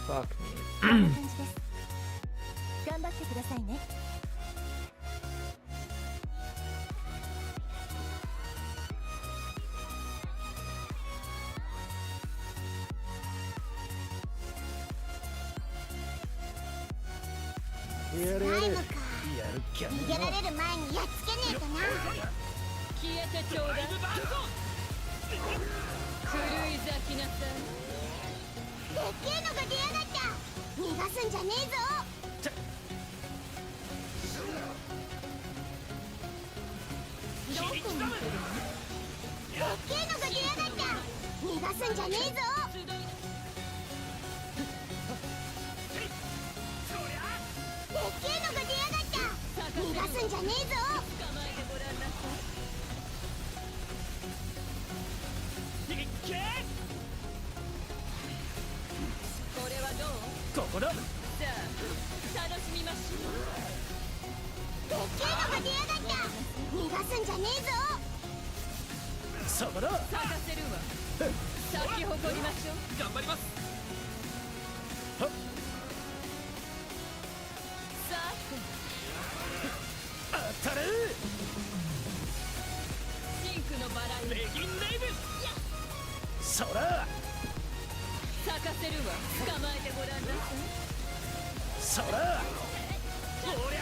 Fuck me. 頑張ってくださいね。スライムか。逃げられる前にやっつけねえとな。消えてちょうだい。狂い咲きなさい。でっけえのが出やがった。逃がすんじゃねえぞ。どこに行くの？でっけえのが出やがった。逃がすんじゃねえぞ。でっけえのが出やがった。逃がすんじゃねえぞ。捕まえてごらんなさい。これはどう？ここだ。さあ楽しみましょう。でっけえのが出やがった。逃がすんじゃねえぞ。そこだ。咲かせるわ。咲き誇りましょう。頑張ります。さ当たる。てシンクのバラよ。レギンレイブ。そら。咲かせるわ。捕まえてごらんなさい。そら。おりゃ。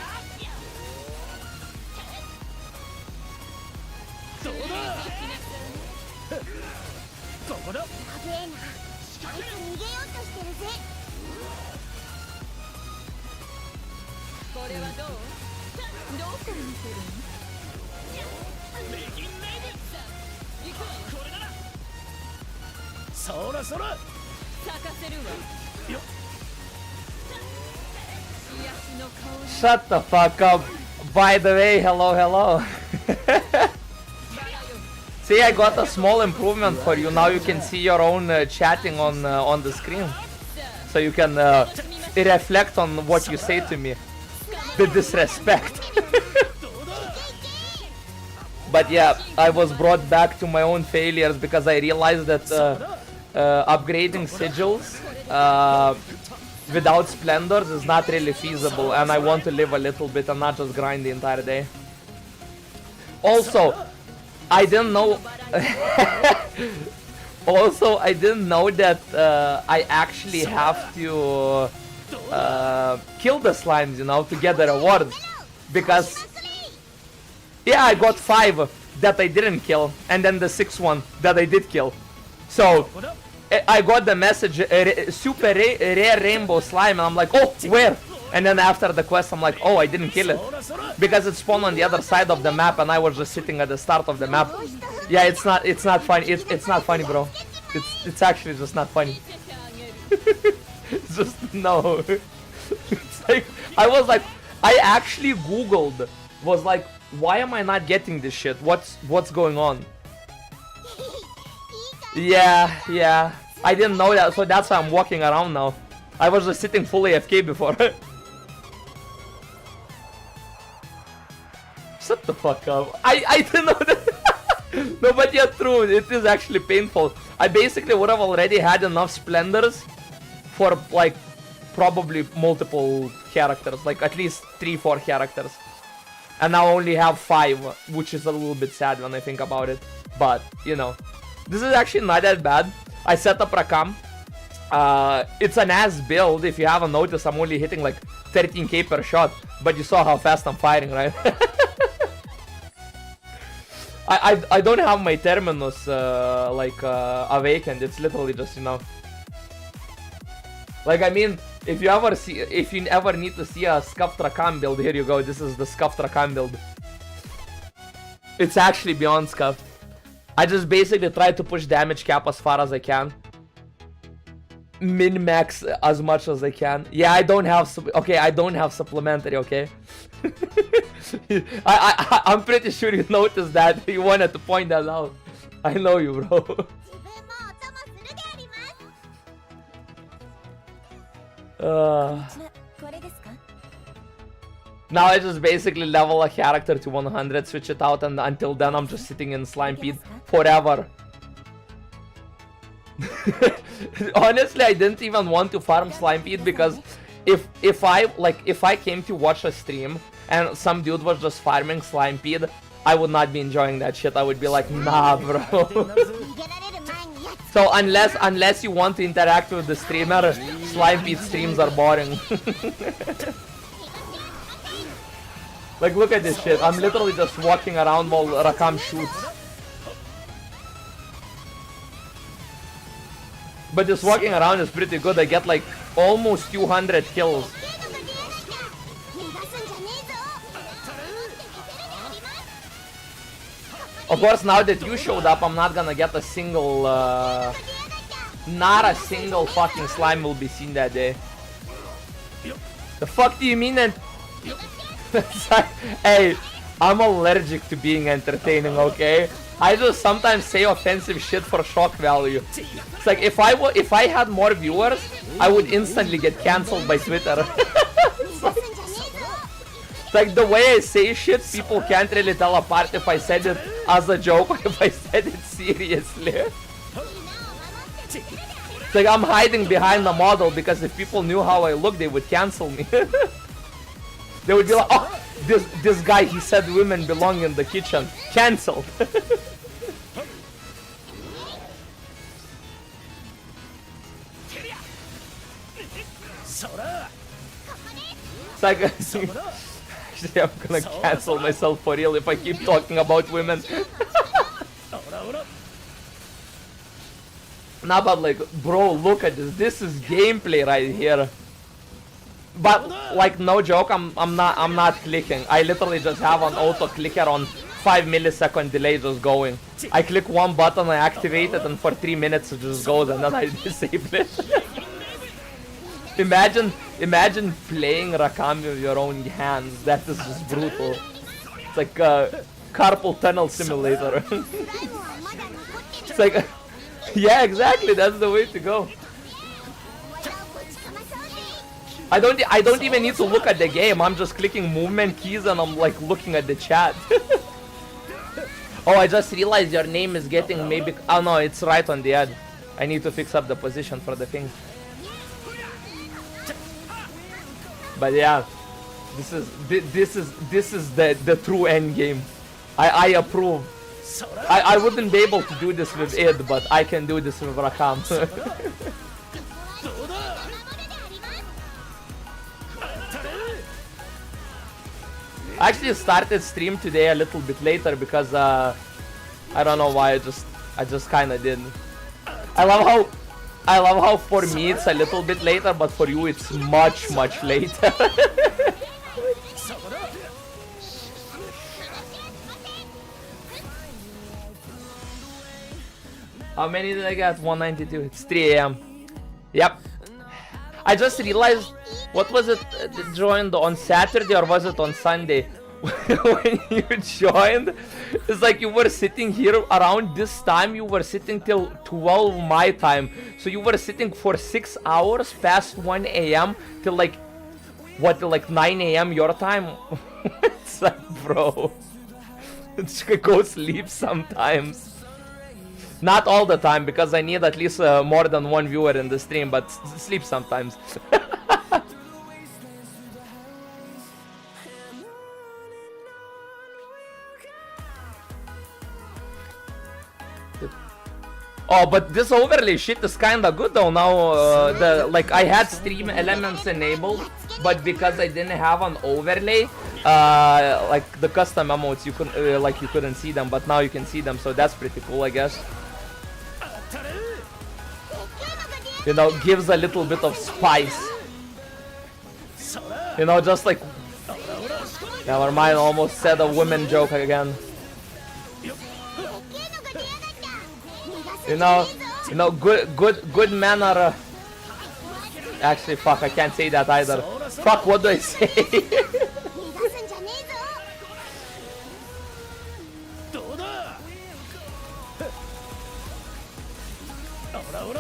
どうだ。ここだ。やべえな。あいつ逃げようとしてるぜ。これはどう？どこに見せるの？レギンレイブ。さあ行くわ。これなら。そらそら。咲かせるわ。よ。癒しの香り。 Shut the fuck up. By the way, hello, hello. See, I got a small improvement for you. Now you can see your own chatting on the screen, so you can reflect on what you say to me. The disrespect. But yeah, I was brought back to my own failures because I realized that upgrading sigils without splendors is not really feasible, and I want to live a little bit and not just grind the entire day. Also, I didn't know. Also, I didn't know that I actually have to kill the slimes, you know, to get the rewards. Because yeah, I got 5 that I didn't kill, and then the 6th one that I did kill. So I got the message, super rare rainbow slime, and I'm like, oh, where? And then after the quest, I'm like, oh, I didn't kill it because it spawned on the other side of the map, and I was just sitting at the start of the map. Yeah, it's not funny. It's not funny, bro. It's actually just not funny. It's just no. It's like I was like, I actually googled, was like, why am I not getting this shit? What's going on? Yeah. I didn't know that, so that's why I'm walking around now. I was just sitting full AFK before. Shut the fuck up. I didn't know that. No, but yeah, true. It is actually painful. I basically would have already had enough splendors for like probably multiple characters, like at least 3-4 characters. And now I only have 5, which is a little bit sad when I think about it. But, you know, this is actually not that bad. I set up Rakam. It's an ass build. If you haven't noticed, I'm only hitting like 13k per shot. But you saw how fast I'm firing, right? I don't have my Terminus awakened. It's literally just, you know. Like, I mean, if you ever need to see a scuffed Rakam build, here you go. This is the scuffed Rakam build. It's actually beyond scuffed. I just basically try to push damage cap as far as I can. Min-max as much as I can. Yeah, I don't have I don't have supplementary, okay? I'm pretty sure you noticed that. You wanted to point that out. I know you, bro. Now I just basically level a character to 100, switch it out, and until then I'm just sitting in Slimepede forever. Honestly, I didn't even want to farm Slimepede because if I came to watch a stream and some dude was just farming Slimepede, I would not be enjoying that shit. I would be like, nah, bro. So unless you want to interact with the streamer, Slimepede streams are boring. Like, look at this shit. I'm literally just walking around while Rakam shoots. But just walking around is pretty good. I get like almost 200 kills. Of course, now that you showed up, I'm not gonna get a single... not a single fucking slime will be seen that day. The fuck do you mean? And hey, I'm allergic to being entertaining, okay? I just sometimes say offensive shit for shock value. It's like if I had more viewers, I would instantly get cancelled by Twitter. It's like the way I say shit, people can't really tell apart if I said it as a joke or if I said it seriously. It's like I'm hiding behind the model because if people knew how I look, they would cancel me. They would be like, oh, this guy, he said women belong in the kitchen. Cancelled. It's like, actually, I'm gonna cancel myself for real if I keep talking about women. Nah, but like, bro, look at this. This is gameplay right here. But like, no joke, I'm not clicking. I literally just have an auto clicker on 5 millisecond delay just going. I click one button, I activate it, and for 3 minutes it just goes, and then I disable it. Imagine playing Rakami with your own hands. That is just brutal. It's like a carpal tunnel simulator. It's like, yeah, exactly. That's the way to go. I don't even need to look at the game. I'm just clicking movement keys and I'm like looking at the chat. Oh, I just realized your name is getting maybe. Oh no, it's right on the ad. I need to fix up the position for the thing. But yeah, this is the true end game. I approve. I wouldn't be able to do this with id, but I can do this with Rakam. I actually started stream today a little bit later because I don't know why, I just kind of did. I love how for me it's a little bit later, but for you it's much later. How many did I get? 192. It's 3 AM. Yep. I just realized, what was it, joined on Saturday or was it on Sunday? When you joined, it's like you were sitting here around this time, you were sitting till 12 my time. So you were sitting for 6 hours past 1 AM till like, what, till like 9 AM your time? It's like, bro, go sleep sometimes. Not all the time, because I need at least more than one viewer in the stream, but sleep sometimes. Oh, but this overlay shit is kinda good though now. Like I had stream elements enabled, but because I didn't have an overlay, like the custom emotes, you couldn't you couldn't see them, but now you can see them, so that's pretty cool, I guess. You know, gives a little bit of spice. You know, just like, never mind, almost said a women joke again. You know, good men are. Actually, fuck, I can't say that either. Fuck, what do I say?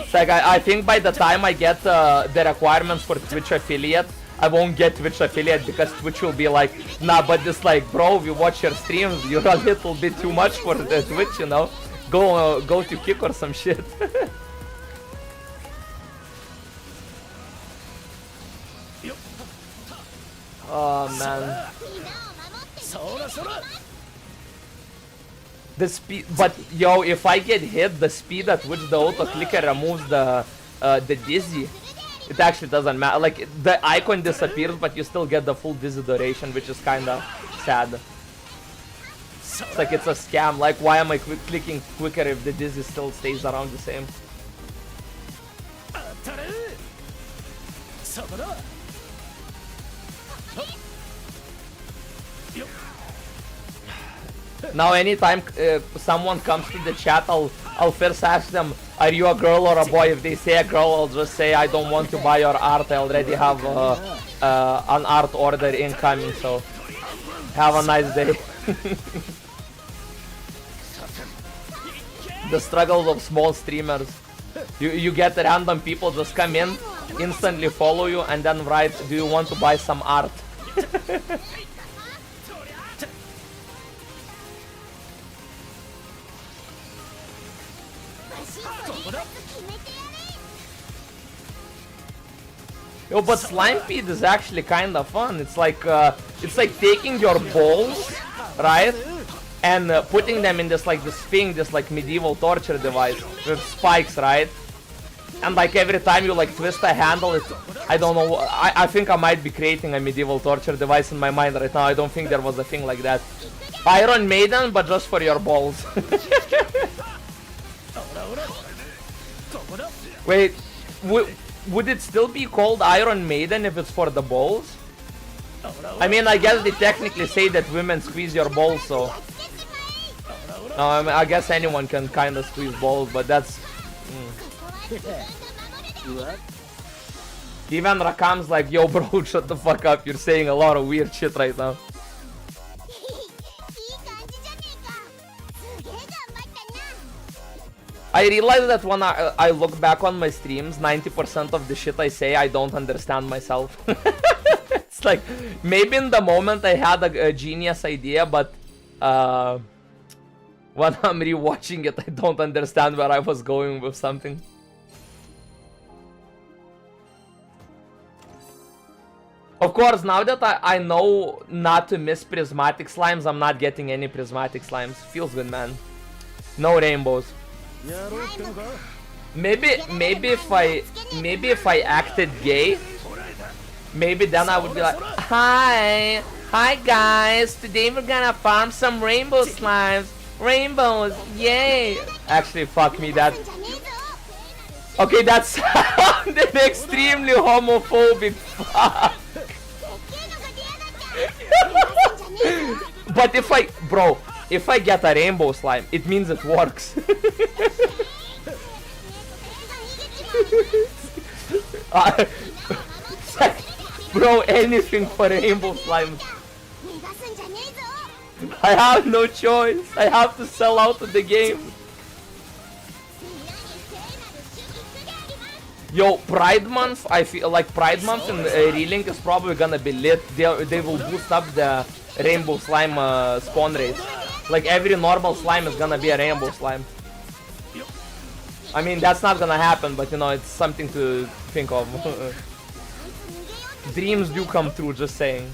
It's like I think by the time I get the requirements for Twitch affiliate, I won't get Twitch affiliate because Twitch will be like, nah, but just like, bro, we watch your streams, you're a little bit too much for the Twitch, you know? Go to Kick or some shit. Oh man. The speed, but yo, if I get hit, the speed at which the auto clicker removes the dizzy, it actually doesn't matter. Like the icon disappears, but you still get the full dizzy duration, which is kinda sad. It's like it's a scam. Like, why am I clicking quicker if the dizzy still stays around the same? Now anytime someone comes to the chat, I'll first ask them, are you a girl or a boy? If they say a girl, I'll just say I don't want to buy your art. I already have an art order incoming, so have a nice day. The struggles of small streamers. You get random people just come in, instantly follow you, and then write, do you want to buy some art? Yo, but slime feed is actually kind of fun. It's like taking your balls, right, and putting them in this thing, this like medieval torture device with spikes, right? And like every time you like twist a handle, it's, I don't know. I think I might be creating a medieval torture device in my mind right now. I don't think there was a thing like that. Iron Maiden, but just for your balls. Wait, would it still be called Iron Maiden if it's for the balls? I mean, I guess they technically say that women squeeze your balls, so... No, I mean, I guess anyone can kind of squeeze balls, but that's... Even Rakam's like, yo bro, shut the fuck up, you're saying a lot of weird shit right now. I realize that when I look back on my streams, 90% of the shit I say, I don't understand myself. It's like, maybe in the moment I had a genius idea, but when I'm rewatching it, I don't understand where I was going with something. Of course, now that I know not to miss prismatic slimes, I'm not getting any prismatic slimes. Feels good, man. No rainbows. Maybe if I acted gay, maybe then I would be like, hi guys, today we're gonna farm some rainbow slimes. Rainbows, yay! Actually, fuck me, that. Okay, that sounded extremely homophobic. Fuck. But if I get a rainbow slime, it means it works. Bro, anything for rainbow slimes. I have no choice. I have to sell out of the game. Yo, Pride Month, I feel like Pride Month in Relink is probably gonna be lit. They will boost up the rainbow slime spawn rate. Like every normal slime is gonna be a rainbow slime. I mean, that's not gonna happen, but you know, it's something to think of. Dreams do come true, just saying.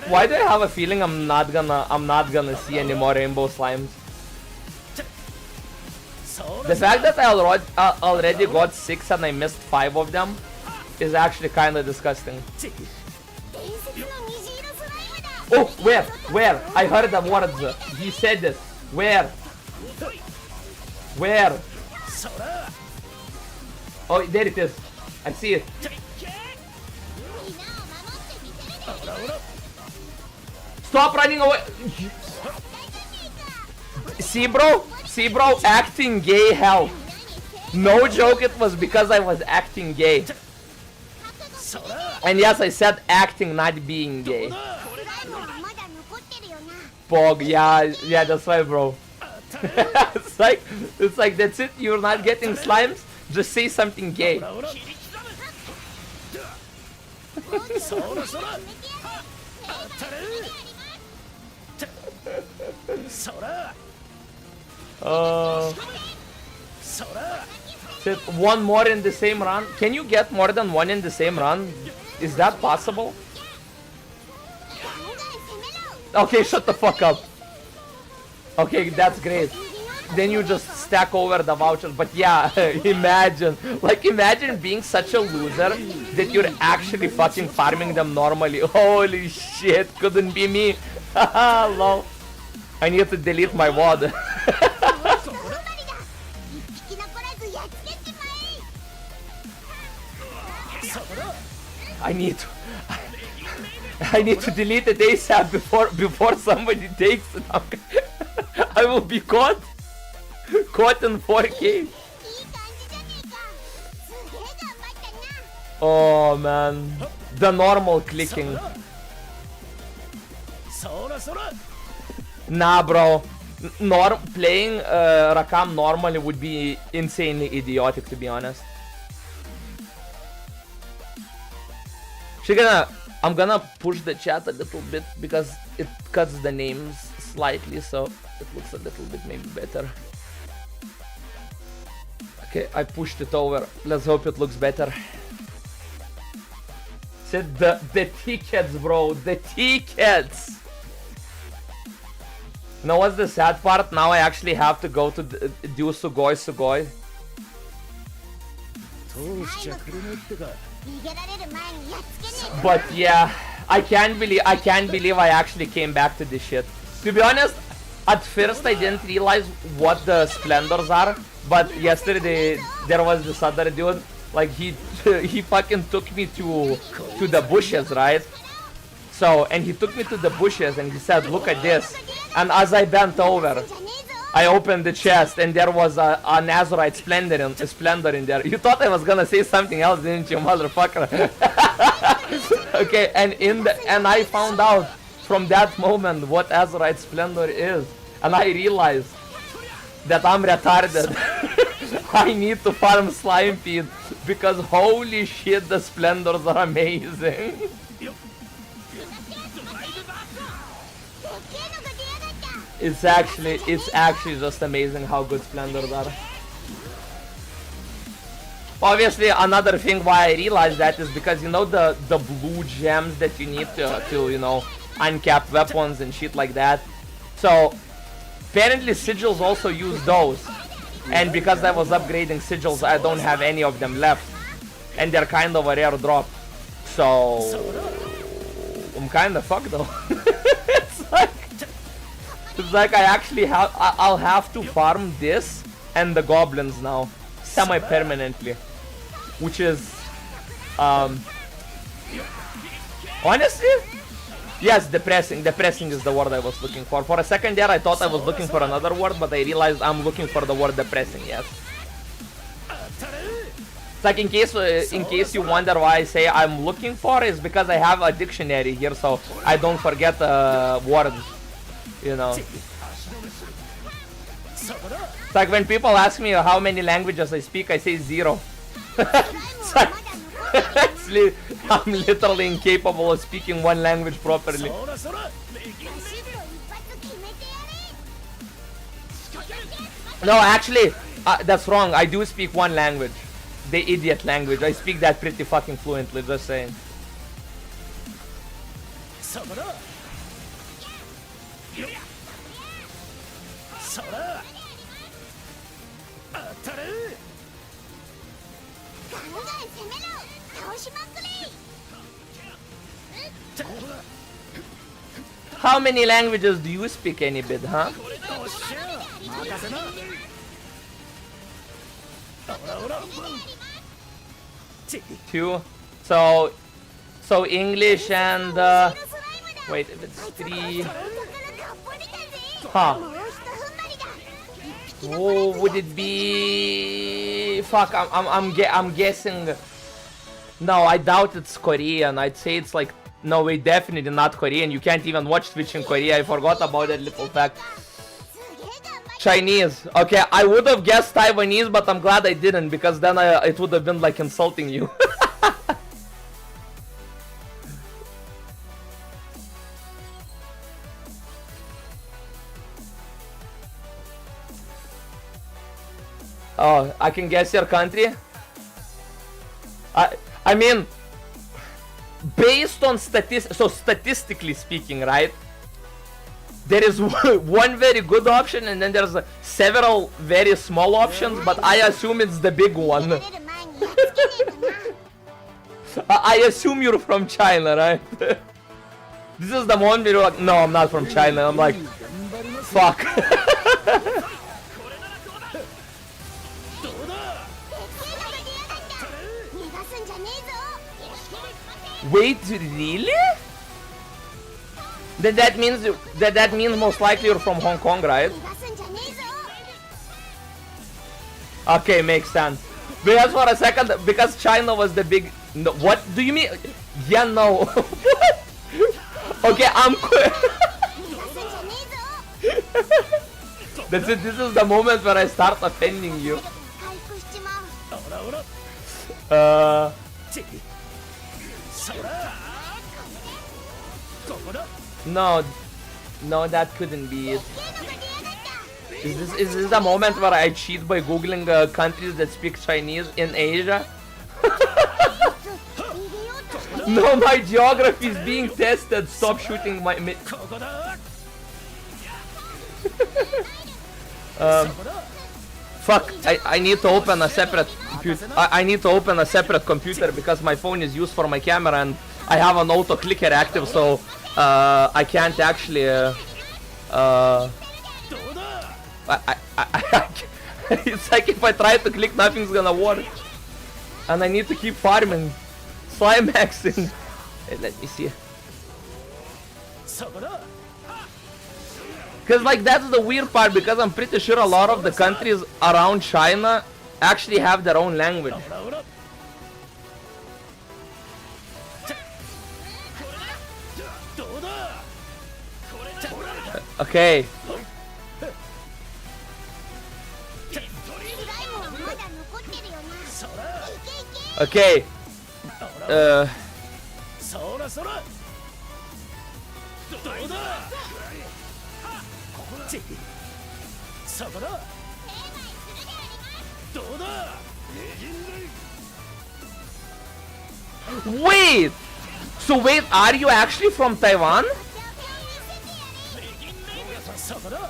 Why do I have a feeling I'm not gonna see any more rainbow slimes? The fact that I already got 6 and I missed 5 of them is actually kinda disgusting. Oh, where? I heard the words. He said it. Where? Oh, there it is. I see it. Stop running away! See bro, acting gay hell. No joke, it was because I was acting gay. And yes, I said acting, not being gay. Pog, yeah, that's why, bro. it's like that's it. You're not getting slimes. Just say something gay. Shit, one more in the same run. Can you get more than one in the same run? Is that possible? Okay, shut the fuck up. Okay, that's great. Then you just stack over the vouchers. But yeah, imagine being such a loser that you're actually fucking farming them normally. Holy shit, couldn't be me. Lol. I need to delete my WOD. I need to delete it ASAP before somebody takes it. I will be caught in 4K. Oh man, the normal clicking. Nah, bro. Playing Rakam normally would be insanely idiotic, to be honest. I'm gonna push the chat a little bit because it cuts the names slightly, so it looks a little bit maybe better. Okay, I pushed it over. Let's hope it looks better. Said the tickets, bro, the tickets. You know what's the sad part? Now I actually have to go to do Sugoi. But yeah, I can't believe I actually came back to this shit. To be honest, at first I didn't realize what the splendors are, but yesterday there was this other dude, like he fucking took me to the bushes, right? So, and he took me to the bushes and he said, look at this. And as I bent over, I opened the chest and there was a Nazarite splendor in there. You thought I was gonna say something else, didn't you, motherfucker? Okay, and I found out from that moment what Azurite Splendor is. And I realized that I'm retarded. I need to farm slime feed because holy shit, the splendors are amazing. It's actually just amazing how good splendors are. Obviously, another thing why I realized that is because, you know, the blue gems that you need to you know, uncap weapons and shit like that. So apparently sigils also use those, and because I was upgrading sigils, I don't have any of them left, and they're kind of a rare drop. So I'm kind of fucked though. It's like I'll have to farm this and the goblins now semi-permanently, which is honestly, yes, depressing is the word I was looking for. For a second there I thought I was looking for another word, but I realized I'm looking for the word depressing. Yes, it's like in case you wonder why I say I'm looking for, is because I have a dictionary here so I don't forget words, you know. It's like when people ask me how many languages I speak, I say 0. It's like, I'm literally incapable of speaking one language properly. No, actually, that's wrong. I do speak one language. The idiot language. I speak that pretty fucking fluently, just saying. How many languages do you speak, any bit, huh? 2. So English and wait, if it's 3, huh? Oh, would it be? Fuck, I'm guessing. No, I doubt it's Korean. I'd say it's like No, wait, definitely not Korean. You can't even watch Twitch in Korea. I forgot about that little fact. すげえ頑張っ Chinese. Okay, I would have guessed Taiwanese, but I'm glad I didn't because then it would have been like insulting you. Oh, I can guess your country? I mean, based on statistically speaking, right? There is one very good option and then there's several very small options, but I assume it's the big one. てれる前にやっつけねえとな I assume you're from China, right? This is the one where you're like, no, I'm not from China. I'm like, fuck. 逃がすんじゃねえぞ Wait, really? Then that means most likely you're from Hong Kong, right? 逃がすんじゃねえぞ Okay, makes sense. Because for a second, because China was the big. No, what do you mean? Yeah, no. What? Okay, I'm. 逃がすんじゃねえぞ That's it. This is the moment where I start offending you. 回復しちまう No, no, that couldn't be it. ゲームが出やがった Is this the moment where I cheat by googling countries that speak Chinese in Asia? 逃げようとして No, my geography is being tested. Stop shooting my. Fuck! I need to open a separate computer. I need to open a separate computer because my phone is used for my camera and I have an auto clicker active, so I can't actually. It's like if I try to click, nothing's gonna work, and I need to keep farming, Slimemaxing. Hey, let me see. Cause like that's the weird part, because I'm pretty sure a lot of the countries around China actually have their own language. Okay. スライムはまだ残ってるよな いけいけ Okay. Uh. そらそらどうだちそこだどうだ Wait. So wait, are you actually from Taiwan? そこだ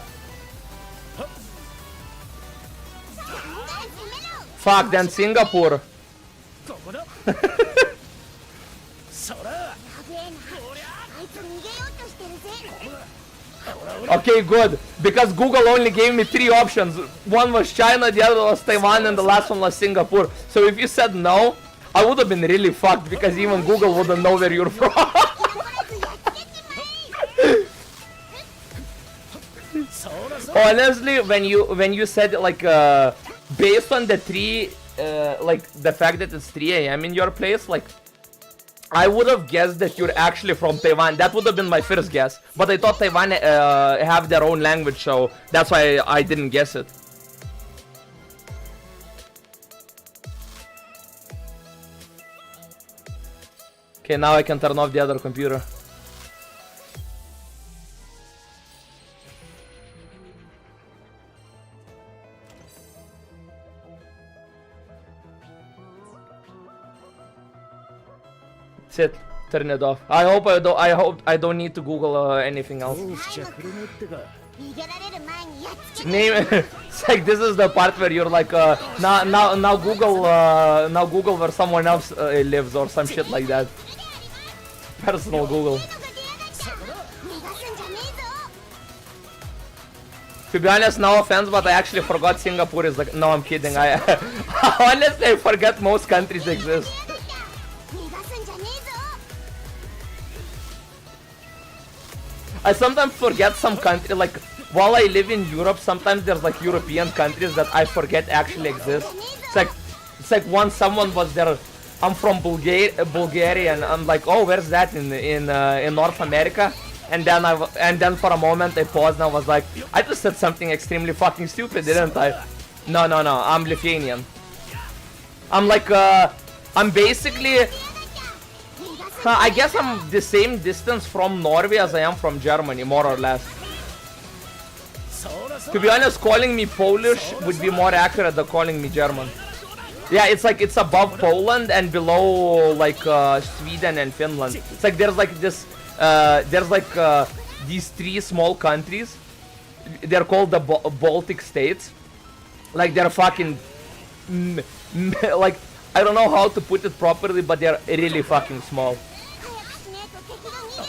Fuck, then Singapore. ここだそらやべえなあいつ逃げようとしてるぜ Okay, good. Because Google only gave me 3 options. One was China, the other was Taiwan, and the last one was Singapore. So if you said no, I would have been really fucked because even Google wouldn't know where you're from. そらそら Honestly, when you said like based on the 3 like the fact that it's 3 a.m. in your place, like I would have guessed that you're actually from Taiwan. That would have been my first guess. But I thought Taiwan have their own language, so that's why I didn't guess it. Okay, now I can turn off the other computer. That's it. Turn it off. I hope I don't need to Google anything else. どうしちゃくれねってか逃げられる前にやっつけ Name it's like this is the part where you're like now Google where someone else lives or some shit like that. Personal Google. 逃がすんじゃねえぞ To be honest, no offense, but I actually forgot Singapore is like. No, I'm kidding. I honestly I forget most countries exist. 逃がすんじゃねえぞ I sometimes forget some country, like while I live in Europe, sometimes there's like European countries that I forget actually exist. It's like once someone was there I'm from Bulgaria, and I'm like, oh, where's that in North America? And then for a moment I paused and I was like, I just said something extremely fucking stupid, didn't I? No, I'm Lithuanian. I'm like, I'm basically, I guess I'm the same distance from Norway as I am from Germany, more or less. To be honest, calling me Polish would be more accurate than calling me German. Yeah, it's like it's above Poland and below like Sweden and Finland. It's like there's like this, these three small countries. They're called the Baltic states. Like they're fucking, like I don't know how to put it properly, but they're really fucking small.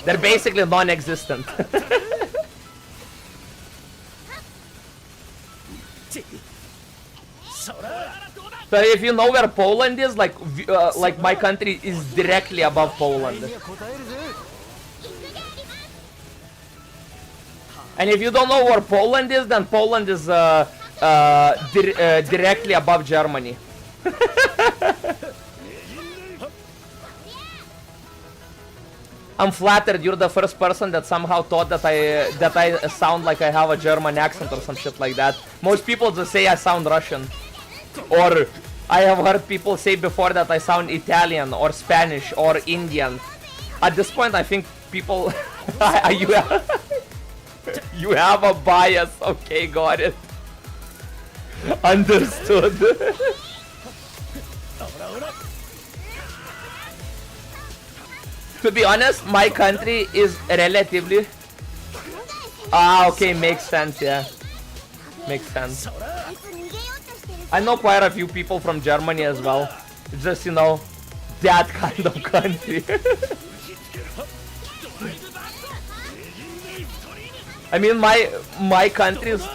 They're basically non-existent. So if you know where Poland is, like my country is directly above Poland. And if you don't know where Poland is, then Poland is directly above Germany. I'm flattered. You're the first person that somehow thought that I sound like I have a German accent or some shit like that. Most people just say I sound Russian. Or I have heard people say before that I sound Italian or Spanish or Indian. At this point, I think people you have a bias. Okay, got it. Understood. To be honest, my country is relatively... okay, makes sense, yeah. Makes sense. I know quite a few people from Germany as well. It's just, you know, that kind of country. I mean, my country is...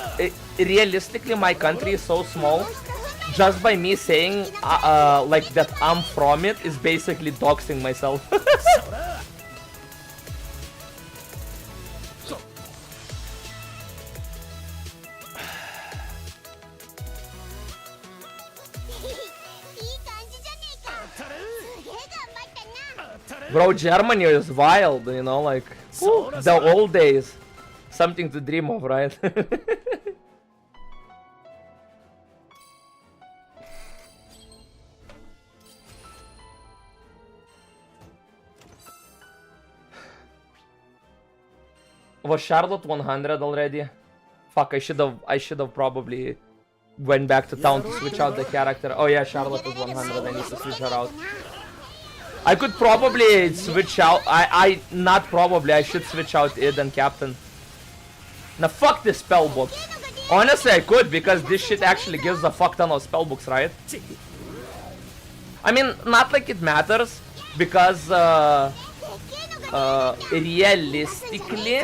realistically, my country is so small. Just by me saying like that I'm from it is basically doxing myself. Bro, Germany is wild, you know, like whew, the old days. Something to dream of, right? Was Charlotte 100 already? Fuck, I should have probably went back to town to switch out the character. Oh yeah, Charlotte is 100. I need to switch her out. I could probably switch out. Not probably. I should switch out Id and Captain. Now fuck this spell book. Honestly, I could because this shit actually gives a fuck ton of spell books, right? I mean, not like it matters because realistically,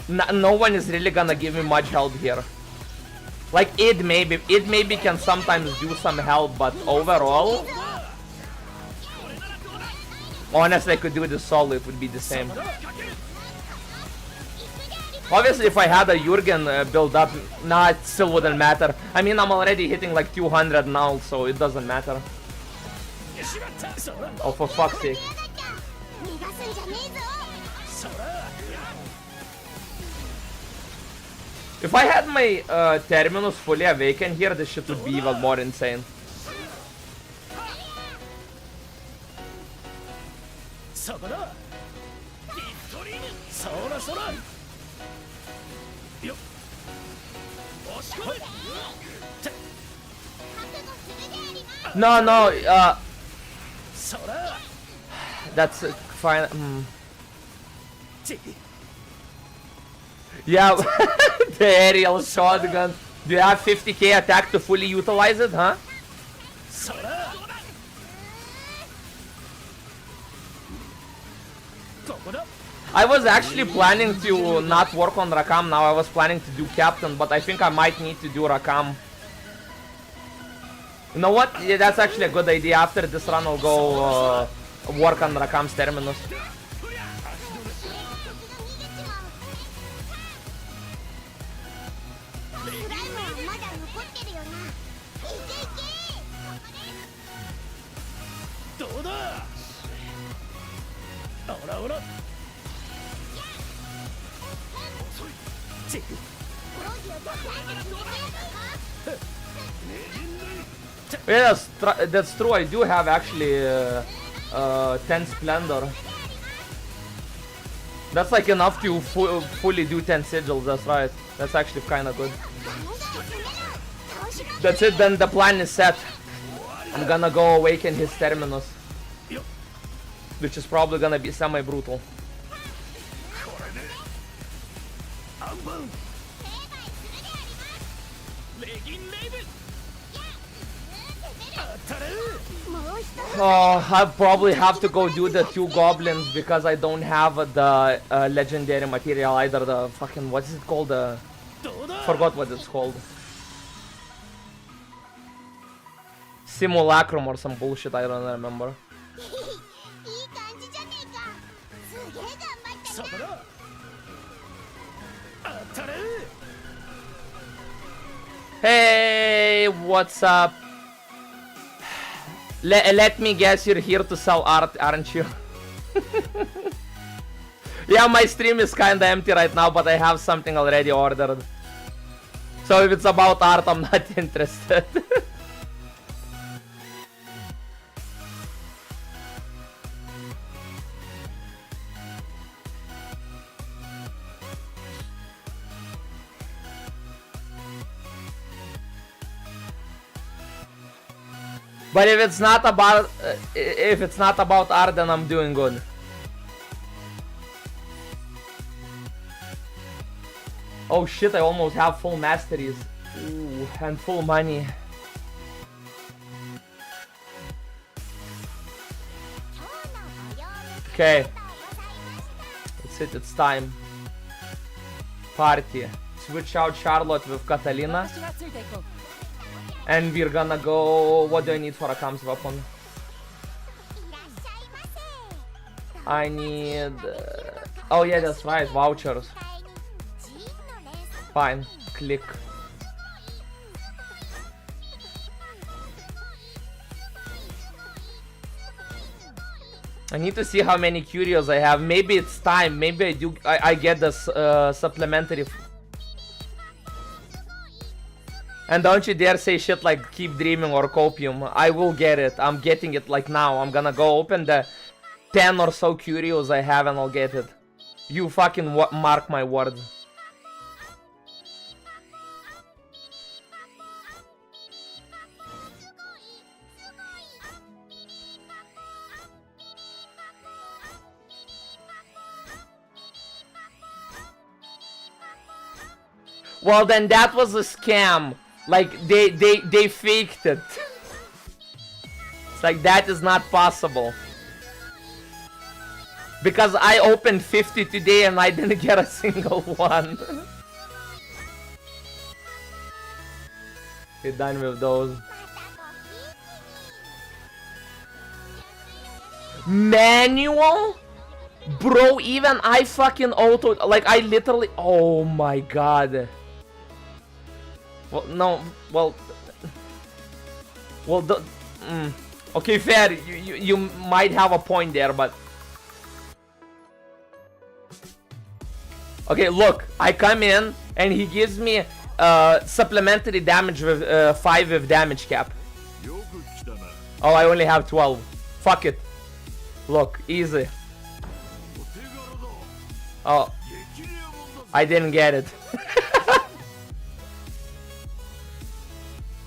no one is really gonna give me much help here. Like it maybe can sometimes do some help, but overall, honestly, I could do this solo. It would be the same. Obviously, if I had a Jurgen build up, nah, it still wouldn't matter. I mean, I'm already hitting like 200 now, so it doesn't matter. Oh, for fuck's sake. If I had my Terminus fully awakened here, this shit would be even more insane. No, that's fine. Yeah, the aerial shotgun. Do you have 50k attack to fully utilize it, huh? I was actually planning to not work on Rakam now. I was planning to do Captain, but I think I might need to do Rakam. You know what? Yeah, that's actually a good idea. After this run, I'll go work on Rakam's Terminus. どうだオラオラ遅いチッ Yeah, that's true. I do have actually 10 Splendor. That's like enough to fully do 10 Sigils, that's right. That's actually kinda good. That's it, then the plan is set. I'm gonna go awaken his Terminus. Which is probably gonna be semi-brutal. Oh, I probably have to go do the 2 goblins because I don't have the legendary material either. The fucking, what is it called? Forgot what it's called. Simulacrum or some bullshit, I don't remember. Hey, what's up? Let me guess, you're here to sell art, aren't you? Yeah, my stream is kinda empty right now, but I have something already ordered. So if it's about art, I'm not interested. But if it's not about art, then I'm doing good. Oh shit, I almost have full masteries. Ooh, and full money. Okay. That's it, it's time. Party. Switch out Charlotte with Catalina. And we're gonna go... What do I need for a comms weapon? I need... Oh yeah, that's right, vouchers. Fine, click. I need to see how many curios I have. Maybe it's time. Maybe I get this supplementary. And don't you dare say shit like keep dreaming or copium. I will get it. I'm getting it like now. I'm gonna go open the 10 or so curios I have and I'll get it. You fucking mark my words. Well, then that was a scam. Like they faked it. It's like that is not possible. Because I opened 50 today and I didn't get a single one. We're done with those. Manual? Bro, even I fucking auto, like I literally, oh my god. Well, no, well, okay, fair, you might have a point there, but okay, look, I come in and he gives me supplementary damage with 5 with damage cap. Oh, I only have 12. Fuck it. Look, easy. Oh, I didn't get it.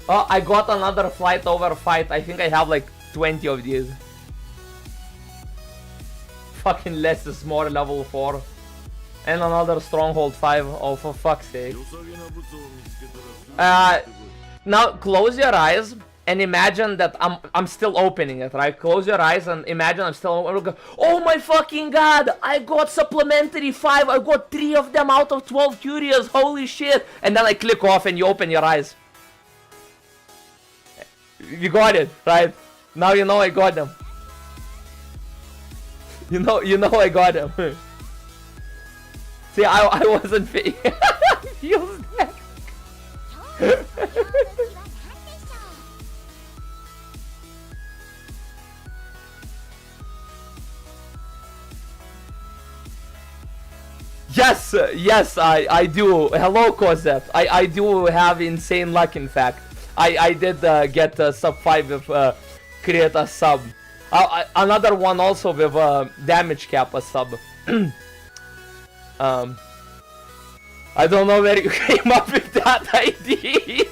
Oh, I got another flight over fight. I think I have like 20 of these. Fucking less is more, level 4. And another stronghold 5. Oh, for fuck's sake. Now close your eyes and imagine that I'm still opening it, right? Close your eyes and imagine I'm still opening. Oh my fucking god! I got supplementary 5. I got 3 of them out of 12 curious. Holy shit! And then I click off and you open your eyes. You got it, right? Now you know I got them. You know I got them. See, I wasn't fake. Feels bad. Yes, yes, I do. Hello, Cosette. I do have insane luck, in fact. I did get sub 5 with create a sub. Another one also with damage cap a sub. I don't know where you came up with that idea.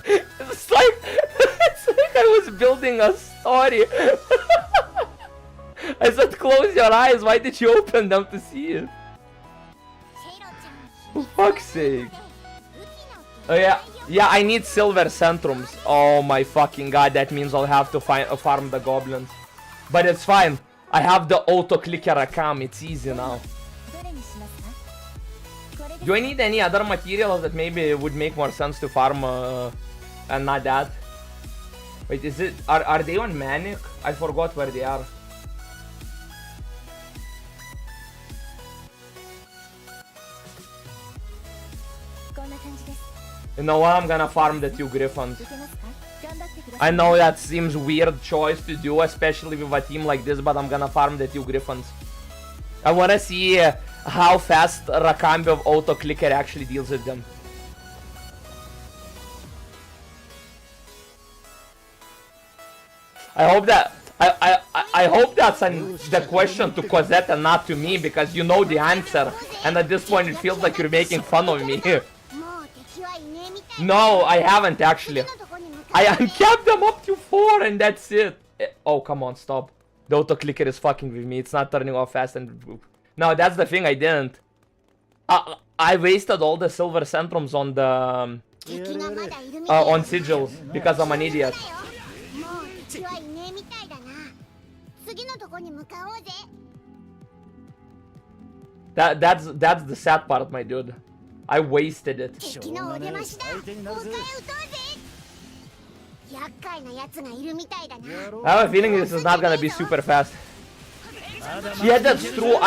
It's like I was building a story. I said close your eyes. Why did you open them to see it? For fuck's sake. Oh yeah, yeah, I need silver centrums. Oh my fucking god, that means I'll have to farm the goblins. But it's fine. I have the auto clicker account, it's easy now. Do I need any other materials that maybe would make more sense to farm and not that? Wait, is it, are they on Manic? I forgot where they are. You know what, I'm gonna farm the 2 griffins. I know that seems weird choice to do, especially with a team like this, but I'm gonna farm the 2 griffins. I wanna see how fast Rakambi of Auto Clicker actually deals with them. I hope that I hope that's the question to Cosette and not to me, because you know the answer, and at this point it feels like you're making fun of me. No, I haven't actually. I uncapped them up to 4 and that's it. Oh, come on, stop. The auto clicker is fucking with me. It's not turning off fast and... No, that's the thing, I didn't. I wasted all the silver centrums on the... on sigils, because I'm an idiot. That's the sad part, my dude. I wasted it. I have a feeling this is not gonna be super fast. Yeah, that's true.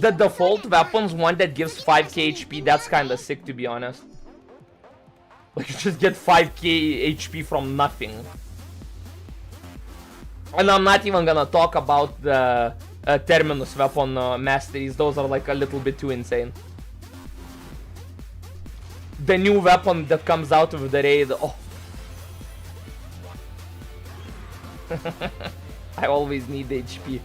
The default weapons one that gives 5k HP, that's kinda sick, to be honest. Like, you just get 5k HP from nothing. And I'm not even gonna talk about the Terminus weapon masteries. Those are like a little bit too insane. The new weapon that comes out of the raid. Oh. I always need the HP.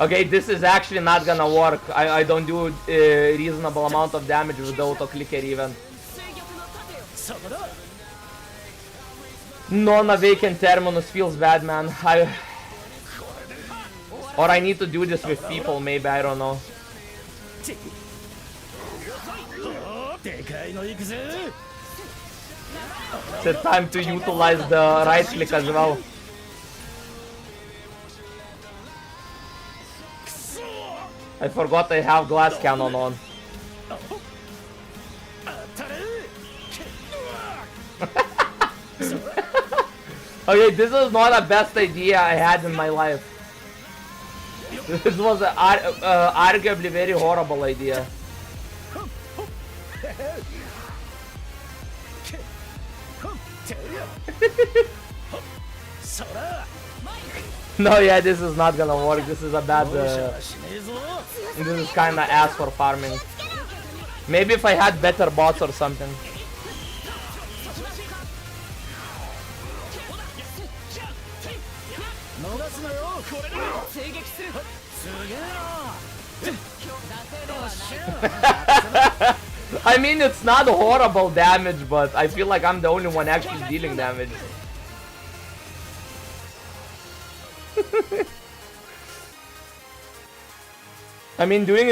Okay, this is actually not gonna work. I don't do a reasonable amount of damage with the auto clicker even. Non-vacant Terminus feels bad, man. Or I need to do this with people, maybe, I don't know. It's time to utilize the right click as well. I forgot I have glass cannon on. Okay, this is not the best idea I had in my life. This was an arguably very horrible idea. No, yeah, this is not gonna work. This is a bad... this is kinda ass for farming. Maybe if I had better bots or something. I mean, it's not horrible damage, but I feel like I'm the only one actually dealing damage. I mean, doing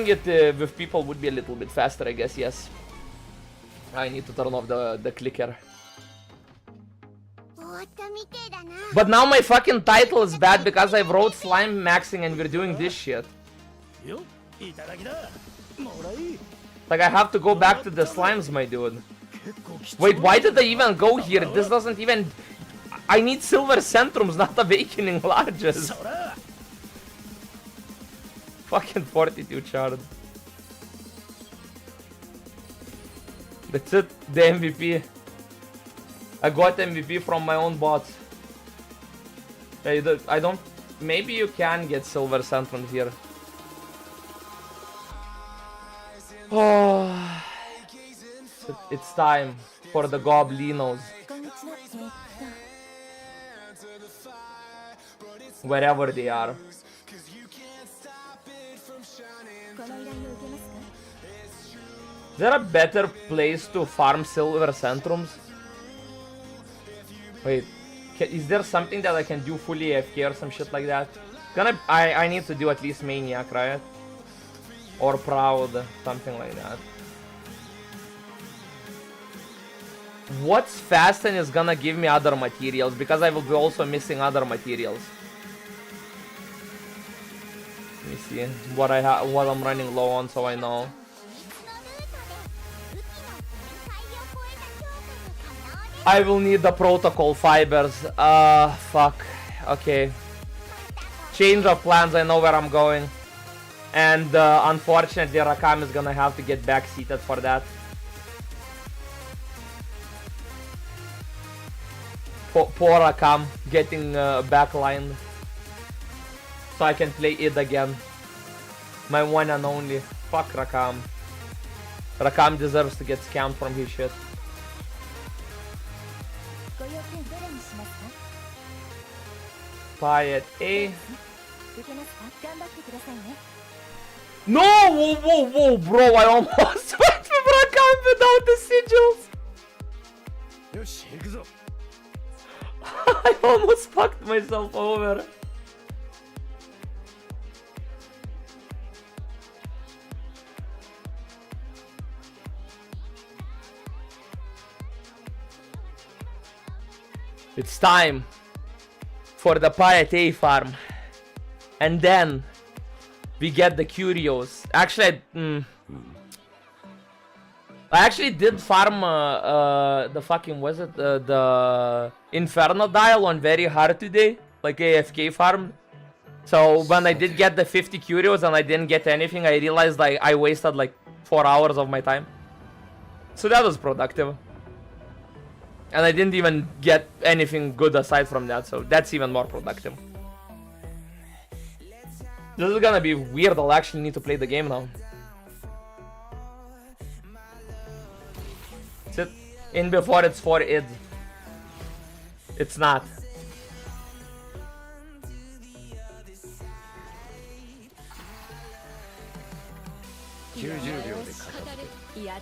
it with people would be a little bit faster, I guess, yes. I need to turn off the clicker. But now my fucking title is bad because I wrote Slimemaxing and we're doing this shit. Like, I have to go back to the slimes, my dude. Wait, why did I even go here? This doesn't even... I need silver centrums, not awakening larges. Fucking 42 shard. That's it, the MVP. I got MVP from my own bots. I don't. Maybe you can get silver sand from here. Oh, it's time for the goblinos. こんにちは。Wherever they are. この依頼を受けますか？ Is there a better place to farm silver centrums? Wait, is there something that I can do fully AFK or some shit like that? I need to do at least Maniac, right? Or Proud, something like that. What's fast and is gonna give me other materials? Because I will be also missing other materials. Let me see what I'm running low on, so I know. 別のルートで雨季の海を越えた強化が可能です。 I will need the protocol fibers. Fuck. Okay. Change of plans, I know where I'm going. And unfortunately, Rakam is gonna have to get backseated for that. Poor Rakam getting backlined. So I can play it again. My one and only. Fuck Rakam. Rakam deserves to get scammed from his shit. ご用件どれにしますか？ Quiet A. 受けますか？頑張ってくださいね。 No! Whoa, whoa, whoa, bro! I almost went with Rakam without the sigils! よし行くぞ I almost fucked myself over. It's time for the Pirate A farm. And then we get the Curios. Actually, I actually did farm the fucking, was it the Inferno dial on very hard today, like AFK farm. So when I did get the 50 Curios and I didn't get anything, I realized like I wasted like 4 hours of my time. So that was productive. And I didn't even get anything good aside from that, so that's even more productive. This is gonna be weird, I'll actually need to play the game now. Sit in before it's for id. It's not.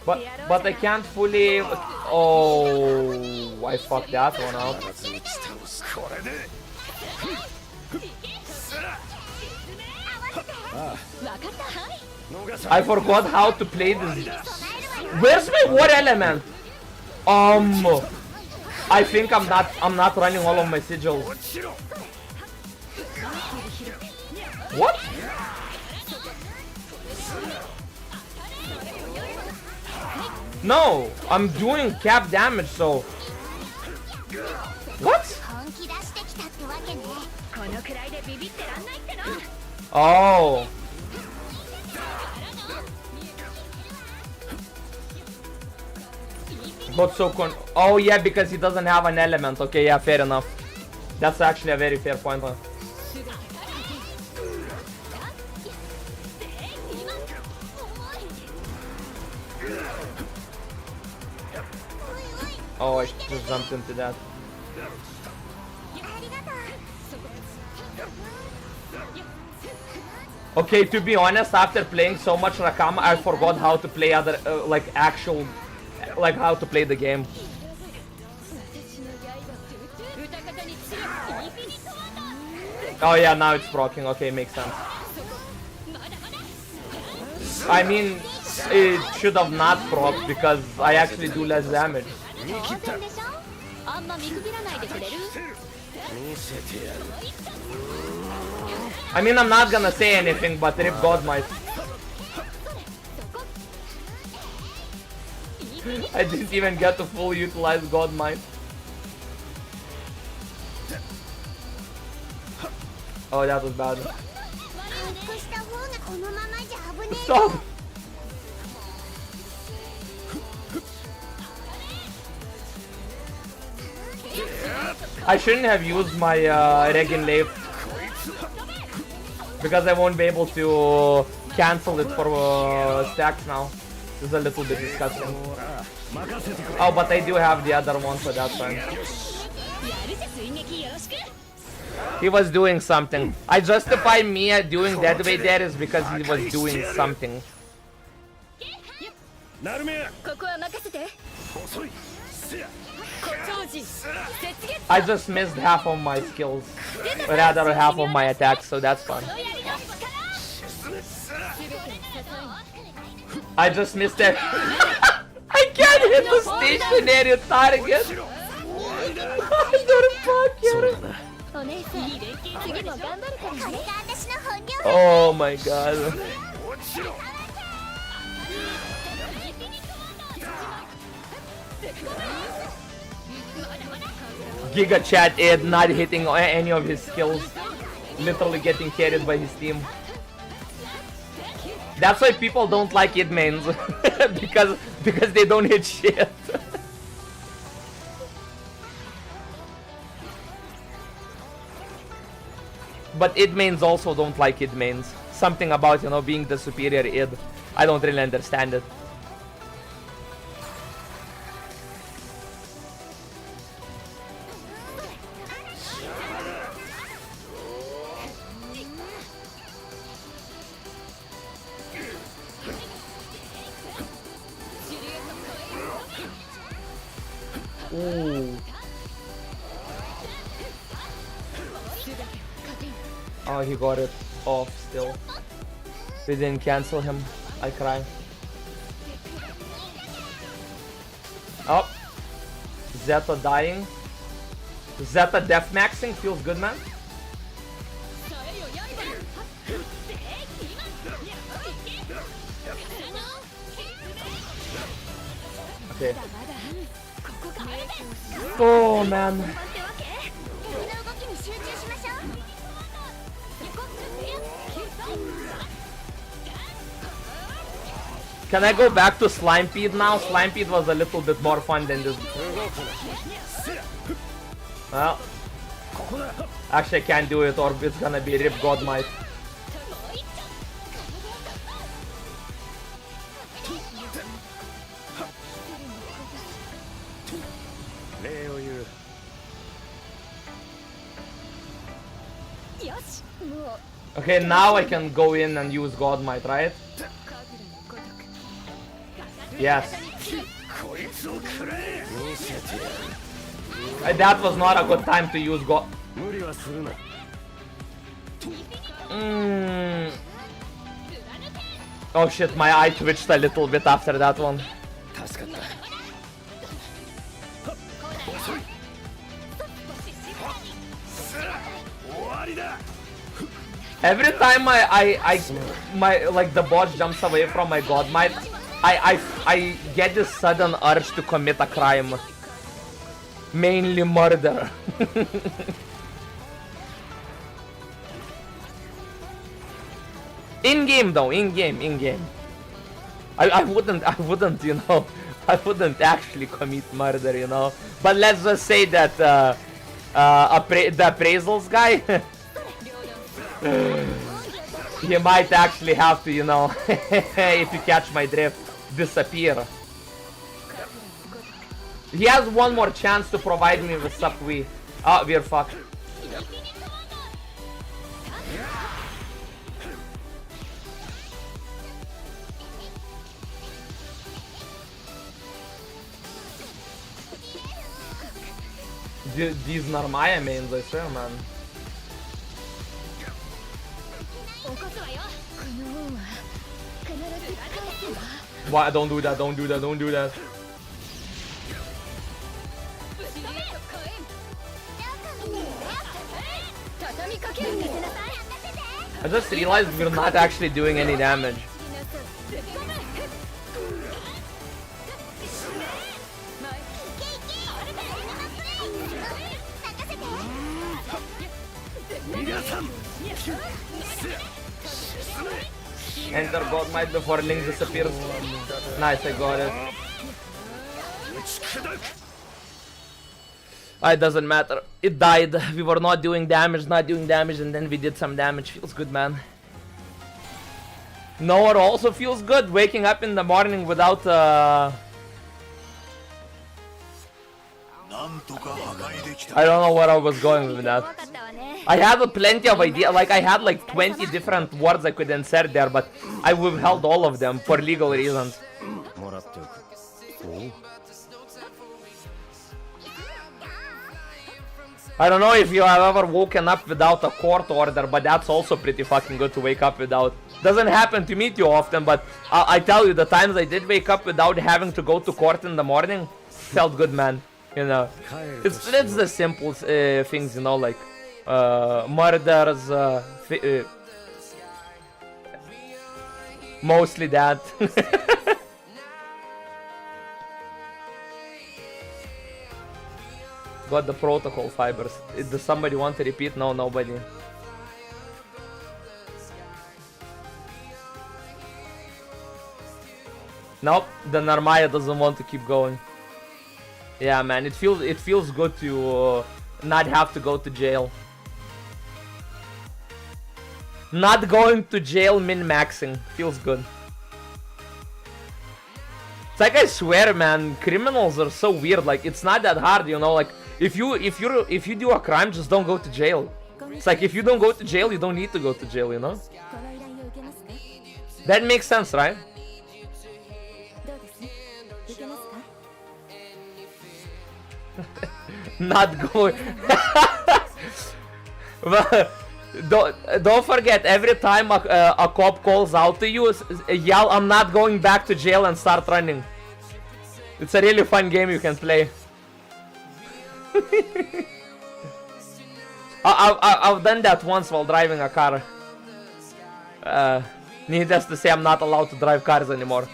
But I can't fully. Oh, I fucked that one up. これで I forgot how to play this. Where's my war element? I think I'm not running all of my sigils. What? No, I'm doing cap damage, so. What? 本気出してきたってわけね。このくらいでビビってらんないっての Oh. But so oh yeah, because he doesn't have an element. Okay, yeah, fair enough. That's actually a very fair point. Huh? Oh, I just jumped into that. ありがとう。 Okay, to be honest, after playing so much Rakama, I forgot how to play other, like actual, like how to play the game. Oh yeah, now it's proccing. Okay, makes sense. I mean, it should have not procced because I actually do less damage. 当然でしょ？あんま見くびらないでくれる I mean, I'm not gonna say anything, but Rip God might. I didn't even get to full utilize God might. Oh, that was bad. 隠した方がこのままじゃ危ねえ。 Stop! I shouldn't have used my Regen Lave because I won't be able to cancel it for stacks now. This is a little bit disgusting. Oh, but I do have the other one, so that's fine. He was doing something. I justify Mia doing that way there is because he was doing something. I just missed half of my skills, or rather half of my attacks, so that's fun. I just missed it. I can't hit the stationary target. Oh my god. Giga Chat Ed not hitting any of his skills. Literally getting carried by his team. That's why people don't like id mains. because they don't hit shit. But id mains also don't like id mains. Something about, you know, being the superior id. I don't really understand it. Ooh. Oh, he got it off still. We didn't cancel him. I cry. Oh. Zeta dying. Zeta def maxing feels good, man. Okay. Oh man. Can I go back to Slimepede now? Slimepede was a little bit more fun than this. Well, actually I can't do it or it's gonna be Rip Godmight. Okay, now I can go in and use Godmight, right? Yes. That was not a good time to use God. Oh shit, my eye twitched a little bit after that one. Every time my like the boss jumps away from my Godmight, I get this sudden urge to commit a crime. Mainly murder. In game though, in game. I wouldn't, you know, I wouldn't actually commit murder, you know. But let's just say that the appraisals guy, he might actually have to, you know, if you catch my drift, disappear. He has one more chance to provide me with sub we. Oh, we're fucked. These Narmaya mains, I swear, man. Why? Don't do that, don't do that, don't do that. I just realized we're not actually doing any damage. Enter Godmight before Link disappears. Nice, I got it. It doesn't matter. It died. We were not doing damage, and then we did some damage. Feels good, man. No, it also feels good waking up in the morning without I don't know where I was going with that. I had plenty of ideas, like I had like 20 different words I could insert there, but I withheld all of them for legal reasons. I don't know if you have ever woken up without a court order, but that's also pretty fucking good to wake up without. Doesn't happen to me too often, but I tell you, the times I did wake up without having to go to court in the morning, felt good, man. You know, it's the simple things, you know, like murders, mostly that. Got the protocol fibers. Does somebody want to repeat? No, nobody. Nope, the Narmaya doesn't want to keep going. Yeah, man, it feels good to not have to go to jail. Not going to jail, min-maxing feels good. It's like, I swear, man, criminals are so weird. Like, it's not that hard, you know. Like, if you do a crime, just don't go to jail. It's like, if you don't go to jail, you don't need to go to jail, you know. That makes sense, right? Not going. Don't forget, every time a cop calls out to you, yell, "I'm not going back to jail," and start running. It's a really fun game you can play. I've done that once while driving a car. Needless to say, I'm not allowed to drive cars anymore.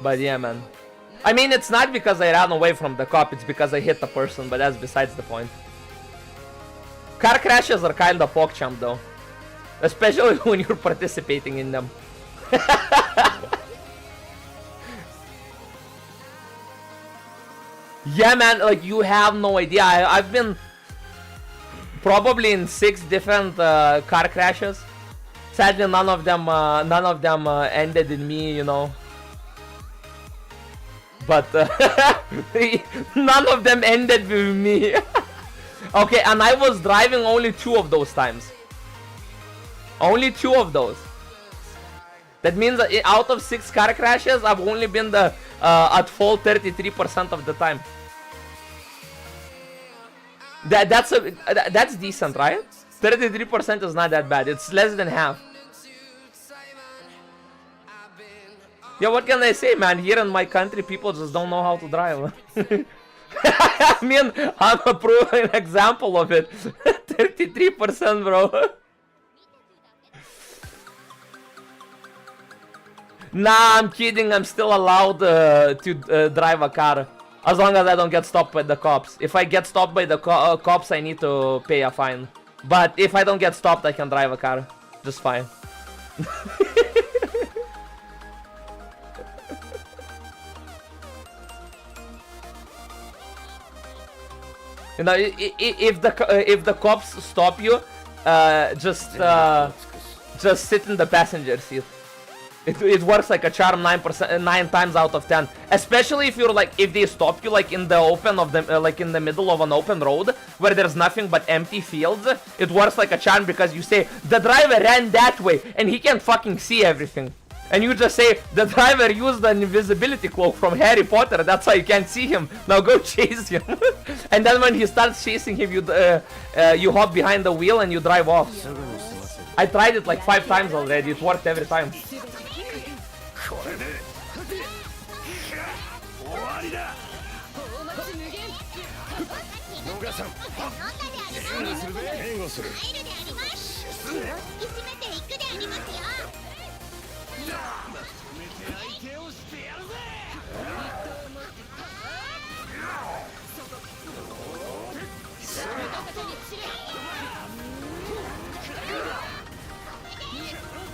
But yeah, man. I mean, it's not because I ran away from the cop, it's because I hit the person, but that's besides the point. Car crashes are kind of pogchamp though. Especially when you're participating in them. Yeah, man, like, you have no idea. I've been probably in 6 different car crashes. Sadly, none of them ended in me, you know. But none of them ended with me. Okay, and I was driving only 2 of those times. Only 2 of those. That means that out of 6 car crashes, I've only been at fault 33% of the time. That's decent, right? 33% is not that bad. It's less than half. Yeah, what can I say, man? Here in my country, people just don't know how to drive. I mean, I'm a proven example of it. 33%, bro. Nah, I'm kidding. I'm still allowed to drive a car. As long as I don't get stopped by the cops. If I get stopped by the cops, I need to pay a fine. But if I don't get stopped, I can drive a car. Just fine. You know, if the cops stop you, just sit in the passenger seat. It works like a charm 9 times out of 10. Especially if you're like, if they stop you like in the open of the like in the middle of an open road where there's nothing but empty fields. It works like a charm because you say the driver ran that way and he can't fucking see everything. And you just say, the driver used an invisibility cloak from Harry Potter, that's why you can't see him. Now go chase him. And then when he starts chasing him, you hop behind the wheel and you drive off. I tried it like 5 times already, it worked every time.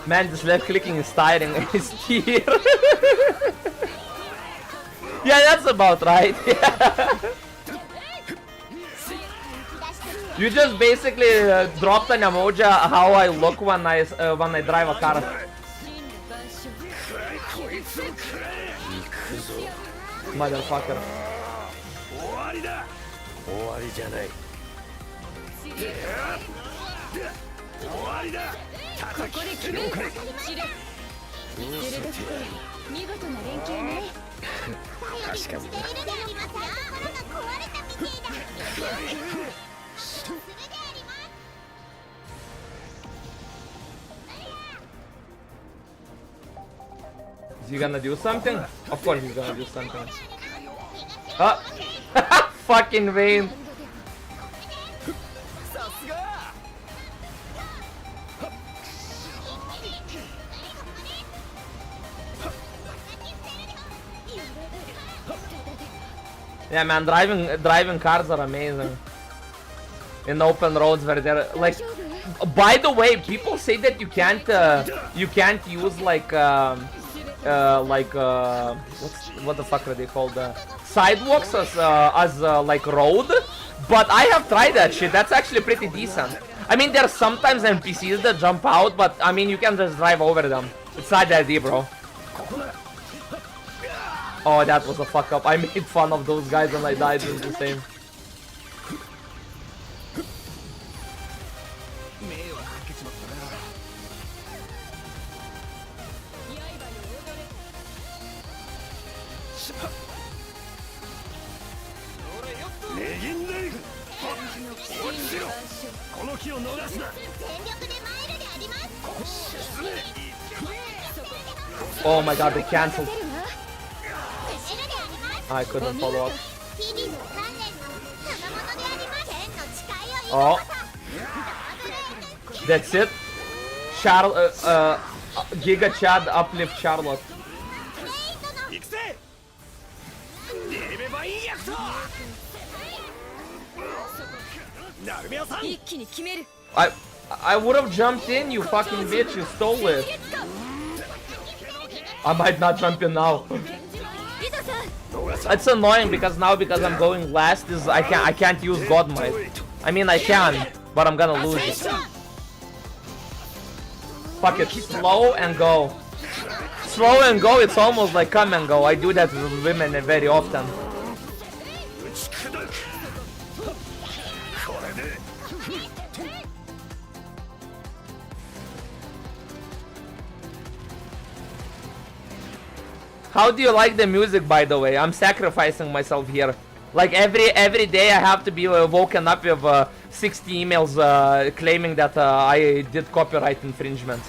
Man, this left clicking is tiring. It's tier. Yeah, that's about right. You just basically dropped an emoji how I look when I drive a car. Motherfucker. 終わりだ。終わりじゃない。終わりだ。ここで決める。知れ。鋭くて見事な連携ね。確かに。Is he gonna do something? Of course he's gonna do something. Ah! Fucking Vayne! さすが。Yeah, man, driving cars are amazing. In open roads where they're like. By the way, people say that you can't use like what the fuck are they called? Sidewalks as like road. But I have tried that shit. That's actually pretty decent. I mean, there's sometimes NPCs that jump out, but I mean, you can just drive over them. It's not that deep, bro. Oh, that was a fuck up. I made fun of those guys and I died in the same. Oh my god, they cancelled. I couldn't follow up. Oh. That's it. Giga Chad uplift Charlotte. I would have jumped in, you fucking bitch, you stole it. I might not jump in now. It's annoying because now I'm going last I can't use God Might. I mean I can, but I'm gonna lose it. Fuck it, slow and go. Slow and go, it's almost like come and go. I do that with women very often. How do you like the music, by the way? I'm sacrificing myself here. Like every day I have to be woken up with 60 emails claiming that I did copyright infringement.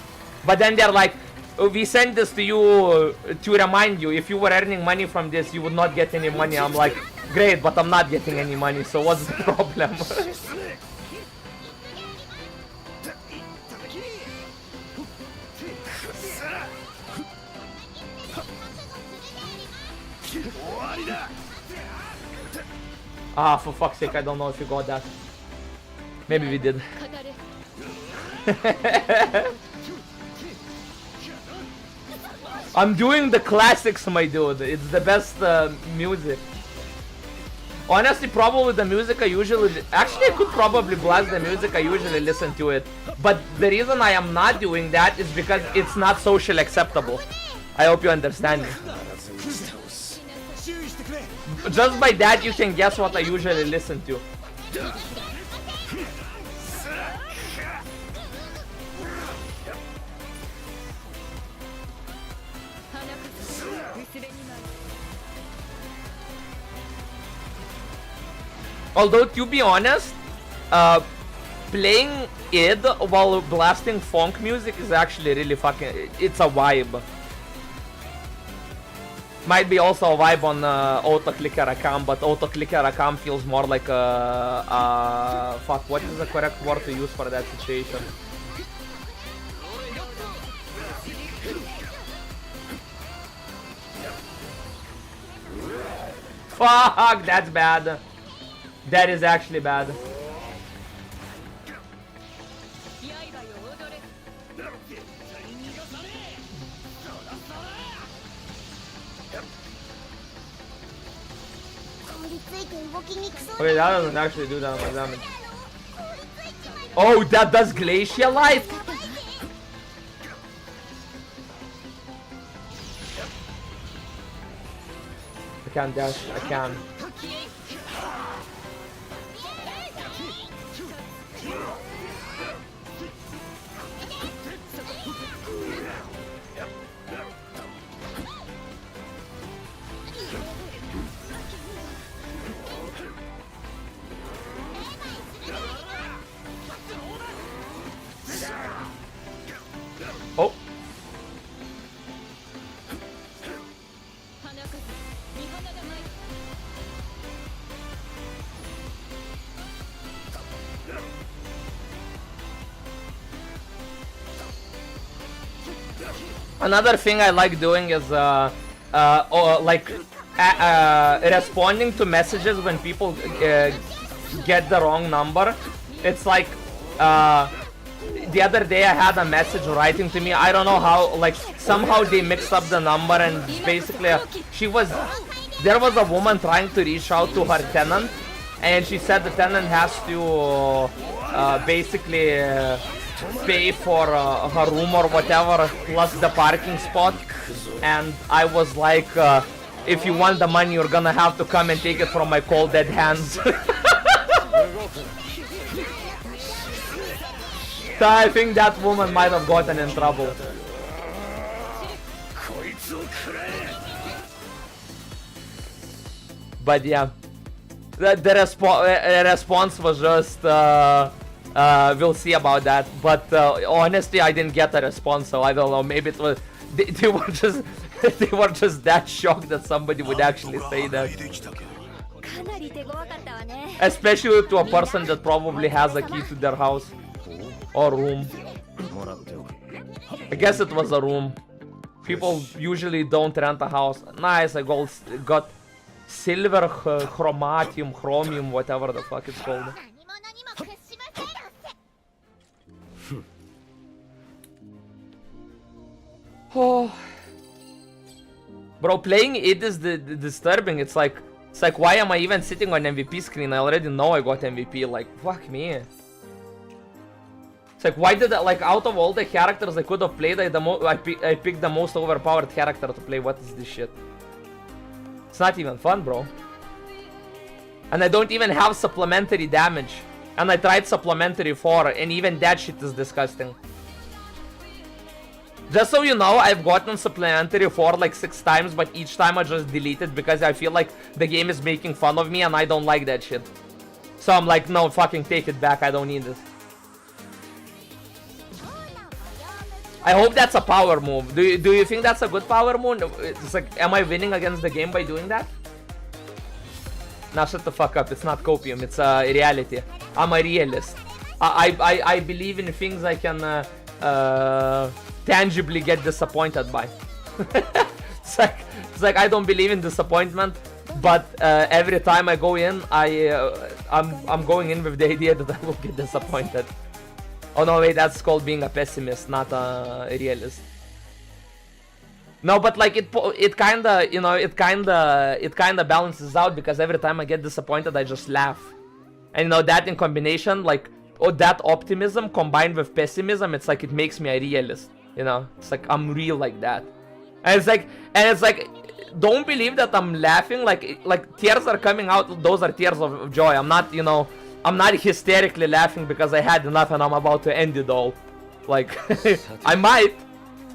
But then they're like, we sent this to you to remind you, if you were earning money from this, you would not get any money. I'm like, great, but I'm not getting any money, so what's the problem? Ah, for fuck's sake, I don't know if you got that. Maybe we did. I'm doing the classics, my dude. It's the best music. Honestly, probably the music I usually... Actually, I could probably blast the music I usually listen to it. But the reason I am not doing that is because it's not socially acceptable. I hope you understand me. Just by that, you can guess what I usually listen to. Although, to be honest, playing id while blasting funk music is actually really fucking... It's a vibe. Might be also a vibe on auto-clicker account, but auto-clicker account feels more like a... fuck, what is the correct word to use for that situation? Fuck, that's bad. That is actually bad. Okay, that doesn't actually do that much damage. Oh, that does glacial light. I can't dash. I can. Oh. Another thing I like doing is responding to messages when people get the wrong number. It's like the other day I had a message writing to me. I don't know how, like somehow they mixed up the number, and basically there was a woman trying to reach out to her tenant, and she said the tenant has to basically pay for her room or whatever plus the parking spot, and I was like, if you want the money you're gonna have to come and take it from my cold dead hands. So I think that woman might have gotten in trouble. But yeah, the response was just we'll see about that. But honestly, I didn't get a response, so I don't know. Maybe it was they were just they were just that shocked that somebody would actually say that. Especially to a person that probably has a key to their house or room. I guess it was a room. People usually don't rent a house. Nice, I got silver, chromium, whatever the fuck it's called. Oh. Bro, playing it is disturbing. It's like why am I even sitting on MVP screen? I already know I got MVP. Like, fuck me. It's like, why did I, like, out of all the characters I could have played, I picked the most overpowered character to play. What is this shit? It's not even fun, bro. And I don't even have supplementary damage. And I tried supplementary 4, and even that shit is disgusting. Just so you know, I've gotten supplementary 4 like 6 times, but each time I just delete it because I feel like the game is making fun of me and I don't like that shit. So I'm like, no, fucking take it back, I don't need this. I hope that's a power move. Do you think that's a good power move? It's like, am I winning against the game by doing that? Nah, shut the fuck up. It's not copium. It's reality. I'm a realist. I believe in things I can tangibly get disappointed by. it's like I don't believe in disappointment, but every time I go in, I'm going in with the idea that I will get disappointed. Oh no, wait, that's called being a pessimist, not a realist. No, but like it kinda, you know, it kinda balances out, because every time I get disappointed, I just laugh. And you know, that in combination, like, that optimism combined with pessimism, it's like it makes me a realist. You know, it's like I'm real like that. And it's like, don't believe that I'm laughing. Like tears are coming out. Those are tears of joy. I'm not, you know, I'm not hysterically laughing because I had enough and I'm about to end it all. Like, I might.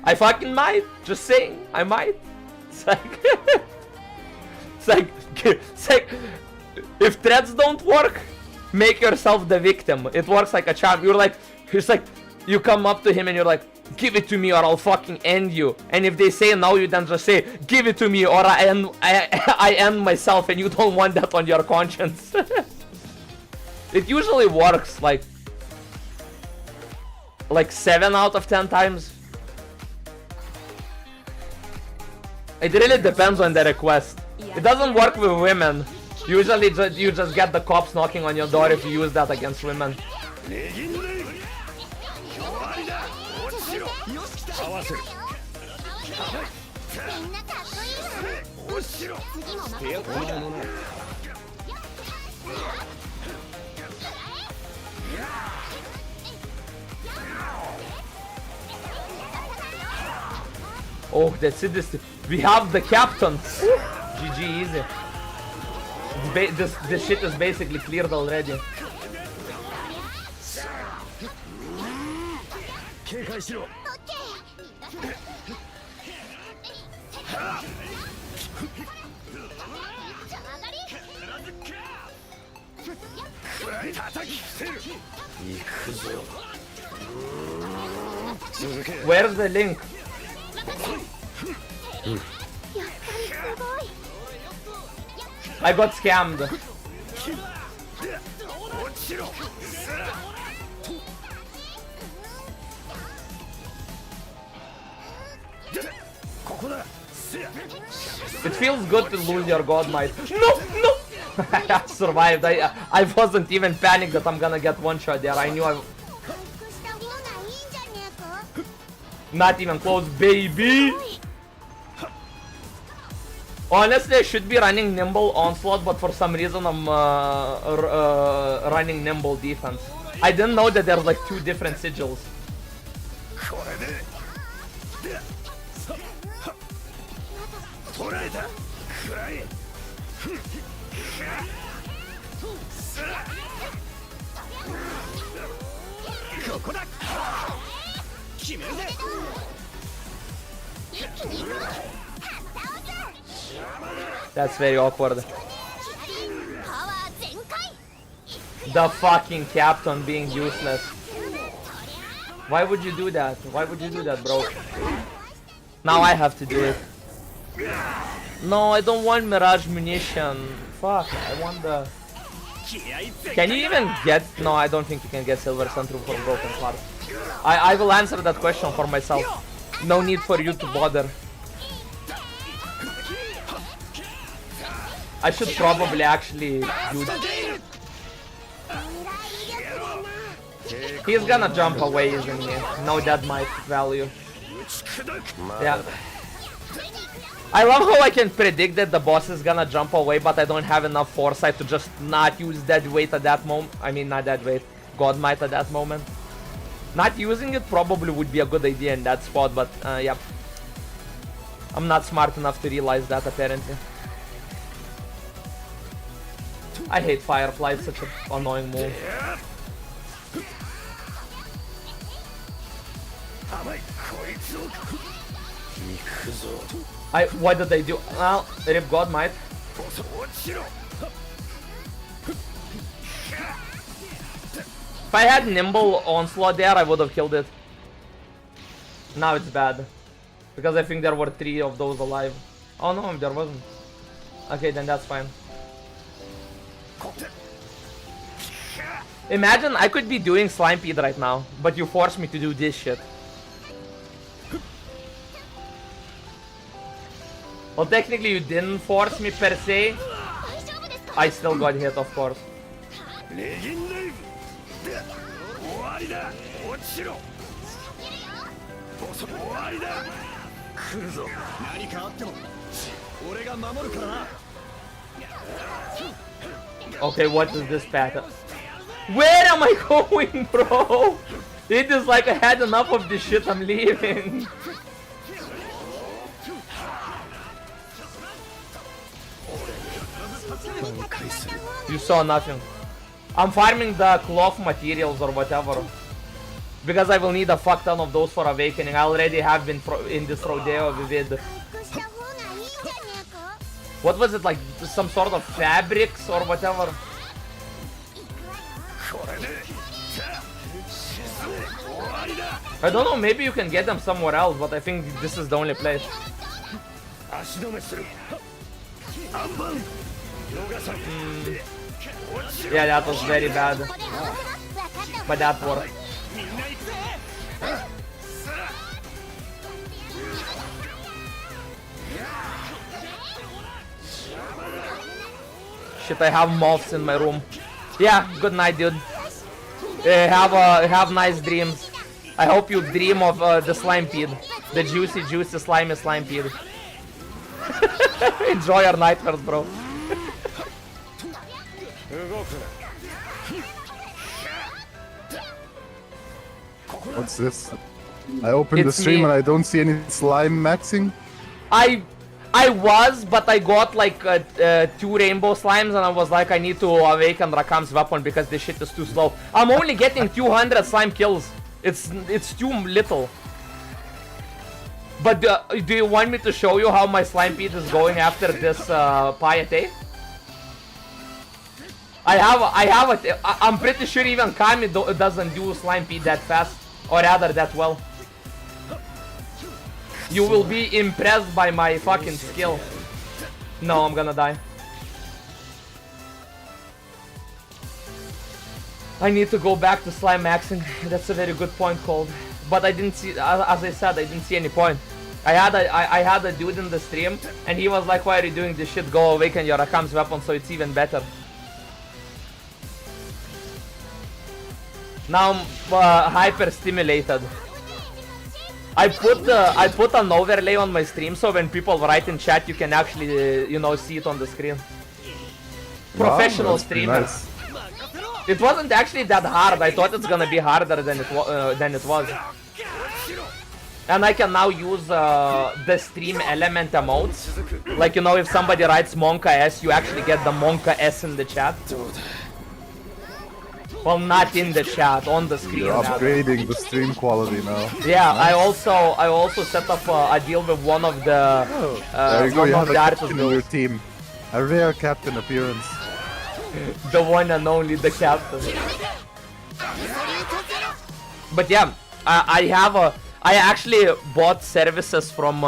I fucking might. Just saying, I might. It's like, it's like, if threats don't work, make yourself the victim. It works like a charm. You're like, it's like, you come up to him and you're like, give it to me or I'll fucking end you. And if they say no, you then just say, give it to me or I end myself, and you don't want that on your conscience. It usually works like 7 out of 10 times. It really depends on the request. It doesn't work with women. Usually you just get the cops knocking on your door if you use that against women. 合わせるみんなかっこいいわおしろ次も任せてお前もなOh, that's it. We have the captain. GG, easy. This shit is basically cleared already. 警戒しろオッケー叩き伏せる行くぞ続け Where's the link? やっぱりすごい I got scammed. 落ちろここだせや It feels good to lose your god might. No, no! I survived. I wasn't even panicked that I'm gonna get one shot there. I knew I... 回復した方がいいんじゃねえか Not even close, baby! Honestly, I should be running Nimble Onslaught, but for some reason I'm running Nimble Defense. I didn't know that there's like 2 different sigils. これで捕らえたくらえここだ決めるぜ That's very awkward. パワー全開 The fucking captain being useless. Why would you do that? Why would you do that, bro? Now I have to do it. No, I don't want Mirage munition. Fuck, I want the... Can you even get... No, I don't think you can get Silver Sentry for Broken Heart. I will answer that question for myself. No need for you to bother. I should probably actually do that. He's gonna jump away, isn't he? No dead might value. Yeah. I love how I can predict that the boss is gonna jump away, but I don't have enough foresight to just not use dead weight at that moment. I mean, not dead weight, god might at that moment. Not using it probably would be a good idea in that spot, but yeah. I'm not smart enough to realize that, apparently. I hate Firefly, it's such an annoying move. What did they do? Well, Rip God might. If I had Nimble Onslaught there, I would have killed it. Now it's bad. Because I think there were 3 of those alive. Oh no, there wasn't. Okay, then that's fine. Imagine I could be doing Slimepede right now, but you forced me to do this shit. Well, technically you didn't force me per se. I still got hit, of course. Okay, what is this pattern? Where am I going, bro? It is like I had enough of this shit, I'm leaving. You saw nothing. I'm farming the cloth materials or whatever. Because I will need a fuck ton of those for awakening. I already have been in this rodeo with... What was it, like some sort of fabrics or whatever? I don't know, maybe you can get them somewhere else, but I think this is the only place. Yeah, that was very bad. But that worked. Shit, I have moths in my room. Yeah, good night, dude. Have nice dreams. I hope you dream of the Slimepede. The juicy, juicy, slimy slime peel. Enjoy your nightmares, bro. What's this? I opened the It's stream me. and I don't see any slime maxing. I was, but I got like 2 rainbow slimes, and I was like, I need to awaken Rakam's weapon because this shit is too slow. I'm only getting 200 slime kills. It's too little. But do you want me to show you how my slime pit is going after this piety? I'm pretty sure even Kami doesn't do slime pit that fast, or rather that well. You will be impressed by my fucking skill. No, I'm gonna die. I need to go back to Slimemaxing. That's a very good point, Cold. But I didn't see, as I said, I didn't see any point. I had a dude in the stream, and he was like, "Why are you doing this shit? Go awaken your Rakam's weapon, so it's even better." Now I'm hyper stimulated. I put an overlay on my stream, so when people write in chat, you can actually you know, see it on the screen. Professional Wow, that's pretty streamer. nice. It wasn't actually that hard. I thought it's gonna be harder than it was. And I can now use the stream element emotes. Like, you know, if somebody writes Monka S, you actually get the Monka S in the chat. Well, not in the chat, on the screen. You're rather. upgrading the stream quality now. Yeah, I also set up a deal with one of the There you go, one you of have a the artists captain in your guilds. team. A rare captain appearance. The one and only, the captain. But yeah, I actually bought services from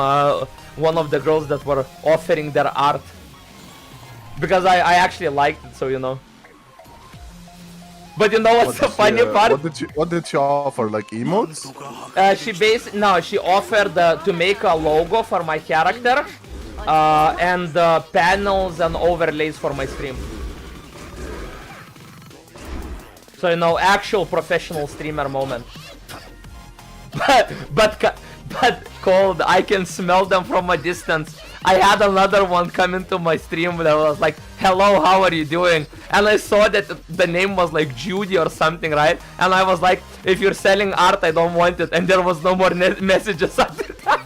one of the girls that were offering their art. Because I actually liked it, so you know. But you know what's the funny part? What did she offer? Like emotes? She offered to make a logo for my character, and panels and overlays for my stream. So you know, actual professional streamer moment. But Cold, I can smell them from a distance. I had another one come into my stream that was like, "Hello, how are you doing?" And I saw that the name was like Judy or something, right? And I was like, "If you're selling art, I don't want it." And there was no more messages after that.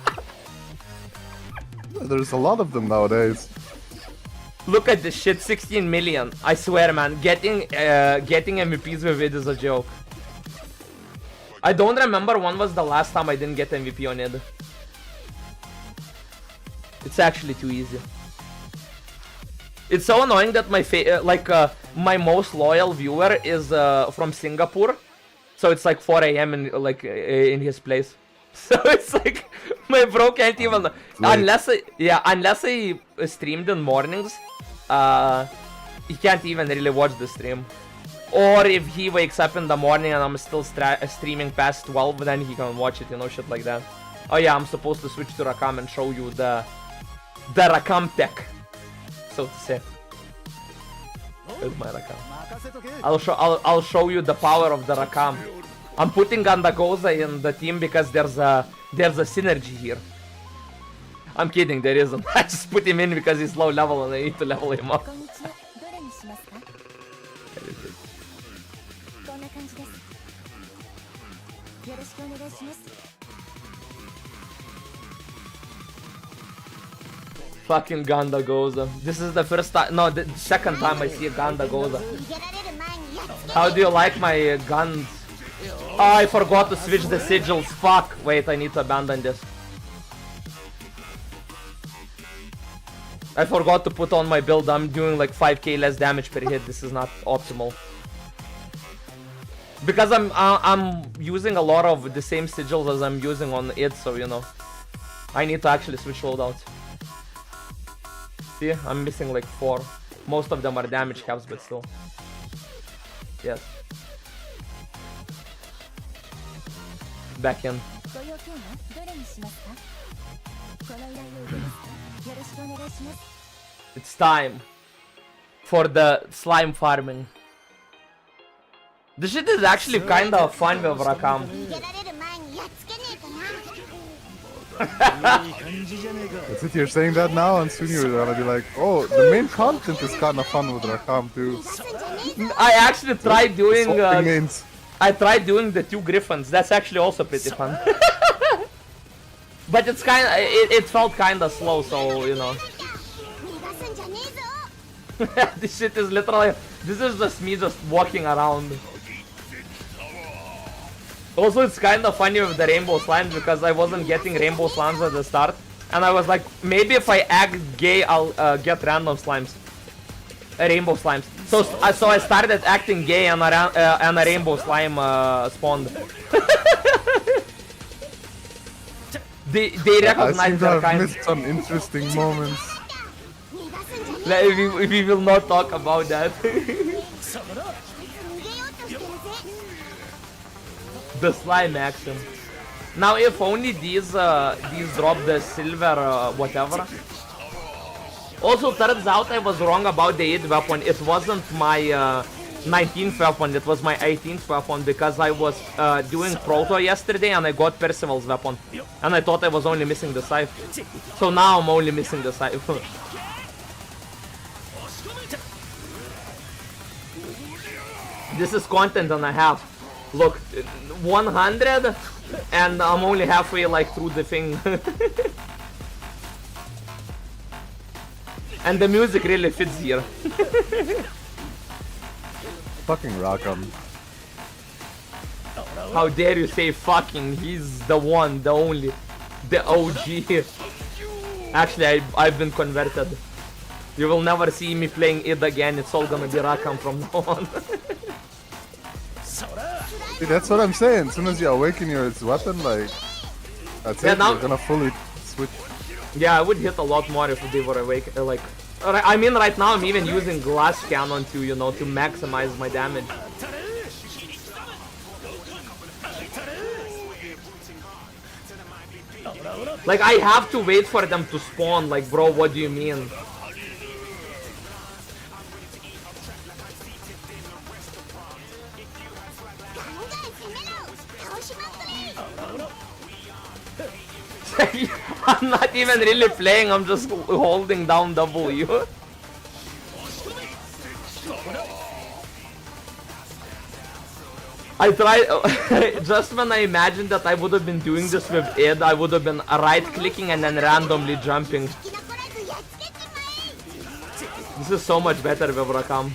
There's a lot of them nowadays. Look at this shit, 16 million. I swear, man, getting MVPs with it is a joke. I don't remember when was the last time I didn't get MVP on it. It's actually too easy. It's so annoying that my most loyal viewer is from Singapore, so it's like 4 AM in his place. So it's like my bro can't even unless I streamed in mornings. He can't even really watch the stream. Or if he wakes up in the morning and I'm still streaming past 12, then he can watch it, you know, shit like that. Oh yeah, I'm supposed to switch to Rakam and show you the Rakam tech, so to say. Here's my Rakam. I'll show you the power of the Rakam. I'm putting Gandagoza in the team because there's a synergy here. I'm kidding, there isn't. I just put him in because he's low level and I need to level him up. こんにちは。どれにしますか？こんな感じです。よろしくお願いします。 Fucking Gandagoza. This is the first time, no, the second time I see a Gandagoza. 逃げられる前にやっつけ How do you like my guns? Oh, I forgot to switch the sigils. Fuck. Wait, I need to abandon this. I forgot to put on my build. I'm doing like 5k less damage per hit. This is not optimal. Because I'm using a lot of the same sigils as I'm using on it, so you know. I need to actually switch loadouts. See, I'm missing like 4. Most of them are damage caps, but still. Yes. Back in. ご用件はどれにしますか？この依頼を受けますか？よろしくお願いします。 It's time for the slime farming. This shit is actually kinda fun with Rakam. 逃げられる前にやっつけねえか That's it, you're saying that now, and soon you're gonna be like, oh, the main content is kinda fun with Rakam too. I actually tried doing. Swapping mains. I tried doing the 2 griffins. That's actually also pretty fun. But it's kind of it felt kind of slow, so you know. This shit is literally. This is just me just walking around. Also, it's kind of funny with the rainbow slimes because I wasn't getting rainbow slimes at the start, and I was like, maybe if I act gay, I'll get random slimes, rainbow slimes. So I started acting gay, and a rainbow slime spawned. they recognize I seem to their have kind. missed some interesting moments. We will not talk about that. The Slimemaxing. Now, if only these drop the silver whatever. Also, turns out I was wrong about the 8th weapon. It wasn't my 19th weapon, it was my 18th weapon because I was doing Proto yesterday and I got Percival's weapon. And I thought I was only missing the scythe. So now I'm only missing the scythe. This is content and a half. Look, 100 and I'm only halfway like through the thing. And the music really fits here. Fucking Rakam. How dare you say fucking, he's the one, the only, the OG. Actually, I've been converted. You will never see me playing it again, it's all gonna be Rakam from now on. See, that's what I'm saying. As soon as you awaken your weapon, like, that's Yeah, it. now- You're gonna fully switch. Yeah, I would hit a lot more if they were awake. Like, I mean, right now I'm even using glass cannon to, you know, to maximize my damage. Like, I have to wait for them to spawn. Like, bro, what do you mean? I'm not even really playing, I'm just holding down W. I tried, just when I imagined that I would have been doing this with Ed, I would have been right clicking and then randomly jumping. This is so much better with Rakam.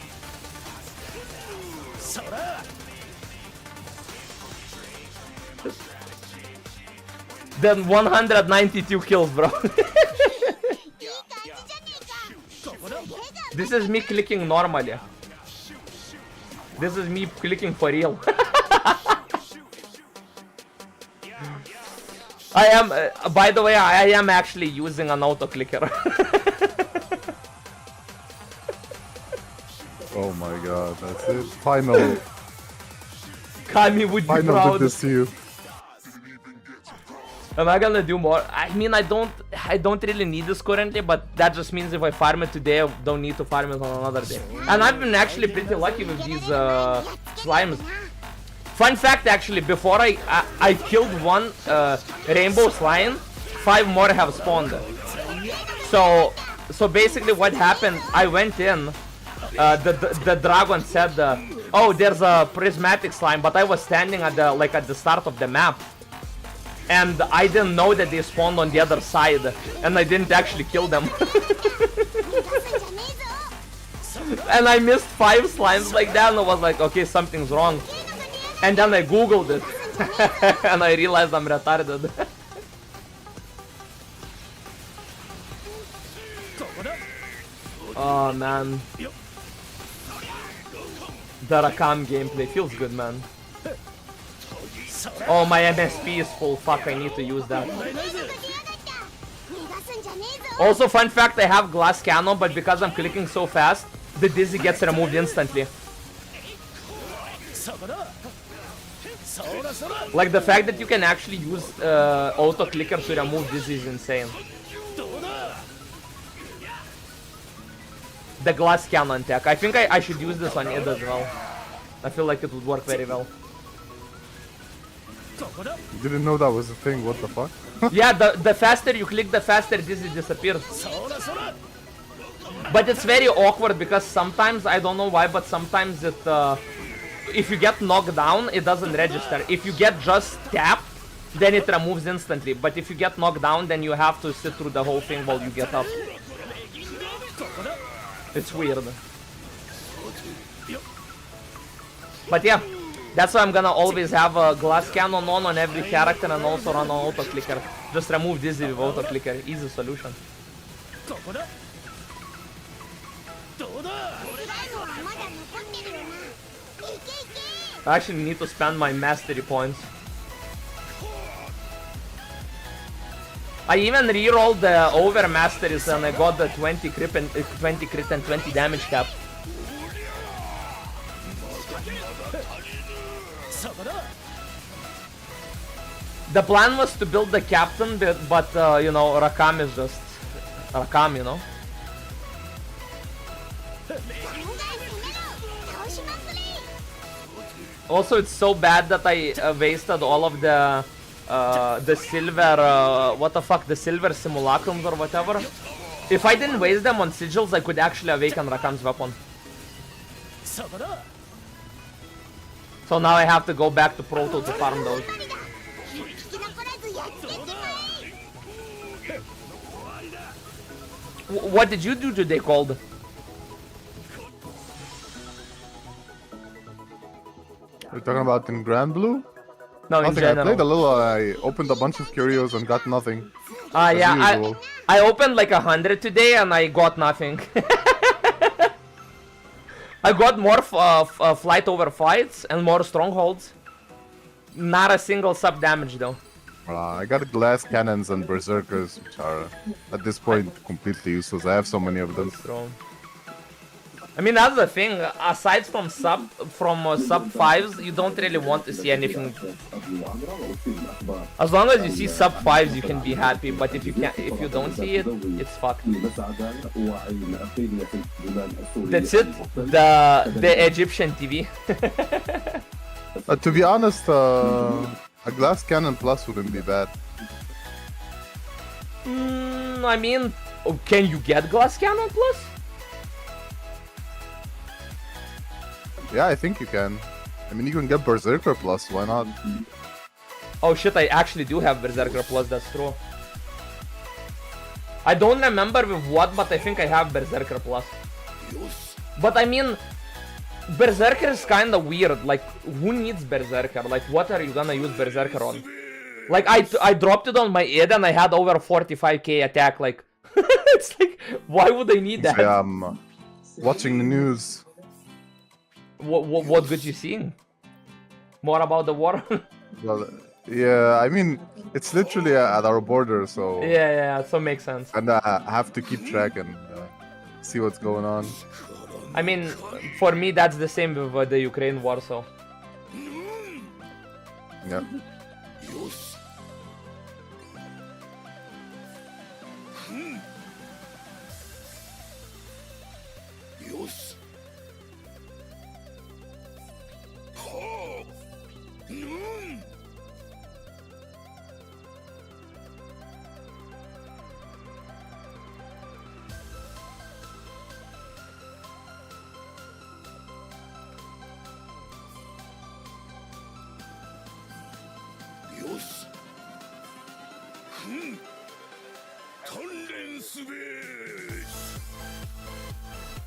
Then 192 kills, bro. This is me clicking normally. This is me clicking for real. I am, by the way, I am actually using an auto clicker. Oh my god, that's it. Final. Kami would be Final proud. did this to you. Am I gonna do more? I mean, I don't really need this currently, but that just means if I farm it today, I don't need to farm it on another day. And I've been actually pretty lucky with these slimes. Fun fact, actually, before I killed one rainbow slime, 5 more have spawned. So basically, what happened? I went in. The dragon said, "Oh, there's a prismatic slime," but I was standing at the start of the map. And I didn't know that they spawned on the other side, and I didn't actually kill them. And I missed 5 slimes like that, and I was like, okay, something's wrong. And then I googled it, and I realized I'm retarded. Oh man. The Rakam gameplay feels good, man. Oh, my MSP is full. Fuck, I need to use that. Also, fun fact, I have glass cannon, but because I'm clicking so fast, the dizzy gets removed instantly. Like, the fact that you can actually use auto clicker to remove dizzy is insane. The glass cannon tech. I think I should use this on it as well. I feel like it would work very well. Didn't know that was a thing. What the fuck? Yeah, the faster you click, the faster Dizzy disappears. But it's very awkward because sometimes, I don't know why, but sometimes it, if you get knocked down, it doesn't register. If you get just tapped, then it removes instantly. But if you get knocked down, then you have to sit through the whole thing while you get up. It's weird. But yeah, that's why I'm gonna always have a glass cannon on every character and also run on auto clicker. Just remove Dizzy with auto clicker. Easy solution. I actually need to spend my mastery points. I even re-rolled the over masteries and I got the 20 crit and 20 damage cap. The plan was to build the captain, but you know, Rakam is just Rakam, you know. Also, it's so bad that I wasted all of the silver, what the fuck, the silver simulacrums or whatever. If I didn't waste them on sigils, I could actually awaken Rakam's weapon. So now I have to go back to Proto to farm those. What did you do today, Cold? You're talking about in Grand Blue? No, in Nothing. general. I played a little. I opened a bunch of curios and got nothing. Yeah, usual. I opened like 100 today and I got nothing. I got more flight over fights and more strongholds. Not a single sub damage though. I got glass cannons and berserkers, which are at this point completely useless. I have so many of them. I mean, that's the thing. Aside from sub 5s, you don't really want to see anything. As long as you see sub 5s, you can be happy. But if you don't see it, it's fucked. That's it. The Egyptian TV. To be honest, a glass cannon plus wouldn't be bad. I mean, can you get glass cannon plus? Yeah, I think you can. I mean, you can get Berserker plus, why not? Oh shit, I actually do have Berserker plus, that's true. I don't remember with what, but I think I have Berserker plus. But I mean, Berserker is kinda weird, like, who needs Berserker? Like, what are you gonna use Berserker on? Like, I dropped it on my id and I had over 45k attack, like, it's like, why would I need that? Yeah, I'm watching the news. What good you seeing? More about the war? Well, yeah, I mean, it's literally at our border, so... Yeah, so makes sense. And I have to keep track and see what's going on. I mean, for me, that's the same with the Ukraine war, so... Yeah.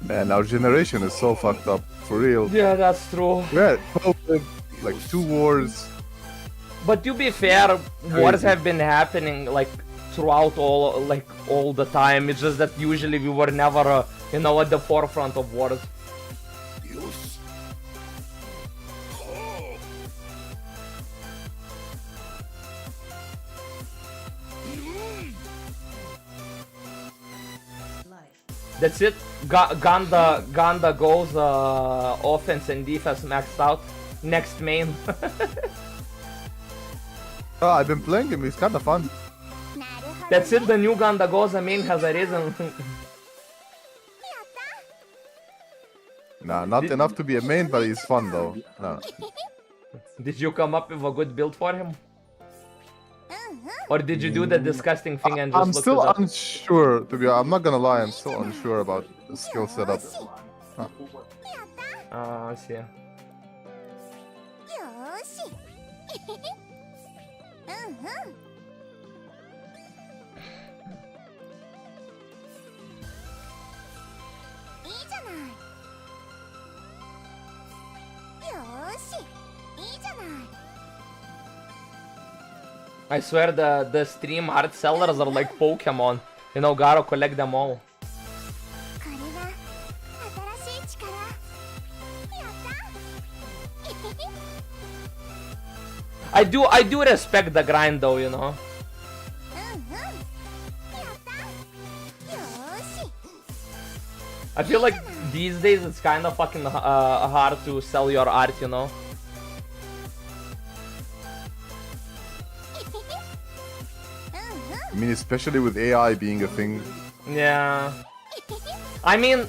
Man, our generation is so fucked up, for real. Yeah, that's true. We're at COVID, like 2 wars. But to be fair, wars have been happening like throughout all the time. It's just that usually we were never, you know, at the forefront of wars. That's it. Ganda goes offense and defense maxed out. Next main. Oh, I've been playing him, he's kinda fun. That's it, the new Ganda goes main has arisen. Nah, not enough to be a main, but he's fun though. No. Did you come up with a good build for him? うんうん Or did you do the disgusting thing and just I'm look still it up? unsure, to be honest. I'm not gonna lie, I'm still unsure about the skill setup. やった I see. よーしうんうんいいじゃないよーしいいじゃない I swear the stream art sellers are like Pokemon. You know, gotta collect them all. これが新しい力やった I do respect the grind though, you know. うんうんやったよーし I feel like these days it's kind of fucking hard to sell your art, you know. I mean, especially with AI being a thing. Yeah. I mean,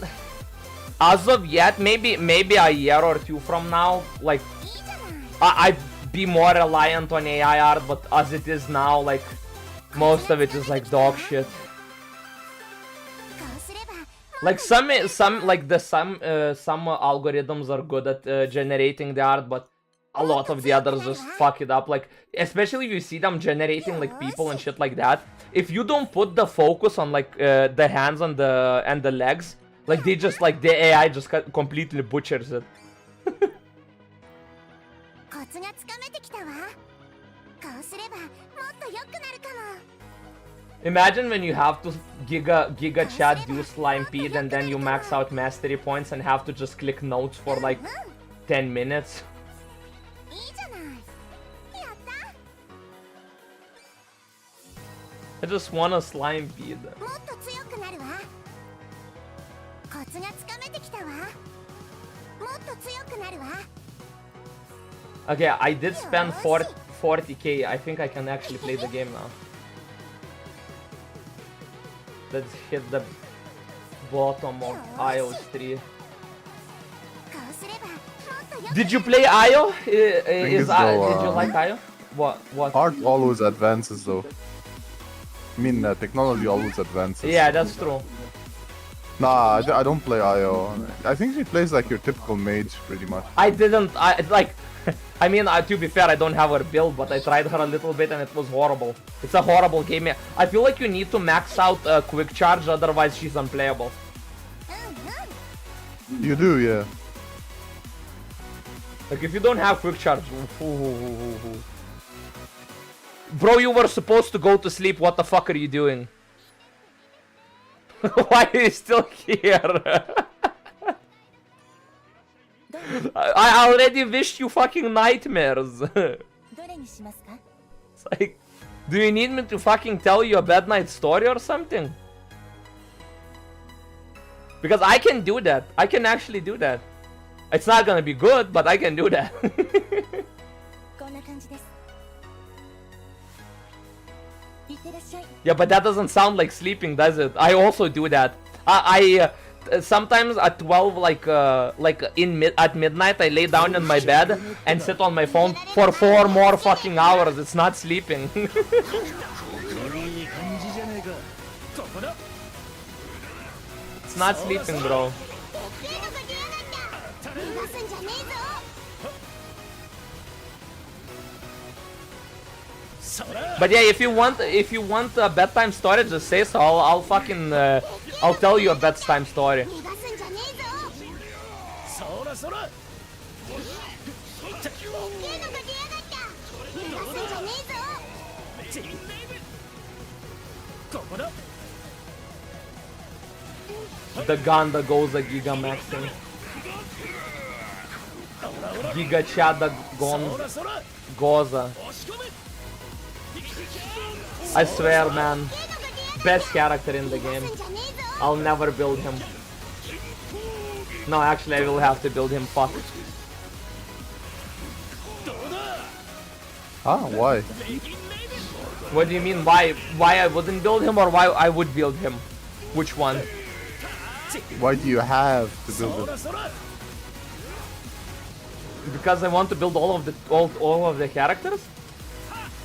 as of yet, maybe a year or two from now, like, いいじゃない I'd be more reliant on AI art, but as it is now, like, most of it is like dog shit. こうすれば Like some algorithms are good at generating the art, but a lot of the others just fuck it up. Like, especially if you see them generating like people and shit like that. If you don't put the focus on like the hands and the legs, like they just like the AI just completely butchers it. コツがつかめてきたわこうすればもっと良くなるかも Imagine when you have to giga chat do slime feed and then you max out mastery points and have to just click notes for like 10 minutes. いいじゃないやった I just want a slime feed. もっと強くなるわコツがつかめてきたわもっと強くなるわ Okay, I did spend 40k. I think I can actually play the game now. Let's hit the bottom of IO's tree. こうすればもっと良く Did you play IO? it's still, Did you like IO? What? Art always advances, though. I mean, technology always advances. Yeah, that's true. Nah, I don't play IO. I think she plays like your typical mage, pretty much. I didn't. I mean, to be fair, I don't have her build, but I tried her a little bit and it was horrible. It's a horrible game. I feel like you need to max out quick charge, otherwise she's unplayable. うんうん You do, yeah. Like if you don't have quick charge, bro, you were supposed to go to sleep. What the fuck are you doing? Why are you still here? I already wished you fucking nightmares. どれにしますか It's like, do you need me to fucking tell you a bad night story or something? Because I can do that. I can actually do that. It's not gonna be good, but I can do that. こんな感じですいってらっしゃい Yeah, but that doesn't sound like sleeping, does it? I also do that. Sometimes at 12, at midnight, I lay down in my bed and sit on my phone for 4 more fucking hours. It's not sleeping. いい感じじゃねえかここだ It's not sleeping, bro. でっけえのが出やがった逃がすんじゃねえぞ そら But yeah, if you want a bedtime story, just say so. I'll fucking I'll tell you a bedtime story. 逃がすんじゃねえぞそらそらでっけえのが出やがった逃がすんじゃねえぞチンここだ The Ganda goes a Giga Maxing. Giga Chada そ Gon らそら Goza. 押し込め I swear, man. Best character in the game. んじゃねえぞ I'll never build him. No, actually, I will have to build him. Fuck. どうだ Ah, why? What do you mean? Why I wouldn't build him or why I would build him? Which one? Why do you have to そ build ら it? そら because I want to build all of the characters,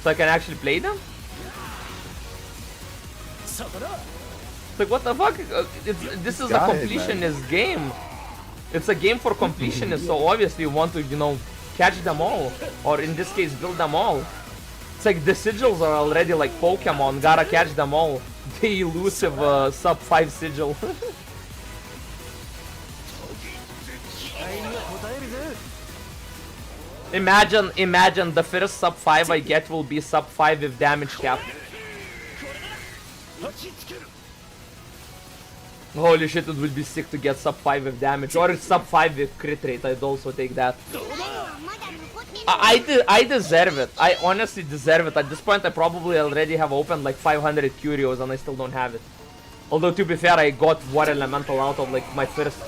so I can actually play them. It's like, what the fuck? This is a completionist game. It's a game for completionists, so obviously you want to, you know, catch them all, or in this case, build them all. It's like the sigils are already like Pokemon, gotta catch them all. The elusive sub 5 sigil. Imagine the first sub 5 I get will be sub 5 with damage cap. Holy shit, it would be sick to get sub 5 with damage, or sub 5 with crit rate. I'd also take that. I deserve it. I honestly deserve it. At this point, I probably already have opened like 500 curios and I still don't have it. Although, to be fair, I got Water Elemental out of like my first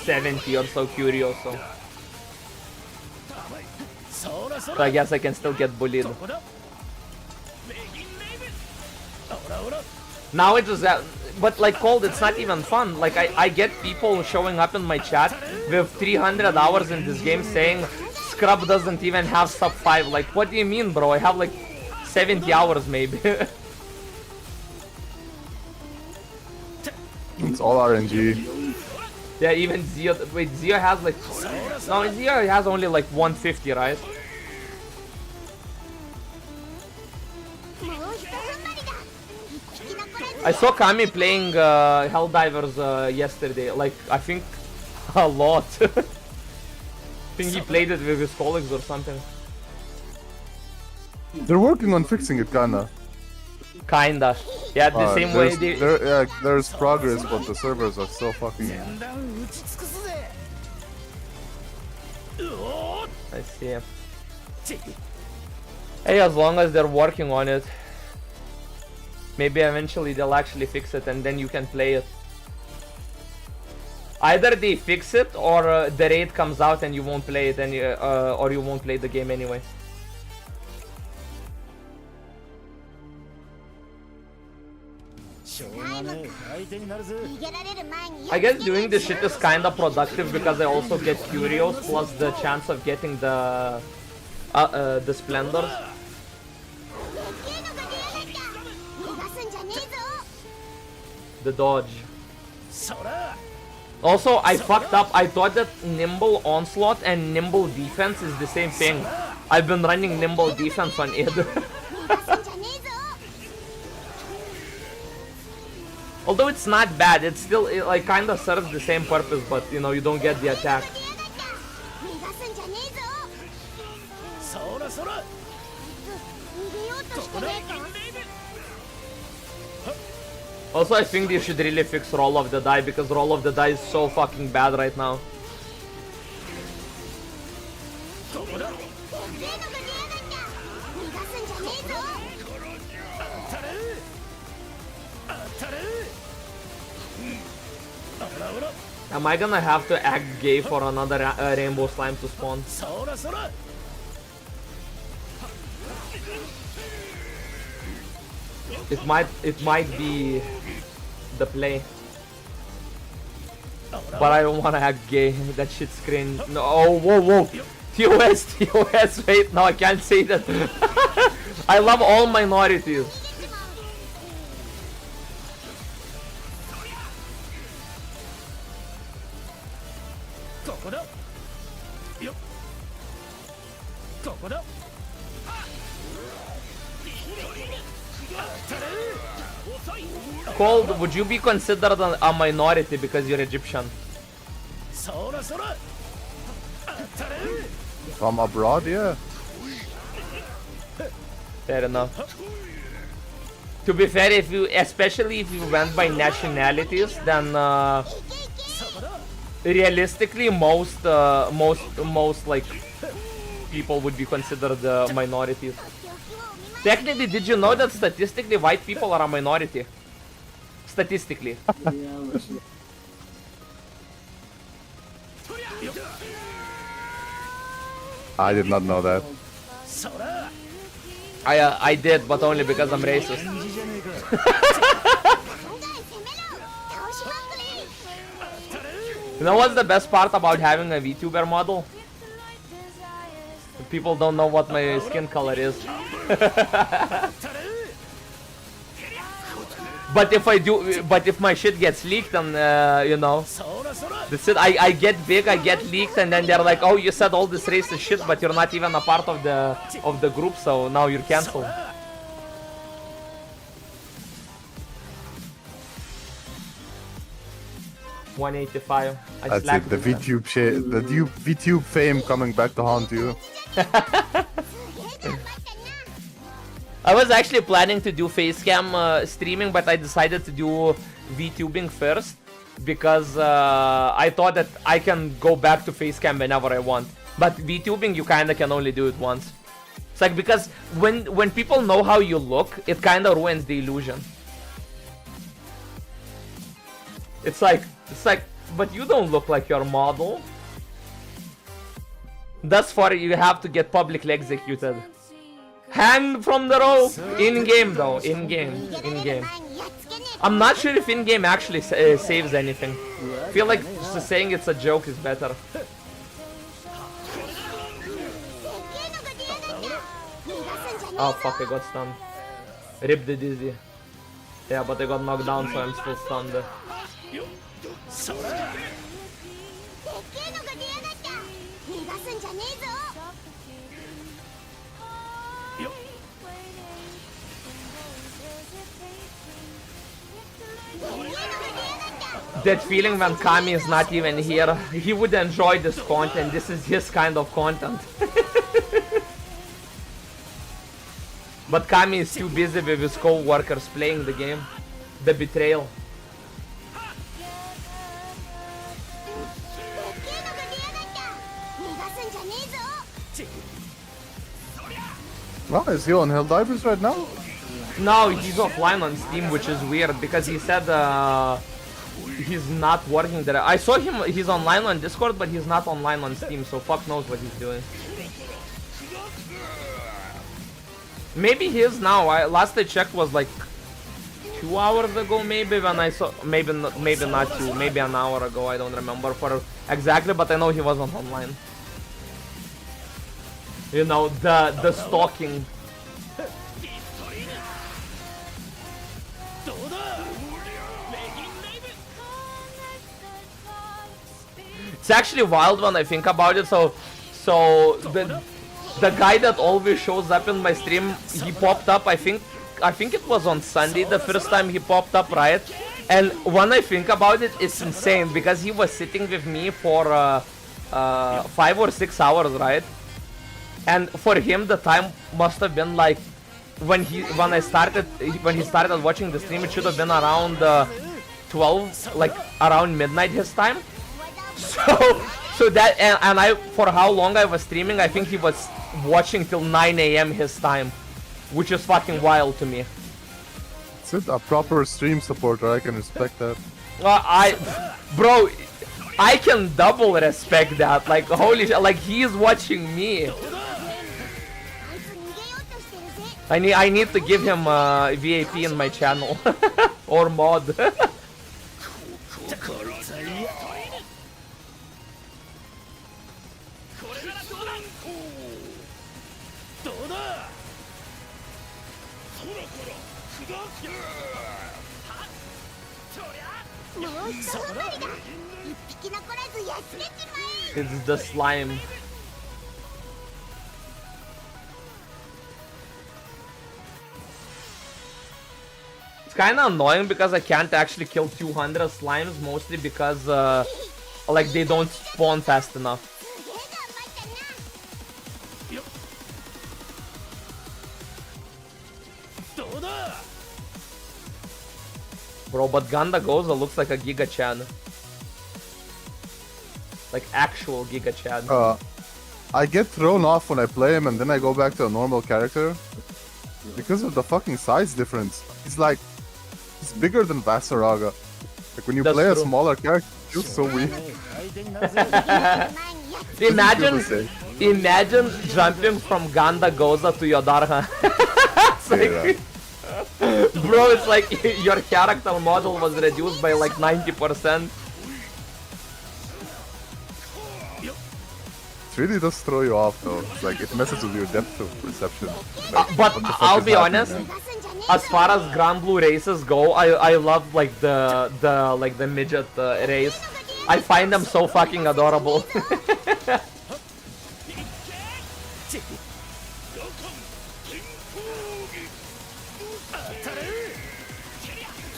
70 or so curios, so I guess I can still get bullied. Now it just but like Cold, it's not even fun. Like I get people showing up in my chat with 300 hours in this game saying Scrub doesn't even have sub 5. Like, what do you mean, bro? I have like 70 hours maybe. It's all RNG. Yeah, even Zio. Wait, Zio has like. No, Zio has only like 150, right? I saw Kami playing Helldivers yesterday. Like, I think a lot. I think he played it with his colleagues or something. They're working on fixing it, kinda. Kinda. Yeah, the same way they... there's progress, but the servers are still fucking... I see. Hey, as long as they're working on it, maybe eventually they'll actually fix it and then you can play it. Either they fix it or the raid comes out and you won't play it, or you won't play the game anyway. I guess doing this shit is kinda productive because I also get curios plus the chance of getting the splendors. The dodge. Also, I fucked up. I thought that nimble onslaught and nimble defense is the same thing. I've been running nimble defense on id. Although it's not bad, it still like kind of serves the same purpose, but you know, you don't get the attack. Also, I think they should really fix Roll of the Die because Roll of the Die is so fucking bad right now. Am I gonna have to act gay for another rainbow slime to spawn? It might be the play. But I don't wanna act gay. That shit's cringe. No, oh, whoa. TOS, wait, no, I can't say that. I love all minorities. Cold, would you be considered a minority because you're Egyptian? From abroad, yeah. Fair enough. To be fair, especially if you went by nationalities, then realistically, most like people would be considered minorities. Technically, did you know that statistically white people are a minority? Statistically. I did not know that. I did, but only because I'm racist. You know what's the best part about having a VTuber model? People don't know what my skin color is. But if my shit gets leaked, and you know, that's it. I get big, I get leaked, and then they're like, oh, you said all this racist shit, but you're not even a part of the group, so now you're cancelled. $185. That's it. The VTube shit, the VTube fame coming back to haunt you. I was actually planning to do facecam streaming, but I decided to do VTubing first because I thought that I can go back to facecam whenever I want. But VTubing, you kinda can only do it once. It's like, because when people know how you look, it kinda ruins the illusion. It's like, but you don't look like your model. Thus far, you have to get publicly executed. Hang from the rope! In-game though, in-game. I'm not sure if in-game actually saves anything. I feel like just saying it's a joke is better. Oh fuck, I got stunned. Rip the dizzy. Yeah, but I got knocked down, so I'm still stunned. That feeling when Kami is not even here, he would enjoy this content. This is his kind of content. But Kami is too busy with his co-workers playing the game. The betrayal. Well, is he on Helldivers right now? No, he's offline on Steam, which is weird because he said he's not working there. I saw him, he's online on Discord, but he's not online on Steam, so fuck knows what he's doing. Maybe he is now. Last I checked was like 2 hours ago, maybe, when I saw, maybe not 2, maybe an hour ago, I don't remember for exactly, but I know he wasn't online. You know, the stalking. It's actually wild when I think about it. So the guy that always shows up in my stream, he popped up. I think it was on Sunday the first time he popped up, right? And when I think about it, it's insane because he was sitting with me for 5 or 6 hours, right? And for him, the time must have been like when he started watching the stream. It should have been around 12, like around midnight his time. So that and I, for how long I was streaming, I think he was watching till 9 AM his time, which is fucking wild to me. It's a proper stream supporter. I can respect that. Bro, I can double respect that. Like holy shit, like he is watching me. I need to give him VAP in my channel or mod. It's the slime. It's kinda annoying because I can't actually kill 200 slimes, mostly because like they don't spawn fast enough. Bro, but Ganda Goza looks like a Giga Chad. Like actual Giga Chad. I get thrown off when I play him and then I go back to a normal character because of the fucking size difference. He's bigger than Vasaraga. Like when you play a smaller character, it feels so weak. Imagine jumping from Ganda Goza to Yodarha. Bro, it's like your character model was reduced by like 90%. really does throw you off though. It's like it messes with your depth of perception. But What the fuck I'll is be happening, honest, man? 逃がすんじゃね as far as Grand Blue races go, I love like the midget race. I find them so fucking adorable.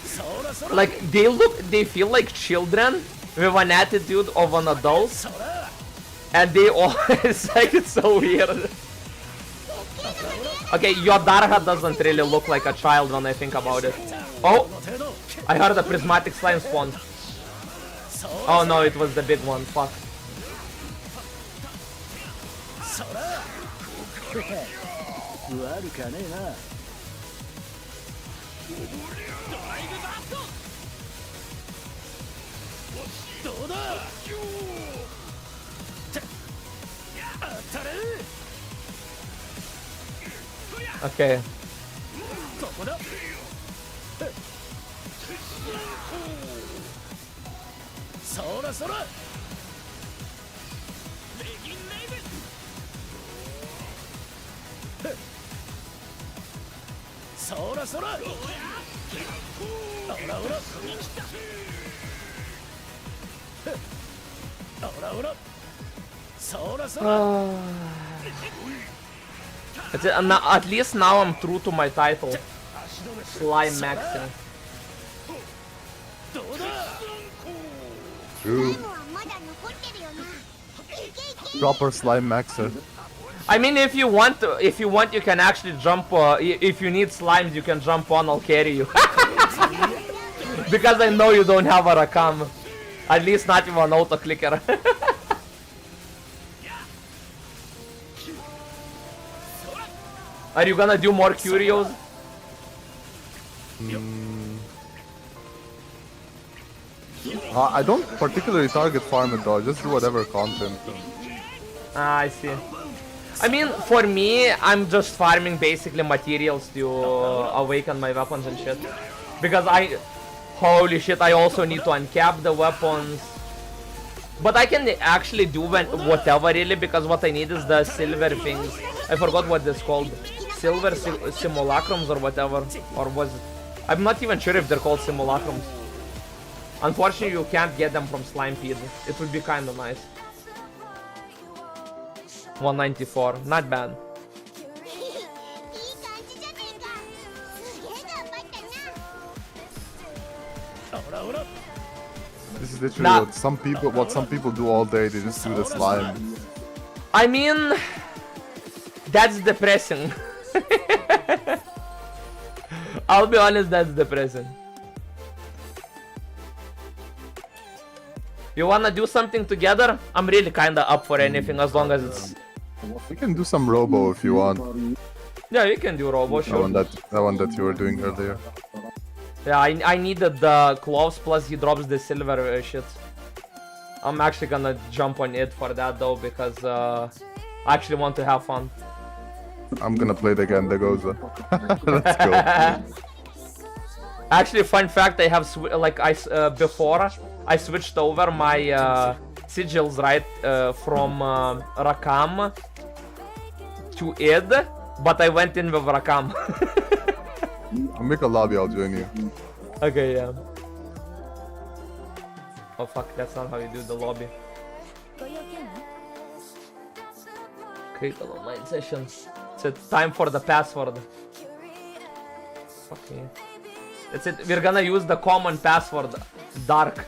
そらそら Like they feel like children with an attitude of an adult, そら and they always like it's so weird. Okay, Yodarha doesn't really look like a child when I think about it. Oh, の程度 I heard a prismatic slime spawn. そ Oh no, it was the big one. Fuck. そら悪かねえなどうだ当たれ Okay. ここだそらそらそらそらおらおらおらおらそらそら That's it. And now, at least now I'm true to my title. Slimemaxing. どうだ True. タイムはまだ残ってるよないけいけ Proper slime maxer. I mean, if you want, you can actually jump. If you need slimes, you can jump on. I'll carry you. Because I know you don't have a Rakam. At least not even an auto clicker. Are you gonna do more curios? I don't particularly target farm it though. I just do whatever content. Ah, I see. I mean, for me, I'm just farming basically materials to awaken my weapons and shit. Because holy shit, I also need to uncap the weapons. But I can actually do whatever really, because what I need is the silver things. I forgot what this called. Silver simulacrums or whatever. Or was it? I'm not even sure if they're called simulacrums. Unfortunately, you can't get them from Slime Feed. It would be kinda nice. 194, not bad. いい感じじゃねえかすげえ頑張ったなおらおら This is literally Nah. what some people do all day. They just do the slime. I mean, that's depressing. I'll be honest, that's depressing. You wanna do something together? I'm really kinda up for anything as long as it's... We can do some robo if you want. Yeah, we can do robo, That sure. one that you were doing earlier. Yeah, I needed the cloves, plus he drops the silver shit. I'm actually gonna jump on it for that though, because I actually want to have fun. I'm gonna play the Gandagoza. Let's go. Actually, fun fact, I have before I switched over my sigils, right, from Rakam to Id, but I went in with Rakam. I'll make a lobby, I'll join you. Okay, yeah. Oh fuck, that's not how you do the lobby. ご用件は Create an online session. It's time for the password. Fuck me. That's it. We're gonna use the common password. Dark.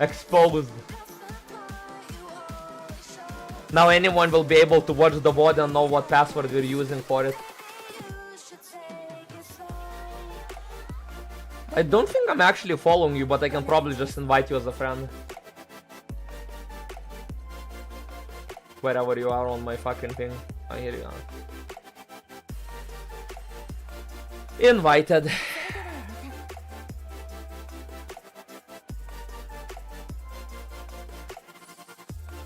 Exposed. Now anyone will be able to watch the VOD and know what password we're using for it. I don't think I'm actually following you, but I can probably just invite you as a friend. Wherever you are on my fucking thing. Oh, here you are. Invited.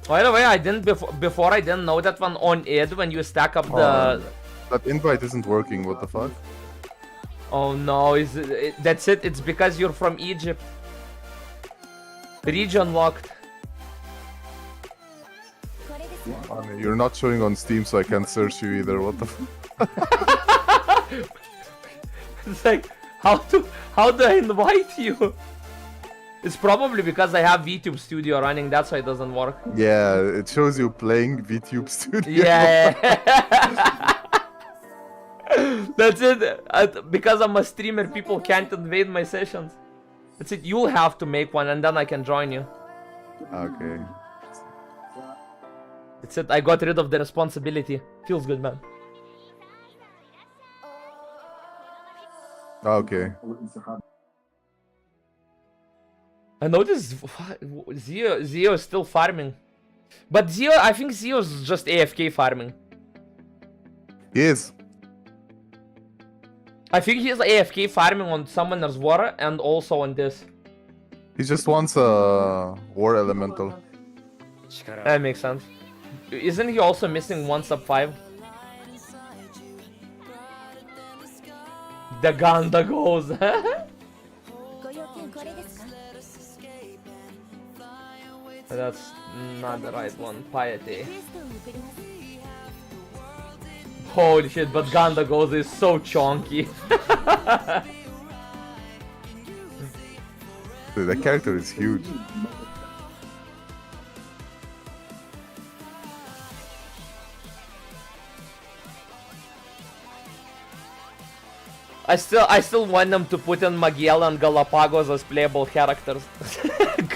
By the way, I didn't before I didn't know that one on id when you stack up the. That invite isn't working. What the fuck? Oh no! That's it. It's because you're from Egypt. Region locked. Funny, you're not showing on Steam, so I can't search you either. What the f? It's like, how do I invite you? It's probably because I have VTube Studio running, that's why it doesn't work. Yeah, it shows you playing VTube Studio. Yeah. That's it. Because I'm a streamer, people can't invade my sessions. That's it. You'll have to make one and then I can join you. Okay. That's it. I got rid of the responsibility. Feels good, man. Okay. I noticed Zio is still farming. But Zio, I think Zio's just AFK farming. He is. I think he's AFK farming on Summoner's War and also on this. He just wants a war elemental. That makes sense. Isn't he also missing 1 sub 5? The Ganda goes. ご用件これですか？ That's not the right one. Piety. クエストを送ります。 Holy shit, but Ganda goes is so chonky. Dude, that character is huge. I still want them to put in Magiel and Galapagos as playable characters.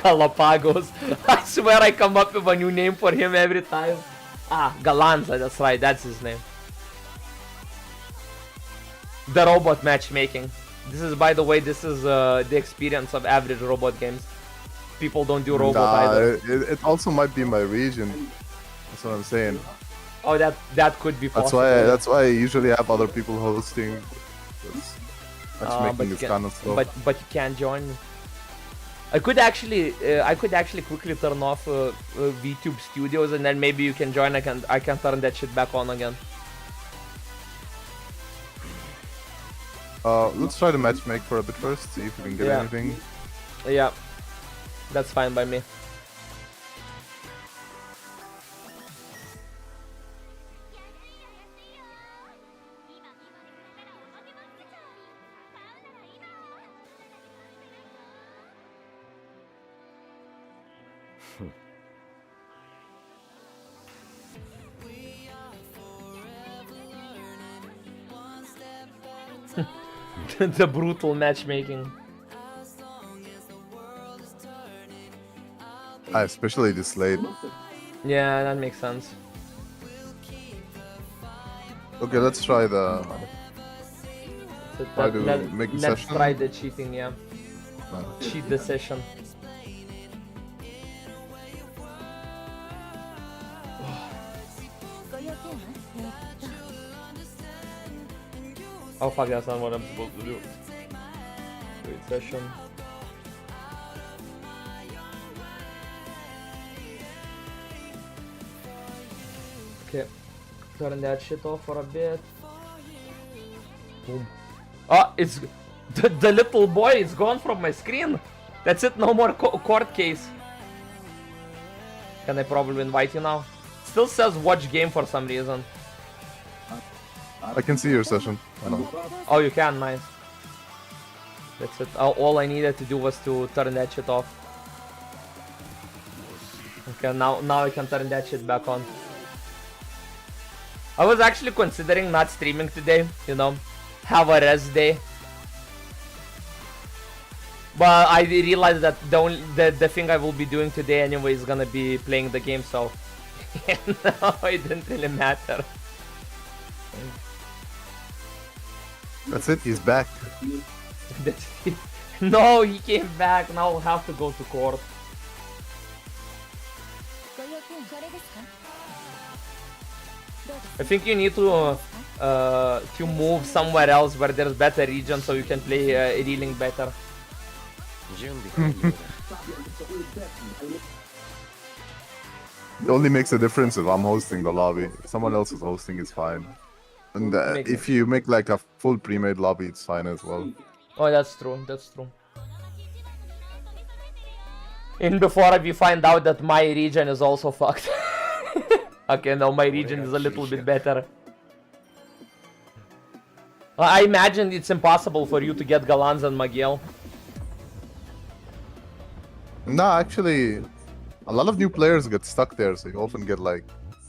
Galapagos. I swear I come up with a new name for him every time. Ah, Galanza, that's right, that's his name. The robot matchmaking. This is, by the way, this is the experience of average robot games. People don't do robot either. It also might be my region. That's what I'm saying. Oh, that could be possible. That's why I usually have other people hosting. Matchmaking is kind of slow. But you can't join. I could actually quickly turn off VTube Studios and then maybe you can join. I can turn that shit back on again. Let's try to matchmake for a bit first, see if we can get anything. Yeah, that's fine by me. The brutal matchmaking. Especially this late. Yeah, that makes sense. Okay, let's try the. Let's try the cheating, yeah. Cheat the session. Oh fuck, that's not what I'm supposed to do. Wait, session. Okay, turn that shit off for a bit. Boom. Oh, it's the little boy is gone from my screen. That's it, no more court case. Can I probably invite you now? Still says watch game for some reason. I can see your session. I know. Oh, you can, nice. That's it. All I needed to do was to turn that shit off. Okay, now I can turn that shit back on. I was actually considering not streaming today, you know, have a rest day. But I realized that the thing I will be doing today anyway is gonna be playing the game, so no, it didn't really matter. That's it, he's back. That's it. No, he came back. Now I'll have to go to court. I think you need to move somewhere else where there's better region so you can play reeling better. It only makes a difference if I'm hosting the lobby. If someone else is hosting, it's fine. And if you make like a full pre-made lobby, it's fine as well. Oh, that's true. That's true. And before we find out that my region is also fucked. Okay, now my region is a little bit better. I imagine it's impossible for you to get Galans and Magiel. No, actually, a lot of new players get stuck there, so you often get like...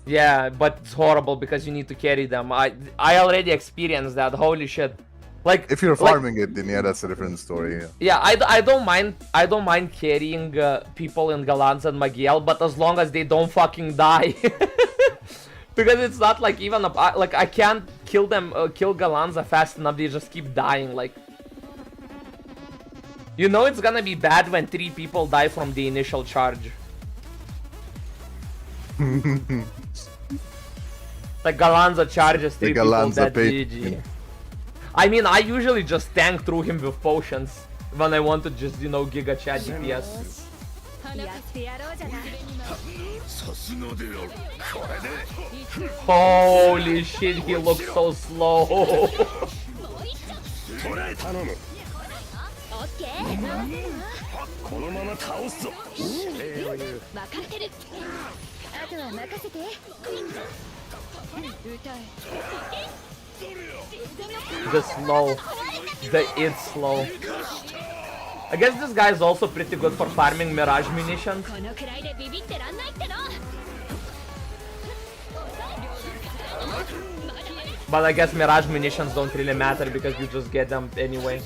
Yeah, but it's horrible because you need to carry them. I already experienced that. Holy shit! Like If you're farming it, then yeah, that's a different story. Yeah. Yeah, I don't mind carrying people in Galans and Magiel, but as long as they don't fucking die. Because it's not like even like I can't kill them, kill Galanza fast enough. They just keep dying. Like, you know, it's gonna be bad when 3 people die from the initial charge. Like Galanza charges 3 people, that GG. I mean, I usually just tank through him with potions when I want to just, you know, giga chat DPS. やってやろうじゃない さすがであるこれで Holy shit, he looks so slow. 捕らえ頼むオッケーこのまま倒すぞ礼を言う任せるあとは任せて歌え The slow. The it's slow. I guess this guy is also pretty good for farming Mirage munitions. このくらいでビビってらんないっての But I guess Mirage munitions don't really matter because you just get them anyway.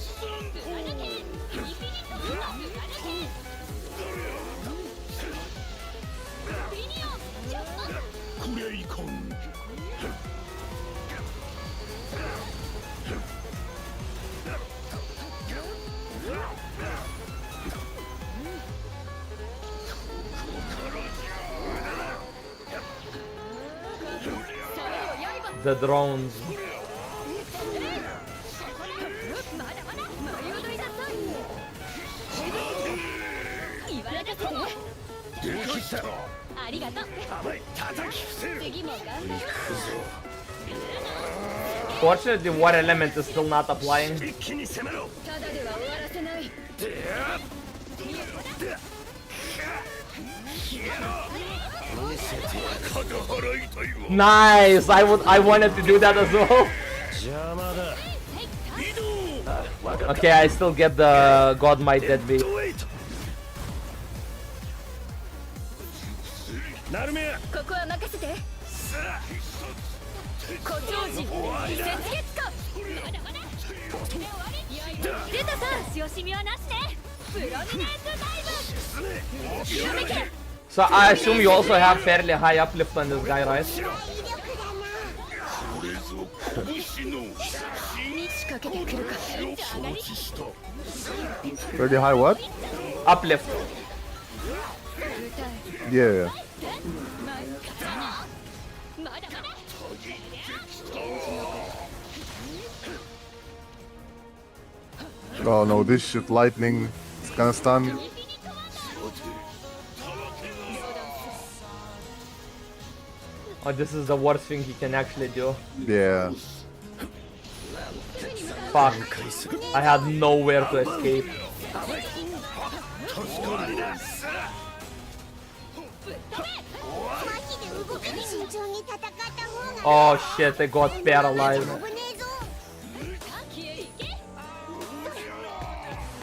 The drones. まだまだ舞い踊りだぞ言われたぜできたろありがとう甘い叩き伏せる次も頑張る Fortunately, War Element is still not applying. 一気に攻めろただでは終わらせない Nice! I wanted to do that as well. 邪魔だ移動 Okay, I still get the God Might Dead Beat. なるめやここは任せて古長寺雪月花まだまだ出たさしおしみはなしねプロミネントダイブひらめけ So I assume you also have fairly high uplift on this guy, right? これぞ拳の仕掛けてくるか上がり Pretty high what? Uplift. Yeah, yeah. まだまだ Oh no, this shit lightning. It's gonna stun. Oh, this is the worst thing he can actually do. Yeah. Fuck. I had nowhere to escape. Oh shit, I got paralyzed.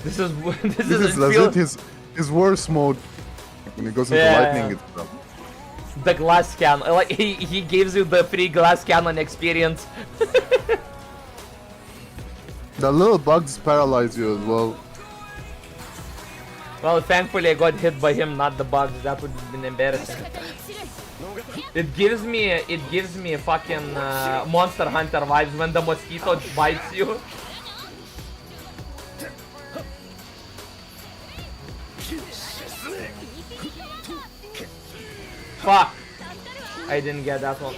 This is This is legit his worst mode. When he goes into Yeah. lightning, it's the glass cannon. Like he gives you the free glass cannon experience. the little bugs paralyze you as well. Well, thankfully I got hit by him, not the bugs. That would have been embarrassing. It gives me fucking Monster Hunter vibes when the mosquito bites you. Fuck! I didn't get that one.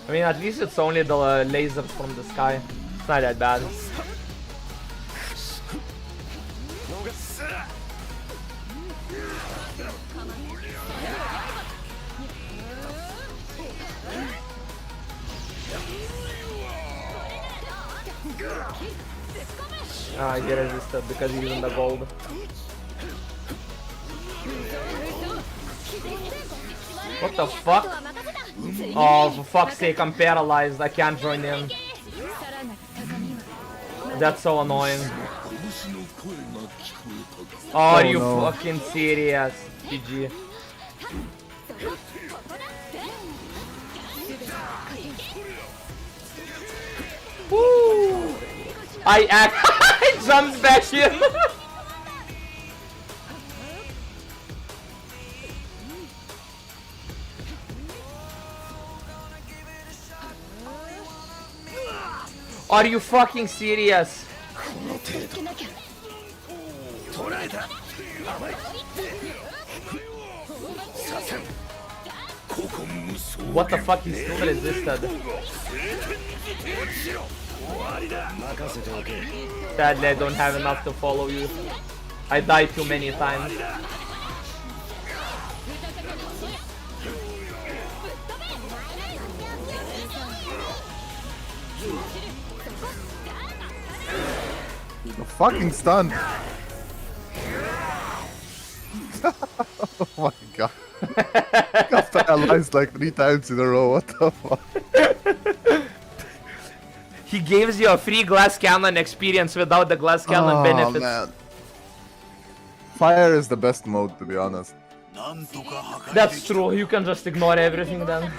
I mean, at least it's only the lasers from the sky. It's not that bad. Ah, he resisted because he's in the gold. What the fuck? Oh, for fuck's sake, I'm paralyzed. I can't join in. That's so annoying. Oh, are you no. fucking serious? GG. Woo! I jumped back in. Are you fucking serious? What the fuck? He still resisted. Sadly, I don't have enough to follow you. I died too many times. The fucking stun. Oh my god. Got paralyzed like 3 times in a row. What the fuck? He gives you a free glass cannon experience without the glass cannon benefits. Man. Fire is the best mode, to be honest. That's true, you can just ignore everything then.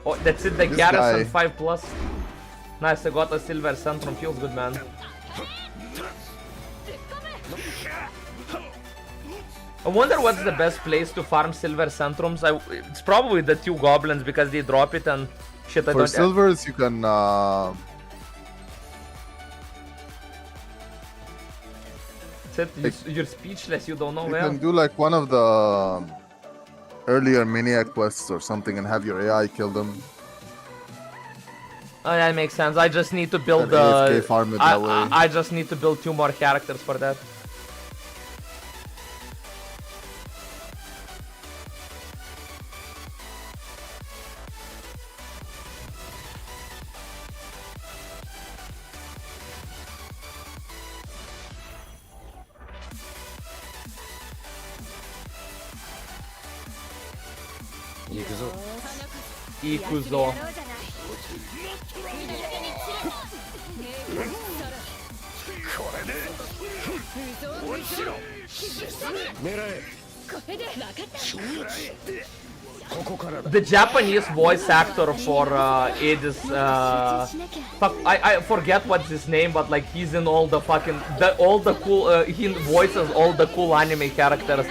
Oh, that's it, the This garrison guy. 5+. Nice, I got a silver centrum, feels good, man. I wonder what's the best place to farm silver centrums. It's probably the 2 goblins because they drop it and shit. For silvers, you can. You're speechless. You don't know You where. can do like one of the earlier Maniac quests or something and have your AI kill them. Oh, yeah, that makes sense. I just need to build And AFK farm it that way. I just need to build 2 more characters for that. Ikuzo. The Japanese voice actor for it is fuck, I forget what's his name, but like he's in all the fucking all the cool he voices all the cool anime characters.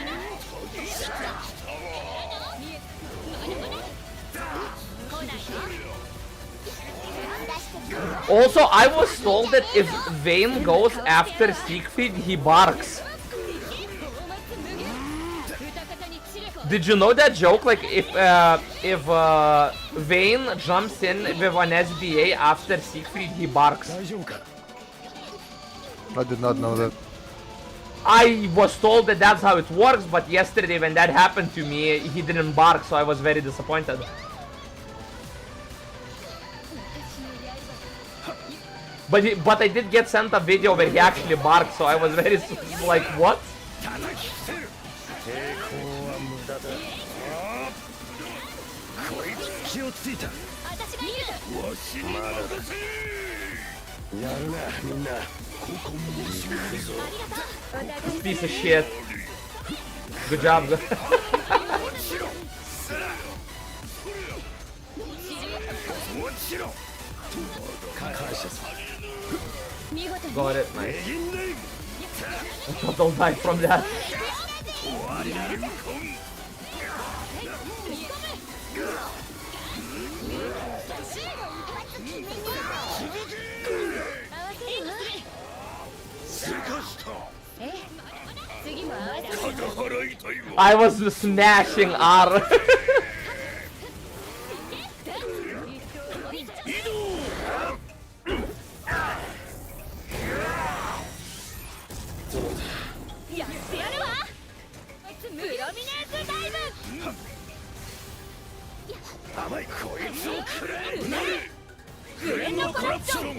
Also, I was told that if Vayne goes after Siegfried, he barks. Did you know that joke? Like, if Vayne jumps in with an SBA after Siegfried, he barks. I did not know that. I was told that that's how it works, but yesterday when that happened to me, he didn't bark, so I was very disappointed. But I did get sent a video where he actually barked, so I was very like, what? Piece of shit. Good job. Got it, nice. I thought I'll die from that. I was smashing R.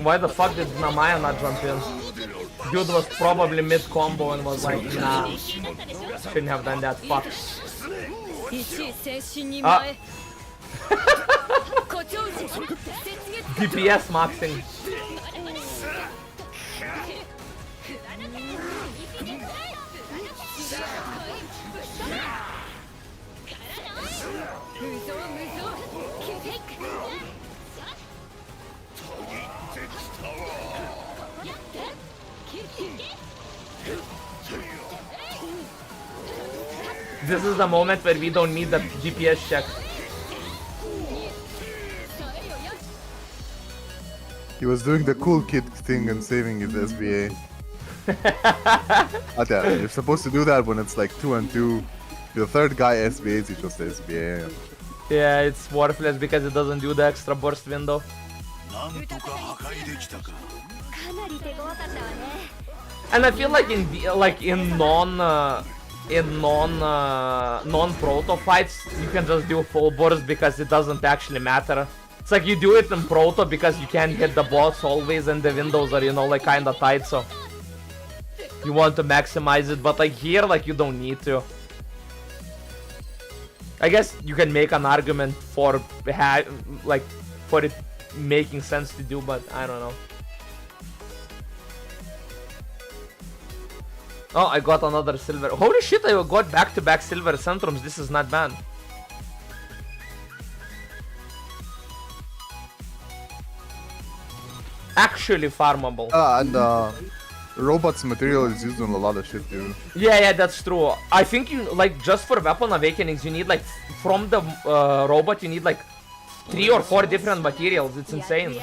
Why the fuck did Namaya not jump in? Dude was probably mid combo and was like, nah, shouldn't have done that. Fuck. DPS maxing. This is the moment where we don't need the DPS check. He was doing the cool kid thing and saving his SBA. Yeah, you're supposed to do that when it's like 2-2. The third guy SBAs, he just SBA. Yeah, it's worthless because it doesn't do the extra burst window. And I feel like in non-proto fights, you can just do full burst because it doesn't actually matter. It's like you do it in proto because you can't hit the boss always and the windows are, you know, like kinda tight, so you want to maximize it, but like here, like you don't need to. I guess you can make an argument for for it making sense to do, but I don't know. Oh, I got another silver. Holy shit, I got back-to-back silver centrums. This is not bad. Actually farmable. And robot's material is used on a lot of shit, dude. Yeah, that's true. I think you, like, just for weapon awakenings, you need, like, from the robot, you need, like, 3 or 4 different materials. It's insane.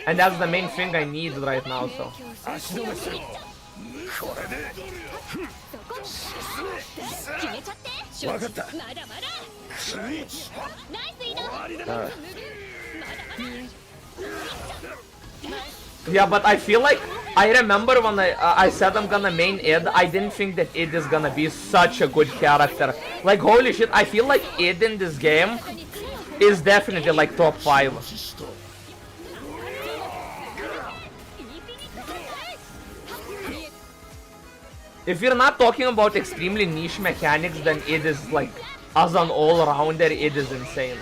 And that's the main thing I need right now, so. Yeah, but I feel like I remember when I said I'm gonna main Ed, I didn't think that Ed is gonna be such a good character. Like, holy shit, I feel like Ed in this game is definitely like top 5. If you're not talking about extremely niche mechanics, then Ed is like, as an all-rounder, Ed is insane.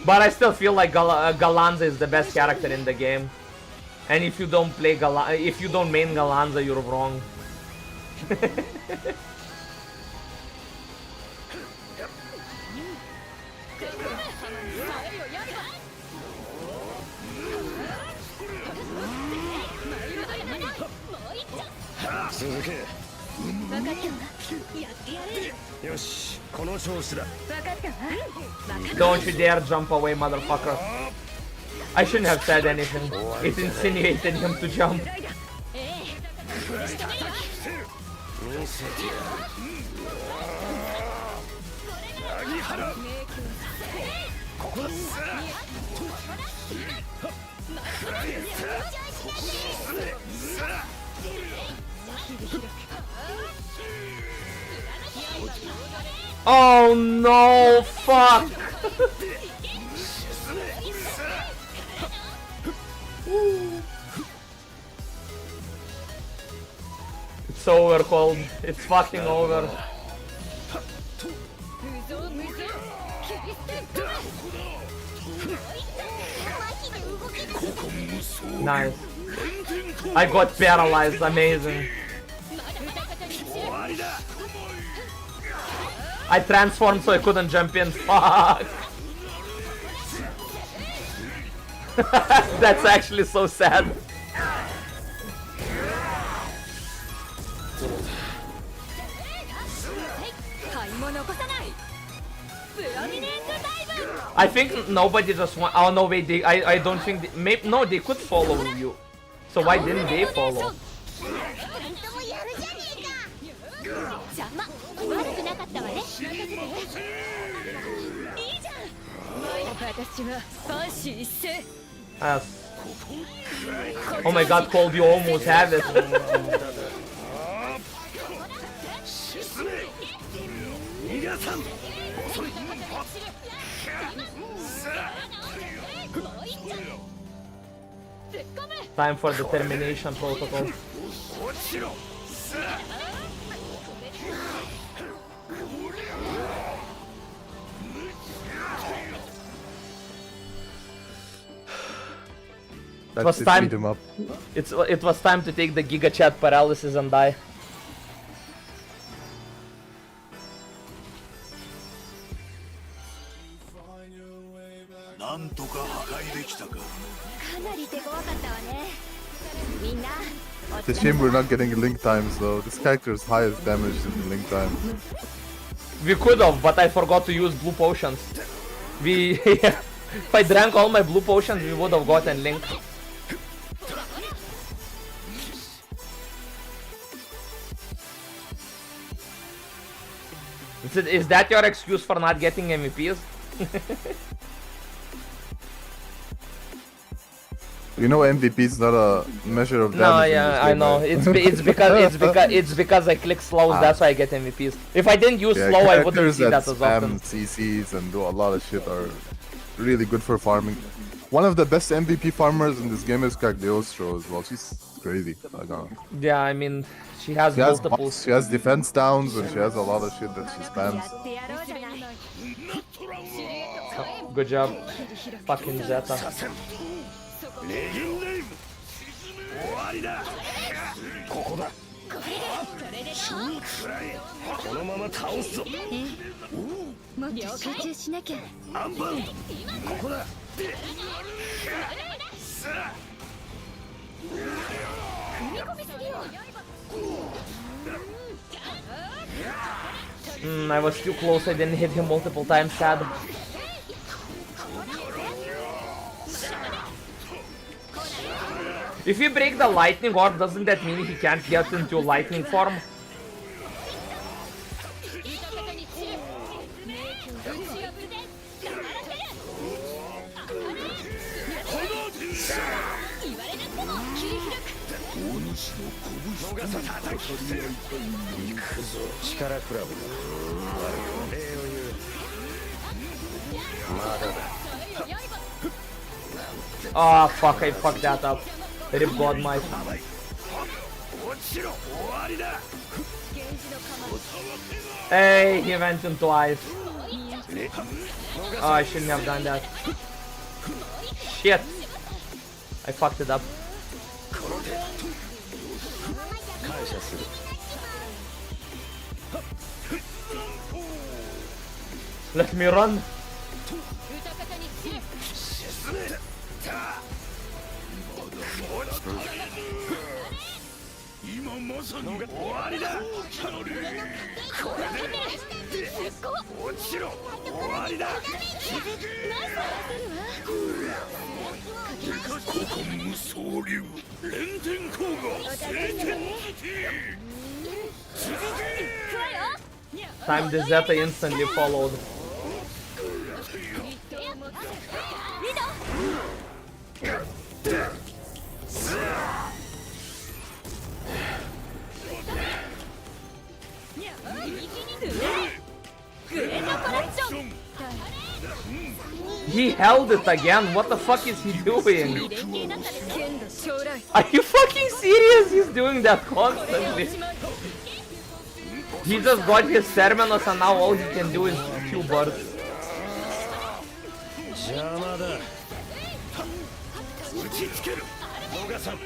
But I still feel like Galanza is the best character in the game. And if you don't play if you don't main Galanza, you're wrong. Don't you dare jump away, motherfucker. I shouldn't have said anything. It insinuated him to jump. Oh no, fuck! It's over, Cold. It's fucking over. Nice. I got paralyzed, amazing. I transformed so I couldn't jump in. Fuck. That's actually so sad. I think nobody just want. Oh no, wait. I don't think. No, they could follow you. So why didn't they follow? Yes. Oh my god, Cold, you almost have it. Time for the termination protocol. That's was it, time- beat him up. It was time to take the Giga Chat paralysis and die. なんとか破壊できたか。かなり手強かったわね。みんな、お It's a 疲れ shame we're not getting link times though. This character is highest damage in link time. We could have, but I forgot to use blue potions. We if I drank all my blue potions, we would have gotten Link. Is that your excuse for not getting MVPs? You know MVP is not a measure of damage. No, in yeah, this I game, know. right? It's because I click slows. That's why I get MVPs. If I didn't use Yeah, slow, I wouldn't characters see that as spam often. CCs and do a lot of shit are really good for farming. One of the best MVP farmers in this game is Cagliostro as well. She's crazy. Like, Yeah, I mean, she has she has multiple. buffs, she has defense downs, and she has a lot of shit that she や spams. ってやろうじゃない。 Good job, fucking Zeta. レギンレイム終わりだ。ここだ。死にくらえ。このまま倒すぞ。もっと集中しなきゃ。アンパンここだ。 I was too close. I didn't hit him multiple times. Sad. If you break the lightning orb, doesn't that mean he can't get into lightning form? Oh fuck, I fucked that up. Rip God might. Hey, he went in twice. Oh, I shouldn't have done that. Shit. I fucked it up. Let me run. Time the Zeta instantly followed. He held it again. What the fuck is he doing? Are you fucking serious? He's doing that constantly. He just got his Terminus and now all he can do is Q burst. 邪魔だ。打ちつける。逃さん。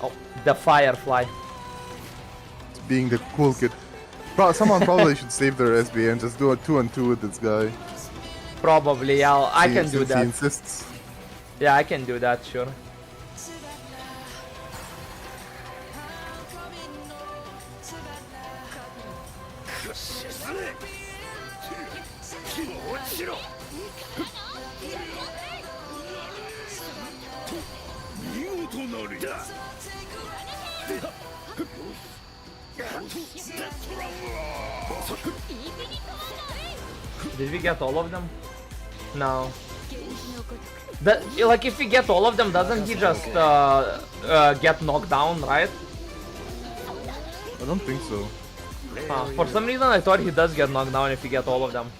Oh, the Firefly. Being the cool kid. Bro, someone probably should save their SB and just do a 2-on-2 with this guy. Probably, yeah, I can do Since he that. insists. Yeah, I can do that, sure. Did we get all of them? No. Like, if we get all of them, doesn't he just get knocked down, right? I don't think so. For some reason I thought he does get knocked down if you get all of them.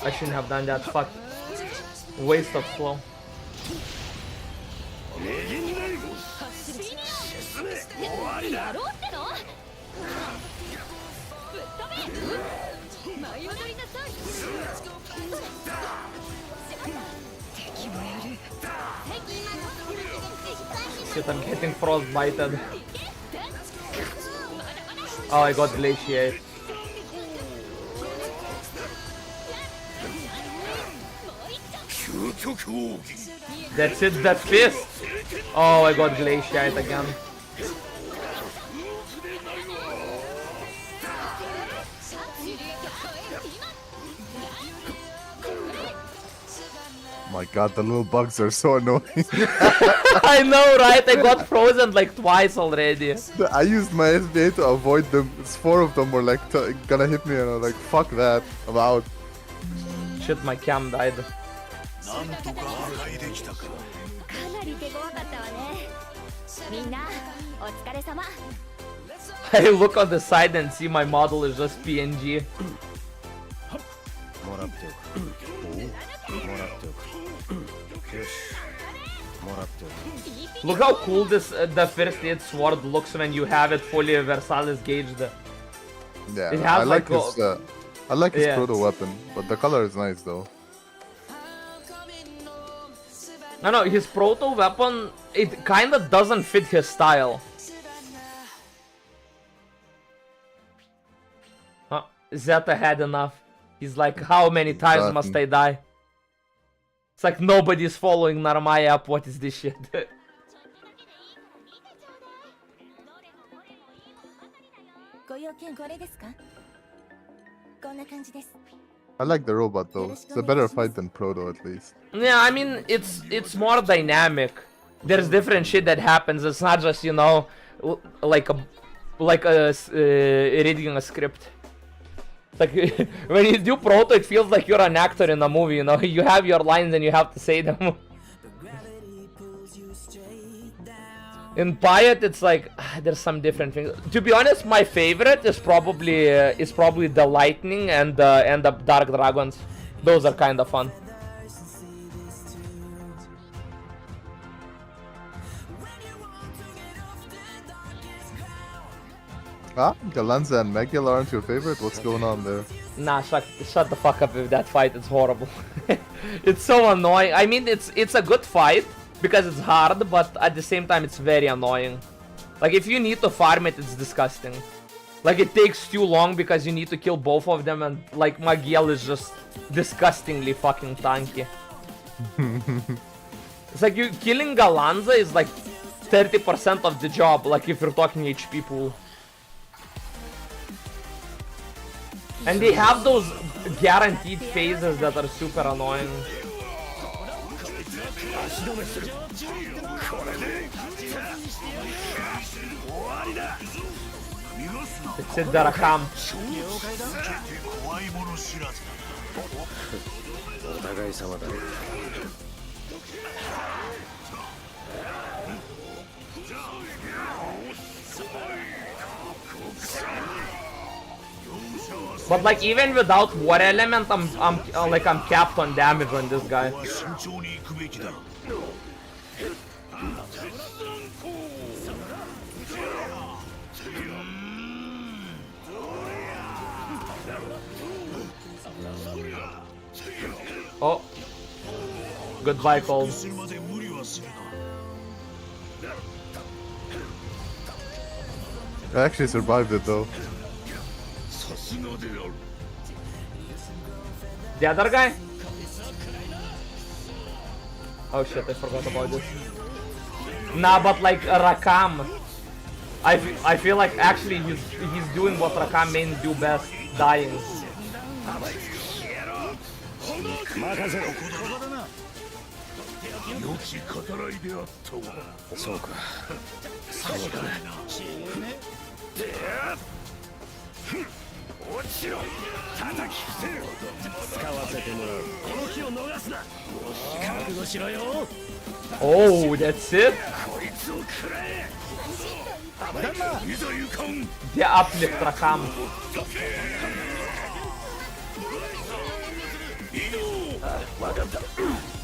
I shouldn't have done that. Fuck. Waste of slow. Shit, I'm getting frostbited. Oh, I got glaciate. That's it, that fist. Oh, I got glaciate again. My god, the little bugs are so annoying. I know, right? I got frozen like twice already. I used my SBA to avoid them. 4 of them were like gonna hit me, and I was like, fuck that, I'm out. Shit, my cam died. I look on the side and see my model is just PNG. Look how cool this the first aid sword looks when you have it fully Versailles gauged. Yeah, It has I like like his I like his yeah. proto weapon, but the color is nice though. No, his proto weapon, it kinda doesn't fit his style. Zeta had enough. He's like, how many times must I die? It's like nobody's following Narmaya up. What is this shit? I like the robot though. It's a better fight than Proto at least. Yeah, I mean, it's more dynamic. There's different shit that happens. It's not just, you know, like reading a script. Like when you do Proto, it feels like you're an actor in a movie, you know. You have your lines and you have to say them. In Piot, it's like there's some different things. To be honest, my favorite is probably the Lightning and the Dark Dragons. Those are kind of fun. Ah, Galanza and Megil aren't your favorite? What's going on there? Nah, shut the fuck up with that fight. It's horrible. It's so annoying. I mean, it's a good fight because it's hard, but at the same time, it's very annoying. Like, if you need to farm it, it's disgusting. Like, it takes too long because you need to kill both of them, and like, Magiel is just disgustingly fucking tanky. It's like you killing Galanza is like 30% of the job, like if you're talking HP pool. And they have those guaranteed phases that are super annoying. It's a Darakam. But like even without war element, I'm capped on damage on this guy. Oh, goodbye, Cole. I actually survived it though. The other guy? Oh shit, I forgot about this. Nah, but like Rakam, I feel like actually he's doing what Rakam mains do best, dying. Oh, that's it? The uplift Rakam.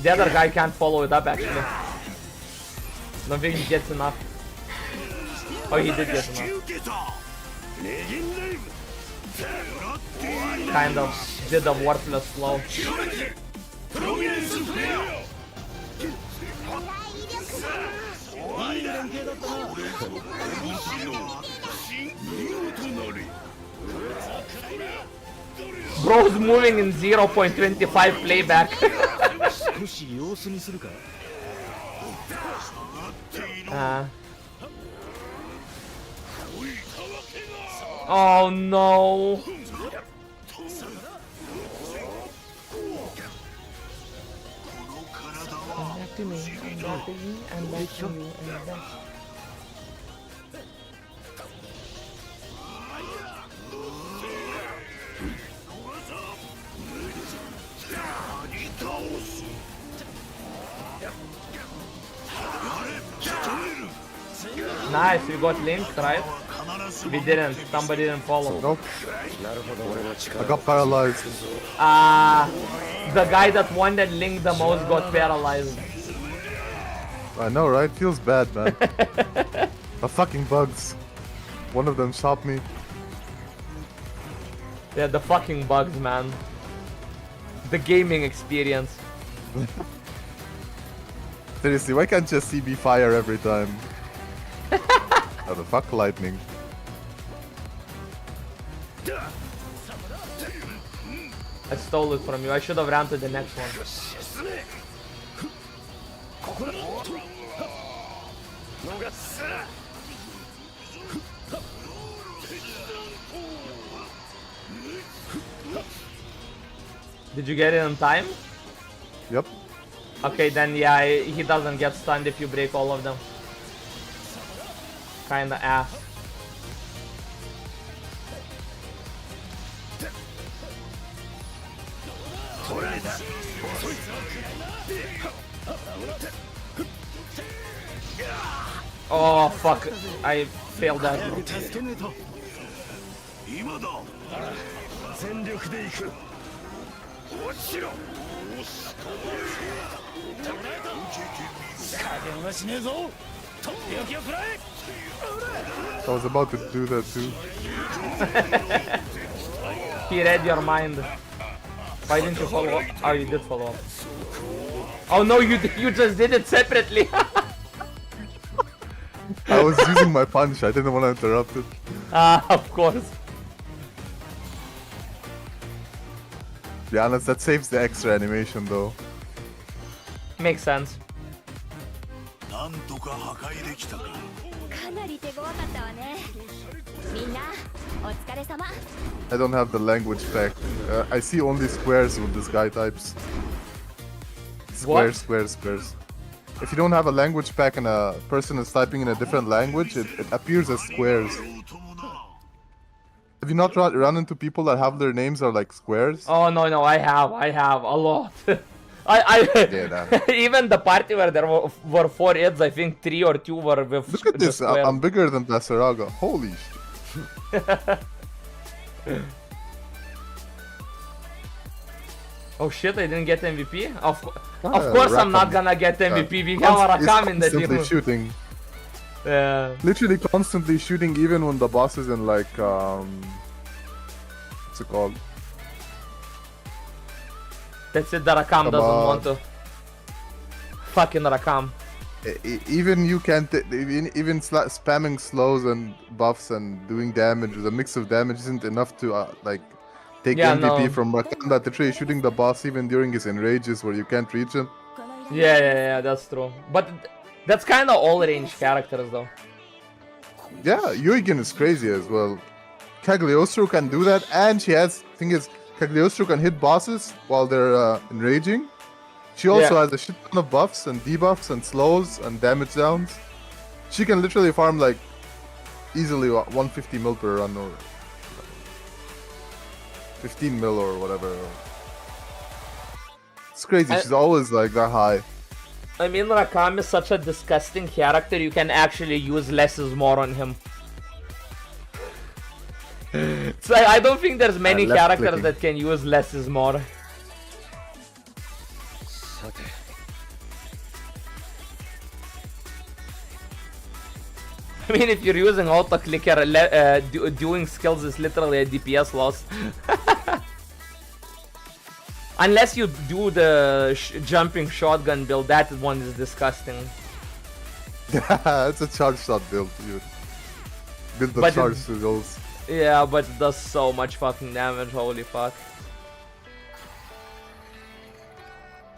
The other guy can't follow it up actually. Don't think he gets enough. Oh, he did get enough. Kind of did a worthless slow. Bro's moving in 0.25 playback. Oh no. Nice, we got linked, right? We didn't. Somebody didn't follow. Nope. I got paralyzed. The guy that wanted link the most got paralyzed. I know, right? Feels bad, man. The fucking bugs. One of them shot me. Yeah, the fucking bugs, man. The gaming experience. Seriously, why can't just CB fire every time? Oh, the fuck lightning. I stole it from you. I should have ran to the next one. Did you get it in time? Yep. Okay, then yeah, he doesn't get stunned if you break all of them. Kinda ass. Oh fuck, I failed that. I was about to do that too. He read your mind. Why didn't you follow up? Oh, you did follow up. Oh no, you just did it separately. I was using my punch. I didn't want to interrupt it. Of course. To be honest, that saves the extra animation though. Makes sense. かなり手強かったわね。みんな、お疲れ様。 I don't have the language pack. I see only squares with this guy types. Squares, squares, squares. If you don't have a language pack and a person is typing in a different language, it appears as squares. Have you not run into people that have their names are like squares? Oh no, I have a lot. Yeah, even the party where there were 4 heads, I think 3 or 2 were with. Look at this, square. I'm bigger than Basaraga. Holy shit. Oh shit, I didn't get MVP? Of course I'm not gonna get MVP. We have a Rakam in the Constantly team. shooting. Yeah. Literally constantly shooting even when the boss is in like, what's it called? That's it, the Rakam doesn't want to. Fucking Rakam. Even you can't, even spamming slows and buffs and doing damage, the mix of damage isn't enough to like take MVP from Rakam that literally shooting the boss even during his enrages where you can't reach him. Yeah, that's true. But that's kind of all range characters though. Yeah, Yuigen is crazy as well. Cagliostro can do that, and she has, thing is, Cagliostro can hit bosses while they're enraging. She also has a shit ton of buffs and debuffs and slows and damage downs. She can literally farm like easily 150 mil per run or 15 mil or whatever. It's crazy, she's always like that high. I mean, Rakam is such a disgusting character, you can actually use less is more on him. It's like, I don't think there's many characters that can use less is more. I mean, if you're using auto-clicker, doing skills is literally a DPS loss. Unless you do the jumping shotgun build, that one is disgusting. Yeah, it's a charge shot build, dude. Build the charge skills. Yeah, but it does so much fucking damage, holy fuck.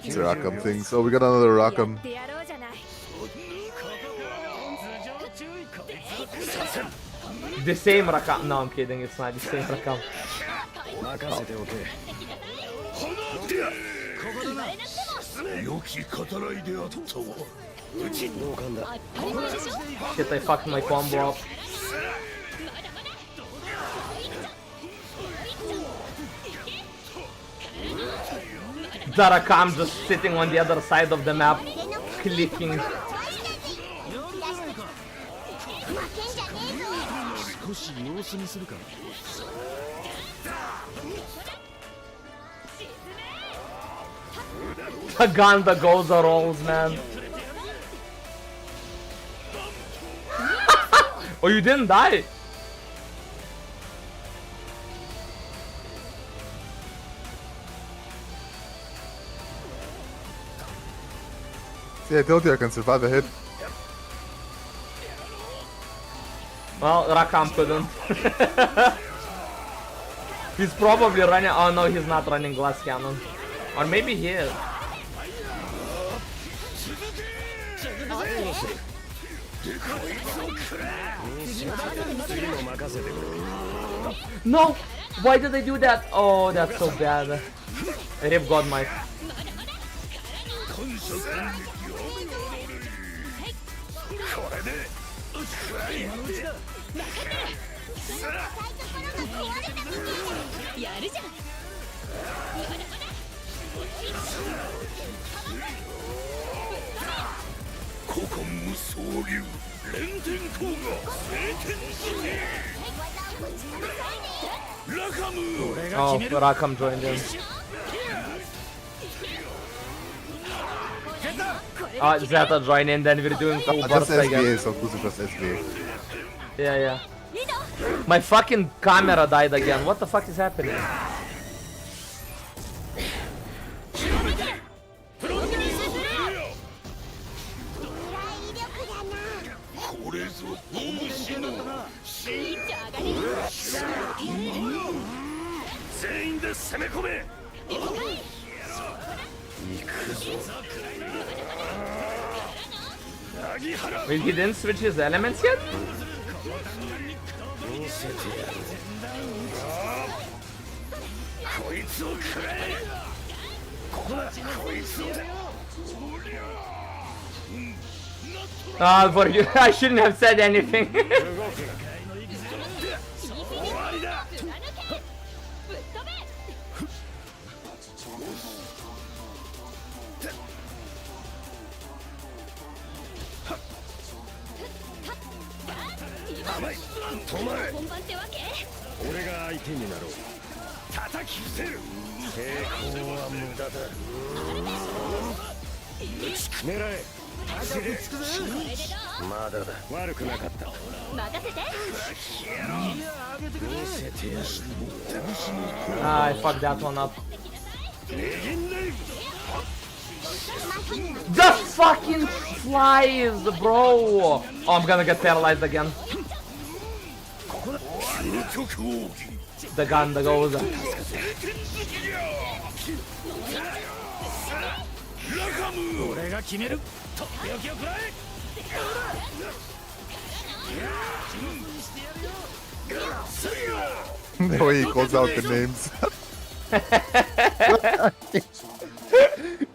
It's a Rakam thing, so we got another Rakam. The same Rakam. No, I'm kidding, it's not the same Rakam. Shit, I fucked my combo up. The Rakam just sitting on the other side of the map, clicking. The gun that goes the rolls, man. Oh, you didn't die. See, I told you I can survive a hit. Well, Rakam couldn't. He's probably running. Oh no, he's not running glass cannon. Or maybe he is. No! Why did they do that? Oh, that's so bad. Rip God Mike. Oh, Rakam joined in. Zeta joined in, then we're doing full burst again. SBA, so Kuzu just SBA. Yeah. My fucking camera died again. What the fuck is happening? Wait, he didn't switch his elements yet? Ah, for you, I shouldn't have said anything. I fucked that one up. The fucking flies, bro! Oh, I'm gonna get paralyzed again. The gun that goes. The way he calls out the names.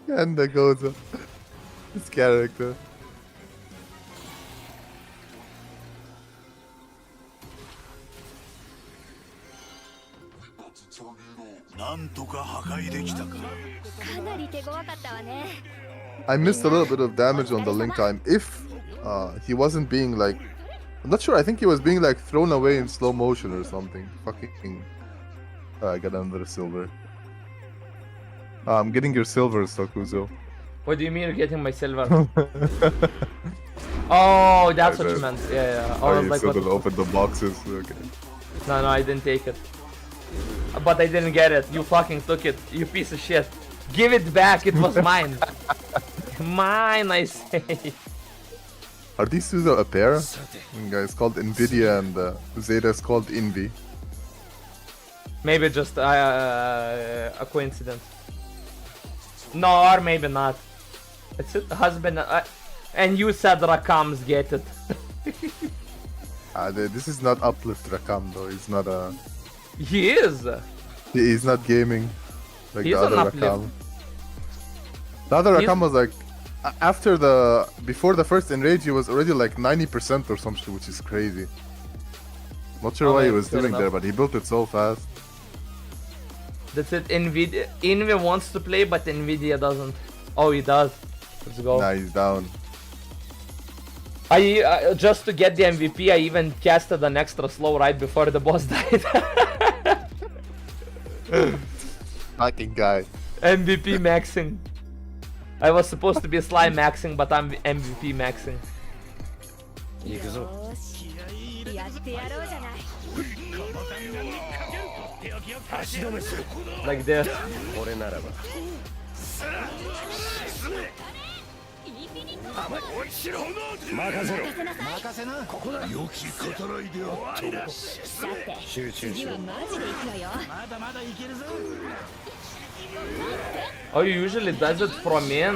And the Goza. This character. I missed a little bit of damage on the link time. If he wasn't being like, I'm not sure. I think he was being like thrown away in slow motion or something. Fucking. I got another silver. I'm getting your silver, Sakuzo. What do you mean you're getting my silver? Oh, that's what you meant. Yeah. Oh, you like, said to open the boxes. Okay. No, I didn't take it. But I didn't get it. You fucking took it. You piece of shit. Give it back. It was mine. Mine, I say. Are these two a pair? Guys, called Nvidia and Zeta is called Envy. Maybe just a coincidence. No, or maybe not. It's it, husband. And you said Rakams get it. This is not Uplift Rakam though. He's not a. He is. He's not gaming like He's the other an Uplift. Rakam. The other Rakam was like before the first enrage, he was already like 90% or some shit, which is crazy. Not sure why he was doing there, but he built it so fast. That's it. Nvidia wants to play, but Nvidia doesn't. Oh, he does. Let's go. Nah, he's down. I just to get the MVP, I even casted an extra slow right before the boss died. Fucking guy. MVP maxing. I was supposed to be Slimemaxing, but I'm MVP maxing. 行くぞ。よしやってやろうじゃない。足止めする。 Like this. 俺ならば。任せろ。任せな。ここだ。良き語らいであった。集中しろ。マジで行くのよ。 Oh, you usually does it from in.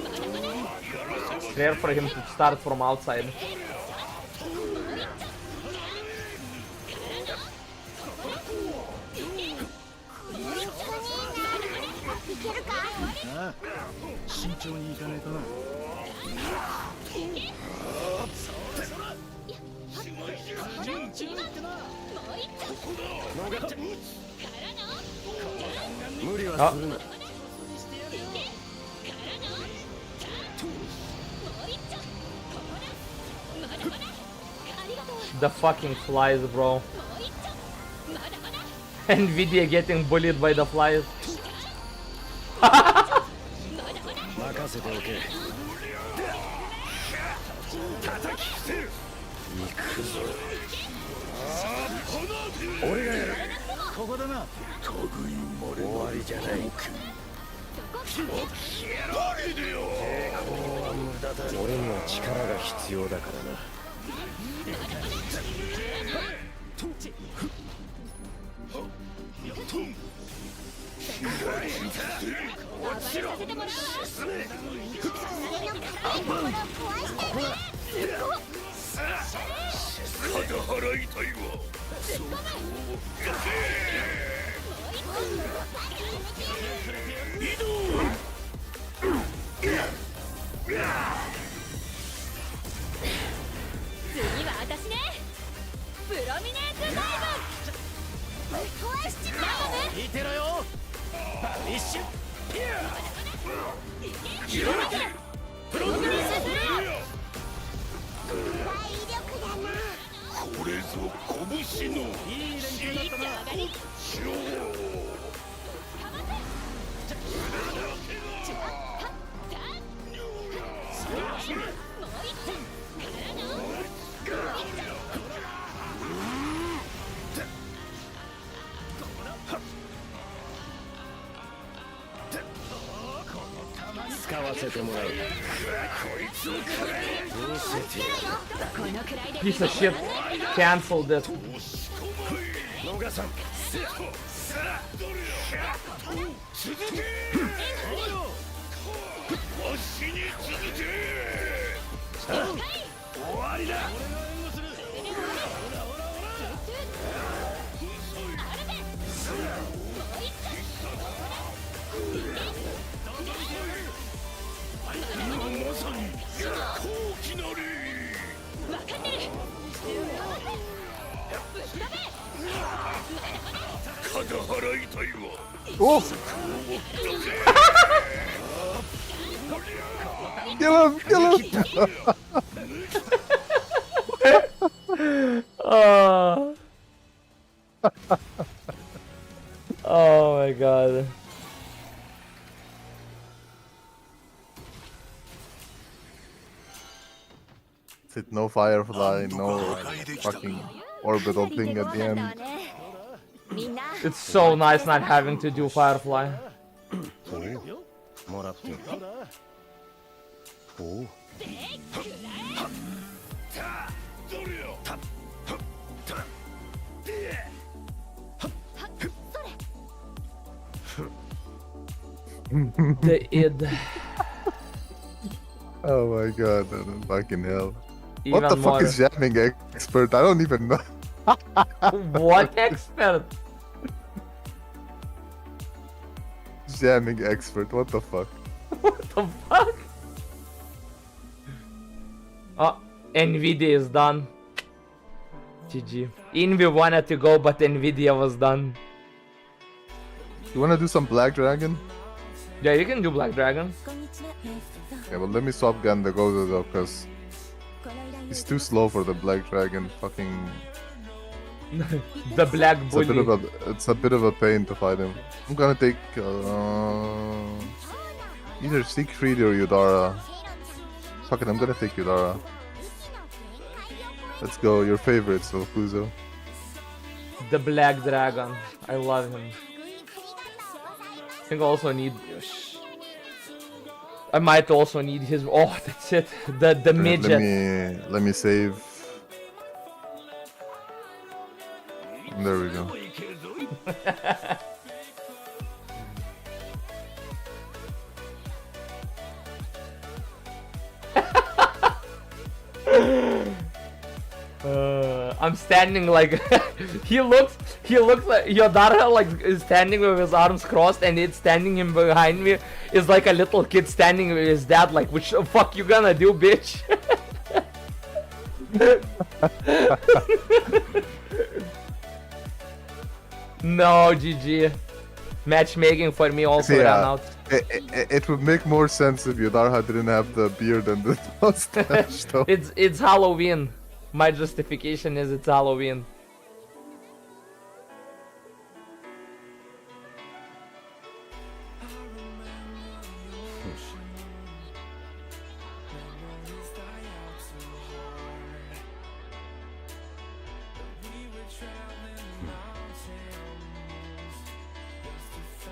It's rare for him to start from outside. The fucking flies, bro. Nvidia getting bullied by the flies. 任せておけ。叩き伏せる。行くぞ。俺がやる。ここだな。終わりじゃない。俺には力が必要だからな。次は私ね。プロミネートダイブ。見てろよ。一瞬。プロミネート。これぞ拳のいい連携だったな。使わせてもらう。こいつを見せてやる。このくらいで。 Piece of shit. Cancelled it. 逃さん。続け。わしに続け。終わりだ。まさに高貴なり。わかってる。肩払いたいわ。Oh! Kill him! Kill him! Oh. Oh my god. Sit, no firefly, no fucking orbital thing at the end. みんな It's so nice not having to do Firefly. もらっておう The id. Oh my god, fucking hell. Even What the more. fuck is jamming expert? I don't even know. What expert? Jamming expert, what the fuck? What the fuck? Oh, Nvidia is done. GG. Envy wanted to go, but Nvidia was done. You wanna do some Black Dragon? Yeah, you can do Black Dragon. Yeah, but let me swap Ganda Gozo though, cause he's too slow for the Black Dragon. Fucking, The Black it's a bit Bully. it's a bit of a pain to fight him. I'm gonna take either Siegfried or Yudara. Fuck it, I'm gonna take Yudara. Let's go, your favorite, so Kuzo. The Black Dragon. I love him. I think I also need... I might also need his... Oh, that's it. The midget. Let me save. There we go. I'm standing like he looks like Yodara like is standing with his arms crossed, and it's standing him behind me is like a little kid standing with his dad like, which the fuck you gonna do, bitch? No, GG. Matchmaking for me also Yeah. ran out. It would make more sense if Yudara didn't have the beard and the mustache though. It's Halloween. My justification is it's Halloween.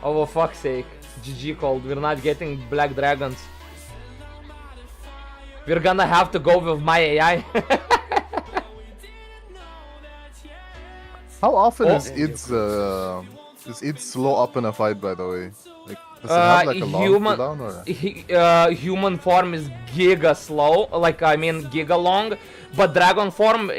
Oh, for fuck's sake. GG called. We're not getting Black Dragons. We're gonna have to go with my AI. How often Oh. is id slow up in a fight, by the way? Like, does it have like a long human cooldown or? human form is giga slow, like I mean giga long, but dragon form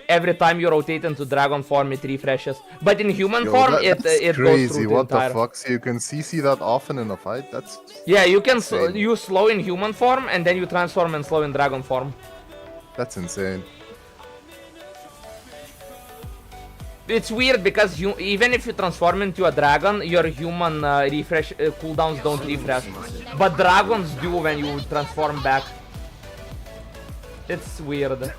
every time you rotate into dragon form it refreshes. But in human Yo, form that's it crazy. goes through the What entire. the fuck? So you can CC that often in a fight? That's Yeah, you can insane. you slow in human form and then you transform and slow in dragon form. That's insane. It's weird because you, even if you transform into a dragon, your human refresh cooldowns don't refresh, but dragons do when you transform back. It's weird.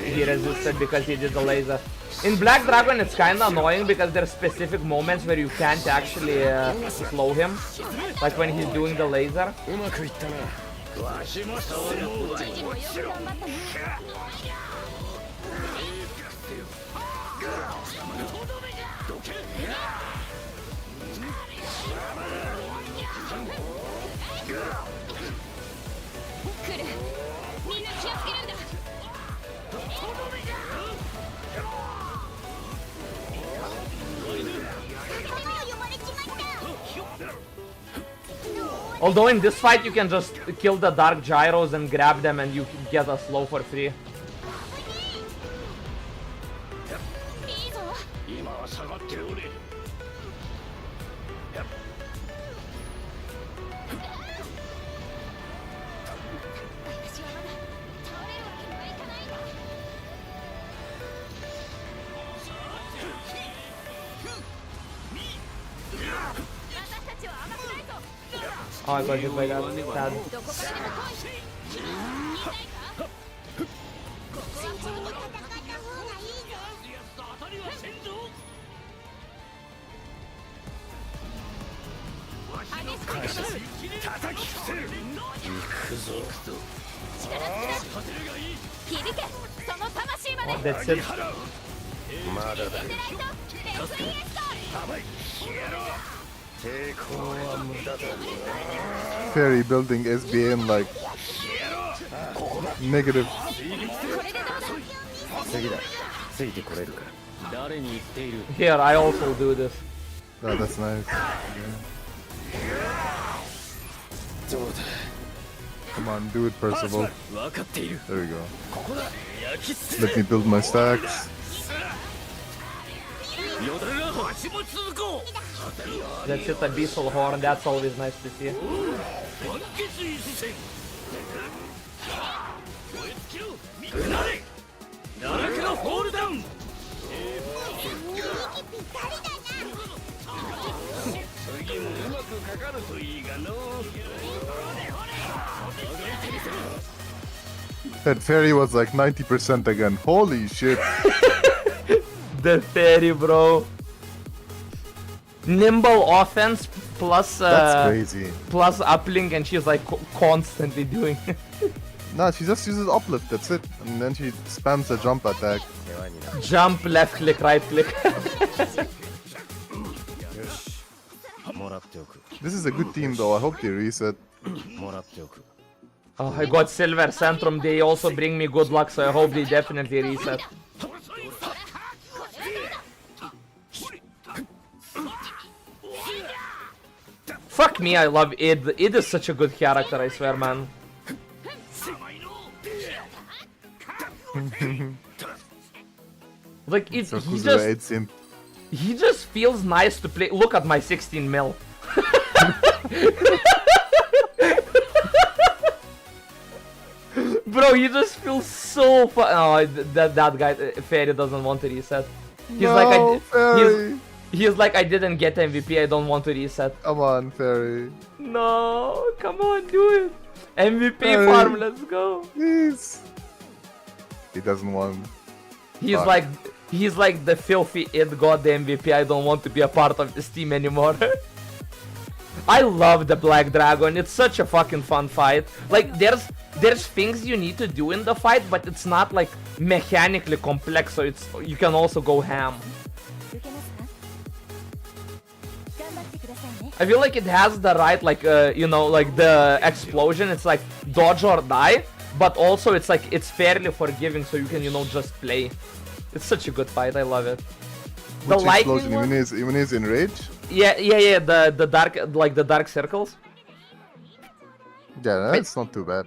He resisted because he did the laser. In Black Dragon, it's kinda annoying because there's specific moments where you can't actually slow him, like when he's doing the laser. うまくいったなわしもそう思うわ来るみんな気をつけるんだ Although in this fight you can just kill the dark gyros and grab them and you get a slow for free. いいぞ今は下がっておれ 私はまだ倒れるわけにはいかないんだ 「Oh, I got hit by that. Sad. どこからでも来い見えないか慎重に戦った方がいいぞ。返し叩き伏せる。行くぞ。力尽くせ響けその魂まで Oh, that's it. まだだ。狙いとレフリエスト甘い。抵抗は無駄だ。 Fairy building SBN like negative. これでどうだ次だ。ついてこれるか。誰に言っている。 Here, I also do this. Yeah, that's nice. どうだ。 Come on, do it, Percival. 分かっている。 There we go. ここだ。焼き捨て。 Let me build my stacks. よだれが走り続こう。 That's it, Abyssal Horn. That's always nice to see. 団結一戦。燃え尽きろ。見くなれ。奈落のフォールダウン。息ぴったりだな。次もうまくかかるといいがの。 That fairy was like 90% again. Holy shit. The fairy, bro. Nimble offense plus That's crazy. plus uplink, and she's like constantly doing. Nah, she just uses uplift, that's it. And then she spams a jump attack. Jump, left click, right click. もらっておく。 This is a good team though, I hope they reset. もらっておく。 Oh, I got Silver Centrum. They also bring me good luck, so I hope they definitely reset. Fuck me, I love Id. Id is such a good character, I swear, man. Like it, So he who's just the 8 simp? he just feels nice to play. Look at my 16 mil. Bro, he just feels so fun. Oh, that guy Fairy doesn't want to reset. He's like No, Fairy! he's like I didn't get MVP. I don't want to reset. Come on, Fairy. No, come on, do it. MVP Fairy. farm, let's go. Please. He doesn't want. He's Fuck. like he's like the filthy Id got the MVP. I don't want to be a part of this team anymore. I love the Black Dragon. It's such a fucking fun fight. Like there's things you need to do in the fight, but it's not like mechanically complex, so it's you can also go ham. 受けますか。頑張ってくださいね。 I feel like it has the right like you know like the explosion. It's like dodge or die, but also it's like it's fairly forgiving, so you can just play. It's such a good fight. I love it. The Which lightning explosion? one? Even he's in rage? Yeah. The dark like the dark circles. Yeah, that's not too bad.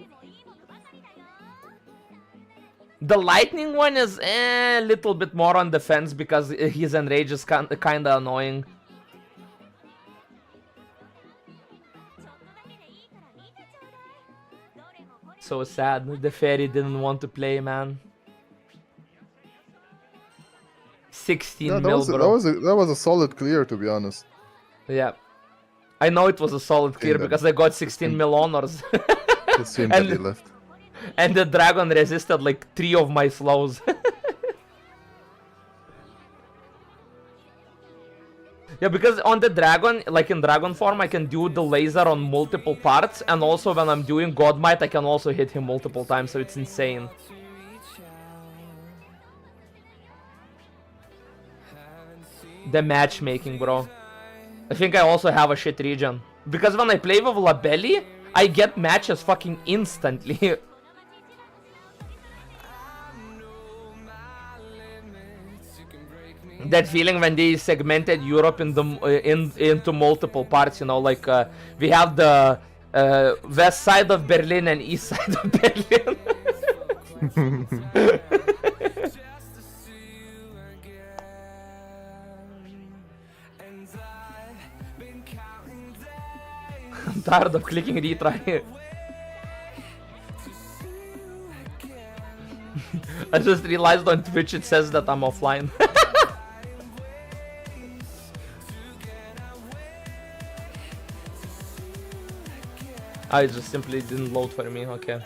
The lightning one is a little bit more on the fence because his enrage is kinda annoying. So sad. The fairy didn't want to play, man. 16 Yeah, mil, bro. that was a solid clear, to be honest. Yeah. I know it was a solid clear that- because I got 16 mil honors. It's shame that And- he left. And the dragon resisted like 3 of my slows. Yeah, because on the dragon, like in dragon form, I can do the laser on multiple parts, and also when I'm doing God Might, I can also hit him multiple times, so it's insane. The matchmaking, bro. I think I also have a shit region. Because when I play with Labelli, I get matches fucking instantly. That feeling when they segmented Europe into multiple parts, like we have the west side of Berlin and east side of Berlin. I'm tired of clicking retry. I just realized on Twitch it says that I'm offline. I just simply didn't load for me, okay.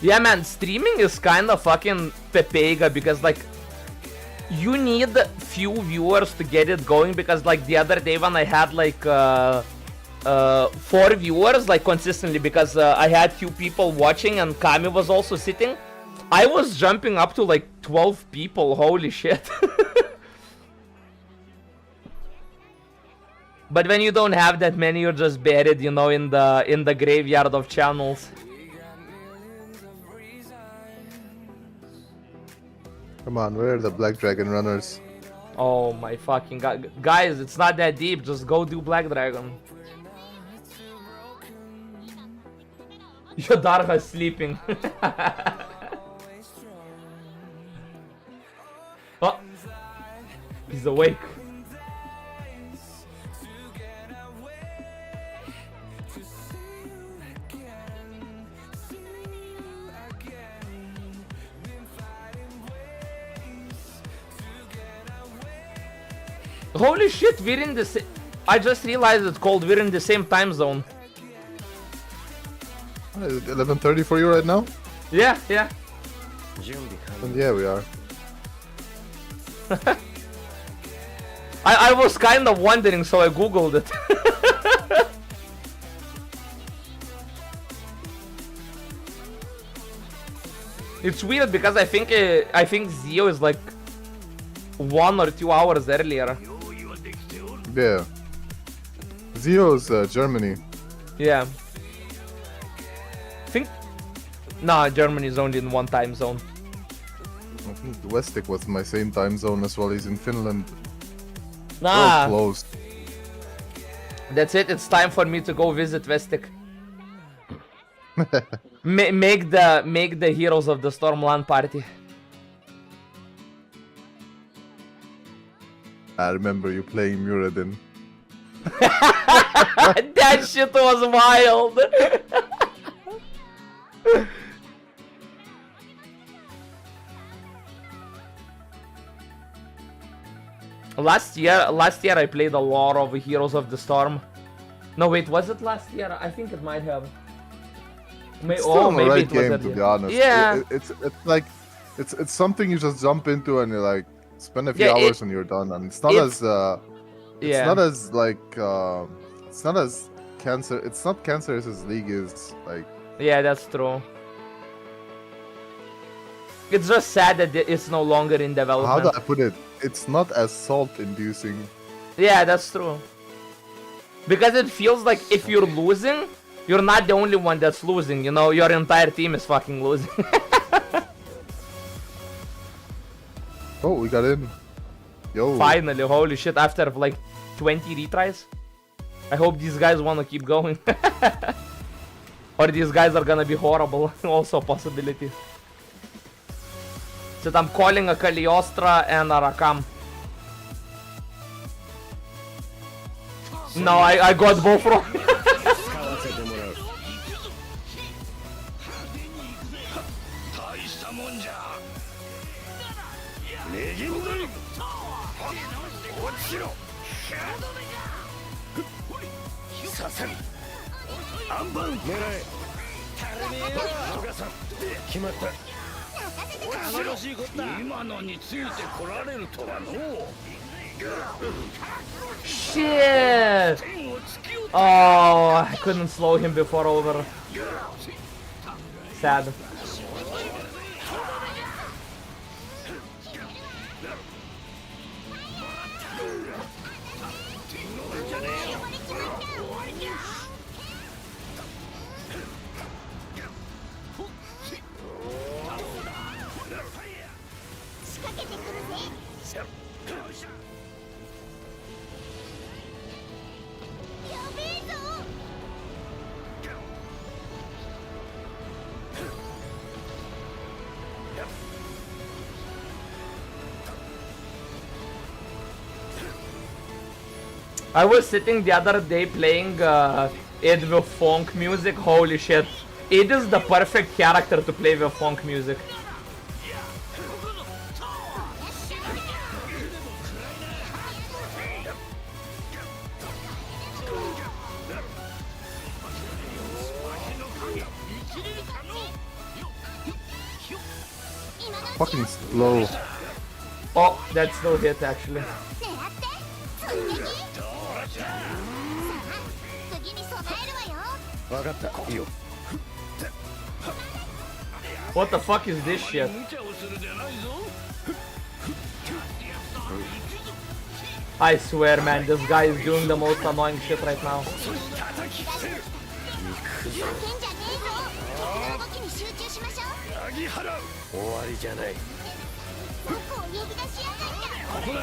Yeah, man, streaming is kind of fucking pepega because, like, you need few viewers to get it going because, like, the other day when I had, like, 4 viewers, like, consistently because I had few people watching and Kami was also sitting, I was jumping up to, like, 12 people, holy shit. But when you don't have that many, you're just buried, you know, in the graveyard of channels. Come on, where are the Black Dragon runners? Oh my fucking god. Guys, it's not that deep. Just go do Black Dragon. Yodarha's sleeping. Oh, he's awake. Holy shit, we're in the same... I just realized it's called we're in the same time zone. 11:30 for you right now? Yeah, yeah. And yeah, we are. I was kind of wondering, so I googled it. It's weird because I think Zio is like 1 or 2 hours earlier. Yeah. Zio's Germany. Yeah. Nah, Germany is only in one time zone. I think Westic was my same time zone as well. He's in Finland. Nah. So close. That's it. It's time for me to go visit Vestic. Make the Heroes of the Storm LAN party. I remember you playing Muradin. That shit was wild. Last year I played a lot of Heroes of the Storm. No, wait, was it last year? I think it might have. It's Oh, still maybe right it was game, that to year. be honest. Yeah. It's like it's something you just jump into and you like spend a few Yeah, hours and you're done. And it's not as it's yeah. not as like it's not as it's not cancerous as League is, like. Yeah, that's true. It's just sad that it's no longer in How development. do I put it? It's not as salt-inducing. Yeah, that's true. Because it feels like if you're losing, you're not the only one that's losing, you know? Your entire team is fucking losing. Oh, we got in. Yo. Finally, holy shit, after like 20 retries. I hope these guys want to keep going. Or these guys are gonna be horrible. Also a possibility. So I'm calling a Cagliostra and a Rakam. No, I got both wrong. Shit! Oh, I couldn't slow him before over. Sad. I was sitting the other day playing it with funk music. Holy shit. It is the perfect character to play with funk music. fucking slow. Oh, that still hit actually. 狙って追撃さあ次に備えるわよ分かったいいよ What the fuck is this shit? I swear, man, this guy is doing the most annoying shit right now. 負けんじゃねえぞ動きに集中しましょうagi払う終わりじゃないどこを呼び出しやがったここだ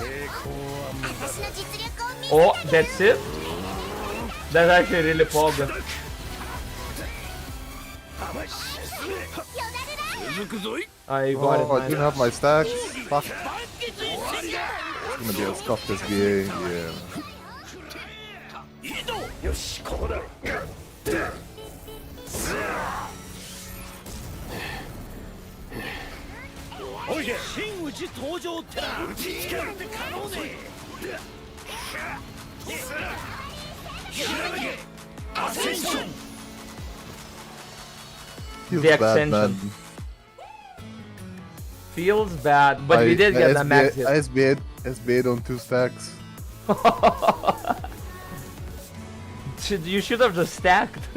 抵抗は無駄だ私の実力を見せ Oh, that's it? That's actually really pog. よだるな続くぞい I got Oh, I it, didn't man. have my stacks. Fuck. It's gonna be a scuffed SBA. Yeah. 移動よしここだおいけ真打ち登場ってな打ちつけるって可能ねひらめけアセンション Feels The bad, extension. man. Feels bad, but we did get the max hit. SBA on 2 stacks. You should have just stacked.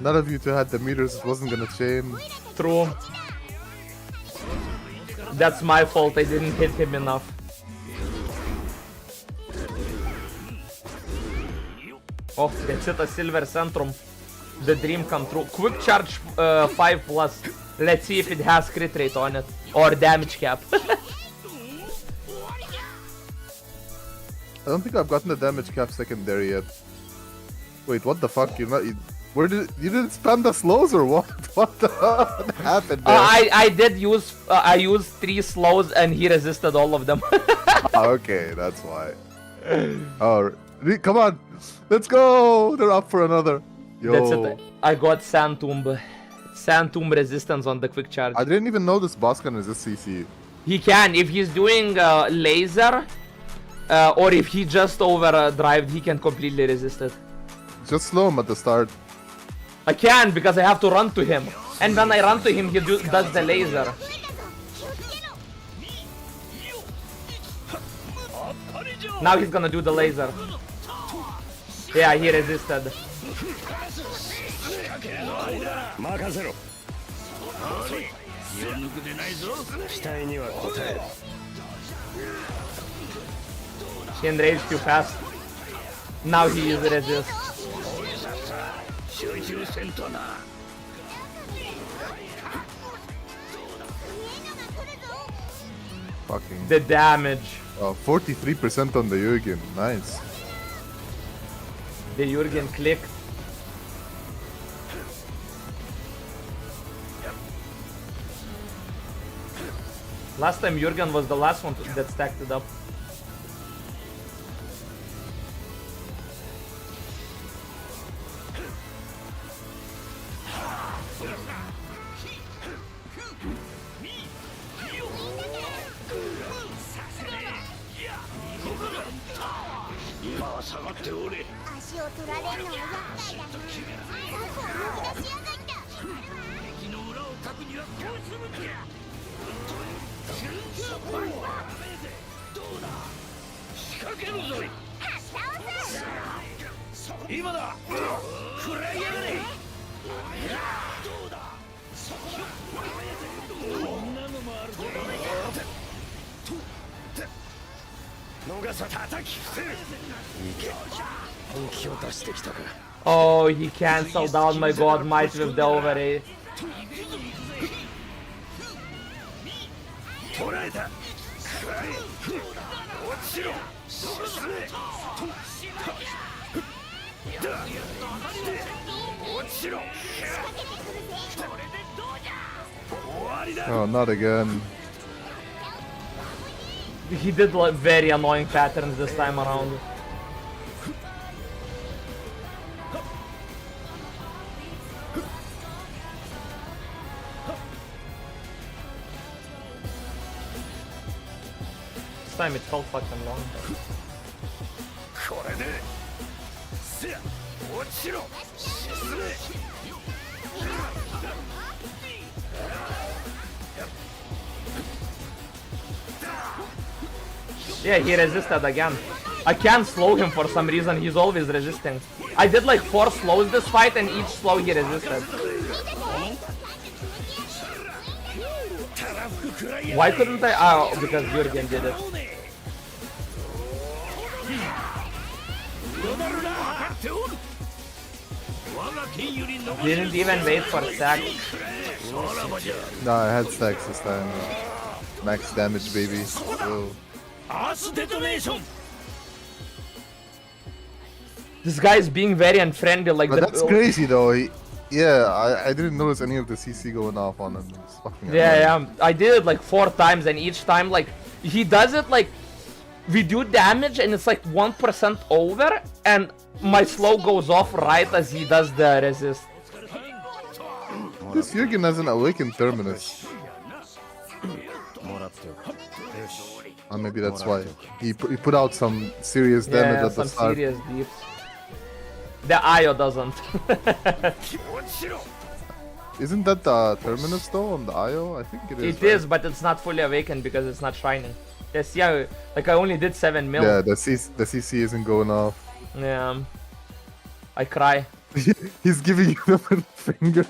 None of you two had the meters, it wasn't gonna change. True. That's my fault, I didn't hit him enough. Oh, that's it, a silver centrum. The dream come true. Quick charge 5 plus. Let's see if it has crit rate on it. Or damage cap. I don't think I've gotten the damage cap secondary yet. Wait, what the fuck? You're not. Where did you didn't spam the slows or what? What the what happened there? I did use I used 3 slows and he resisted all of them. Okay, that's why. Oh, come on, let's go! They're up for another. Yo, That's it. I got Sand Tomb resistance on the quick charge. I didn't even know this boss can resist CC. He can if he's doing laser, or if he just overdrived, he can completely resist it. Just slow him at the start. I can because I have to run to him, and when I run to him, he does the laser. あっぱれじゃ Now he's gonna do the laser. Yeah, he resisted. 任せろ気を抜くでないぞ期待には応える He enraged too fast. Now he is resist. 集中せんとな Fucking The damage. 43% on the Jürgen. Nice. The Jurgen clicked. Last time Jurgen was the last one that stacked it up. Oh, he cancelled out my god might with the overray. Oh, not again. He did like very annoying patterns this time around. This time it felt fucking long. これでせや落ちろ沈め Yeah, he resisted again. I can't slow him for some reason, he's always resisting. I did like 4 slows this fight and each slow he resisted. Why couldn't I? Oh, because Jurgen did it. Didn't even wait for stack. No, I had stacks this time. Max damage, baby. Whoa. This guy is being very unfriendly. Like But that's crazy though. Yeah, I didn't notice any of the CC going off on him. It's fucking annoying. I did it like 4 times, and each time like he does it like we do damage, and it's like 1% over, and my slow goes off right as he does the resist. This Jurgen has an awakened terminus. Or maybe that's why he put out some serious damage Yeah, at the some start. serious deeps. The Io doesn't. Isn't that the terminus though on the IO? I think it is. It is, but it's not fully awakened because it's not shining. Yes, yeah, like I only did 7 mil. Yeah, the CC isn't going off. Yeah. I cry. He's giving you the middle finger.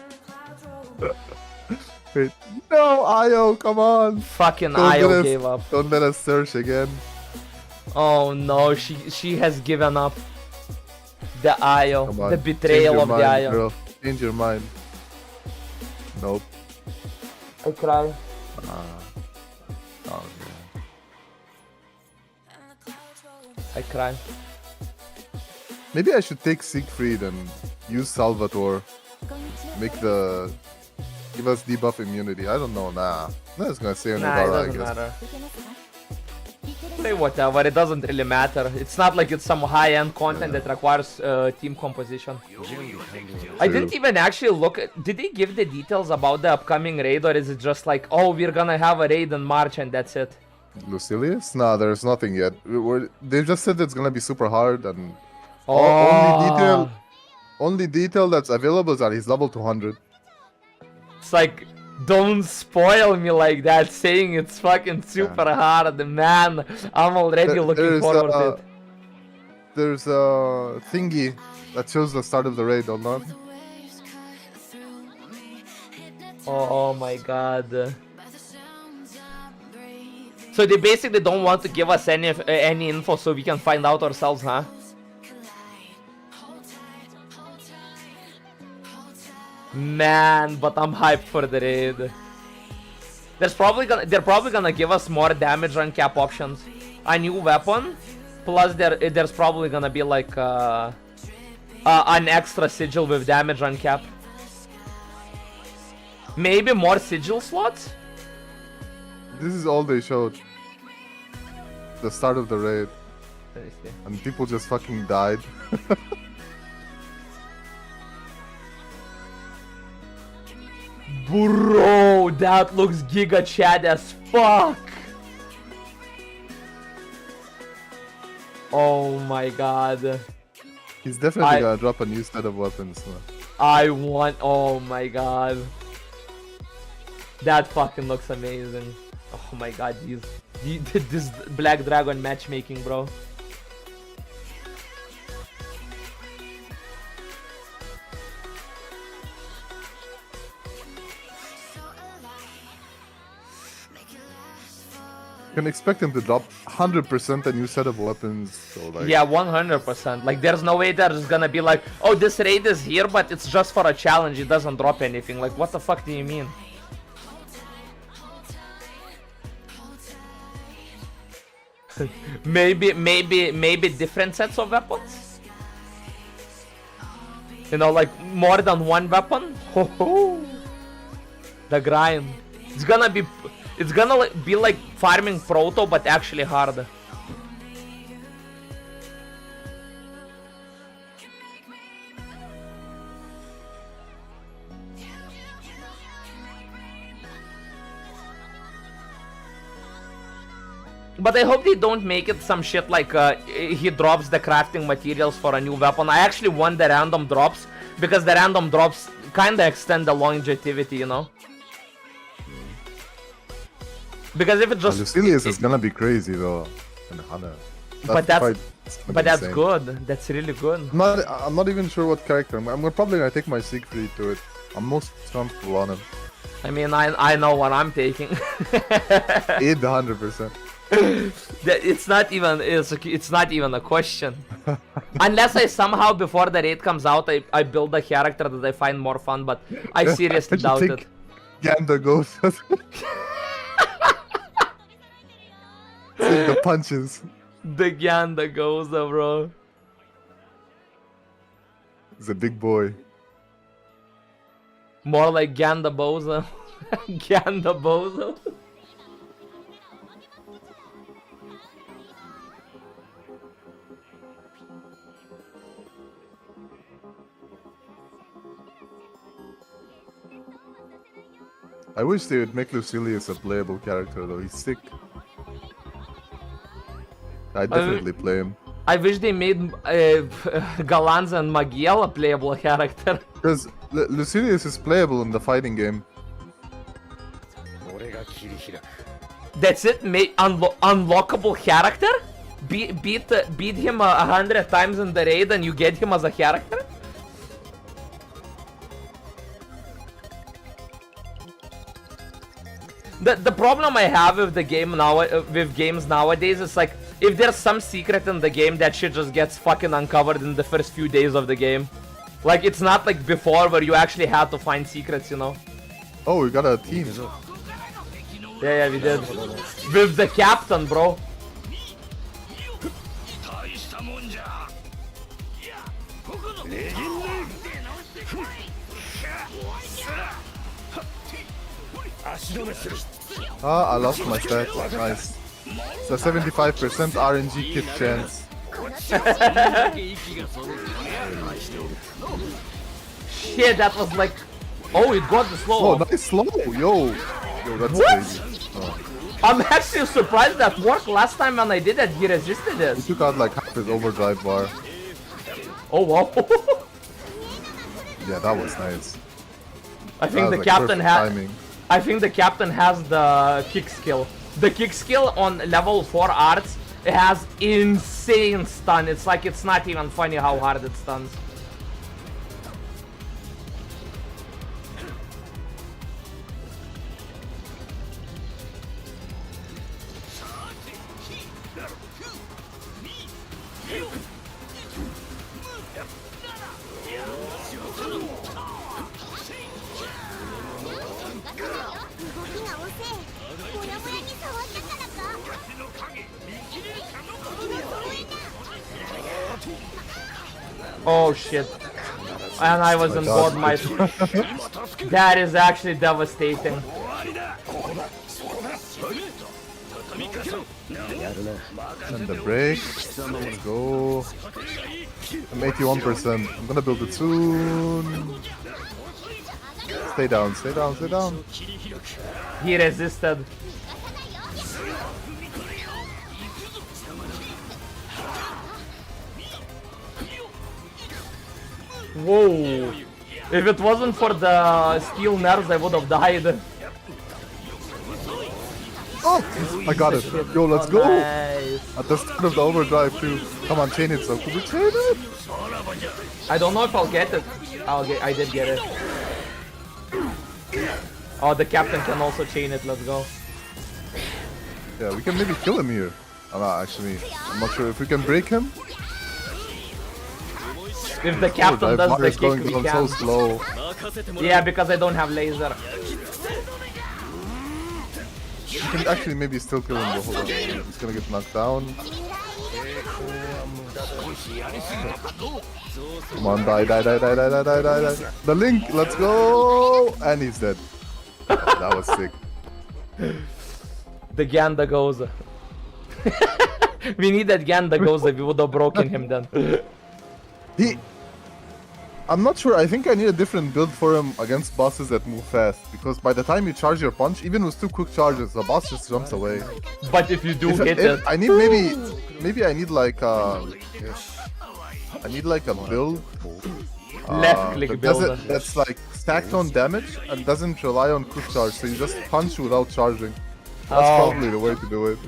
Wait, no, Io, come on. Fucking Don't Io let us- gave up. Don't let us search again. Oh no, she has given up. The Io, Come on. the betrayal of mind, the Io. Girl. Change your mind. Nope. I cry. Oh, yeah. I cry. Maybe I should take Siegfried and use Salvatore. Give us debuff immunity. I don't know. Nah. No, it's gonna say on Nah, it Nogara, I doesn't guess. matter. Play whatever, it doesn't really matter. It's not like it's some high-end content that requires team composition. I didn't even actually look at... Did they give the details about the upcoming raid, or is it just like, oh, we're gonna have a raid in March and that's it? Lucilius? Nah, there's nothing yet. They just said it's gonna be super hard and Oh. only detail that's available is that he's level 200. It's like, don't spoil me like that, saying it's fucking super hard, man. I'm already looking forward to it. There's a thingy that shows the start of the raid, hold on. Oh my god. So they basically don't want to give us any info so we can find out ourselves, huh? Man, but I'm hyped for the raid. They're probably gonna give us more damage run cap options, a new weapon, plus there's probably gonna be like an extra sigil with damage run cap. Maybe more sigil slots. This is all they showed. The start of the raid. Let me see. And people just fucking died. Bro, that looks giga chad as fuck. Oh my god. He's definitely gonna drop a new set of weapons. I want. Oh my god. That fucking looks amazing. Oh my god, this Black Dragon matchmaking, bro. You can expect him to drop 100% a new set of weapons. So like, Yeah, 100%. Like, there's no way there's gonna be like, oh, this raid is here, but it's just for a challenge. It doesn't drop anything. Like, what the fuck do you mean? maybe different sets of weapons. You know, like more than one weapon. Ho ho. The grind. It's gonna be like farming proto, but actually hard. But I hope they don't make it some shit like he drops the crafting materials for a new weapon. I actually want the random drops, because the random drops kinda extend the longevity, you know? Because if it just... Lucilius is gonna be crazy though. and Hana. But that's gonna be that's insane. good. That's really good. I'm not even sure what character. I'm probably gonna take my Siegfried to it. I'm most comfortable on him. I mean, I know what I'm taking. 800%. It's not even a question. Unless I somehow before the raid comes out, I build a character that I find more fun, but I seriously doubt it. Gander goes. Take the punches. The Ganda goes, bro. He's a big boy. More like Ganda Bozo. Ganda Bozo. I wish they would make Lucilius a playable character though. He's sick. I definitely play him. I wish they made Galanza and Magiel a playable character. Because Lucilius is playable in the fighting game. That's it? Unlockable character? Beat him 100 times in the raid and you get him as a character? The problem I have with the game now, with games nowadays, is like, if there's some secret in the game, that shit just gets fucking uncovered in the first few days of the game. Like, it's not like before where you actually had to find secrets, you know? Oh, we got a team. Yeah, we did. With the captain, bro. Ah, I lost my stat. Nice. It's a 75% RNG kit chance. Shit, that was like... Oh, it got the slow. Oh, nice slow. Yo, that's What? crazy. Oh. I'm actually surprised that worked last time when I did it. He resisted He it. took out like half his overdrive bar. Oh, wow. Yeah, that was nice. I think the That was, like, captain perfect has... timing. I think the captain has the kick skill. The kick skill on level 4 arts, it has insane stun. It's like, it's not even funny how hard it stuns. Oh shit. And I was on board my... That is actually devastating. And the break. Let's go. I'm 81%. I'm gonna build it soon. Stay down, stay down, stay down. He resisted. Whoa. If it wasn't for the steel nerves, I would have died. Oh, I got it. Yo, let's go. Nice. At the start of the overdrive too. Come on, chain it, so could we chain it? I don't know if I'll get it. I did get it. Oh, the captain can also chain it. Let's go. Yeah, we can maybe kill him here. I'm not sure if we can break him. If the captain does the Mario's kick, we going can. so slow. Yeah, because I don't have laser. You can actually maybe still kill him, but hold on. He's gonna get knocked down. Come on, die. The Link, let's go! And he's dead. That was sick. The Ganda goes. We need that Ganda goes. We would have broken him then. I'm not sure. I think I need a different build for him against bosses that move fast. Because by the time you charge your punch, even with 2 quick charges, the boss just jumps away. But if you do hit it, I need maybe I need like a build. Left click build. That's like stacked on damage and doesn't rely on quick charge. So you just punch without charging. That's probably the way to do it.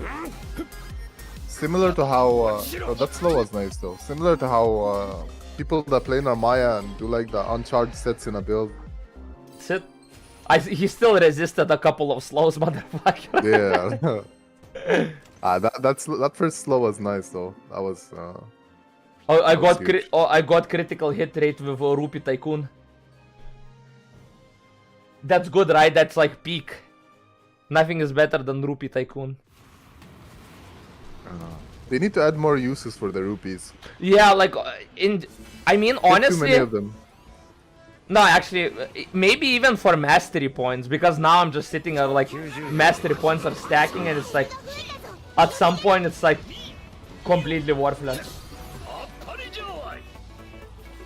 Similar to how oh, that slow was nice though. Similar to how people that play Narmaya and do like the uncharged sets in a build. That's it. He still resisted a couple of slows, motherfucker. Yeah. That first slow was nice though. That was. Oh, I was got huge. I got critical hit rate with Rupee Tycoon. That's good, right? That's like peak. Nothing is better than Rupee Tycoon. They need to add more uses for the rupees. Yeah, like I mean, Get too honestly, many of them. no, actually, maybe even for mastery points, because now I'm just sitting at like mastery points are stacking, and it's like at some point it's like completely worthless. 当たりじゃわい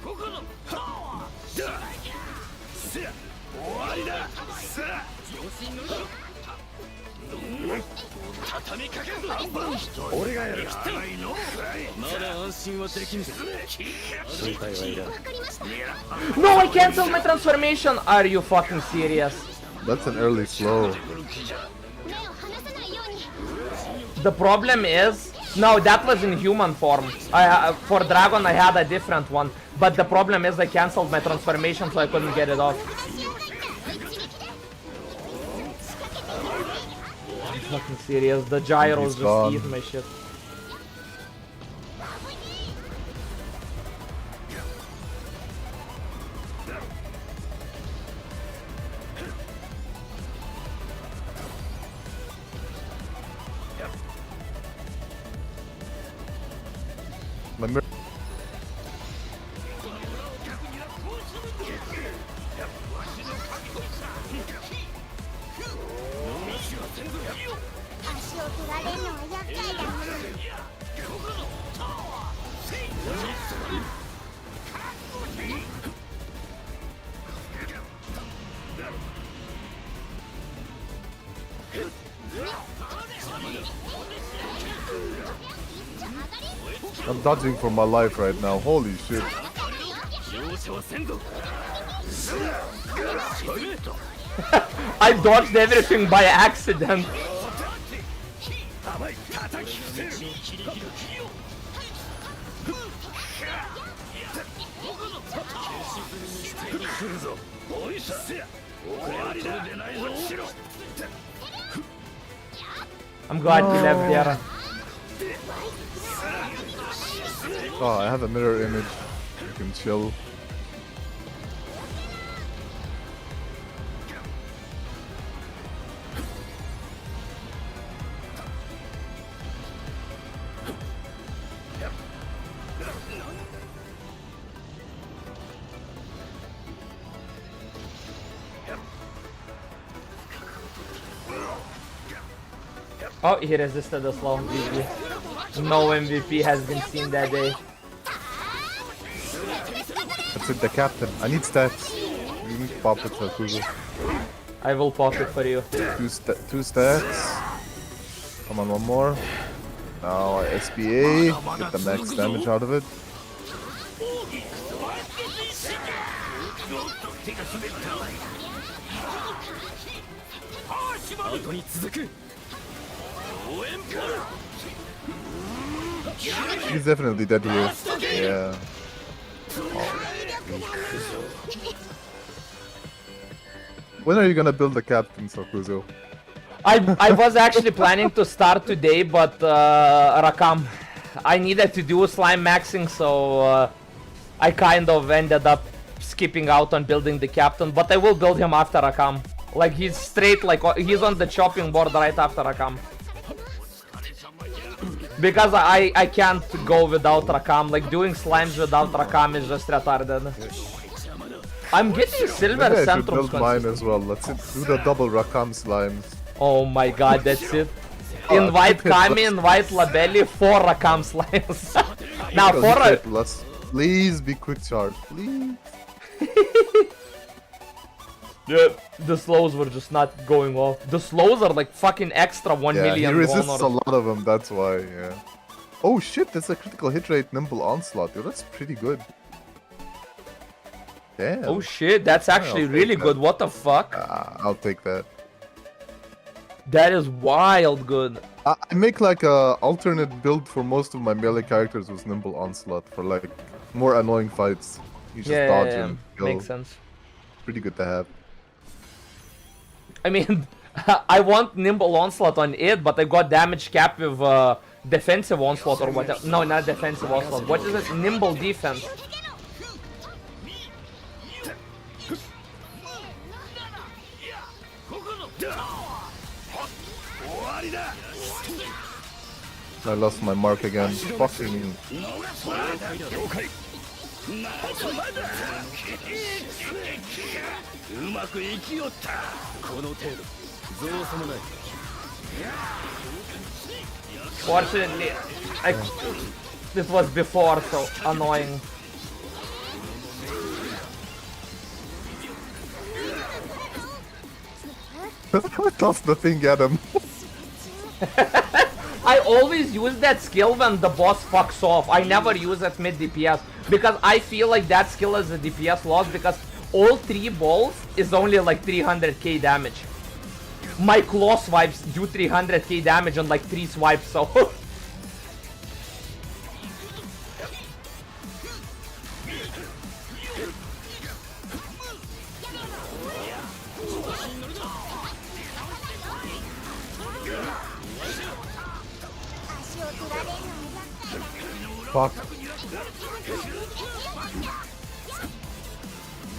ここのパワーだせや終わりださあ畳みかけるぞ俺がやるまだ安心はできんぞ心配はいらん No, I canceled my transformation. Are you fucking serious? That's an early slow. 目を離さないように The problem is, no, that was in human form. For dragon, I had a different one, but the problem is I canceled my transformation, so I couldn't get it off. Fucking serious, the gyros He's gone. just eat my shit. My mir- 足を取られるのは厄介だ I'm dodging for my life right now. Holy shit. 容赦はせんぞ I dodged everything by accident. 甘い叩き伏せる来るぞおいさせや終わりだ落ちろ I'm glad he left there. Oh, I have a mirror image. You can chill. Oh, he resisted the slow GG. No MVP has been seen that day. That's it, the captain. I need stats. You need to pop it for Kuzu. I will pop it for you. Two stats. Come on, one more. Now SPA. Get the max damage out of it. 後に続く応援ポル He's definitely dead here. Yeah. When are you gonna build the captain, Sakuzo? I was actually planning to start today, but Rakam, I needed to do Slimemaxing, so I kind of ended up skipping out on building the captain, but I will build him after Rakam. Like, he's straight, like, he's on the chopping board right after Rakam. Because I can't go without Rakam, like, doing slimes without Rakam is just retarded. I'm getting silver Maybe I should centrums. build mine as well. Let's do the double Rakam slimes. Oh my god, that's it. Invite Kami, invite Labelli, 4 Rakam slimes. Now, Because for you a... said plus. Please be quick charge, please. Yeah, the slows were just not going off. The slows are like fucking extra 1 Yeah, million he resists honor. a lot of them, that's why, yeah. Oh shit, that's a critical hit rate nimble onslaught, yo, that's pretty good. Damn. Oh shit, that's actually I'll really take good. that. What the fuck? I'll take that. That is wild good. I make like a alternate build for most of my melee characters with Nimble Onslaught for like more annoying fights. You just dodge and kill. Makes sense. Pretty good to have. I mean, I want Nimble Onslaught on it, but I got damage cap with defensive onslaught or whatever. No, not defensive onslaught. What is it? Nimble defense. I lost my mark again. Fucking. うまくいきよったこの程度造作もない Fortunately, this was before, so annoying. Toss the thing at him. I always use that skill when the boss fucks off. I never use it mid DPS because I feel like that skill is a DPS loss because all 3 balls is only like 300k damage. My claw swipes do 300k damage on like 3 swipes, so... Fuck.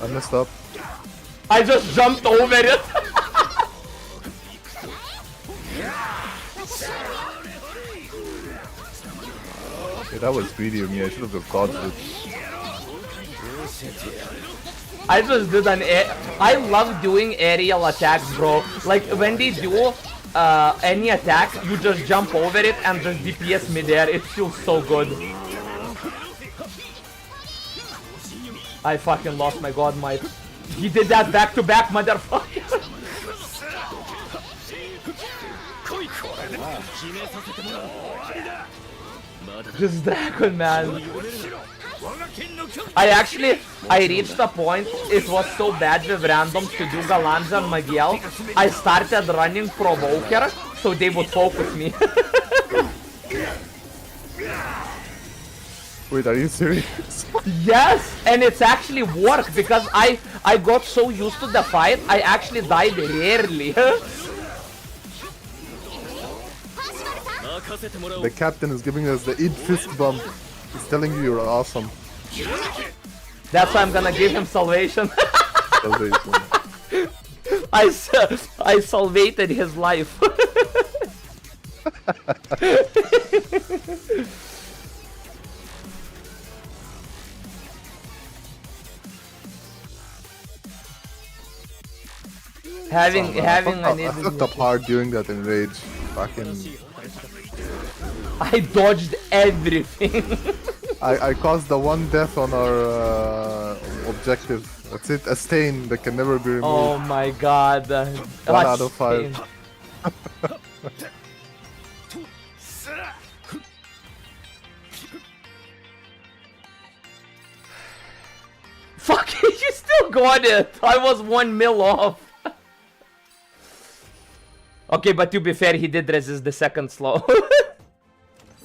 I messed up. I just jumped over it. Yeah, that was greedy of me. I should have just dodged it. I just did an I love doing aerial attacks, bro. Like when they do any attack, you just jump over it and just DPS midair. It feels so good. I fucking lost my god might. He did that back to back, motherfucker. This dragon, man. I reached a point, it was so bad with randoms to do Galanza and Magiel. I started running Provoker so they would focus me. Wait, are you serious? Yes, and it's actually worked because I got so used to the fight, I actually died rarely. The captain is giving us the id fist bump. He's telling you you're awesome. That's why I'm gonna give him salvation. Salvation. I salvated his life. having I an fucked up hard doing that in Rage. Fucking. I dodged everything. I caused the one death on our objective. That's it, a stain that can never be removed. Oh my god. 1 out of 5. Fuck, you still got it. I was 1 mil off. Okay, but to be fair, he did resist the second slow.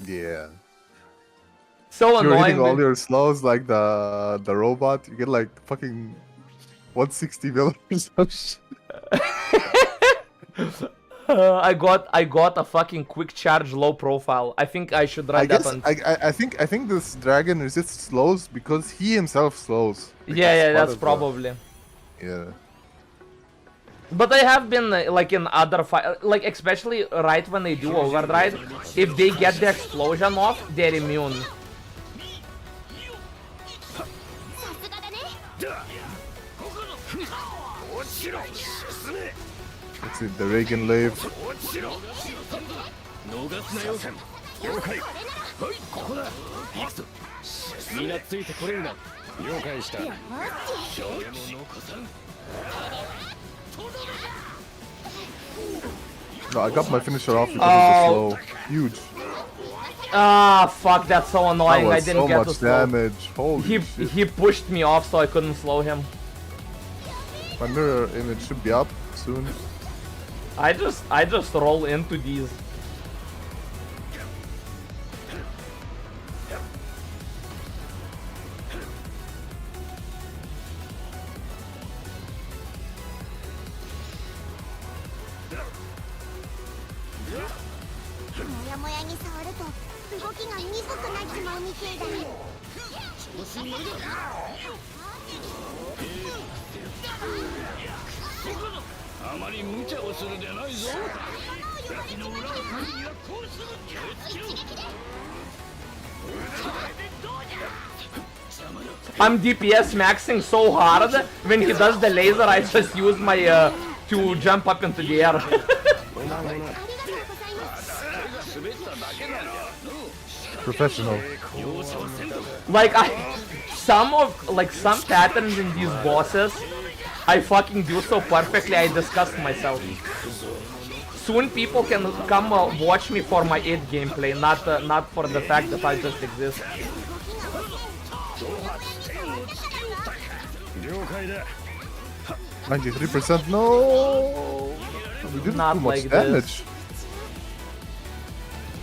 Yeah. So You're hitting annoying. all your slows like the robot. You get like fucking 160 mil or some shit. I got a fucking quick charge low profile. I think I should run that on. I think this dragon resists slows because he himself slows. Like, Yeah, that's of probably. Yeah. But I have been like in other fight, like especially right when they do overdrive, if they get the explosion off, they're immune. Let's see, the Reagan Lave. 逃すなよ了解はいここだ行くぞみんなついてこれるな了解した俺も残さん No, I got my finisher off because of the slow. Huge. Ah, fuck, that's so annoying. That I was didn't so get much to slow. damage. Holy shit. He pushed me off so I couldn't slow him. My mirror image should be up soon. I just roll into these. I'm DPS maxing so hard, when he does the laser I just use my to jump up into the air. Professional. Like some patterns in these bosses I fucking do so perfectly I disgust myself. Soon people can come watch me for my 8 gameplay, not for the fact that I just exist. 93%. No. We did Not too much like damage. this.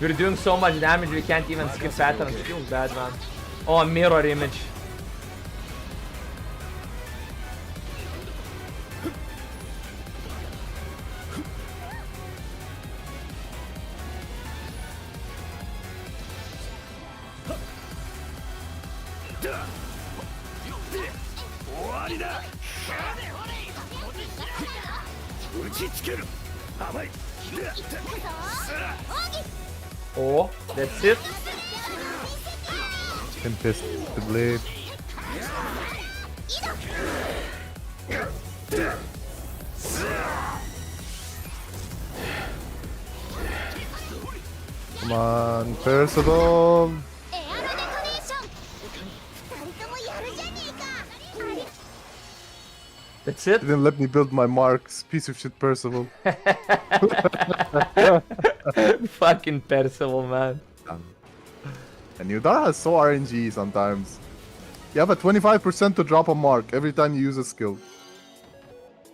We're doing so much damage we can't even skip patterns. It feels bad, man. Oh, mirror image. Oh, that's it. Tempest the blade. Come on, Percival. That's it. Didn't let me build my marks. Piece of shit, Percival. Fucking Percival, man. And Yudara has so RNG sometimes. You have a 25% to drop a mark every time you use a skill.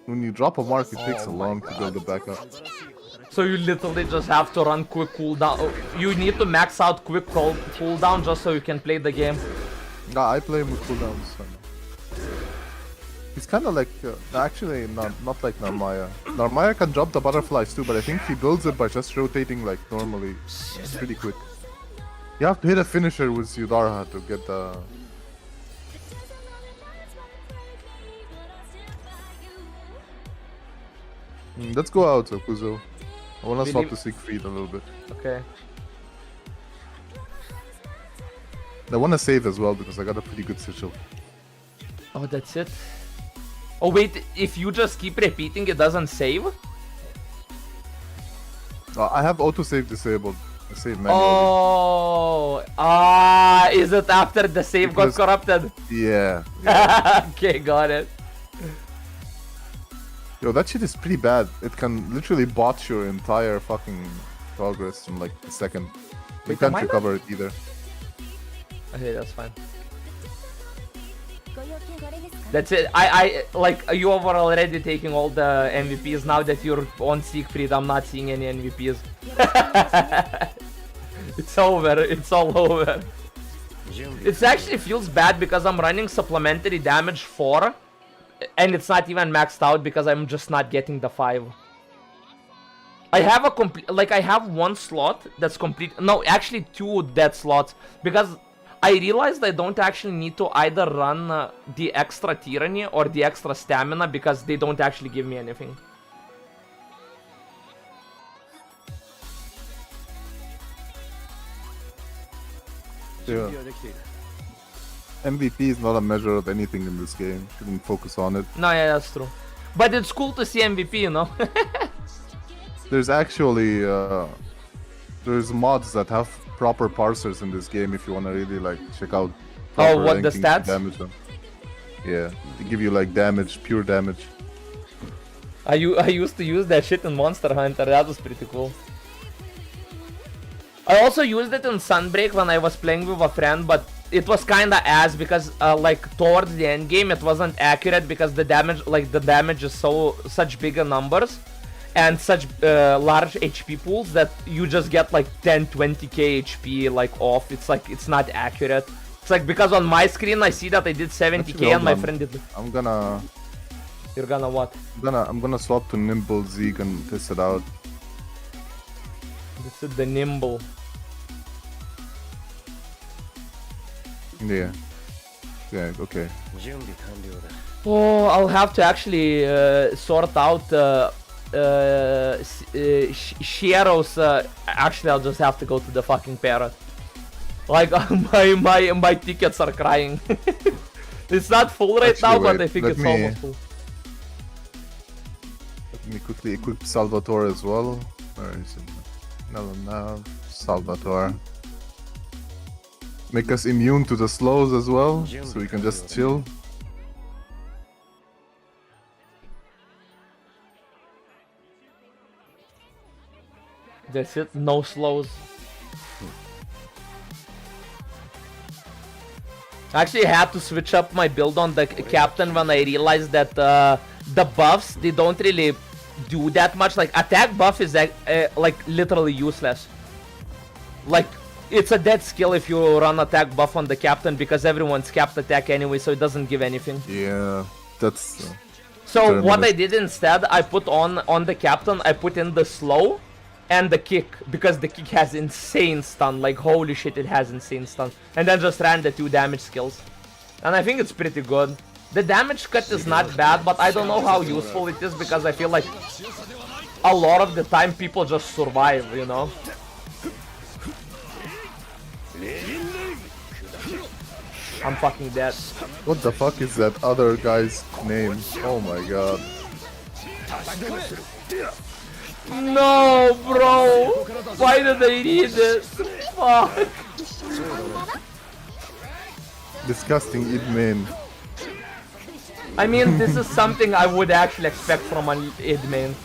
When you drop a mark, it takes a long to build it back up. So you literally just have to run quick cooldown. You need to max out quick cooldown just so you can play the game. Nah, I play him with cooldowns. So. He's kind of like, actually not like Narmaya. Narmaya can drop the butterflies too, but I think he builds it by just rotating like normally. It's pretty quick. You have to hit a finisher with Yudara to get the... let's go out, Kuzo. I wanna swap to Siegfried a little bit. Okay. I wanna save as well because I got a pretty good sigil. Oh, that's it. Oh wait, if you just keep repeating, it doesn't save? I have autosave disabled. I save manually. Oh, is it after the save got corrupted? Yeah. Okay, got it. Yo, that shit is pretty bad. It can literally botch your entire fucking progress in like a second. You Wait, can't am I recover it either. Okay, that's fine. That's it. I like you were already taking all the MVPs. Now that you're on Siegfried, I'm not seeing any MVPs. It's over. It's all over. It actually feels bad because I'm running supplementary damage 4, and it's not even maxed out because I'm just not getting the 5. I have a complete, like I have one slot that's complete. No, actually 2 dead slots because I realized I don't actually need to either run the extra tyranny or the extra stamina because they don't actually give me anything. Yeah. MVP is not a measure of anything in this game. Shouldn't focus on it. No, yeah, that's true. But it's cool to see MVP, you know? There's actually there's mods that have proper parsers in this game if you want to really like check out. Oh, what, the rankings stats? Damage them. Yeah, they give you like damage, pure damage. I used to use that shit in Monster Hunter. That was pretty cool. I also used it in Sunbreak when I was playing with a friend, but it was kinda ass because like towards the end game it wasn't accurate because the damage is such bigger numbers, and such large HP pools that you just get like 10-20k HP like off. It's like it's not accurate. It's like because on my screen I see that I did 70k and my friend did. I'm gonna. You're gonna what? I'm gonna swap to Nimble Zeke and test it out. This is the Nimble. Yeah. Yeah. Okay. 準備完了だ Oh, I'll have to actually sort out Shero's. Actually, I'll just have to go to the fucking parrot. Like my tickets are crying. It's not full right Actually, now, but wait, I think let it's me- almost full. Let me quickly equip Salvatore as well. Where is it? No, Salvatore. Make us immune to the slows as well, so we can just chill. That's it. No slows. I actually had to switch up my build on the captain when I realized that the buffs, they don't really do that much. Like attack buff is like literally useless. Like it's a dead skill if you run attack buff on the captain because everyone's capped attack anyway, so it doesn't give anything. Yeah, that's. So what I did instead, I put on the captain, I put in the slow and the kick, because the kick has insane stun, like holy shit it has insane stun. And then just ran the 2 damage skills. And I think it's pretty good. The damage cut is not bad, but I don't know how useful it is because I feel like a lot of the time people just survive, you know? I'm fucking dead. What the fuck is that other guy's name? Oh my god. No, bro! Why did they need this? Fuck! Disgusting id main. I mean, this is something I would actually expect from an id main.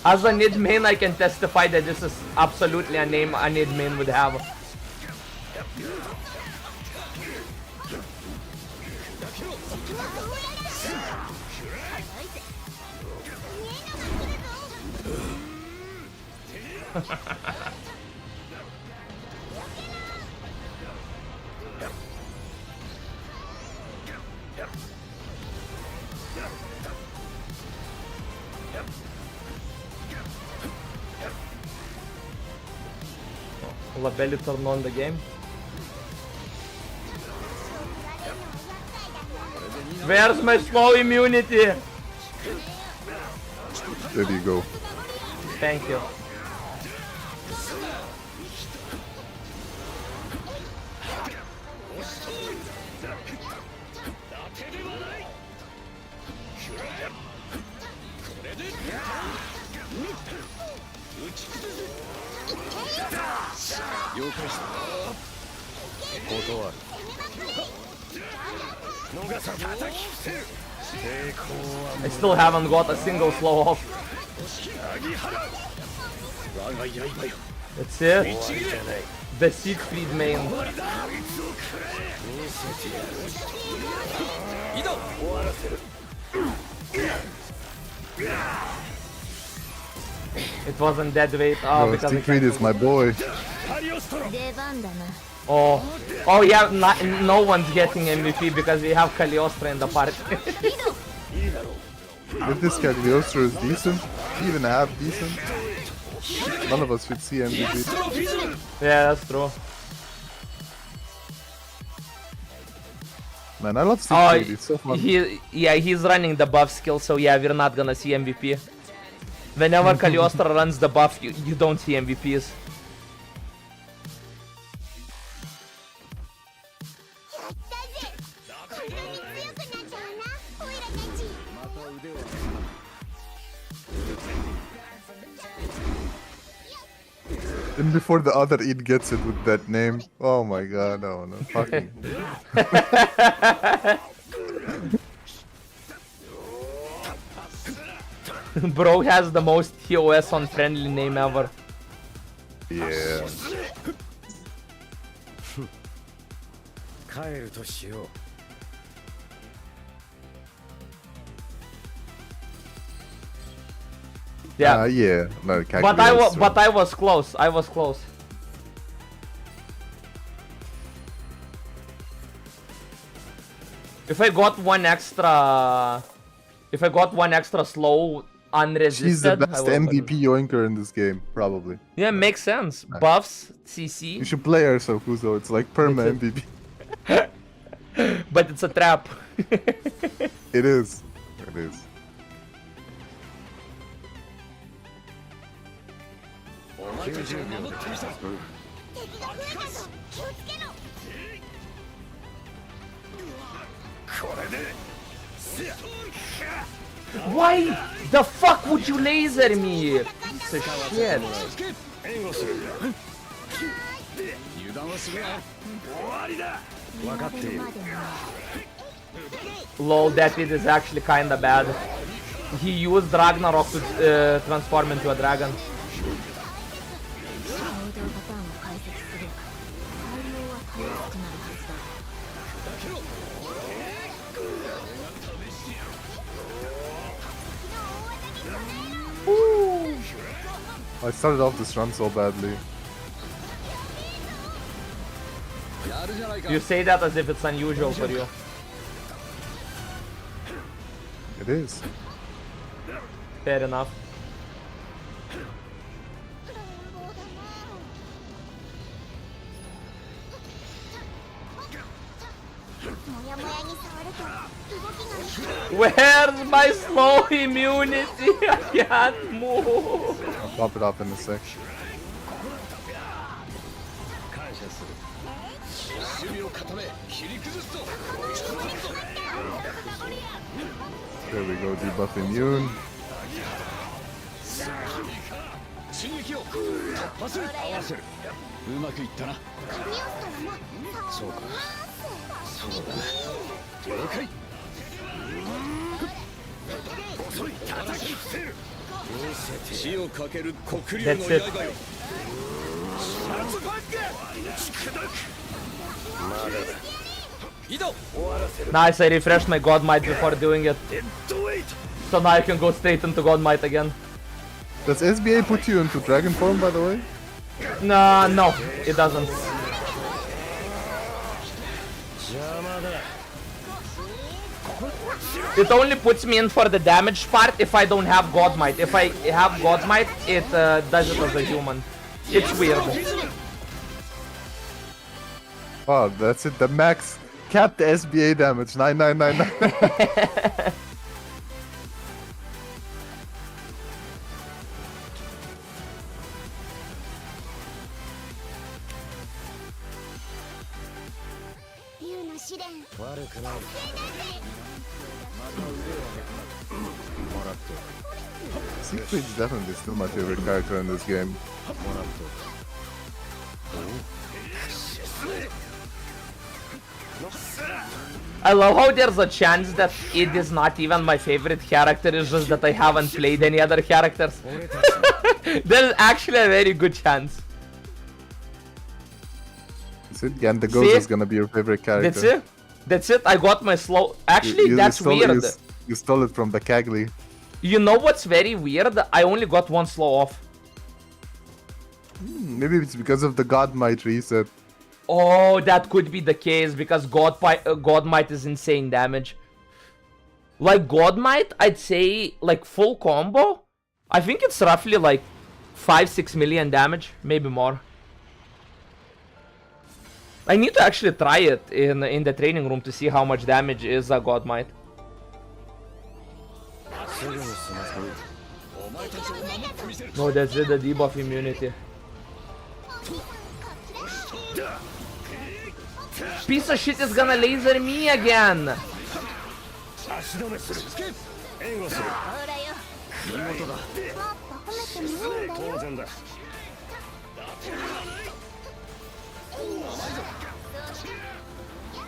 As an id main, I can testify that this is absolutely a name an id main would have. Labelli turn on the game. Where's my slow immunity? There you go. Thank you. I still haven't got a single slow off. That's it. The Siegfried main. It wasn't dead weight. Oh, Oh, because Siegfried is my boy. 出番だな Oh, oh yeah, no one's getting MVP because we have Cagliostro in the party. If this Cagliostro is decent, even half decent, none of us should see MVP. Yeah, that's true. Man, I love Oh, Siegfried, it's so fun. he's running the buff skill, so yeah, we're not gonna see MVP. Whenever Cagliostro runs the buff, you don't see MVPs. やったぜこれで強くなっちゃうなオイラたち And before the other Eid gets it with that name, oh my god, oh no, fucking. Bro has the most TOS on friendly name ever. Yeah. 帰るとしよう Yeah. Yeah. No, But I was close. I was close. If I got one extra slow unresisted, She's the I best will win. MVP yoinker in this game, probably. Yeah, makes sense. Buffs, CC, You should play her, so Kuzo. It's like perma That's MVP. but it's a trap. It is. It is. 90秒で敵が増えたぞ気をつけろこれで Why the fuck would you laser me? Piece of shit. 援護する油断はするな終わりだ分かっている Lol, that it is actually kinda bad. He used Ragnarok to transform into a dragon. 行動パターンを解析すれば対応はたやすくなるはずだ I started off this run so badly. You say that as if it's unusual for you. It is. Fair enough. もやもやに触ると動きが Where's my slow immunity? I can't move. I'll pop it up in a sec. 感謝する守備を固め切り崩すぞ There we go, debuff immune. 進撃を突破する合わせるうまくいったなそうかそうだな了解遅い叩き伏せる死をかける黒竜の That's it. 刃よシャツパック砕くまだだ移動終わらせる Nice, I refreshed my God Might before doing it. デッドウェイト So now I can go straight into God Might again. Does SBA put you into dragon form, by the way? Nah, no, it doesn't. 邪魔だ It only puts me in for the damage part if I don't have God Might. If I have God Might, it does it as a human. It's weird. Oh, that's it. The max cap the SBA damage 9999. 竜の試練悪くないまた腕をもらって Siegfried is definitely still my favorite character in this game. もらって I love how there's a chance that it is not even my favorite character, it's just that I haven't played any other characters. There's actually a very good chance. That's it. Yeah, and the ghost See? is gonna be your favorite character. That's it. That's it. I got my slow. Actually, that's weird. You stole it from the Kagli. You know what's very weird? I only got one slow off. Maybe it's because of the God Might reset. Oh, that could be the case because God Might is insane damage. Like God Might, I'd say like full combo. I think it's roughly like 5-6 million damage, maybe more. I need to actually try it in the training room to see how much damage is a God Might. すぐに済ませるお前たちを守ってみせる No, that's it, the debuff immunity. Piece of shit is gonna laser me again. 足止めする援護するほらよ見事だもっと褒めてもいいんだよ当然だ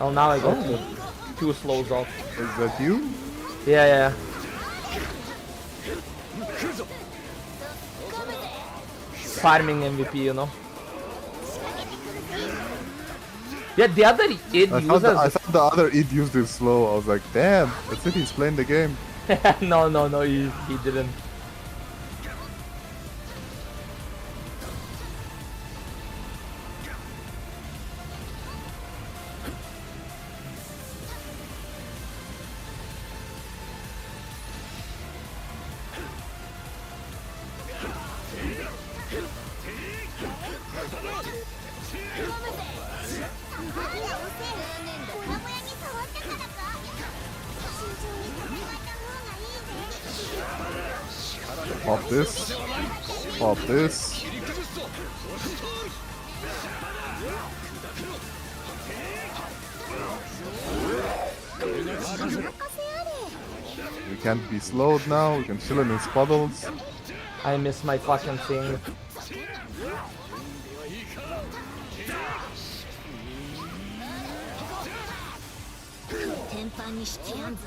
Oh, now I got two slows off. Is that you? Yeah, yeah. Farming MVP, you know. Yeah, the other id I users. thought the other id used it slow. I was like, damn, that's it, he's playing the game. No, he didn't. Pop this. Pop this. We can't be slowed now. We can chill in his puddles. I miss my fucking thing. 天板にしてやんぞ。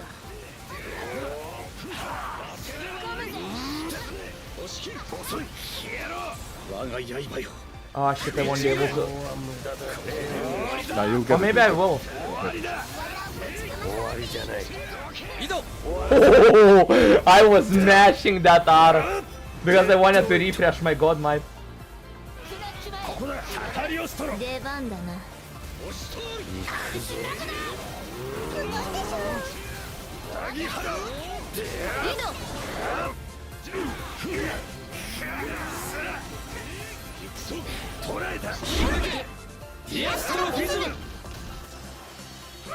Oh shit, I won't be able to. Now you'll Or get maybe it. I will. Oh, I was mashing that R because I wanted to refresh my god might. 出番だな。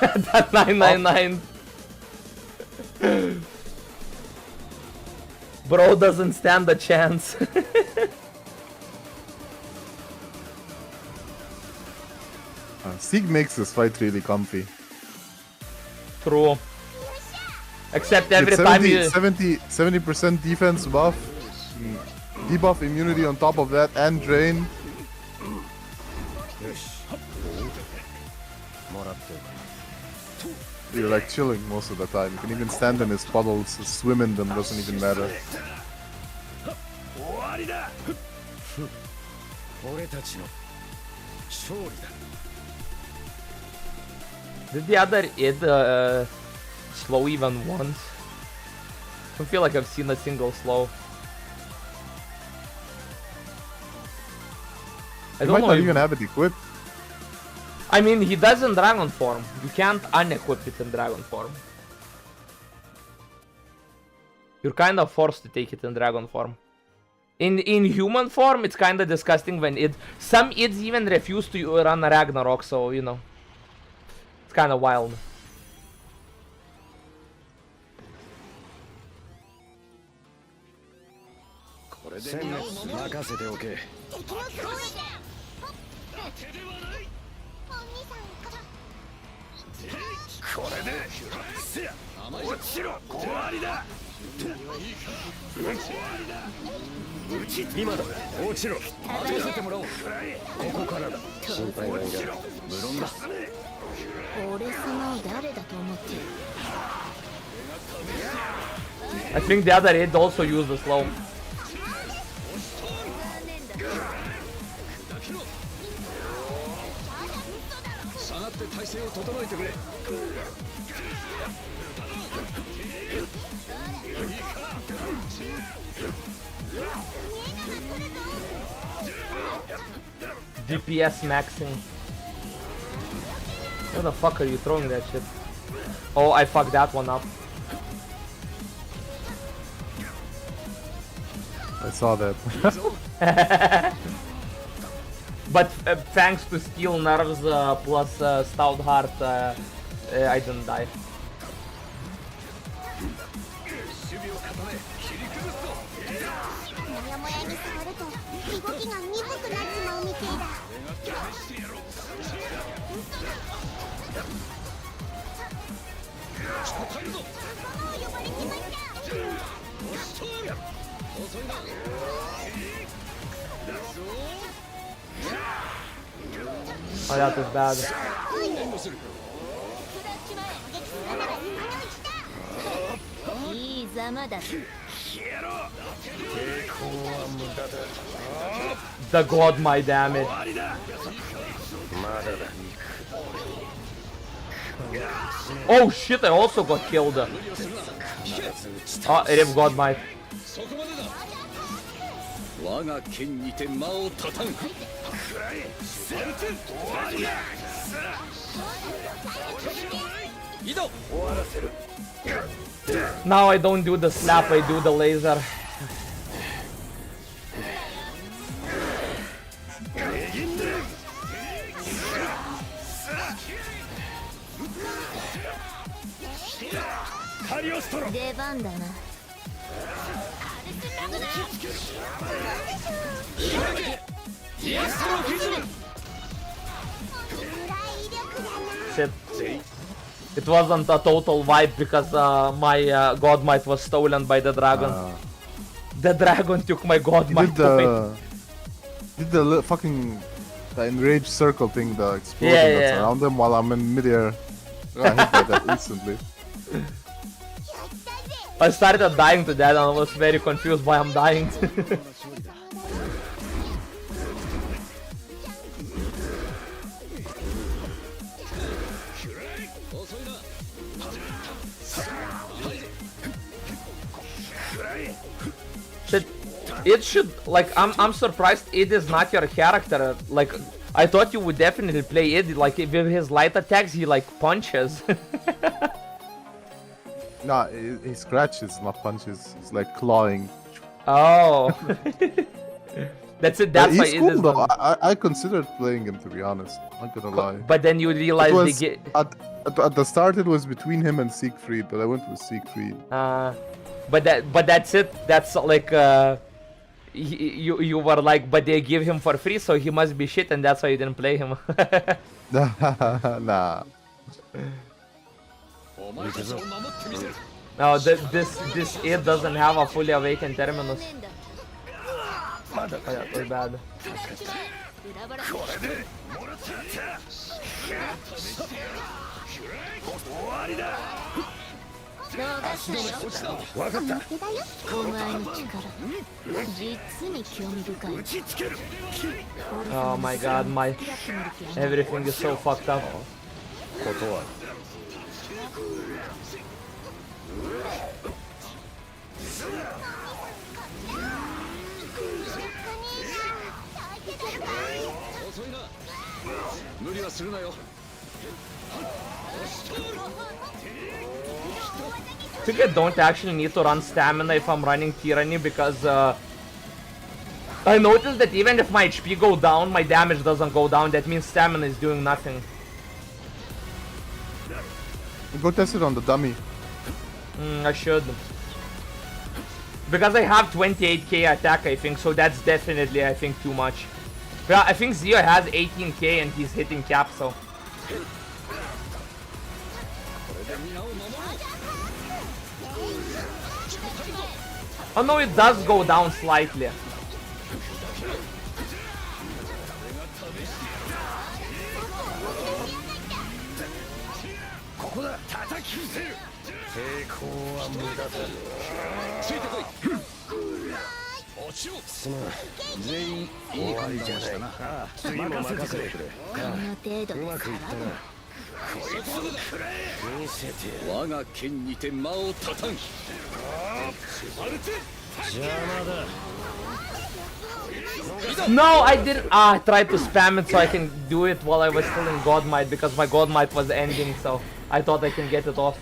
That 999. Bro doesn't stand a chance. Sieg makes this fight really comfy. True. Except every It's time you 70% defense buff, debuff immunity on top of that, and drain. You're like chilling most of the time. You can even stand in his puddles, swim in them, doesn't even matter. Did the other id slow even once? I don't feel like I've seen a single slow. I You don't might know not if- even have it equipped. I mean, he does in dragon form. You can't unequip it in dragon form. You're kind of forced to take it in dragon form. In human form, it's kind of disgusting when some ids even refuse to run a Ragnarok, so you know, it's kind of wild. I think the other id also used the slow. DPS maxing. Where the fuck are you throwing that shit? Oh, I fucked that one up. I saw that. But thanks to skill nerves plus stout heart, I didn't die. Oh, that was bad. The god, my damage. Oh shit, I also got killed. Oh, Rip God might. Now I don't do the slap, I do the laser. Shit. It wasn't a total wipe because my God Might was stolen by the dragon. The dragon took my God He Might did away. the fucking the enraged circle thing, the explosion Yeah, that's yeah. around him while I'm in midair. I hit by that instantly. I started dying to that and I was very confused why I'm dying. Shit, it should, like, I'm surprised it is not your character. Like, I thought you would definitely play it. Like, with his light attacks, he like punches. Nah, he scratches, not punches. It's like clawing. Oh. That's it, that's why He's it cool is though. done. I considered playing him, to be honest. I'm not gonna lie. But then you realize It they was, get... at the start it was between him and Siegfried, but I went with Siegfried. But that's it. That's like you were like, but they give him for free, so he must be shit, and that's why you didn't play him. Nah. No, this it doesn't have a fully awakened terminus. Oh, yeah, too bad. 裏腹動画しないよわかった手だよお前の力実に興味深い Oh my god, my everything is so fucked up. 断る 遅いな無理はするなよ I think I don't actually need to run stamina if I'm running tyranny because I noticed that even if my HP go down, my damage doesn't go down. That means stamina is doing nothing. Go test it on the dummy. I should. Because I have 28k attack, I think, so that's definitely, I think, too much. Yeah, I think Zio has 18k and he's hitting cap, so... Oh no, it does go down slightly. No, I didn't. I tried to spam it so I can do it while I was still in God Might because my God Might was ending, so I thought I can get it off.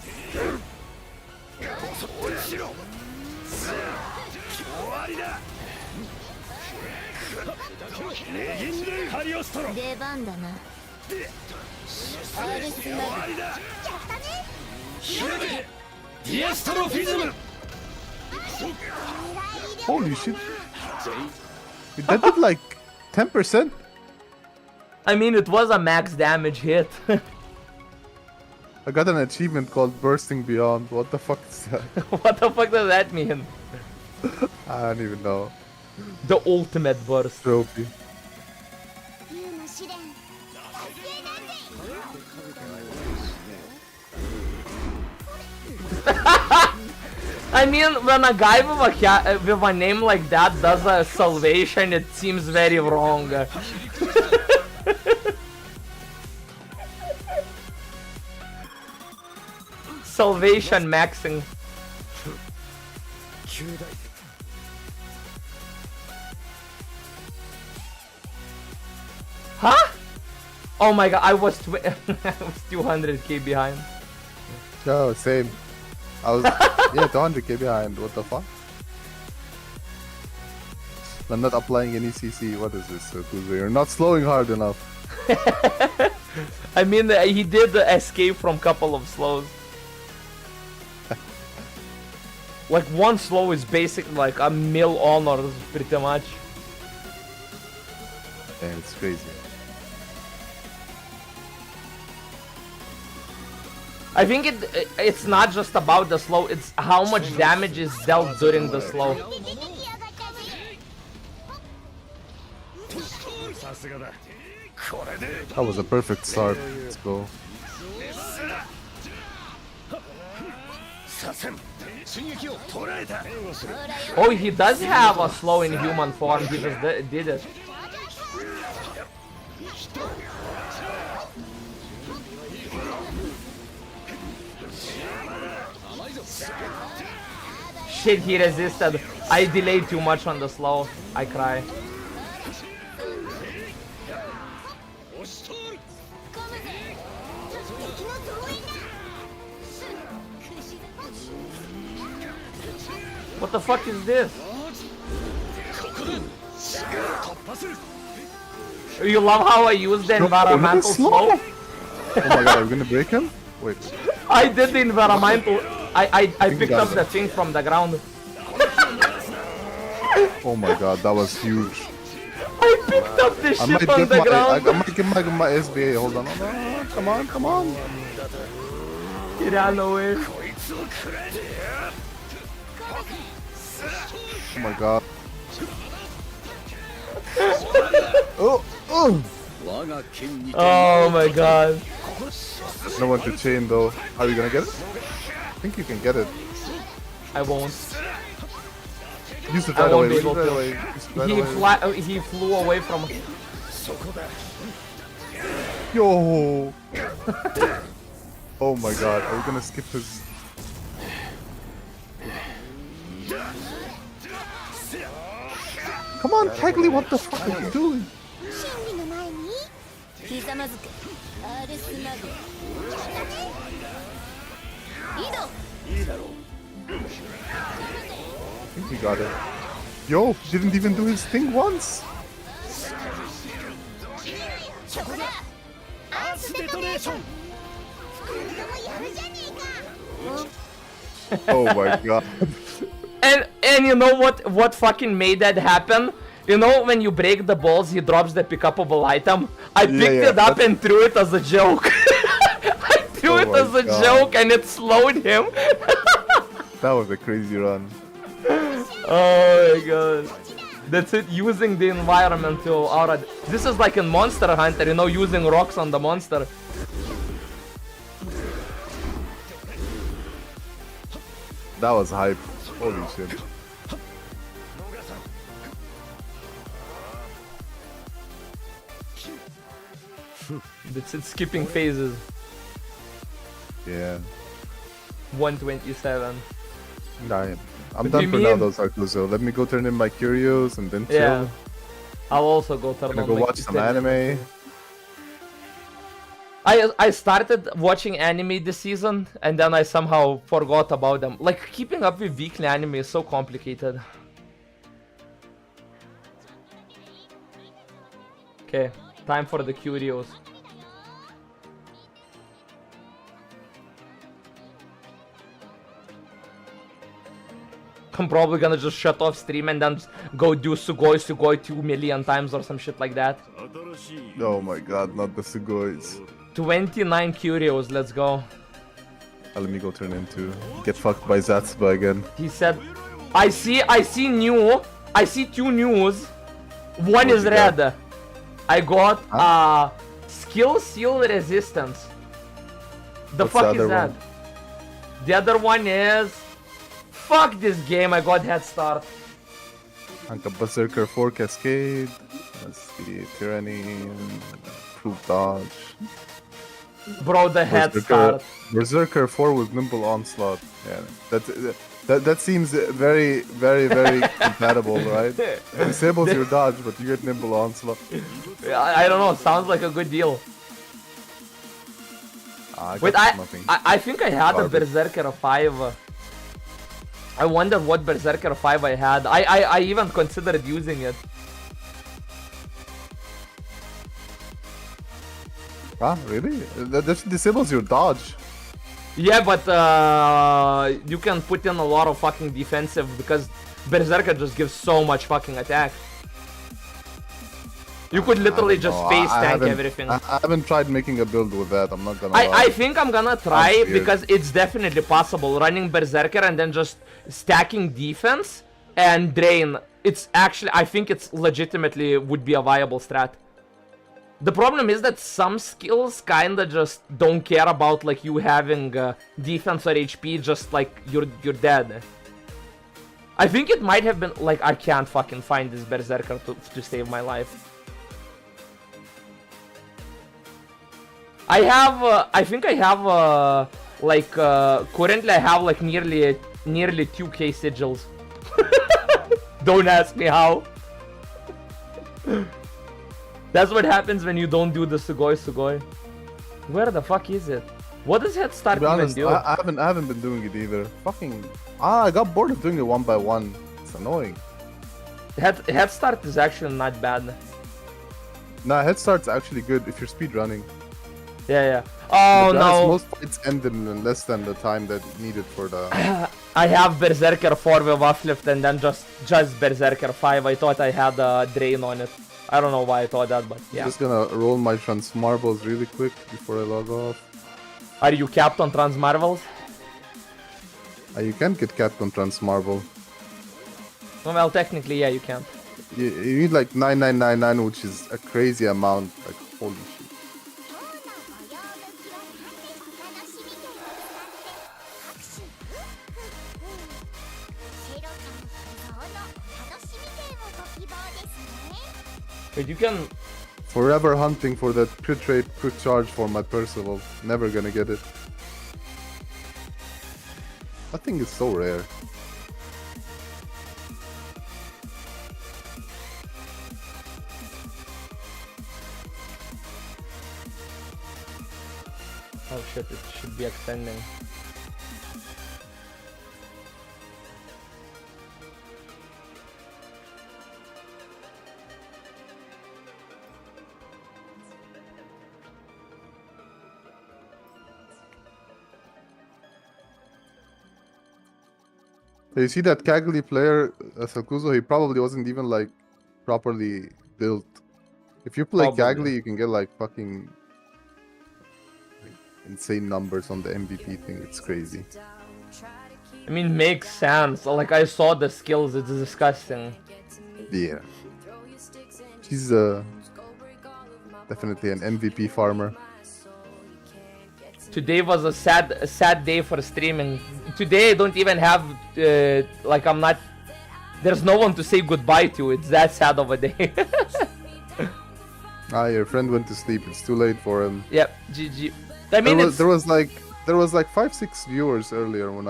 Holy shit. That did like 10%? I mean, it was a max damage hit. I got an achievement called Bursting Beyond. What the fuck is that? What the fuck does that mean? I don't even know. The ultimate burst. Trophy. 竜の試練達成だぜ I mean, when a guy with a name like that does a salvation, it seems very wrong. Salvation maxing. Huh? Oh my god, I was 200k behind. Yo, same. I was, yeah, 200k behind. What the fuck? I'm not applying any CC. What is this? You're not slowing hard enough. I mean, he did escape from couple of slows. Like one slow is basically like a mil honors pretty much. Damn, it's crazy. I think it's not just about the slow, it's how much damage is dealt during the slow. さすがだこれで That was a perfect start. Let's go. させん追撃を捉えた Oh, he does have a slow in human form, he just did it. Shit, he resisted. I delayed too much on the slow. I cry. What the fuck is this? You love how I use the environmental slow? Oh my god, are we gonna break him? Wait. I did the environmental. I picked up the thing from the ground. Oh my god, that was huge. I picked up the I shit might on get the my, ground. I might get my SBA. Hold on, hold on. Come on, come on. He ran away. Oh my god. Oh, oh. Oh my god. No one to chain though. Are you gonna get it? I think you can get it. I won't. Use it I right won't away. be Use it able right to. away. Use it right away. He flew away from. Yo. Oh my god. Are we gonna skip his? Come on, Kegly, what the fuck are you doing? 真理の前にひざまずくアルスマグ移動 I think he got it. Yo, he didn't even do his thing once. そこだアースデトネーション今度もやるじゃねえか Oh my god. And you know what fucking made that happen? You know when you break the balls, he drops the pick-upable item. I picked yeah, it up and threw it as a joke. I threw Oh it my as a God. joke and it slowed him. That was a crazy run. Oh my god. That's it, using the environment to aura. This is like in Monster Hunter, you know, using rocks on the monster. That was hype. Holy shit. That's it, skipping phases. Yeah. 127. Nah, I'm What do done you for now mean? though, Sarkozy. Let me go turn in my curios and then chill. Yeah. I'll also go turn Gonna on go my watch some kitten. anime. I started watching anime this season and then I somehow forgot about them. Like keeping up with weekly anime is so complicated. Okay, time for the curios. I'm probably gonna just shut off stream and then go do Sugoi 2 million times or some shit like that. Oh my god, not the Sugois. 29 curios, let's go. Let me go turn into get fucked by Zatsuba again. He said, I see two news. One is you red. got? I got skill seal resistance. The What's fuck the is other that? one? The other one is fuck this game, I got head start. Anka Berserker 4 Cascade. Let's see, Tyranny, Proof Dodge. Bro, the head start. Berserker 4 with Nimble Onslaught. Yeah, that seems very, very, very compatible, right? It disables your dodge, but you get Nimble Onslaught. I don't know, sounds like a good deal. Wait, I think I had a Berserker 5. I wonder what Berserker 5 I had. I even considered using it. Ah, really? That disables your dodge. Yeah, but you can put in a lot of fucking defensive because Berserker just gives so much fucking attack. You could literally just face tank everything. I haven't tried making a build with that. I'm not gonna lie. I think I'm gonna try because it's definitely possible. Running Berserker and then just stacking defense and drain. It's actually, I think it's legitimately would be a viable strat. The problem is that some skills kinda just don't care about like you having defense or HP, just like you're dead. I think it might have been like I can't fucking find this Berserker to save my life. I have, I think I have, like, currently I have like nearly 2k sigils. Don't ask me how. That's what happens when you don't do the Sugoi. Where the fuck is it? What does Head Start even do? I haven't been doing it either. Fucking, I got bored of doing it one by one. It's annoying. Head Start is actually not bad. Nah, Head Start's actually good if you're speedrunning. Yeah. Oh no. Most fights end in less than the time that needed for the... I have Berserker 4 with Uplift and then just Berserker 5. I thought I had a Drain on it. I don't know why I thought that, but yeah. I'm just gonna roll my Transmarbles really quick before I log off. Are you capped on Transmarvels? You can get capped on Transmarvel. Well, technically, yeah, you can. You need like 9999, which is a crazy amount. Like, holy shit. 今日のご用の気は早めにお話しみてをご希望ですね。 But you can... Forever hunting for that crit rate, quick charge for my Percival. Never gonna get it. That thing is so rare. Oh shit, it should be extending. You see that Cagley player, Salkuzo, he probably wasn't even like properly built. If you play Cagley, you can get like fucking insane numbers on the MVP thing. It's crazy. I mean, makes sense. Like, I saw the skills, it's disgusting. Yeah. He's definitely an MVP farmer. Today was a sad day for streaming. Today I don't even have, like I'm not, there's no one to say goodbye to. It's that sad of a day. Your friend went to sleep. It's too late for him. Yep, GG. I mean, there was like 5-6 viewers earlier when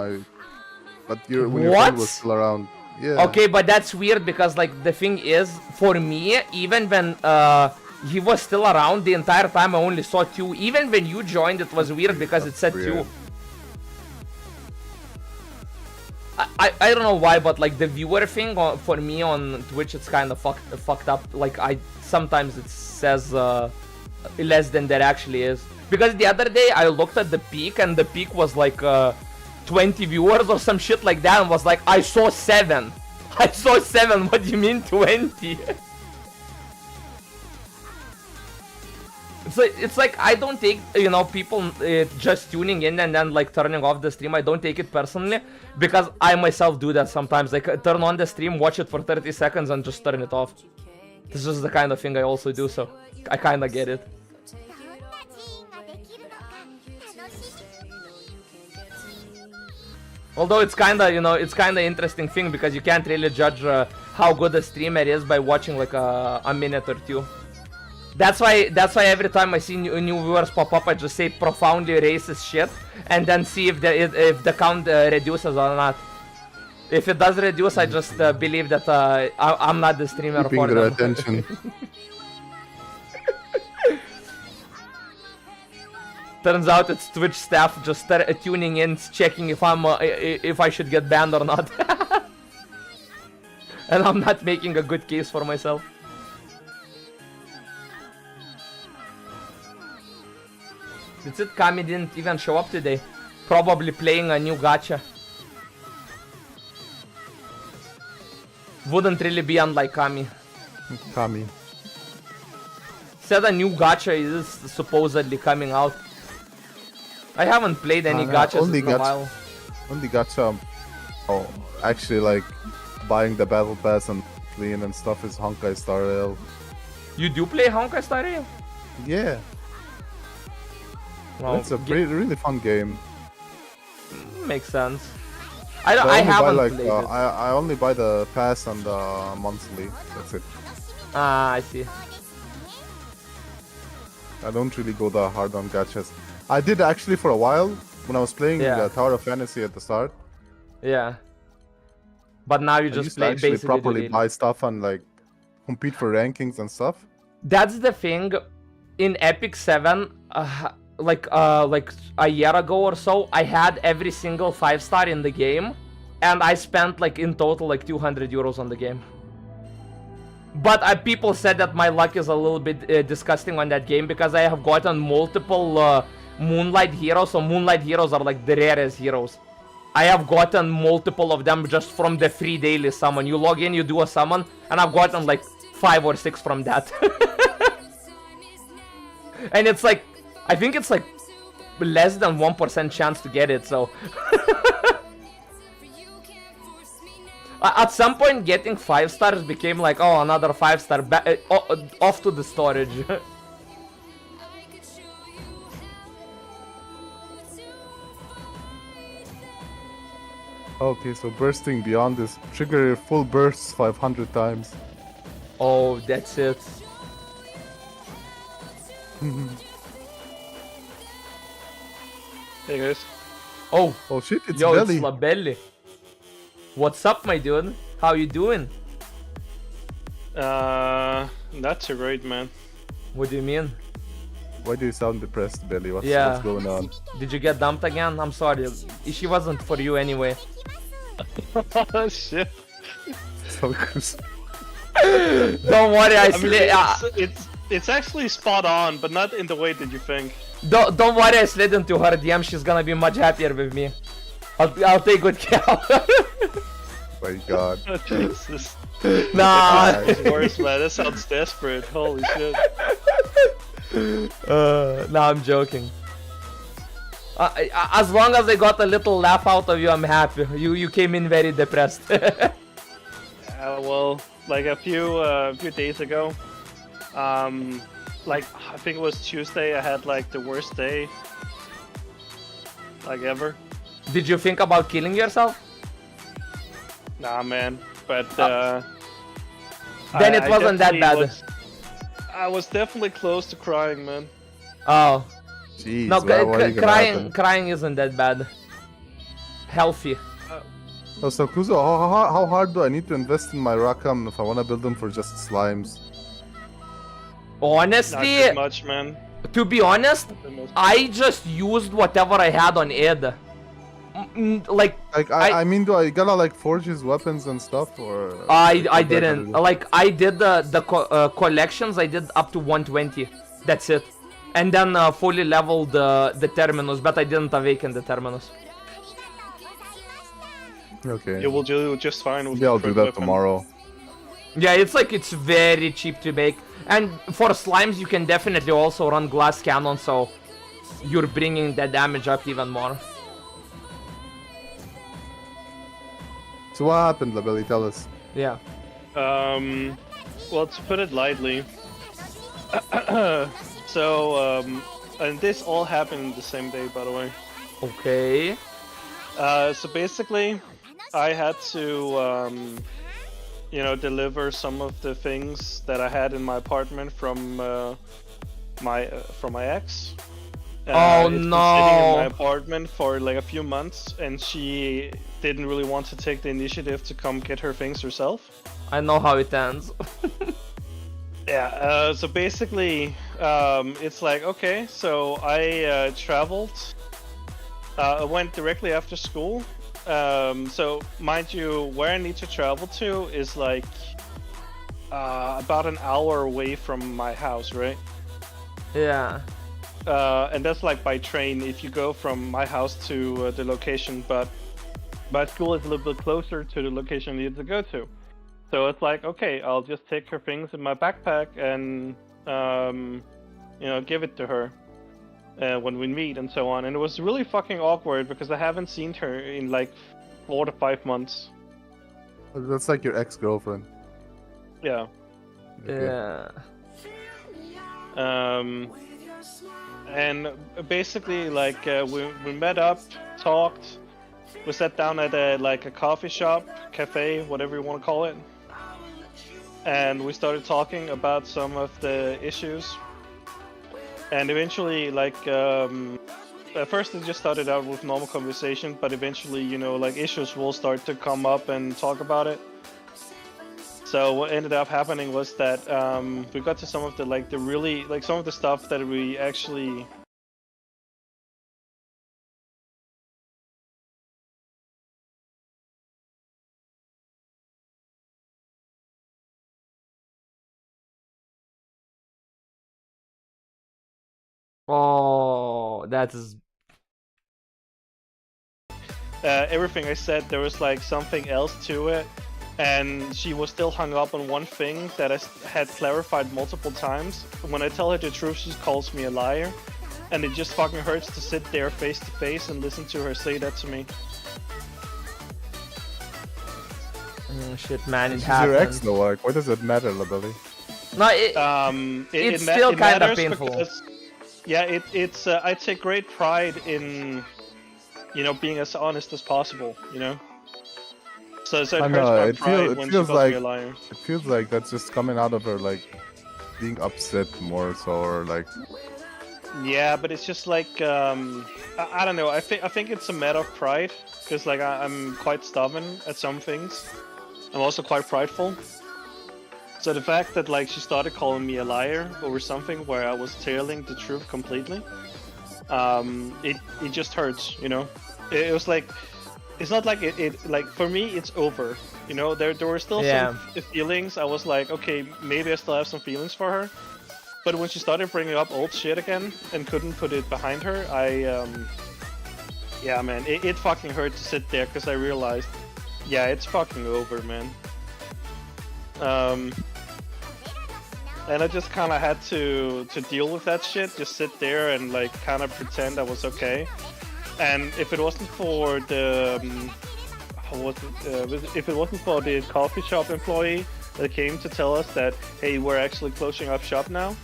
your friend was still around. Yeah. Okay, but that's weird because like the thing is, for me, even when he was still around the entire time, I only saw 2. Even when you joined, it was weird because it said 2. I don't know why, but like the viewer thing for me on Twitch, it's kind of fucked up. Like sometimes it says less than there actually is. Because the other day I looked at the peak and the peak was like 20 viewers or some shit like that, and was like, I saw 7. I saw 7. What do you mean 20? It's like I don't take, you know, people just tuning in and then like turning off the stream. I don't take it personally because I myself do that sometimes. Like turn on the stream, watch it for 30 seconds and just turn it off. This is the kind of thing I also do, so I kind of get it. Although it's kind of, you know, it's kind of interesting thing because you can't really judge how good a streamer is by watching like a minute or 2. That's why every time I see new viewers pop up, I just say profoundly racist shit and then see if the count reduces or not. If it does reduce, I just believe that I'm not the streamer keeping for their them. attention. Turns out it's Twitch staff just tuning in, checking if I should get banned or not. And I'm not making a good case for myself. That's it, Kami didn't even show up today. Probably playing a new gacha. Wouldn't really be unlike Kami. Kami. Said a new gacha is supposedly coming out. I haven't played any gachas only in a while. Only gacha. Oh, actually, like buying the battle pass and clean and stuff is Honkai Star Rail. You do play Honkai Star Rail? Yeah, Well, it's a really fun game. makes sense. But I only buy, haven't like, played it. I only buy the pass and the monthly. That's it. Ah, I see. I don't really go that hard on gachas. I did actually for a while when I was playing Tower of Fantasy at the start. Yeah. But now you I just used to play actually basically properly daily. buy stuff and like compete for rankings and stuff. That's the thing. In Epic 7, like a year ago or so, I had every single 5-star in the game, and I spent like in total like 200 euros on the game. But people said that my luck is a little bit disgusting on that game because I have gotten multiple Moonlight heroes. So Moonlight heroes are like the rarest heroes. I have gotten multiple of them just from the free daily summon. You log in, you do a summon, and I've gotten like 5 or 6 from that. And it's like, I think it's like less than 1% chance to get it, so. At some point, getting 5 stars became like, oh, another 5-star, off to the storage. Okay, so bursting beyond this. Trigger your full bursts 500 times. Oh, that's it. Hey guys. Oh, Oh shit, it's yo, Belly. it's Labelli. What's up, my dude? How you doing? Not too great, man. What do you mean? Why do you sound depressed, Belly? What's going on? Did you get dumped again? I'm sorry. She wasn't for you anyway. Shit. So gross. Don't worry, I mean, it's actually spot on, but not in the way that you think. Don't worry, I slid into her DM. She's gonna be much happier with me. I'll take good care of her. My god. Oh, Jesus. Nah. That's worse, man. That sounds desperate. Holy shit. Nah, I'm joking. As long as I got a little laugh out of you, I'm happy. You came in very depressed. Well, like a few days ago, like I think it was Tuesday, I had like the worst day, like ever. Did you think about killing yourself? Nah, man. But then it wasn't that bad. I was definitely close to crying, man. Oh. Jeez, No, why crying isn't that bad. Healthy. Oh, so Kuzo, how hard do I need to invest in my Rakam if I want to build them for just slimes? Honestly, Not too much, man. to be honest, I just used whatever I had on Ed. Like I mean, do I gotta like forge his weapons and stuff, or I didn't. Like I did the collections. I did up to 120. That's it. And then fully leveled the terminus, but I didn't awaken the terminus. Okay. You will do just fine with Maybe I'll the do that weapon. tomorrow. Yeah, it's very cheap to make. And for slimes, you can definitely also run glass cannon, so you're bringing the damage up even more. So what happened, Labelli? Tell us. Yeah. Well, to put it lightly, so, and this all happened the same day, by the way. Okay. So basically, I had to, you know, deliver some of the things that I had in my apartment from my ex. Oh, it's been no. sitting in my apartment for like a few months, and she didn't really want to take the initiative to come get her things herself. I know how it ends. Yeah. So basically, it's like, okay, so I traveled. I went directly after school. So mind you, where I need to travel to is like about an hour away from my house, right? Yeah. and that's like by train if you go from my house to the location, but my school is a little bit closer to the location I need to go to. So it's like, okay, I'll just take her things in my backpack and give it to her when we meet and so on. And it was really fucking awkward because I haven't seen her in like 4 to 5 months. That's like your ex-girlfriend. Yeah. Yeah. And basically, like, we met up, talked, we sat down at a coffee shop, cafe, whatever you want to call it, and we started talking about some of the issues. And eventually, like, at first it just started out with normal conversation, but eventually, like, issues will start to come up and talk about it. So what ended up happening was that we got to some of the some of the stuff that we actually Oh, that is. everything I said, there was like something else to it, and she was still hung up on one thing that I had clarified multiple times. When I tell her the truth, she calls me a liar, and it just fucking hurts to sit there face to face and listen to her say that to me. Shit, man, it She's happened. your ex though, like, why does it matter, Labelli? No, It's still kind of painful. Because, yeah, it's I take great pride in, being as honest as possible, So it I hurts know, my it pride when she feels calls like me a liar. it feels like that's just coming out of her, like being upset more so, or like. Yeah, but it's just like I don't know. I think it's a matter of pride because like I'm quite stubborn at some things. I'm also quite prideful. So the fact that like she started calling me a liar over something where I was telling the truth completely, it just hurts, It was like, it's not like it like for me it's over, There were still some feelings. I was like, okay, maybe I still have some feelings for her, but when she started bringing up old shit again and couldn't put it behind her, yeah, man, it fucking hurt to sit there because I realized, yeah, it's fucking over, man. And I just kind of had to deal with that shit, just sit there and like kind of pretend I was okay. And if it wasn't for the if it wasn't for the coffee shop employee that came to tell us that, hey, we're actually closing up shop now,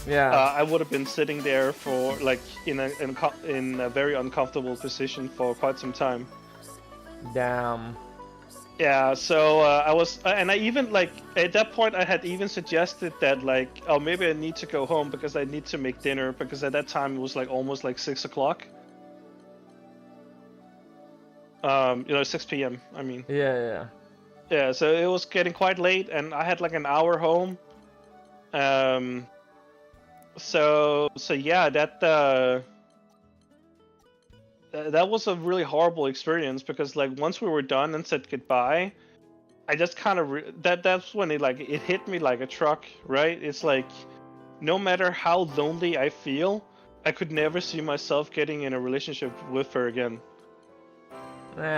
I would have been sitting there for like in a very uncomfortable position for quite some time. Damn. Yeah, so I was, and I even like at that point I had even suggested that like, oh, maybe I need to go home because I need to make dinner, because at that time it was like almost like 6 o'clock. 6 p.m. I mean. Yeah. Yeah, so it was getting quite late, and I had like an hour home. So yeah, that was a really horrible experience because like once we were done and said goodbye, I just kind of that's when it hit me like a truck, right? It's like no matter how lonely I feel, I could never see myself getting in a relationship with her again.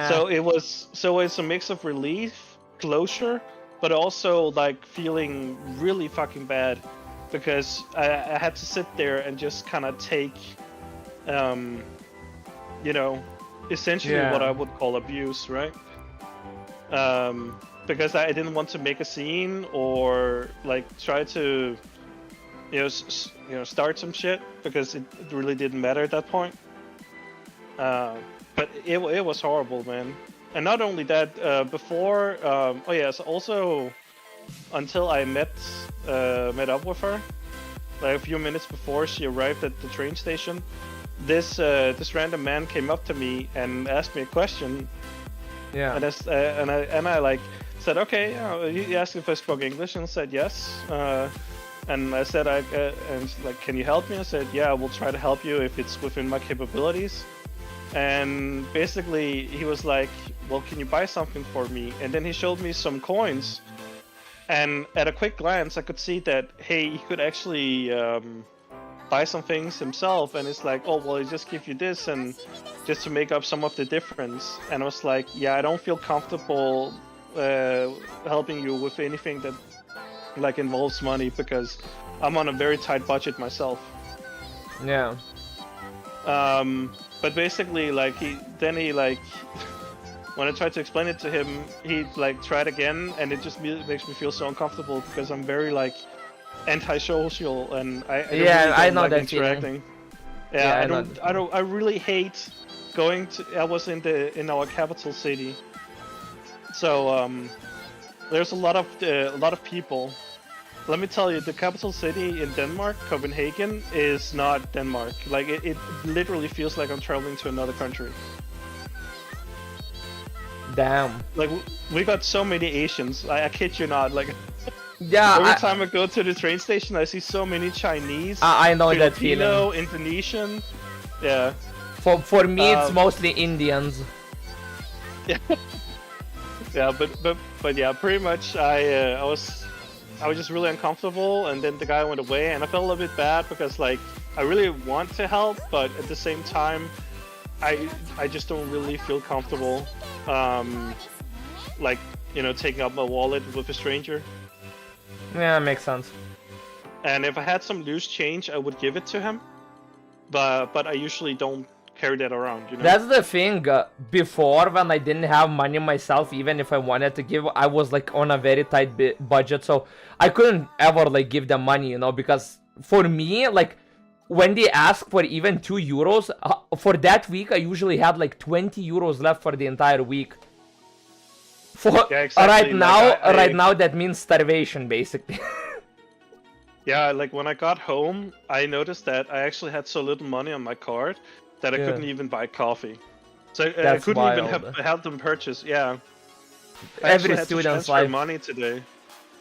So it's a mix of relief, closure, but also like feeling really fucking bad because I had to sit there and just kind of take essentially what I would call abuse, right? Because I didn't want to make a scene or like try to, start some shit because it really didn't matter at that point. But it was horrible, man. And not only that, before, so also until I met up with her, like a few minutes before she arrived at the train station, this random man came up to me and asked me a question. Yeah. And I like said, okay. He asked if I spoke English and said yes. And I said, and like, can you help me? I said, yeah, I will try to help you if it's within my capabilities. And basically, he was like, well, can you buy something for me? And then he showed me some coins. And at a quick glance, I could see that, hey, he could actually buy some things himself, and it's like, oh well, he just give you this and just to make up some of the difference. And I was like, yeah, I don't feel comfortable helping you with anything that like involves money because I'm on a very tight budget myself. Yeah. But basically, like he when I tried to explain it to him, he like tried again, and it just makes me feel so uncomfortable because I'm very like antisocial, and I really don't know like that interacting. feeling. Yeah, I really hate going to. I was in our capital city, so there's a lot of people. Let me tell you, the capital city in Denmark, Copenhagen, is not Denmark. Like it literally feels like I'm traveling to another country. Damn. Like we got so many Asians. I kid you not. Like Yeah. every time I go to the train station, I see so many Chinese. I know that Filipino, feeling. Indonesian. Yeah. For me, it's mostly Indians. Yeah. Yeah, but yeah, pretty much I was just really uncomfortable, and then the guy went away, and I felt a little bit bad because like I really want to help, but at the same time, I just don't really feel comfortable, like taking out my wallet with a stranger. Yeah, makes sense. And if I had some loose change, I would give it to him, but I usually don't carry that around. That's the thing. Before, when I didn't have money myself, even if I wanted to give, I was like on a very tight budget, so I couldn't ever like give them money, because for me, like when they ask for even €2 for that week, I usually had like €20 left for the entire week. Yeah, exactly. Right now that means starvation basically. Yeah, like when I got home, I noticed that I actually had so little money on my card that I couldn't even buy coffee. So I couldn't even have them purchase. Yeah. I Every had to student's transfer life. money today.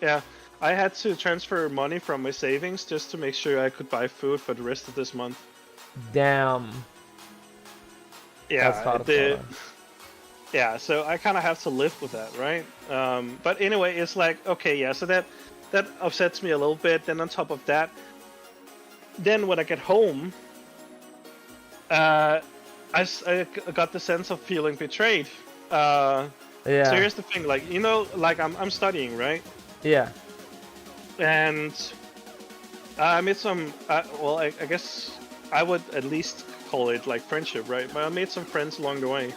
Yeah, I had to transfer money from my savings just to make sure I could buy food for the rest of this month. Damn. Yeah, That's hardcore. yeah. So I kind of have to live with that, right? But anyway, it's like okay, yeah. So that upsets me a little bit. Then on top of that, then when I get home, I got the sense of feeling betrayed. So here's the thing, like like I'm studying, right? Yeah. And I made some. Well, I guess I would at least call it like friendship, right? But I made some friends along the way.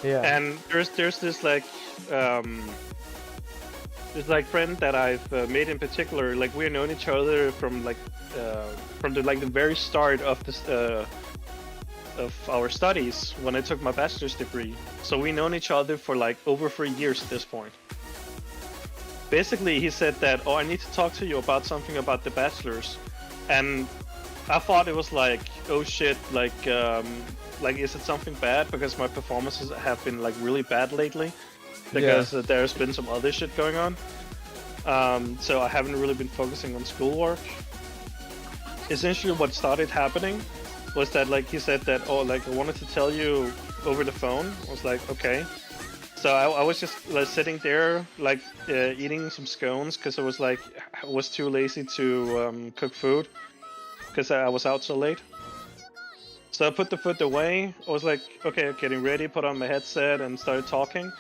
Yeah. And there's this like friend that I've made in particular. Like we've known each other from the very start of this. Of our studies when I took my bachelor's degree. So we known each other for like over 3 years at this point. Basically, he said that, oh, I need to talk to you about something about the bachelor's. And I thought it was like, oh shit, like is it something bad? Because my performances have been like really bad lately. Because there's been some other shit going on. So I haven't really been focusing on schoolwork. Essentially what started happening was that like he said that, oh, like I wanted to tell you over the phone. I was like, okay. So I was just like sitting there like eating some scones because I was too lazy to cook food because I was out so late. So I put the food away. I was like, okay, getting ready, put on my headset and started talking.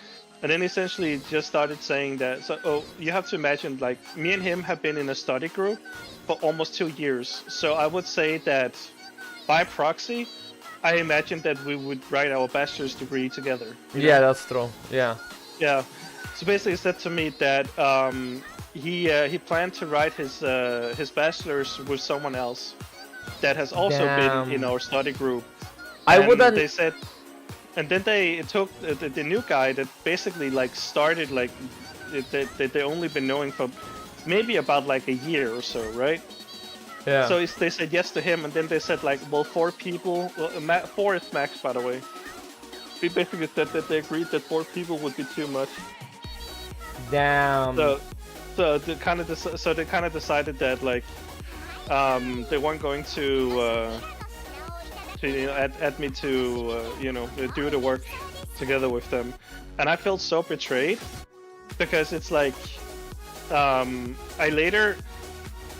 And then essentially just started saying that, so you have to imagine like me and him have been in a study group for almost 2 years. So I would say that by proxy, I imagined that we would write our bachelor's degree together. Yeah, that's true. Yeah. Yeah. So basically, he said to me that he planned to write his bachelor's with someone else that has also been in our study group. They said, and then they took the new guy that basically like started like they only been knowing for maybe about like a year or so, right? Yeah. So they said yes to him, and then they said like, well, 4 people. Well, 4 is max, by the way. They basically said that they agreed that 4 people would be too much. Damn. So they kind of decided that like they weren't going to add me to do the work together with them, and I felt so betrayed because it's like I later.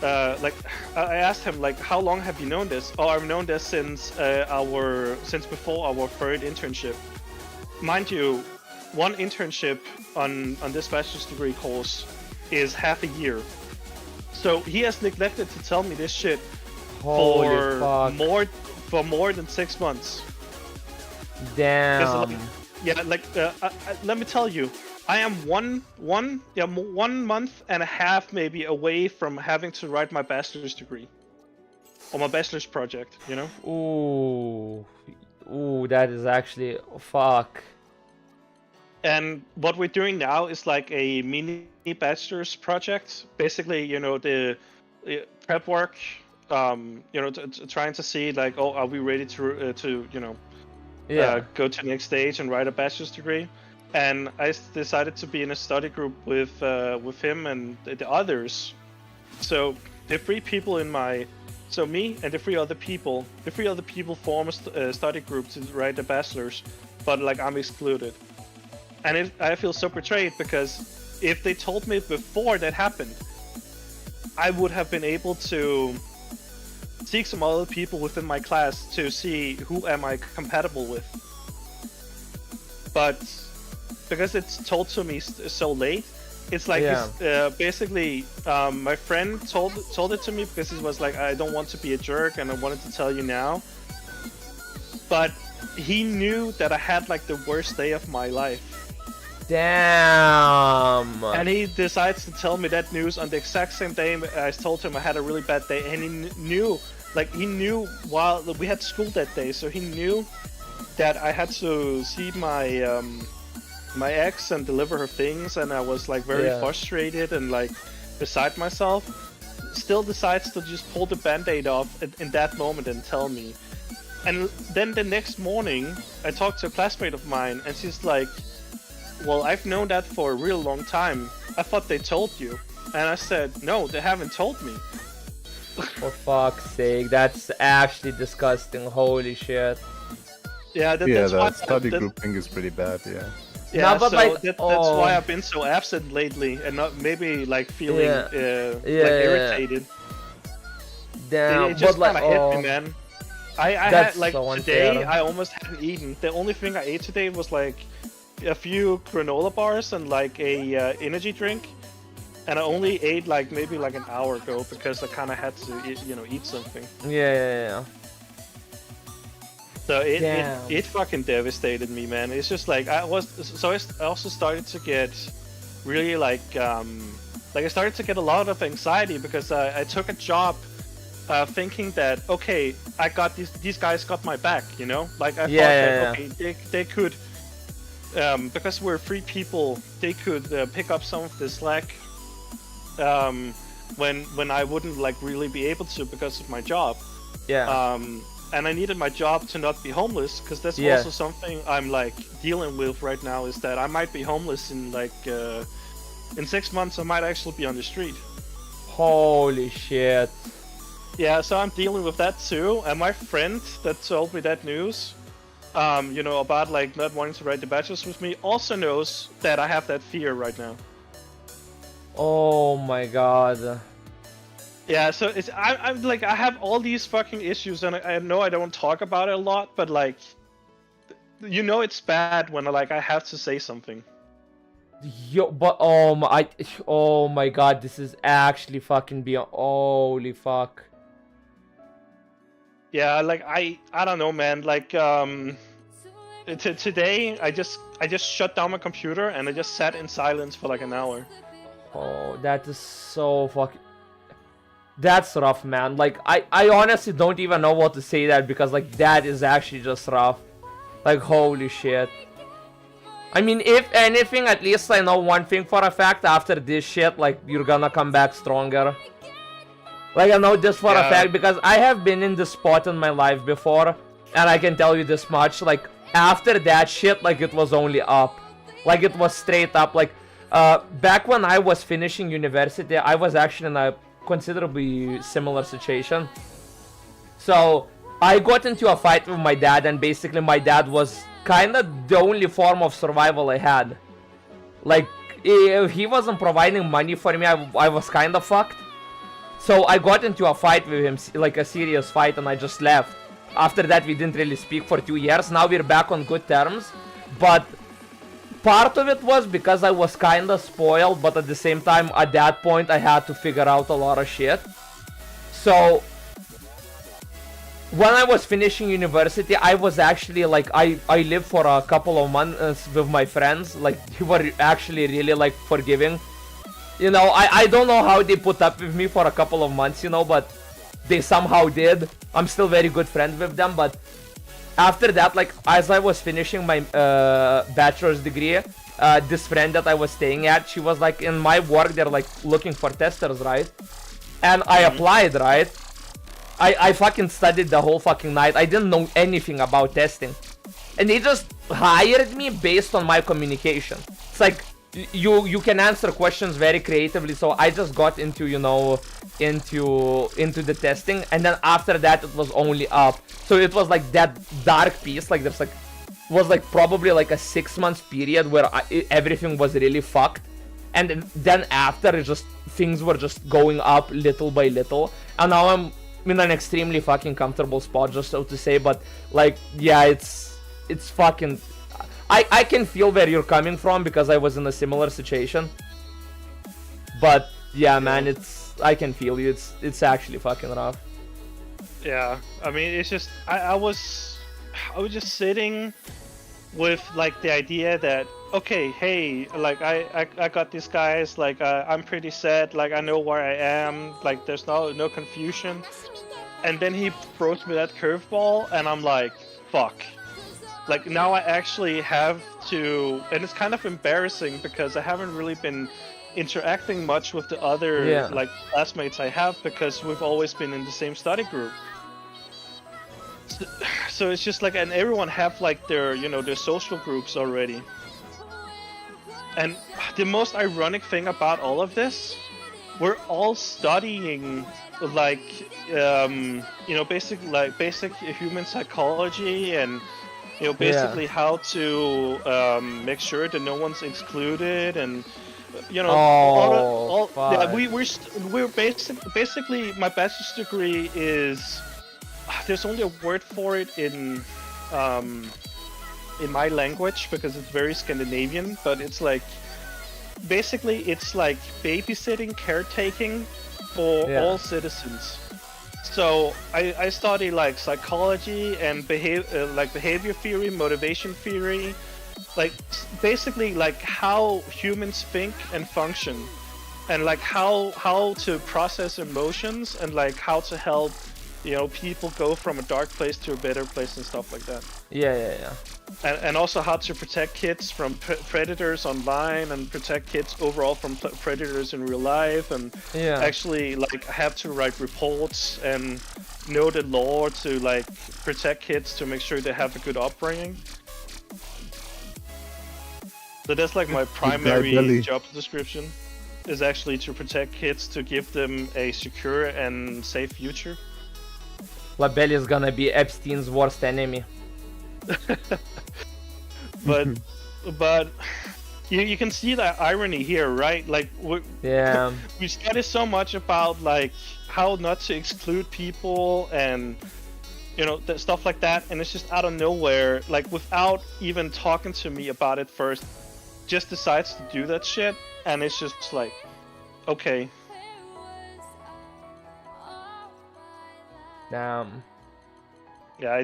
like I asked him like, how long have you known this? Oh, I've known this since before our third internship. Mind you, one internship on this bachelor's degree course is half a year. So he has neglected to tell me this shit Holy fuck. for more than 6 months. Damn. Let me tell you, I am one month and a half maybe away from having to write my bachelor's degree or my bachelor's project. You know. Ooh, that is actually fuck. And what we're doing now is like a mini bachelor's project. Basically, you know, the prep work. You know, trying to see like, oh, are we ready to you know, go to the next stage and write a bachelor's degree. And I decided to be in a study group with him and the others. So the three people in my, so me and the three other people form a study group to write the bachelor's, but like I'm excluded. And I feel so betrayed because if they told me before that happened, I would have been able to seek some other people within my class to see who am I compatible with. But because it's told to me so late, it's like basically my friend told it to me because he was like, I don't want to be a jerk and I wanted to tell you now. But he knew that I had like the worst day of my life. Damn. And he decides to tell me that news on the exact same day I told him I had a really bad day, and he knew while we had school that day, so he knew that I had to see my my ex and deliver her things, and I was like very frustrated and like beside myself. Still decides to just pull the band-aid off in that moment and tell me. And then the next morning I talked to a classmate of mine and she's like, well, I've known that for a real long time. I thought they told you. And I said, no, they haven't told me. For fuck's sake, that's actually disgusting. Holy shit. Yeah, that study group thing is pretty bad, yeah. Yeah, no, but so like, that's why I've been so absent lately and not maybe like feeling like irritated. Damn, It just but kind of like, hit me, man. I had like so today, unfair. I almost hadn't eaten. The only thing I ate today was like a few granola bars and like a energy drink, and I only ate like maybe like an hour ago because I kind of had to eat something. Yeah. So it fucking devastated me, man. It's just like I also started to get really like I started to get a lot of anxiety because I took a job thinking that okay, I got these guys got my back, you know, like I thought that okay, they could. Because we're 3 people, they could pick up some of the slack when I wouldn't like really be able to because of my job. And I needed my job to not be homeless because that's also something I'm like dealing with right now. Is that I might be homeless in like in 6 months. I might actually be on the street. Holy shit. Yeah, so I'm dealing with that too. And my friend that told me that news. About like not wanting to write the bachelor's with me, also knows that I have that fear right now. Oh my god. Yeah, so I'm like I have all these fucking issues, and I know I don't talk about it a lot, but like, it's bad when like I have to say something. Yo, but oh my god, this is actually fucking beyond. Holy fuck. Yeah, like I don't know, man. Like today I just shut down my computer and I just sat in silence for like an hour. Oh, that is so fucking. That's rough, man. Like I honestly don't even know what to say that because like that is actually just rough. Like holy shit. I mean, if anything, at least I know one thing for a fact. After this shit, like you're gonna come back stronger. Like, I know this for a fact because I have been in this spot in my life before, and I can tell you this much, like, after that shit, like, it was only up. Like, it was straight up. Like, back when I was finishing university, I was actually in a considerably similar situation. So, I got into a fight with my dad, and basically my dad was kind of the only form of survival I had. Like, if he wasn't providing money for me, I was kind of fucked. So I got into a fight with him, like a serious fight, and I just left. After that, we didn't really speak for 2 years. Now we're back on good terms. But part of it was because I was kinda spoiled, but at the same time, at that point, I had to figure out a lot of shit. So when I was finishing university, I was actually like, I lived for a couple of months with my friends. Like, they were actually really like forgiving. You know, I don't know how they put up with me for a couple of months, you know, but they somehow did. I'm still very good friends with them, but after that, like, as I was finishing my bachelor's degree, this friend that I was staying at, she was like, in my work, they're like looking for testers, right? And I applied, right? I fucking studied the whole fucking night. I didn't know anything about testing. And they just hired me based on my communication. It's like, you can answer questions very creatively, so I just got into, you know, into the testing, and then after that it was only up. So it was like that dark piece, like there's like, was like probably like a 6 months period where everything was really fucked. And then after, it just, things were just going up little by little, and now I'm in an extremely fucking comfortable spot, just so to say. But like, yeah, it's fucking, I can feel where you're coming from, because I was in a similar situation. But yeah, man, I can feel you. It's actually fucking rough. Yeah, I mean, it's just I was just sitting with like the idea that, okay, hey, like I got these guys, like I'm pretty set, like I know where I am, like there's no confusion. And then he throws me that curveball, and I'm like, fuck. Like, now I actually have to, and it's kind of embarrassing because I haven't really been interacting much with the other like classmates I have, because we've always been in the same study group. So it's just like, and everyone have like their, you know, their social groups already. And the most ironic thing about all of this, we're all studying like you know, basic human psychology, and you know, basically how to make sure that no one's excluded, and you know, yeah, we're basically my bachelor's degree is, there's only a word for it in my language because it's very Scandinavian, but it's like, basically it's like babysitting, caretaking for all citizens. So I study like psychology and behavior theory, motivation theory, like basically like how humans think and function, and like how to process emotions, and like how to help, you know, people go from a dark place to a better place and stuff like that. Yeah. And also how to protect kids from predators online, and protect kids overall from predators in real life, and actually like have to write reports and know the law to like protect kids, to make sure they have a good upbringing. So that's like my primary job description, is actually to protect kids, to give them a secure and safe future. Labelle is gonna be Epstein's worst enemy. but you can see that irony here, right? Like we study so much about like how not to exclude people, and you know, stuff like that, and it's just out of nowhere, like without even talking to me about it first, just decides to do that shit, and it's just like, okay. Damn. Yeah,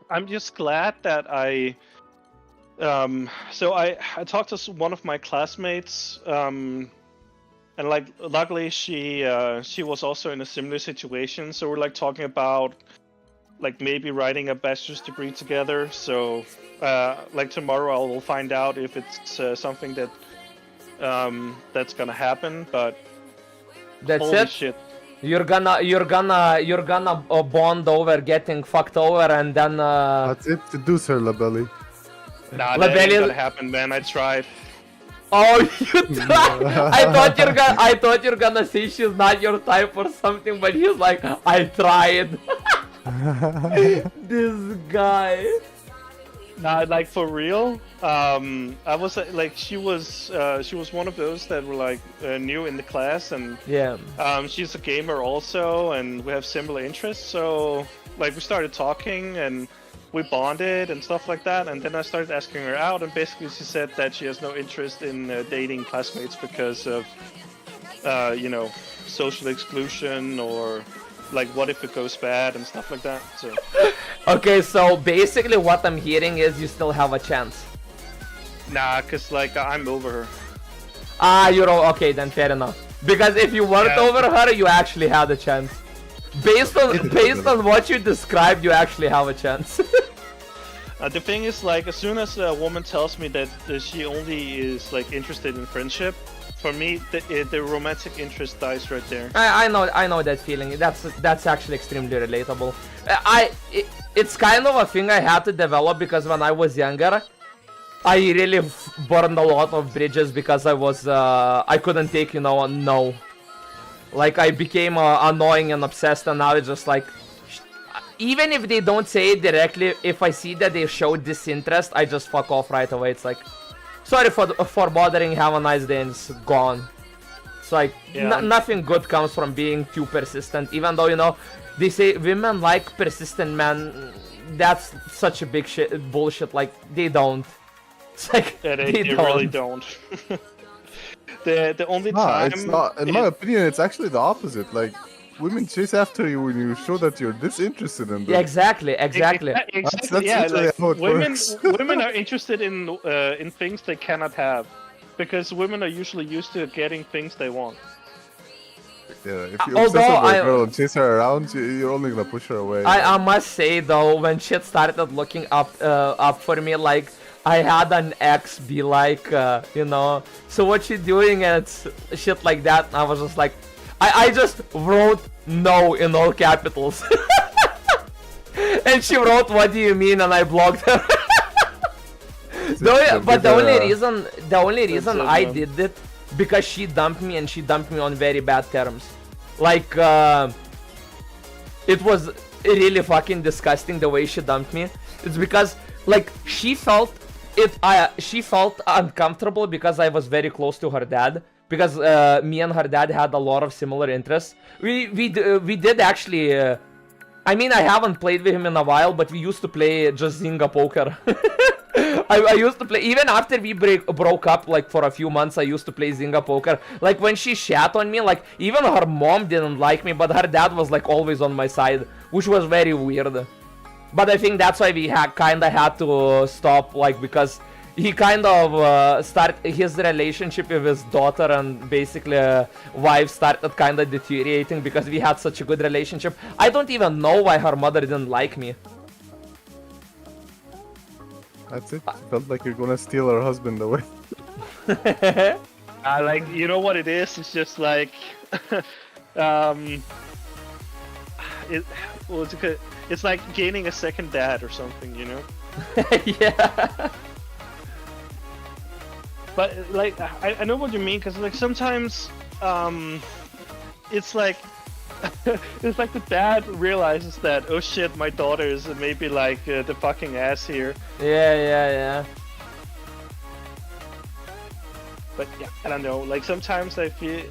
I'm just glad that so I talked to one of my classmates, and like luckily she was also in a similar situation, so we're like talking about like maybe writing a bachelor's degree together. So like tomorrow I will find out if it's something that that's gonna happen. But that's holy it. Shit. You're gonna bond over getting fucked over, and then That's it to do, Sir Labelli. Nah, that ain't gonna happen, man. I tried. Oh, you tried. I thought you're gonna say she's not your type or something, but he's like, I tried. This guy. Nah, like for real. I was like, she was one of those that were like new in the class, and Yeah. she's a gamer also, and we have similar interests. So like we started talking and we bonded and stuff like that. And then I started asking her out, and basically she said that she has no interest in dating classmates because of you know, social exclusion, or like what if it goes bad and stuff like that. So Okay, so basically what I'm hearing is you still have a chance. nah, cause like I'm over her. Ah, you're okay then, fair enough. Because if you weren't Yeah. over her, you actually had a chance. Based on what you described, you actually have a chance. The thing is, like, as soon as a woman tells me that she only is like interested in friendship, for me the romantic interest dies right there. I know that feeling. That's actually extremely relatable. It's kind of a thing I had to develop because when I was younger, I really burned a lot of bridges because I couldn't take, you know, a no. Like I became annoying and obsessed, and now it's just like, even if they don't say it directly, if I see that they show disinterest, I just fuck off right away. It's like, sorry for bothering, have a nice day, and it's gone. It's like, Yeah. nothing good comes from being too persistent, even though, you know, they say women like persistent men. That's such a big bullshit. Like, they don't. It's like, Yeah, they really don't. The only Nah, time it's not. In my opinion, it's actually the opposite. Like, women chase after you when you show that you're disinterested in them. Yeah, exactly. Exactly, That's yeah, literally like, how it women works. women are interested in things they cannot have, because women are usually used to getting things they want. Yeah, if you Although obsess over a I- girl and chase her around, you're only gonna push her away. I must say though, when shit started looking up for me, like I had an ex be like, you know, so what you doing, and it's shit like that. And I was just like, I just wrote no in all capitals, and she wrote, "What do you mean?" and I blocked her. But the only reason it, I man. did it because she dumped me, and she dumped me on very bad terms. Like it was really fucking disgusting the way she dumped me. It's because like she felt uncomfortable because I was very close to her dad, because me and her dad had a lot of similar interests. We did actually. I mean, I haven't played with him in a while, but we used to play just Zynga poker. I used to play, even after we broke up, like for a few months, I used to play Zynga poker. Like when she shat on me, like even her mom didn't like me, but her dad was like always on my side, which was very weird. But I think that's why we kinda had to stop, like, because he kind of started his relationship with his daughter, and basically wife started kind of deteriorating because we had such a good relationship. I don't even know why her mother didn't like me. That's it. She felt like you're gonna steal her husband away. Like, you know what it is? It's just like, it's like gaining a second dad or something, you know? Yeah. But like, I know what you mean, because like sometimes, it's like, it's like the dad realizes that, oh shit, my daughter is maybe like the fucking ass here. Yeah. But yeah, I don't know. Like sometimes I feel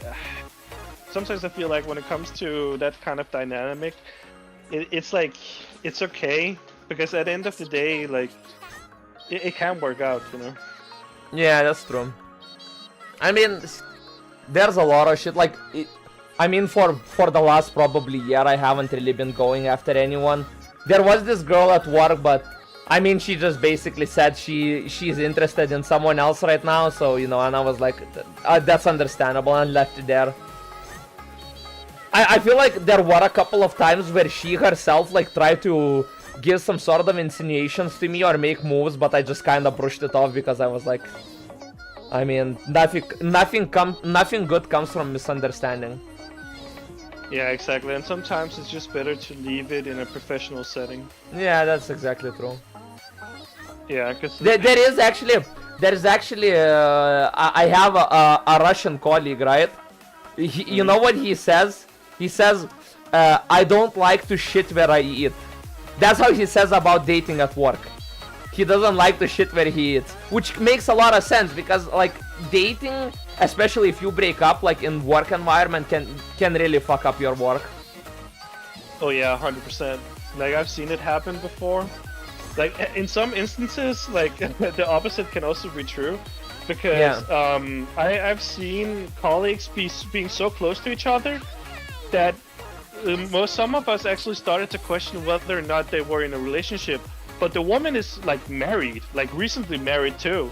like when it comes to that kind of dynamic, it's like it's okay, because at the end of the day, like it can work out, you know. Yeah, that's true. I mean, there's a lot of shit, like, I mean, for the last probably year, I haven't really been going after anyone. There was this girl at work, but I mean, she just basically said she's interested in someone else right now, so, you know, and I was like, that's understandable, and left it there. I feel like there were a couple of times where she herself, like, tried to give some sort of insinuations to me or make moves, but I just kind of brushed it off because I was like, I mean, nothing good comes from misunderstanding. Yeah, exactly. And sometimes it's just better to leave it in a professional setting. Yeah, that's exactly true. Yeah, because There is actually I have a Russian colleague, right? You know what he says? He says, I don't like to shit where I eat. That's how he says about dating at work. he doesn't like the shit where he eats, which makes a lot of sense because like dating, especially if you break up like in work environment, can really fuck up your work. Oh yeah, 100%. Like I've seen it happen before. Like in some instances, like the opposite can also be true, because I've seen colleagues being so close to each other that some of us actually started to question whether or not they were in a relationship. But the woman is like married, like recently married too.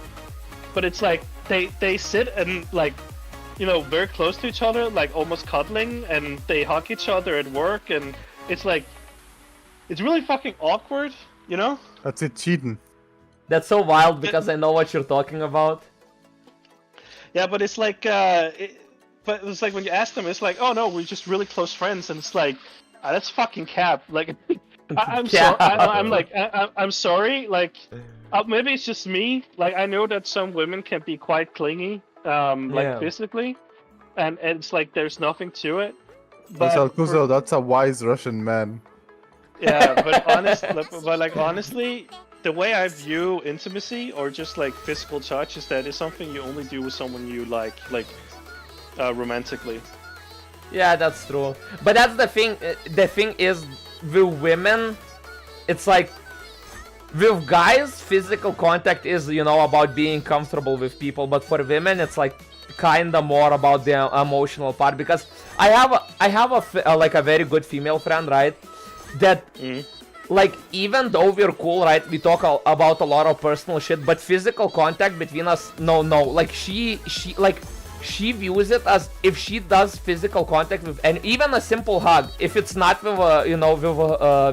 But it's like they sit and like, you know, very close to each other, like almost cuddling, and they hug each other at work, and it's like, it's really fucking awkward, you know? That's it, cheating. That's so wild because I know what you're talking about. Yeah, but it's like, but it's like when you ask them, it's like, oh no, we're just really close friends, and it's like, that's fucking cap. Like, I'm sorry. Like, maybe it's just me. Like, I know that some women can be quite clingy, like physically, and it's like there's nothing to it. But that's a wise Russian man. Yeah, but honestly, the way I view intimacy or just like physical touch is that it's something you only do with someone you like romantically. Yeah, that's true. But that's the thing. The thing is, with women, it's like with guys, physical contact is, you know, about being comfortable with people. But for women, it's like kinda more about the emotional part. Because I have a very good female friend, right? That like, even though we're cool, right? We talk about a lot of personal shit, but physical contact between us, no. Like she views it as if she does physical contact with, and even a simple hug, if it's not with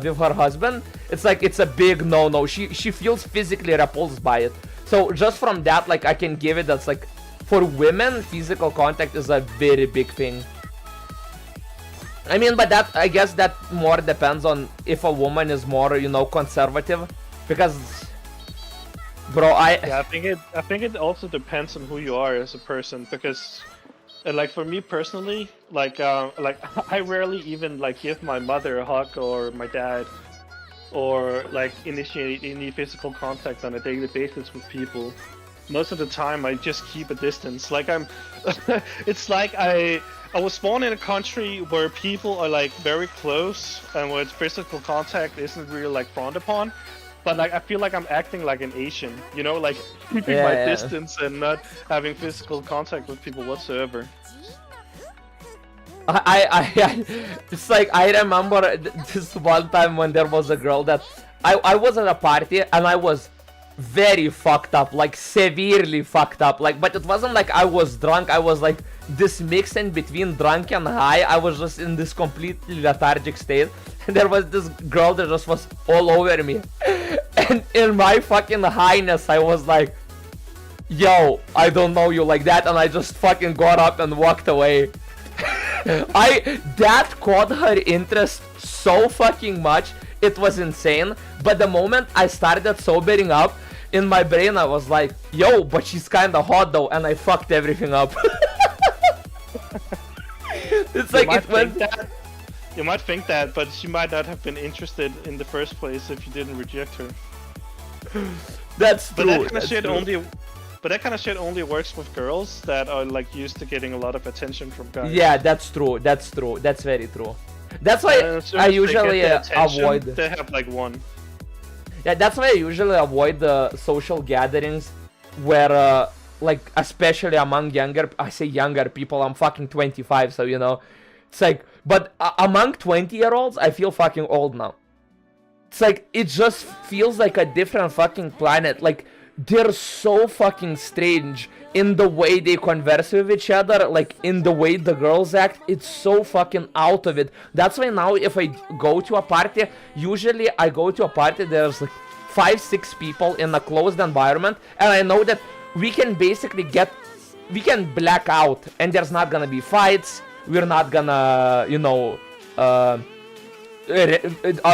with her husband, it's like it's a big no. She feels physically repulsed by it. So just from that, like, I can give it that's like, for women, physical contact is a very big thing. I mean, but that, I guess that more depends on if a woman is more, you know, conservative, because, bro, I think it also depends on who you are as a person, because, like, for me personally, like I rarely even like give my mother a hug or my dad, or like initiate any physical contact on a daily basis with people. Most of the time, I just keep a distance. Like it's like I was born in a country where people are like very close and where physical contact isn't really like frowned upon. But like I feel like I'm acting like an Asian, you know, like keeping my distance and not having physical contact with people whatsoever. It's like, I remember this one time when there was a girl that I was at a party and I was very fucked up, like severely fucked up, like, but it wasn't like I was drunk. I was like this mixing between drunk and high. I was just in this completely lethargic state, and there was this girl that just was all over me, and in my fucking highness I was like, yo, I don't know you like that, and I just fucking got up and walked away. That caught her interest so fucking much, it was insane. But the moment I started sobering up, in my brain I was like, yo, but she's kinda hot though, and I fucked everything up. It's like it went... You might think that, but she might not have been interested in the first place if you didn't reject her. That's true. But that kind of shit only works with girls that are like used to getting a lot of attention from guys. Yeah, that's true. That's true. That's very true. That's why I usually avoid. They have like one. Yeah, that's why I usually avoid the social gatherings where, like, especially among younger, I say younger people, I'm fucking 25, so, you know, it's like, but among 20-year-olds, I feel fucking old now. It's like, it just feels like a different fucking planet. Like, they're so fucking strange in the way they converse with each other, like in the way the girls act. It's so fucking out of it. That's why now if I go to a party, usually I go to a party, there's like 5-6 people in a closed environment, and I know that we can basically black out, and there's not gonna be fights, we're not gonna, you know, our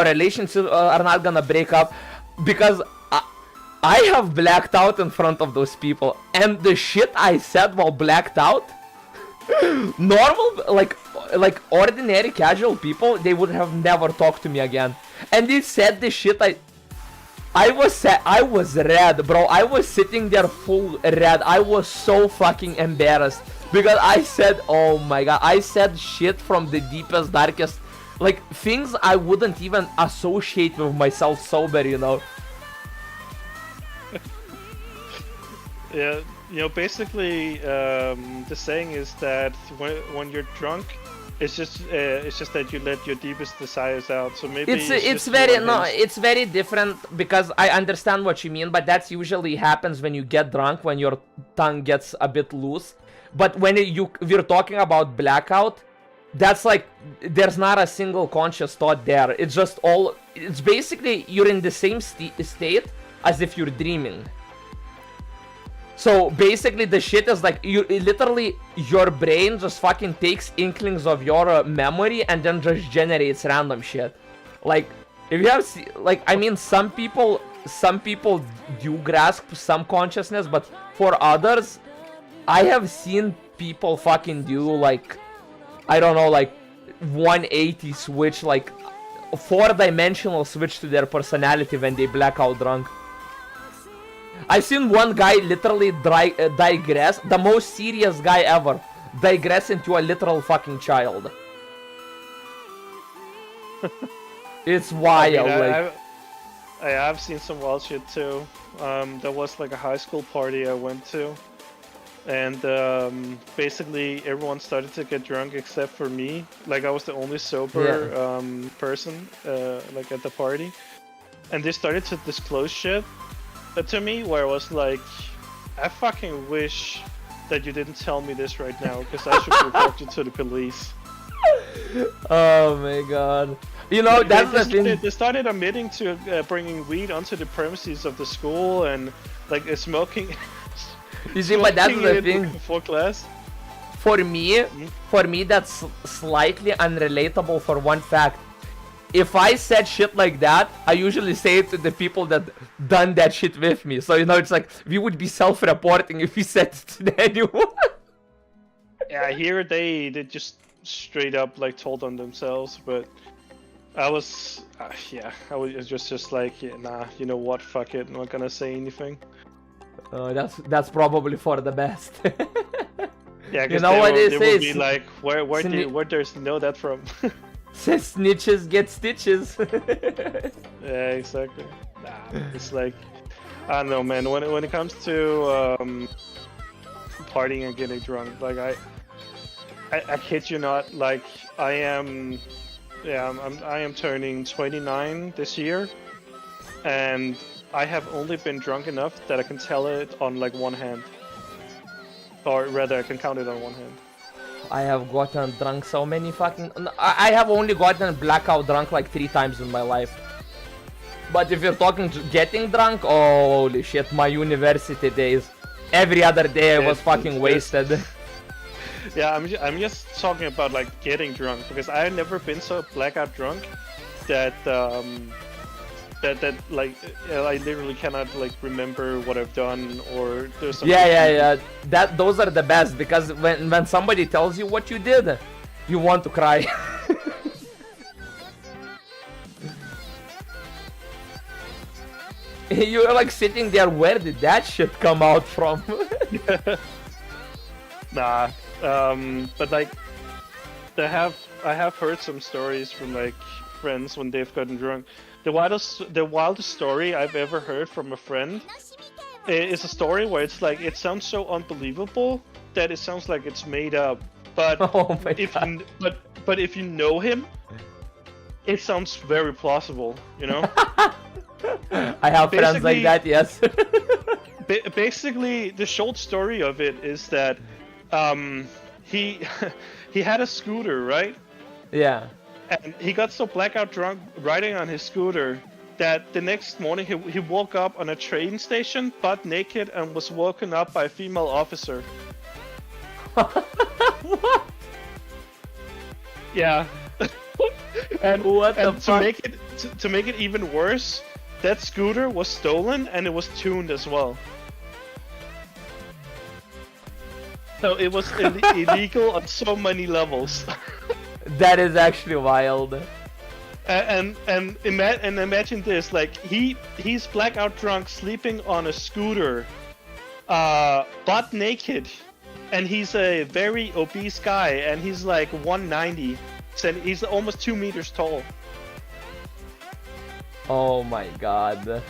relationships are not gonna break up, because I have blacked out in front of those people, and the shit I said while blacked out, normal, like ordinary casual people, they would have never talked to me again. And they said the shit I was red, bro. I was sitting there full red. I was so fucking embarrassed because I said, oh my god, I said shit from the deepest, darkest, like things I wouldn't even associate with myself sober, you know. Yeah, you know, basically, the saying is that when you're drunk, it's just that you let your deepest desires out. So maybe It's very it's very different because I understand what you mean, but that's usually happens when you get drunk, when your tongue gets a bit loose. But when we're talking about blackout, that's like there's not a single conscious thought there. It's just all. It's basically you're in the same state as if you're dreaming. So basically the shit is like you literally your brain just fucking takes inklings of your memory and then just generates random shit. Like if you have like I mean some people do grasp some consciousness, but for others I have seen people fucking do like I don't know, like 180 switch, like 4-dimensional switch to their personality when they black out drunk. I've seen one guy literally digress, the most serious guy ever, digress into a literal fucking child. It's wild. I mean, like I have seen some wild shit too. There was like a high school party I went to, and basically everyone started to get drunk except for me. Like I was the only sober person like at the party, and they started to disclose shit to me where I was like, I fucking wish that you didn't tell me this right now because I should report you to the police. Oh my god. You know, that's the thing. They started admitting to bringing weed onto the premises of the school and like smoking. You see, but that's the thing. Before class. For me, that's slightly unrelatable for one fact. If I said shit like that, I usually say it to the people that done that shit with me. So, you know, it's like, we would be self-reporting if we said it to anyone. Yeah, here they just straight up like told on themselves, but I was, I was just like, yeah, nah, you know what, fuck it, I'm not gonna say anything. That's probably for the best. Yeah, you know what they say? Would be like, where does he know that from? Says snitches get stitches. Yeah, exactly. Nah, it's like, I don't know, man. When it comes to partying and getting drunk, like I kid you not, like I am turning 29 this year, and I have only been drunk enough that I can tell it on like one hand, or rather, I can count it on one hand. I have gotten drunk so many fucking... I have only gotten blackout drunk like 3 times in my life. But if you're talking getting drunk, oh, holy shit, my university days. Every other day I was fucking wasted. Yeah, I'm just talking about like getting drunk, because I have never been so blackout drunk that that like I literally cannot like remember what I've done or there's something. Yeah. Those are the best, because when somebody tells you what you did, you want to cry. You're like sitting there, where did that shit come out from? Nah, but like I have heard some stories from like friends when they've gotten drunk. The wildest story I've ever heard from a friend is a story where it's like, it sounds so unbelievable that it sounds like it's made up. But Oh my God. but if you know him, it sounds very plausible, you know? I have friends like that, yes. Basically, the short story of it is that he he had a scooter, right? Yeah. And he got so blackout drunk riding on his scooter that the next morning he woke up on a train station butt naked and was woken up by a female officer. What? Yeah. and What the and fuck? to make it even worse, that scooter was stolen and it was tuned as well. So it was illegal on so many levels. That is actually wild. And imagine this, like he's blackout drunk, sleeping on a scooter, butt naked, and he's a very obese guy, and he's like 190, so he's almost 2 meters tall. Oh my god.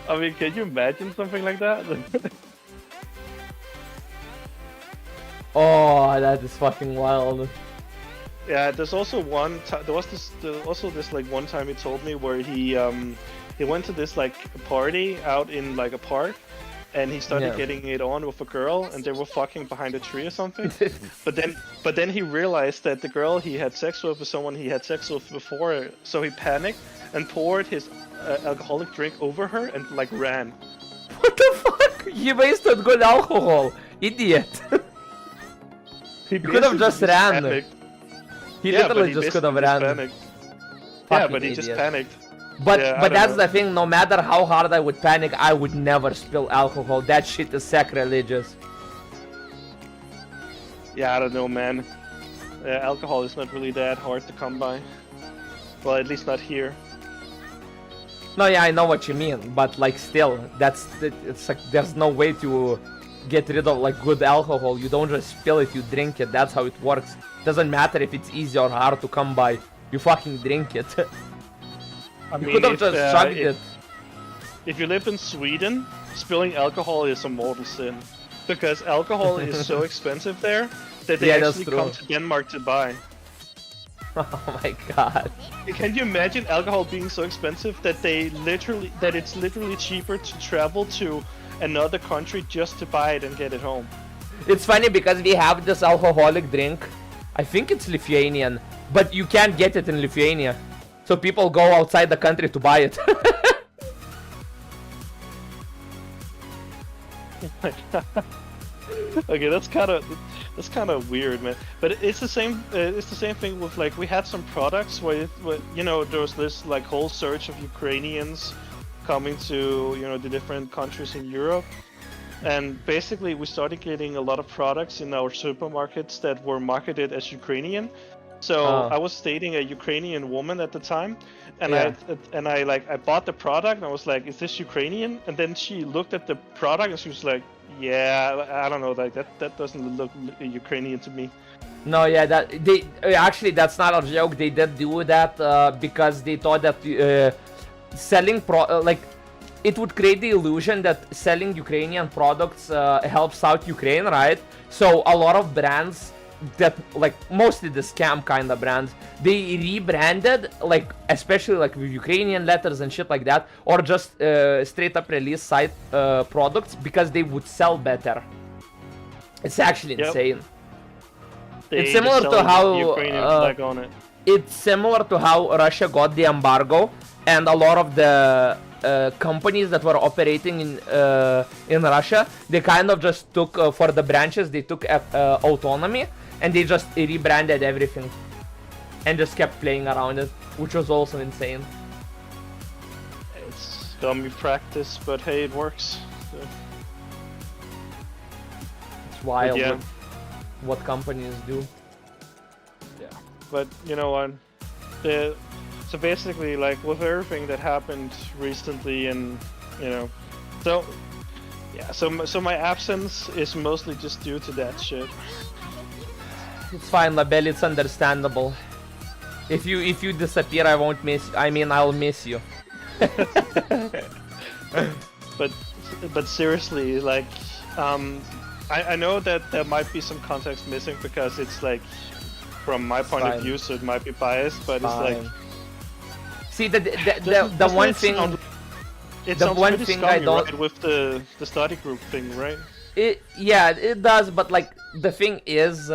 I mean, can you imagine something like that? Oh, that is fucking wild. Yeah, there's also this like one time he told me where he went to this like party out in like a park, and he started getting it on with a girl, and they were fucking behind a tree or something. but then he realized that the girl he had sex with was someone he had sex with before, so he panicked and poured his alcoholic drink over her and like ran. What the fuck? You wasted good alcohol, idiot. He could have just ran. Panicked. He Yeah, literally but just could have ran. Panicked. Yeah, Fucking but he just idiot. panicked. But Yeah, I but don't that's know. the thing. No matter how hard I would panic, I would never spill alcohol. That shit is sacrilegious. Yeah, I don't know, man. Alcohol is not really that hard to come by. Well, at least not here. No, yeah, I know what you mean, but like still, it's like there's no way to get rid of like good alcohol. You don't just spill it, you drink it. That's how it works. Doesn't matter if it's easy or hard to come by. You fucking drink it. I You mean, could have if, just chugged it. If you live in Sweden, spilling alcohol is a mortal sin. Because alcohol is so expensive there that they Yeah, that's actually true. come to Denmark to buy. Oh my god. Can you imagine alcohol being so expensive that it's literally cheaper to travel to another country just to buy it and get it home? It's funny because we have this alcoholic drink. I think it's Lithuanian, but you can't get it in Lithuania. So people go outside the country to buy it. Okay, that's kind of weird, man. But it's the same. It's the same thing with like we had some products where you know there was this like whole surge of Ukrainians coming to the different countries in Europe, and basically we started getting a lot of products in our supermarkets that were marketed as Ukrainian. So I was dating a Ukrainian woman at the time, and I bought the product and I was like, "Is this Ukrainian?" And then she looked at the product and she was like, "Yeah, I don't know, like that doesn't look Ukrainian to me." No, yeah, that they actually that's not a joke. They did do that because they thought that selling like it would create the illusion that selling Ukrainian products helps out Ukraine, right? So a lot of brands that like mostly the scam kind of brands, they rebranded like especially like with Ukrainian letters and shit like that, or just straight up release site products because they would sell better. It's actually insane. It's similar to how Ukrainian flag on it. It's similar to how Russia got the embargo, and a lot of the companies that were operating in Russia, they kind of just took for the branches, they took autonomy, and they just rebranded everything, and just kept playing around it, which was also insane. It's dummy practice, but hey, it works. So. It's wild yeah. what companies do. Yeah, but you know what? So basically, like with everything that happened recently, and so yeah, so my absence is mostly just due to that shit. It's fine, Labelle, it's understandable. If you disappear, I won't miss. I mean, I'll miss you. But seriously, like, I know that there might be some context missing because it's like, from my point of view, so it might be biased, but it's like. See, the one thing. It the sounds one pretty thing scummy, I don't. right, with the study group thing, right? Yeah, it does, but like the thing is,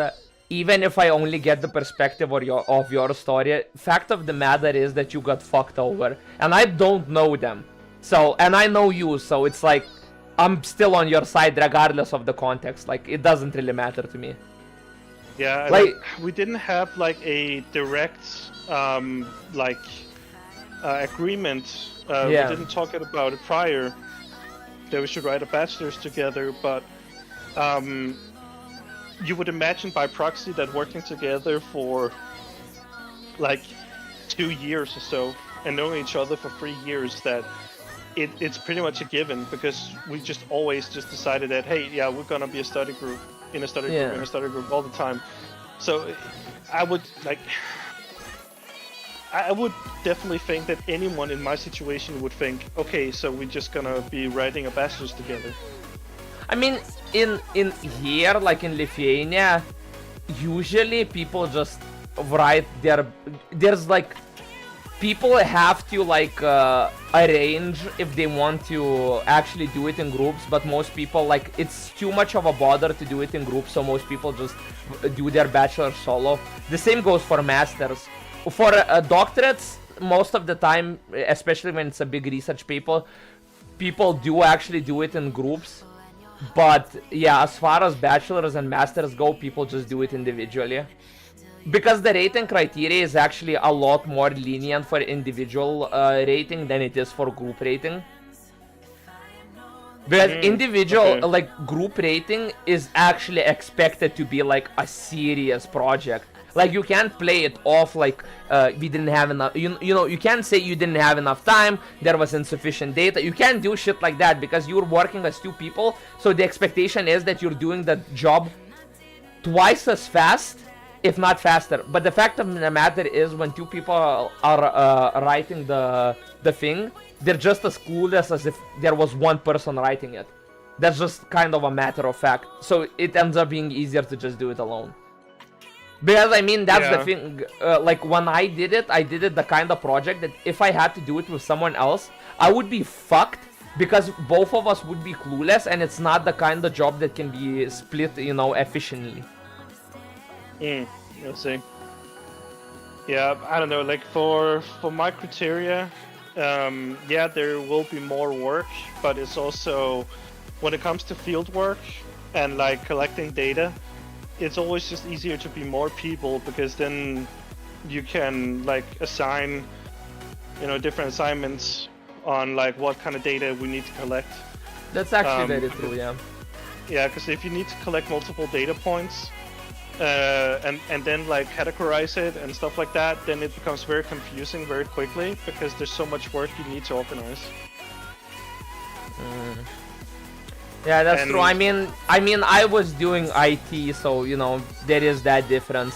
even if I only get the perspective of your story, fact of the matter is that you got fucked over, and I don't know them. So, and I know you, so it's like I'm still on your side regardless of the context. Like it doesn't really matter to me. Yeah, like we didn't have like a direct agreement. We didn't talk about it prior that we should write a bachelor's together, but you would imagine by proxy that working together for like 2 years or so, and knowing each other for 3 years, that it's pretty much a given, because we just always just decided that, hey, yeah, we're gonna be a study group in a study group in a study group all the time. So I would I would definitely think that anyone in my situation would think, okay, so we're just gonna be writing a bachelor's together. I mean, in here, like in Lithuania, usually people just write there's like, people have to like arrange if they want to actually do it in groups, but most people, like, it's too much of a bother to do it in groups, so most people just do their bachelor solo. The same goes for masters. For doctorates, most of the time, especially when it's a big research paper, people do actually do it in groups. But yeah, as far as bachelors and masters go, people just do it individually. Because the rating criteria is actually a lot more lenient for individual rating than it is for group rating. Because individual, like, group rating is actually expected to be like a serious project. Like, you can't play it off like we didn't have enough, you know, you can't say you didn't have enough time, there was insufficient data. You can't do shit like that because you're working as two people, so the expectation is that you're doing the job twice as fast, if not faster. But the fact of the matter is, when two people are writing the thing, they're just as clueless as if there was one person writing it. That's just kind of a matter of fact. So it ends up being easier to just do it alone. Because, I mean, that's the thing, like, when I did it the kind of project that if I had to do it with someone else, I would be fucked, because both of us would be clueless, and it's not the kind of job that can be split, you know, efficiently. Let's see. Yeah, I don't know, like, for my criteria, yeah, there will be more work, but it's also, when it comes to field work and, like, collecting data, it's always just easier to be more people, because then you can, like, assign, you know, different assignments on, like, what kind of data we need to collect. That's actually very true, yeah. Yeah, because if you need to collect multiple data points, and then, like, categorize it and stuff like that, then it becomes very confusing very quickly, because there's so much work you need to organize. Yeah, that's true. I mean, I was doing IT, so, you know, there is that difference.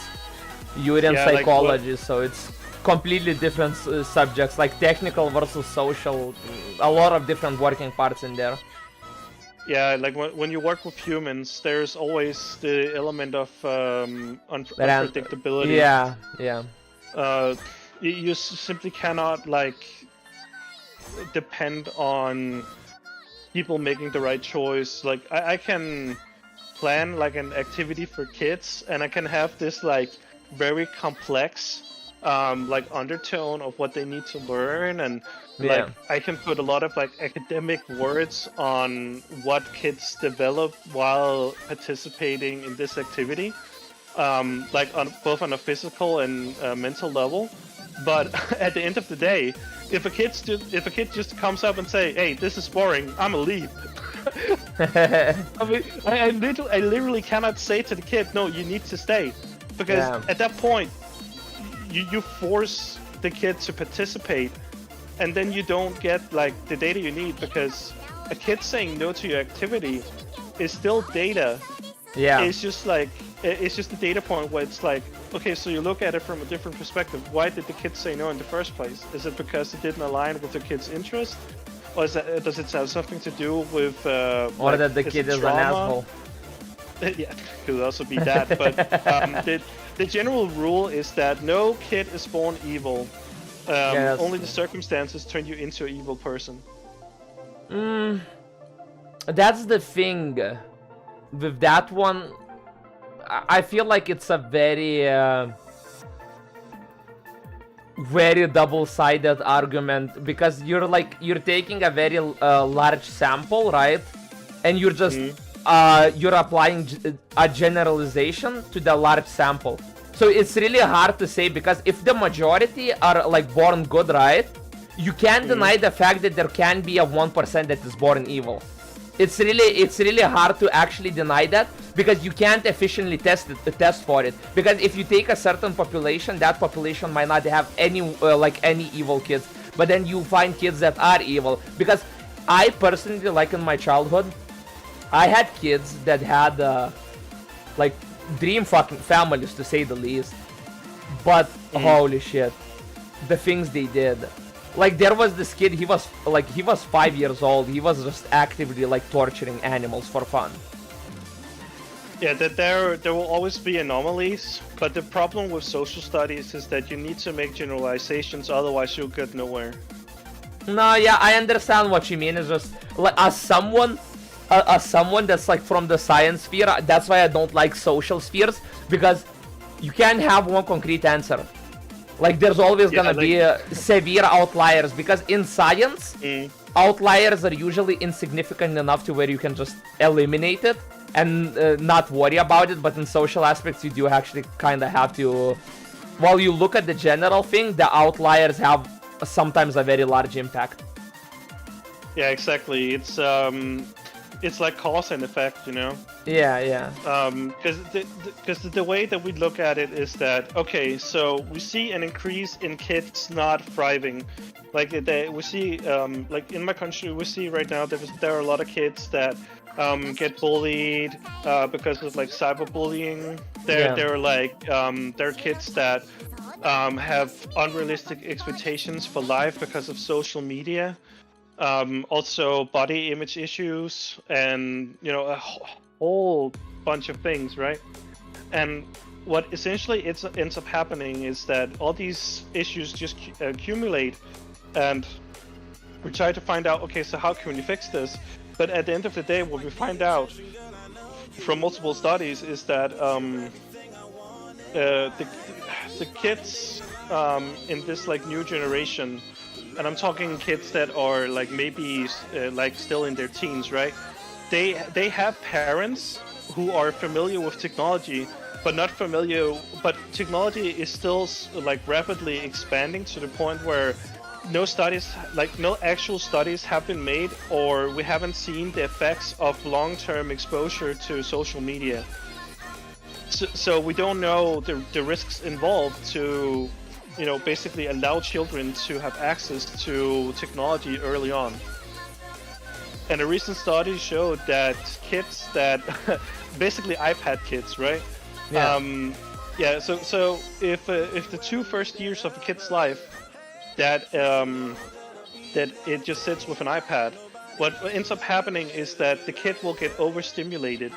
You're in psychology, like, so it's completely different subjects, like technical versus social. A lot of different working parts in there. Yeah, like when you work with humans, there's always the element of unpredictability. Yeah, yeah. You simply cannot, like, depend on people making the right choice. Like, I can plan, like, an activity for kids, and I can have this, like, very complex like, undertone of what they need to learn, and like, I can put a lot of, like, academic words on what kids develop while participating in this activity, like, on both on a physical and mental level. But at the end of the day, if a kid just comes up and say, "Hey, this is boring, I'm a leave," I mean, I literally cannot say to the kid, "No, you need to stay," because at that point, you force the kid to participate, and then you don't get, like, the data you need, because a kid saying no to your activity is still data. Yeah. It's just like, it's just a data point where it's like, okay, so you look at it from a different perspective. Why did the kid say no in the first place? Is it because it didn't align with the kid's interest? Or does it have something to do with... or like, that the kid is an asshole? Yeah, could also be that, but the general rule is that no kid is born evil. Only the circumstances turn you into an evil person. That's the thing. With that one, I feel like it's a very double-sided argument, because you're taking a very large sample, right? And you're just you're applying a generalization to the large sample. So it's really hard to say, because if the majority are, like, born good, right? You can't deny the fact that there can be a 1% that is born evil. it's really hard to actually deny that, because you can't efficiently test for it. Because if you take a certain population, that population might not have any any evil kids, but then you find kids that are evil. Because I personally, like in my childhood, I had kids that had like dream fucking families, to say the least. But holy shit, the things they did. Like, there was this kid, he was 5 years old. He was just actively like torturing animals for fun. Yeah, that there will always be anomalies, but the problem with social studies is that you need to make generalizations, otherwise you'll get nowhere. No, yeah, I understand what you mean. It's just like, as someone that's like from the science sphere, that's why I don't like social spheres, because you can't have one concrete answer. Like, there's always gonna be severe outliers, because in science, outliers are usually insignificant enough to where you can just eliminate it and not worry about it. But in social aspects, you do actually kind of have to, while you look at the general thing, the outliers have sometimes a very large impact. Yeah, exactly. It's like cause and effect, you know? Yeah. Because the way that we look at it is that, okay, so we see an increase in kids not thriving. Like, we see, like in my country, we see right now that there are a lot of kids that get bullied because of like cyberbullying. There are kids that have unrealistic expectations for life because of social media. Also body image issues, and a whole bunch of things, right? And what essentially ends up happening is that all these issues just accumulate, and we try to find out, okay, so how can we fix this? But at the end of the day, what we find out from multiple studies is that the kids in this like new generation, and I'm talking kids that are like maybe like still in their teens, right? They have parents who are familiar with technology, but not familiar. But technology is still like rapidly expanding to the point where no actual studies have been made, or we haven't seen the effects of long-term exposure to social media. So we don't know the risks involved to basically allow children to have access to technology early on. And a recent study showed that kids that basically iPad kids, right? Yeah. So if the 2 first years of a kid's life that it just sits with an iPad, what ends up happening is that the kid will get overstimulated,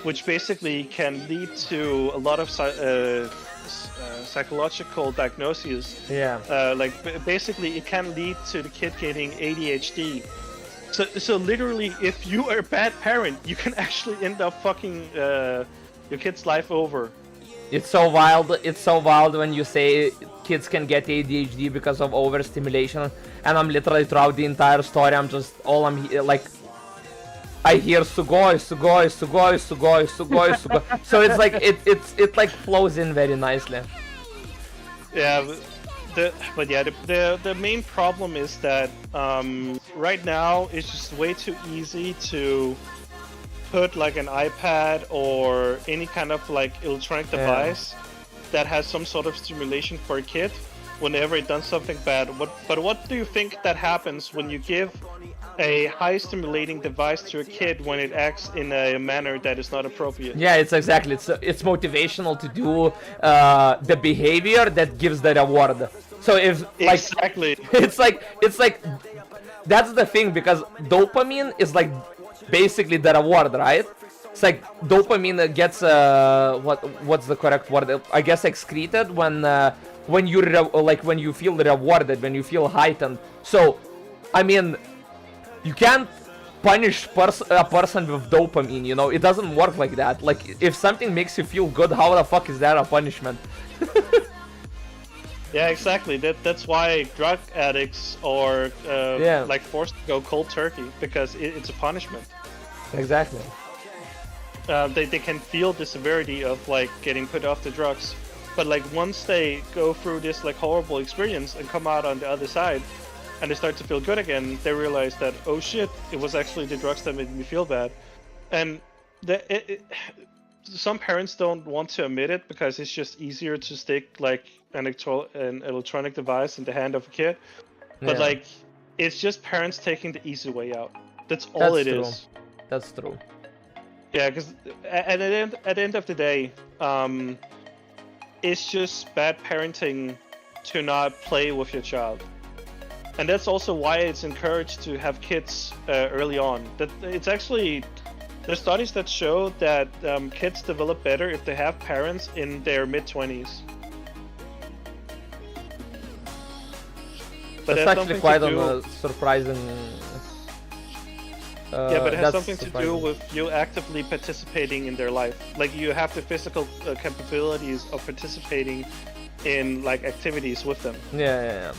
which basically can lead to a lot of psychological diagnoses. Yeah. Basically, it can lead to the kid getting ADHD. So literally, if you are a bad parent, you can actually end up fucking your kid's life over. It's so wild. It's so wild when you say kids can get ADHD because of overstimulation, and I'm literally throughout the entire story, I hear sugoi. So it's like it like flows in very nicely. Yeah, the main problem is that right now it's just way too easy to put like an iPad or any kind of like electronic device that has some sort of stimulation for a kid whenever it does something bad. But what do you think that happens when you give a high stimulating device to a kid when it acts in a manner that is not appropriate? Yeah, it's motivational to do the behavior that gives the reward. So if like exactly, it's like that's the thing, because dopamine is like basically the reward, right? It's like dopamine gets what's the correct word? I guess excreted when you feel rewarded, when you feel heightened. So, I mean, you can't punish a person with dopamine, it doesn't work like that. Like, if something makes you feel good, how the fuck is that a punishment? Yeah, exactly. That's why drug addicts are like forced to go cold turkey, because it's a punishment. Exactly. They can feel the severity of like getting put off the drugs, but like once they go through this like horrible experience and come out on the other side, and they start to feel good again, they realize that, oh shit, it was actually the drugs that made me feel bad. And some parents don't want to admit it because it's just easier to stick like an electronic device in the hand of a kid. But Yeah. like, it's just parents taking the easy way out. That's all it is. That's true. Yeah, because at the end of the day, it's just bad parenting to not play with your child. And that's also why it's encouraged to have kids early on. That it's actually, there's studies that show that kids develop better if they have parents in their mid-20s. But That's it has actually something quite to do- a surprising. Yeah, but it has that's something to do surprising. with you actively participating in their life. Like you have the physical capabilities of participating in like activities with them. Yeah.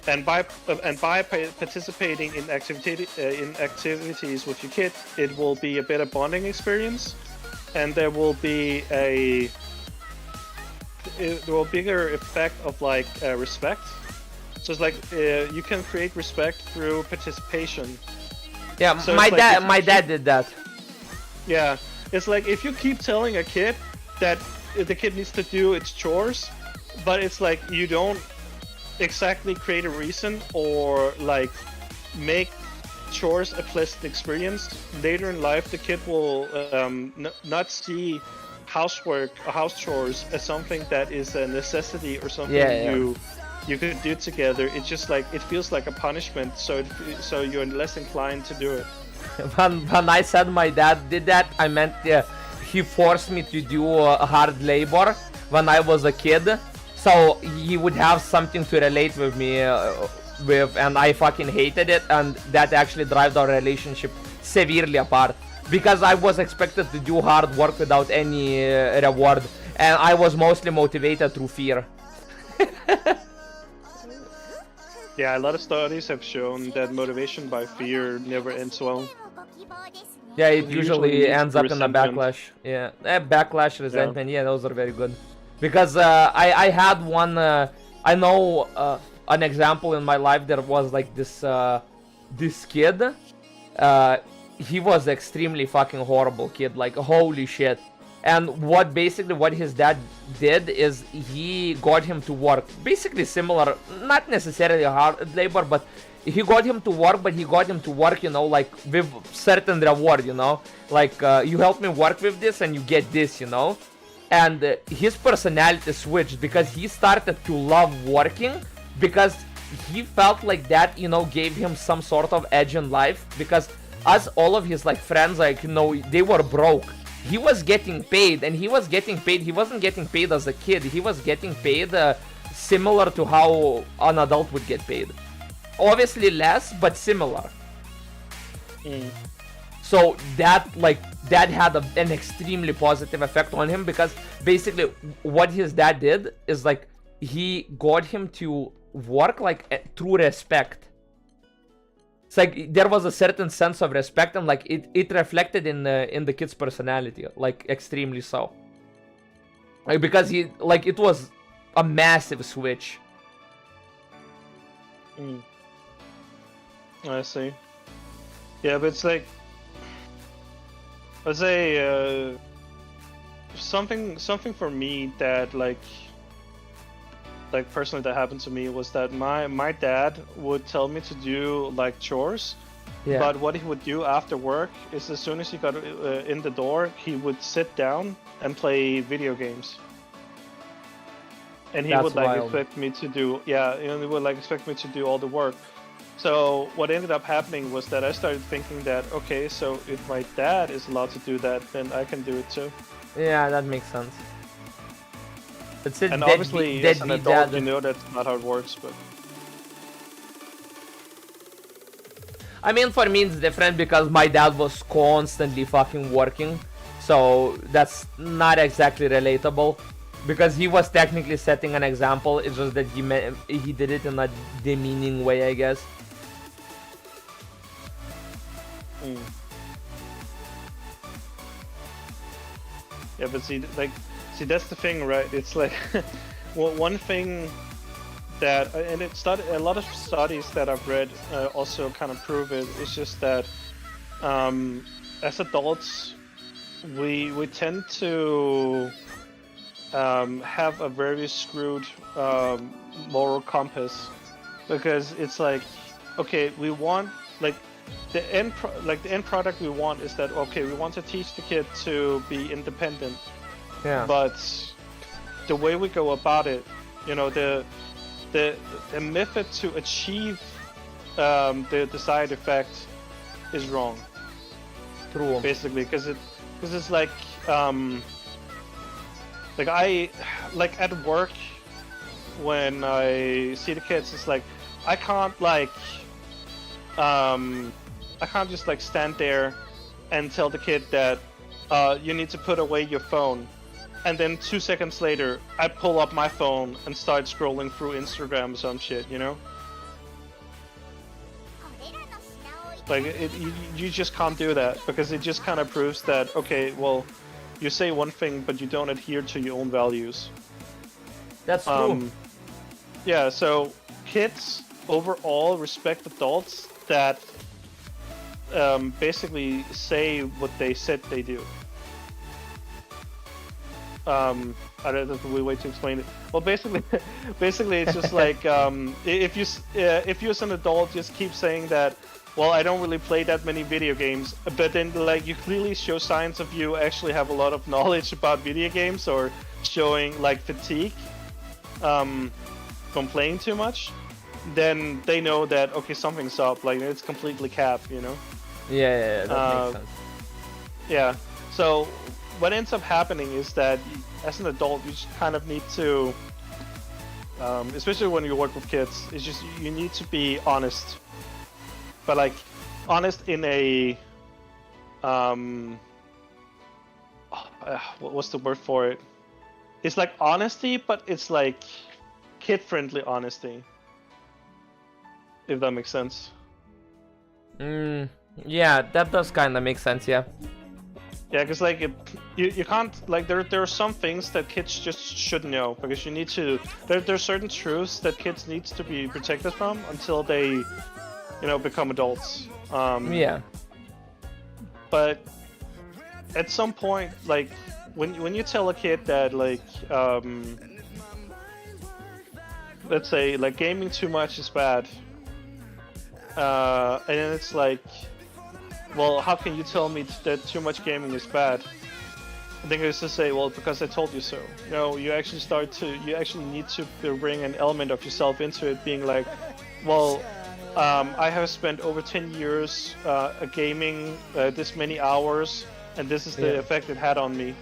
And by participating in activities with your kid, it will be a better bonding experience, and there will be a bigger effect of like respect. So it's like you can create respect through participation. Yeah, So my it's like if you my keep- dad did that. Yeah, it's like if you keep telling a kid that the kid needs to do its chores, but it's like you don't exactly create a reason or like make chores a pleasant experience. Later in life, the kid will not see housework or house chores as something that is a necessity or something Yeah. you could do together. It's just like it feels like a punishment, so you're less inclined to do it. When I said my dad did that, I meant he forced me to do hard labor when I was a kid, so he would have something to relate with me with, and I fucking hated it, and that actually drives our relationship severely apart because I was expected to do hard work without any reward, and I was mostly motivated through fear. Yeah, a lot of studies have shown that motivation by fear never ends well. Yeah, it Usually usually leads ends to up in a resentment. backlash. Yeah, backlash, resentment. Yeah, those are very good. Because I had one. I know an example in my life. There was like this kid. He was extremely fucking horrible kid. Like holy shit. And what his dad did is he got him to work. Basically similar, not necessarily hard labor, but he got him to work, but he got him to work, you know, like with certain reward, you know, like you help me work with this and you get this, you know. And his personality switched because he started to love working because he felt like that, you know, gave him some sort of edge in life. Because as all of his like friends, like, you know, they were broke. He was getting paid, and he was getting paid. He wasn't getting paid as a kid. He was getting paid similar to how an adult would get paid. Obviously less, but similar. So that had an extremely positive effect on him because basically what his dad did is like he got him to work like through respect. It's like there was a certain sense of respect, and like it reflected in the kid's personality, like extremely so. Like because he like it was a massive switch. I see. Yeah, but it's like I'd say something for me that like personally that happened to me was that my dad would tell me to do like chores, Yeah. but what he would do after work is as soon as he got in the door, he would sit down and play video games. And he That's would like wild. expect me to do he would like expect me to do all the work. So what ended up happening was that I started thinking that okay, so if my dad is allowed to do that, then I can do it too. Yeah, that makes sense. It's a And deadbeat- obviously, as an deadbeat adult, dad. you know that's not how it works. But I mean, for me it's different because my dad was constantly fucking working, so that's not exactly relatable. Because he was technically setting an example, it's just that he did it in a demeaning way, I guess. Yeah, but see, that's the thing, right? It's like, well, one thing that, and a lot of studies that I've read also kind of prove it. It's just that as adults, we tend to have a very screwed moral compass, because it's like, okay, we want like the end product we want is that, okay, we want to teach the kid to be independent, Yeah. but the way we go about it, you know, the method to achieve the desired effect is wrong, True. basically, because it's like I like at work when I see the kids, it's like I can't just like stand there and tell the kid that you need to put away your phone, and then 2 seconds later I pull up my phone and start scrolling through Instagram or some shit, you know? Like you just can't do that, because it just kind of proves that, okay, well, you say one thing but you don't adhere to your own values. That's true. Yeah, so kids overall respect adults that basically say what they said they do. I don't know the way to explain it. Well, basically it's just like if you as an adult just keep saying that, well, I don't really play that many video games, but then like you clearly show signs of you actually have a lot of knowledge about video games, or showing like fatigue from playing too much, then they know that, okay, something's up, like it's completely capped, you know? Yeah, that makes sense. Yeah, so what ends up happening is that as an adult, you just kind of need to, especially when you work with kids, it's just you need to be honest. But like, honest in a, what's the word for it? It's like honesty, but it's like kid-friendly honesty. If that makes sense. Yeah, that does kind of make sense, yeah. Yeah, because like you can't, like there are some things that kids just should know, because you need to, there are certain truths that kids need to be protected from until they, you know, become adults. Yeah. But at some point, like when you tell a kid that, like let's say like gaming too much is bad, and then it's like, well, how can you tell me that too much gaming is bad? I think it's to say, well, because I told you so. No, you actually need to bring an element of yourself into it, being like, well, I have spent over 10 years gaming this many hours, and this is the effect it had on me.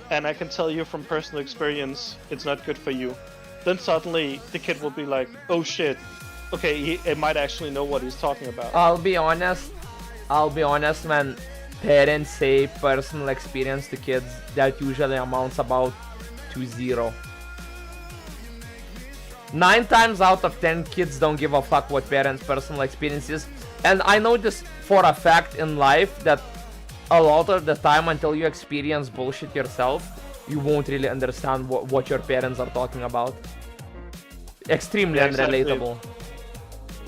And I can tell you from personal experience, it's not good for you. Then suddenly the kid will be like, oh shit, okay, he might actually know what he's talking about. I'll be honest, when parents say personal experience to kids, that usually amounts about to 0. 9 times out of 10 kids don't give a fuck what parents' personal experience is. And I know this for a fact in life, that a lot of the time, until you experience bullshit yourself, you won't really understand what your parents are talking about. Extremely unrelatable.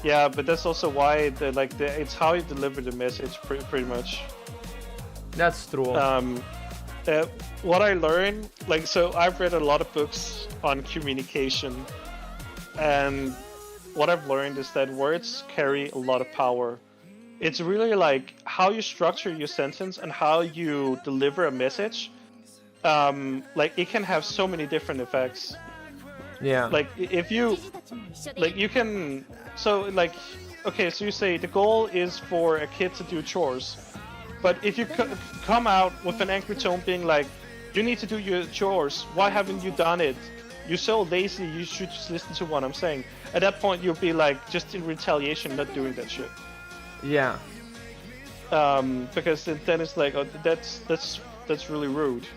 Yeah, but that's also why it's how you deliver the message, pretty much. That's true. What I learned, like, so I've read a lot of books on communication, and what I've learned is that words carry a lot of power. It's really like how you structure your sentence and how you deliver a message. Like, it can have so many different effects. Yeah. Like, if you, like, you can, so like, okay, so you say the goal is for a kid to do chores, but if you come out with an angry tone being like, you need to do your chores, why haven't you done it? You're so lazy, you should just listen to what I'm saying. At that point, you'll be like, just in retaliation, not doing that shit. Yeah. Because then it's like, oh, that's really rude.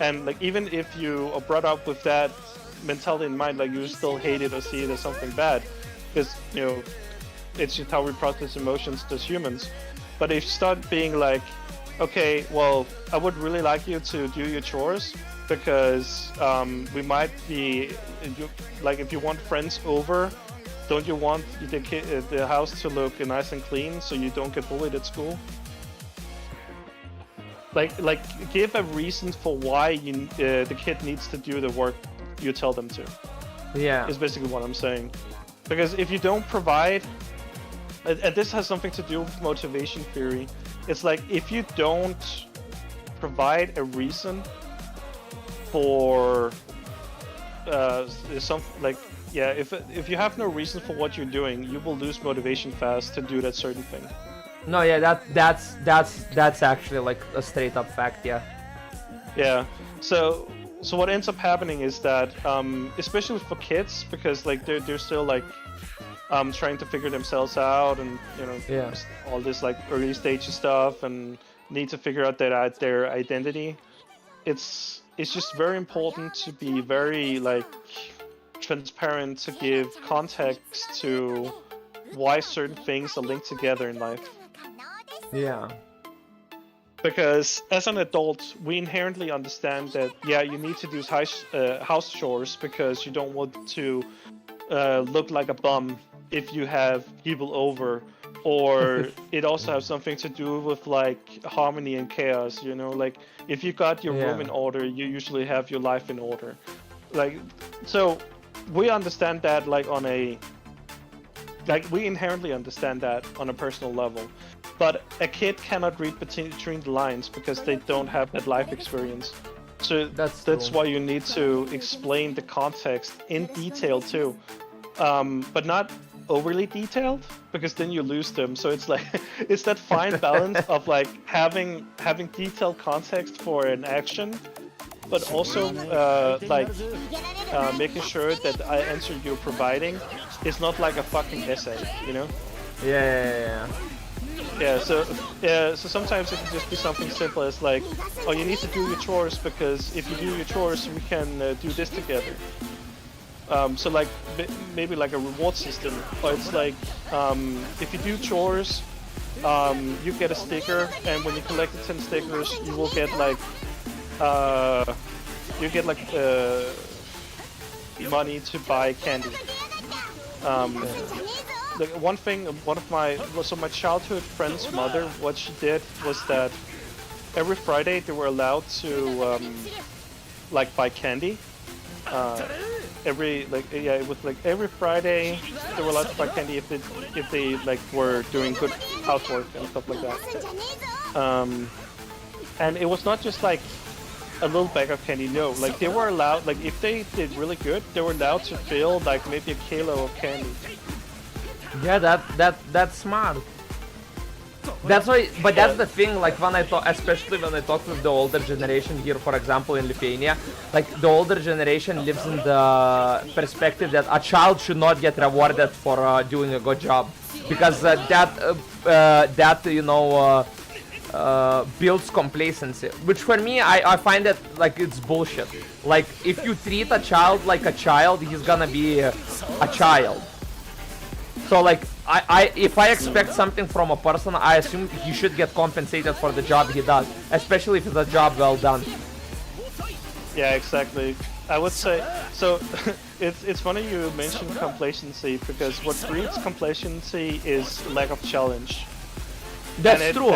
And like, even if you are brought up with that mentality in mind, like, you still hate it or see it as something bad, because, you know, it's just how we process emotions as humans. But if you start being like, okay, well, I would really like you to do your chores, because we might be like, if you want friends over, don't you want the house to look nice and clean so you don't get bullied at school? Like give a reason for why the kid needs to do the work you tell them to. Yeah. Is basically what I'm saying. Because if you don't provide, and this has something to do with motivation theory, it's like if you don't provide a reason for if you have no reason for what you're doing, you will lose motivation fast to do that certain thing. No, yeah, that's actually like a straight up fact, yeah. Yeah. So what ends up happening is that, especially for kids, because like they're still like trying to figure themselves out, and Yeah. all this like early stage stuff, and need to figure out their identity. It's just very important to be very like transparent, to give context to why certain things are linked together in life. Yeah. Because as an adult, we inherently understand that, yeah, you need to do house chores because you don't want to look like a bum if you have people over, or it also has something to do with like harmony and chaos, like if you got your room in order, you usually have your life in order. Like, so we understand that we inherently understand that on a personal level. But a kid cannot read between the lines because they don't have that life experience. So that's why you need to explain the context in detail too, but not overly detailed, because then you lose them. So it's like it's that fine balance of like having detailed context for an action, but also making sure that the answer you're providing is not like a fucking essay, Yeah. Yeah, so sometimes it can just be something simple as like, oh, you need to do your chores because if you do your chores, we can do this together. So like maybe like a reward system, but it's like if you do chores, you get a sticker, and when you collect the 10 stickers, you will get like money to buy candy. My childhood friend's mother, what she did was that every Friday they were allowed to buy candy. Every Friday they were allowed to buy candy if they like were doing good housework and stuff like that. And it was not just like a little bag of candy. No, like they were allowed, like if they did really good, they were allowed to fill like maybe a kilo of candy. Yeah, that's smart. That's why, but that's the thing, like when I talk, especially when I talk with the older generation here, for example, in Lithuania, like the older generation lives in the perspective that a child should not get rewarded for doing a good job, because builds complacency, which for me, I find that like it's bullshit. Like if you treat a child like a child, he's gonna be a child. So like if I expect something from a person, I assume he should get compensated for the job he does, especially if it's a job well done. Yeah, exactly. I would say so. It's funny you mentioned complacency, because what breeds complacency is lack of challenge. That's true.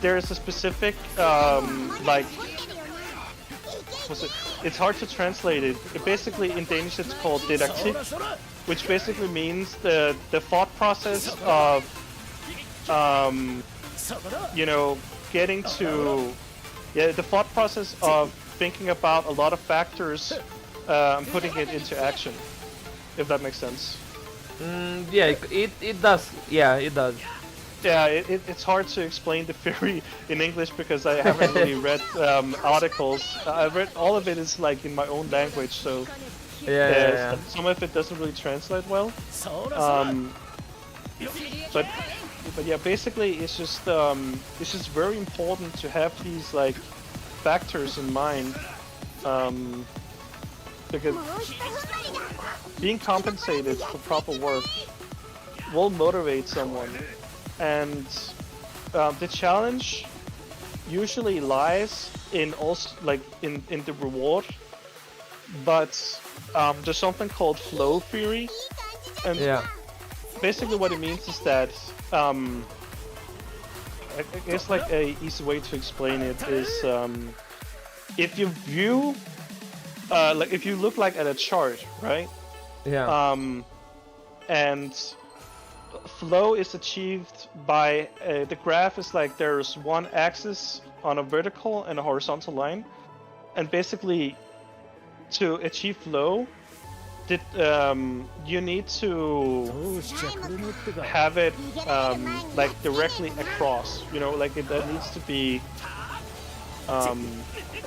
There is a specific it's hard to translate it. Basically, in Danish, it's called didaktik, which basically means the thought process of, getting to, the thought process of thinking about a lot of factors and putting it into action, if that makes sense. Yeah, it does. Yeah, it does. Yeah, it's hard to explain the theory in English because I haven't really read articles. I've read all of it is like in my own language, so yeah. Some of it doesn't really translate well. But yeah, basically it's just very important to have these like factors in mind, because being compensated for proper work will motivate someone. And the challenge usually lies in also like in the reward, but there's something called flow theory, and Yeah. basically what it means is that I guess like a easy way to explain it is if you view like if you look like at a chart, right? Yeah. And flow is achieved by the graph is like there's one axis on a vertical and a horizontal line, and basically to achieve flow, you need to have it like directly across. You know, like that needs to be. I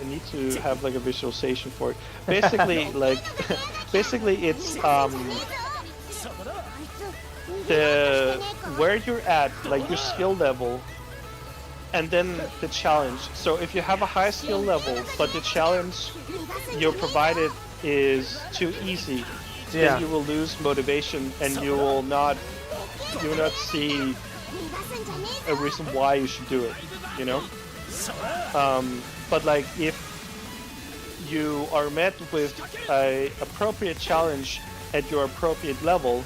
need to have like a visualization for it. Basically, like, basically it's the where you're at, like your skill level, and then the challenge. So if you have a high skill level, but the challenge you're provided is too easy, Yeah. then you will lose motivation and you will not see a reason why you should do it, you know? But like if you are met with a appropriate challenge at your appropriate level,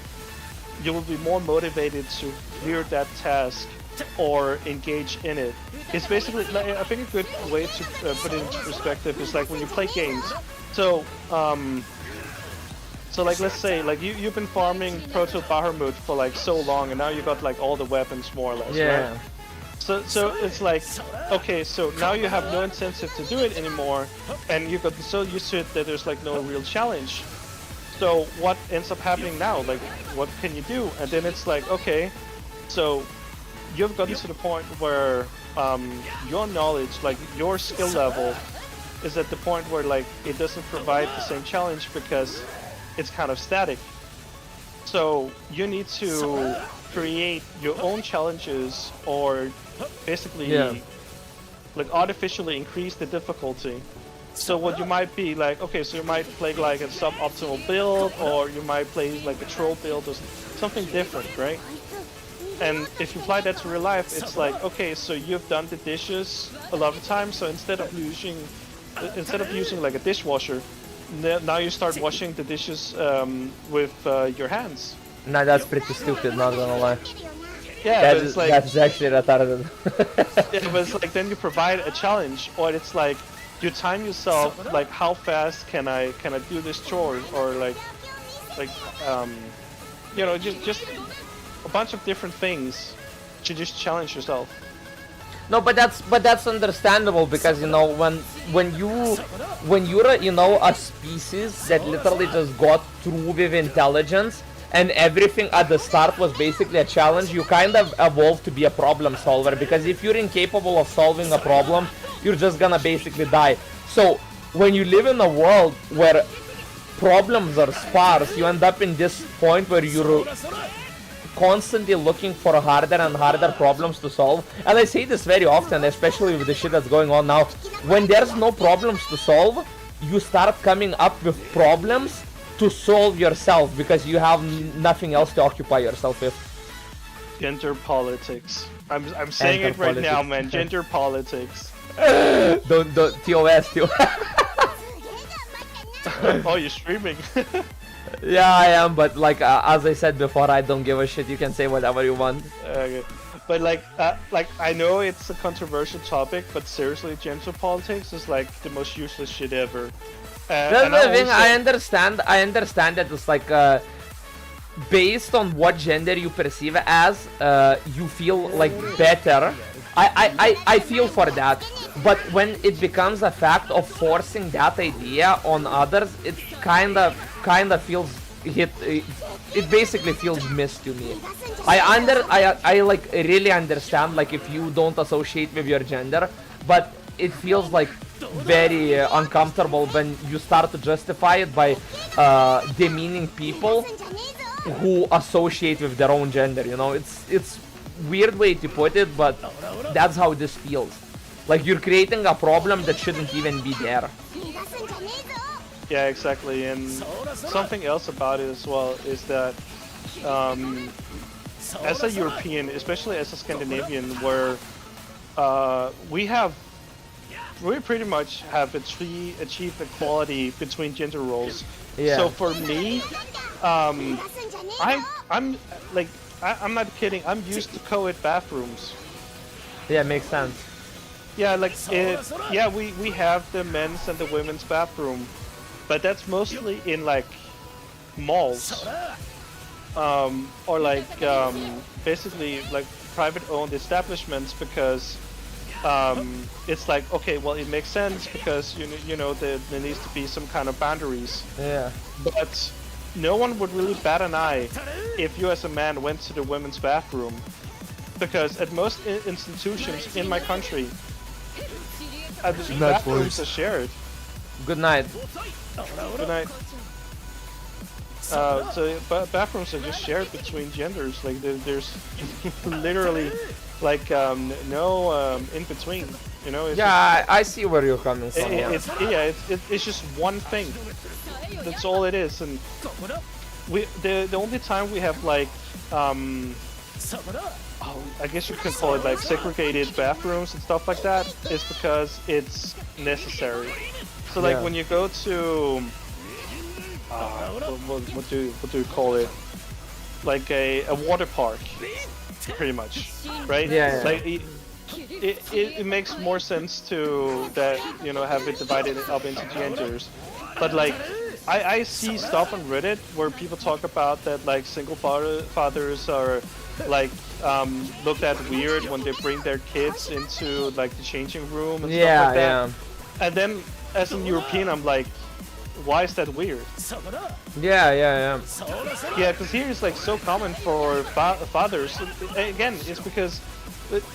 you will be more motivated to clear that task or engage in it. It's basically, like, I think a good way to put it into perspective is like when you play games. So, so like let's say like you've been farming Proto Bahamut for like so long, and now you got like all the weapons more or less. Yeah. Right? So it's like, okay, so now you have no incentive to do it anymore, and you got so used to it that there's like no real challenge. So what ends up happening now? Like, what can you do? And then it's like, okay, so you've gotten to the point where your knowledge, like your skill level, is at the point where like it doesn't provide the same challenge because it's kind of static. So you need to create your own challenges, or basically like artificially increase the difficulty. So what you might be like, okay, so you might play like a suboptimal build, or you might play like a troll build or something different, right? And if you apply that to real life, it's like, okay, so you've done the dishes a lot of times, so instead of using like a dishwasher, now you start washing the dishes with your hands. Nah, that's pretty stupid, not gonna lie. Yeah, but it's like, that's actually retarded. yeah, but it's like then you provide a challenge, or it's like you time yourself, like how fast can I do this chore, or like you know, just a bunch of different things to just challenge yourself. No, but that's understandable, because you know when you're you know a species that literally just got through with intelligence, and everything at the start was basically a challenge, you kind of evolve to be a problem solver, because if you're incapable of solving a problem, you're just gonna basically die. So when you live in a world where problems are sparse, you end up in this point where you're constantly looking for harder and harder problems to solve. And I say this very often, especially with the shit that's going on now. When there's no problems to solve, you start coming up with problems to solve yourself, because you have nothing else to occupy yourself with. Gender politics. I'm saying it right now, man. Gender politics. don't TOS. Oh, you're streaming. Yeah, I am, but like as I said before, I don't give a shit. You can say whatever you want. Okay. But like I know it's a controversial topic, but seriously, gender politics is like the most useless shit ever. That's the thing. I understand that it's like based on what gender you perceive it as, you feel like better. I feel for that, but when it becomes a fact of forcing that idea on others, it kind of feels it basically feels missed to me. I like really understand like if you don't associate with your gender, but it feels like very uncomfortable when you start to justify it by demeaning people who associate with their own gender. You know, it's weird way to put it, but that's how this feels. Like you're creating a problem that shouldn't even be there. Yeah, exactly. And something else about it as well is that as a European, especially as a Scandinavian, where we pretty much have achieved equality between gender roles. Yeah. So for me, I'm like I'm not kidding. I'm used to co-ed bathrooms. Yeah, makes sense. Yeah, like yeah, we have the men's and the women's bathroom, but that's mostly in like malls, or like basically like private-owned establishments because it's like okay, well it makes sense because you know there needs to be some kind of boundaries. Yeah. But no one would really bat an eye if you as a man went to the women's bathroom, because at most institutions in my country, the bathrooms are shared. Good night. Good night. So bathrooms are just shared between genders. Like there's literally like no in between. You know? It's Yeah, I see where you're coming from. Yeah. it's just one thing. That's all it is. And the only time we have like I guess you could call it like segregated bathrooms and stuff like that is because it's necessary. So like Yeah. when you go to what do you call it? Like a water park, pretty much, right? Yeah, yeah. Like it makes more sense to that have it divided up into genders, but like I see stuff on Reddit where people talk about that like single fathers are like looked at weird when they bring their kids into like the changing room and stuff like that. And then as an European, I'm like, why is that weird? Yeah. Yeah, because here it's like so common for fathers. Again, it's because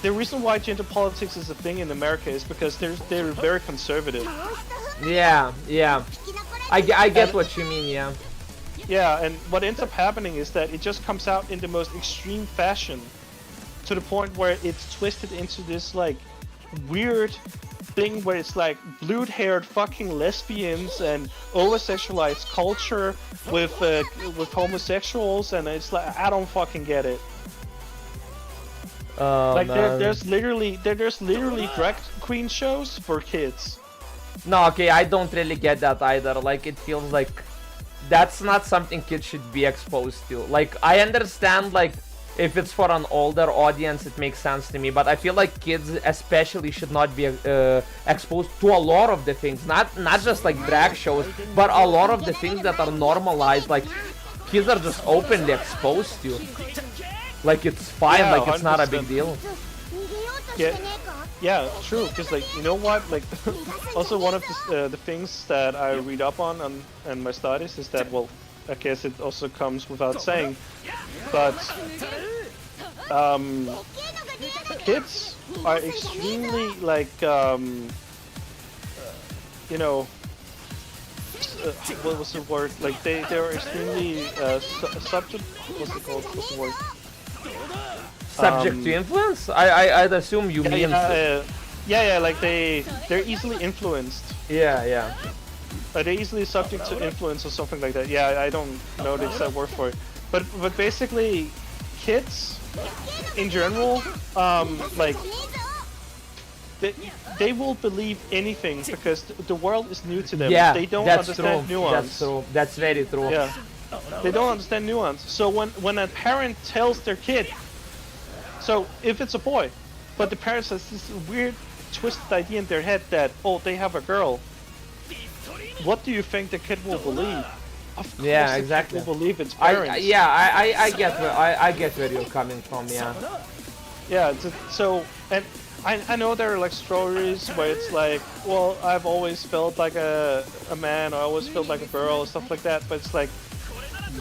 the reason why gender politics is a thing in America is because they're very conservative. Yeah. I get what you mean. Yeah. Yeah, and what ends up happening is that it just comes out in the most extreme fashion, to the point where it's twisted into this like weird thing where it's like blue-haired fucking lesbians and over-sexualized culture with homosexuals, and it's like I don't fucking get it. Like there's literally drag queen shows for kids. No, okay, I don't really get that either. Like it feels like that's not something kids should be exposed to. Like I understand like if it's for an older audience it makes sense to me, but I feel like kids especially should not be exposed to a lot of the things, not just like drag shows, but a lot of the things that are normalized, like kids are just openly exposed to. Like it's fine, Yeah, like it's not a 100%. big deal. Yeah, true. Because like you know what, like also one of the things that I read up on my studies is that, well, I guess it also comes without saying, but kids are extremely like what was the word? Like they're extremely subject. What's it called? What's the word? Subject to influence? I'd assume you mean. Yeah, like they're easily influenced. Yeah. They're easily subject to influence or something like that. Yeah, I don't know the exact word for it, but basically, kids in general, like they will believe anything because the world is new to them. Yeah, They don't that's understand true. nuance. That's true. That's very true. Yeah, they don't understand nuance. So when a parent tells their kid, so if it's a boy, but the parent has this weird twisted idea in their head that, oh, they have a girl, what do you think the kid will believe? Of course Yeah, the exactly. kid will believe its parents. I get where you're coming from. Yeah. Yeah, so, and I know there are like stories where it's like, well, I've always felt like a man, or I always felt like a girl, or stuff like that, but it's like,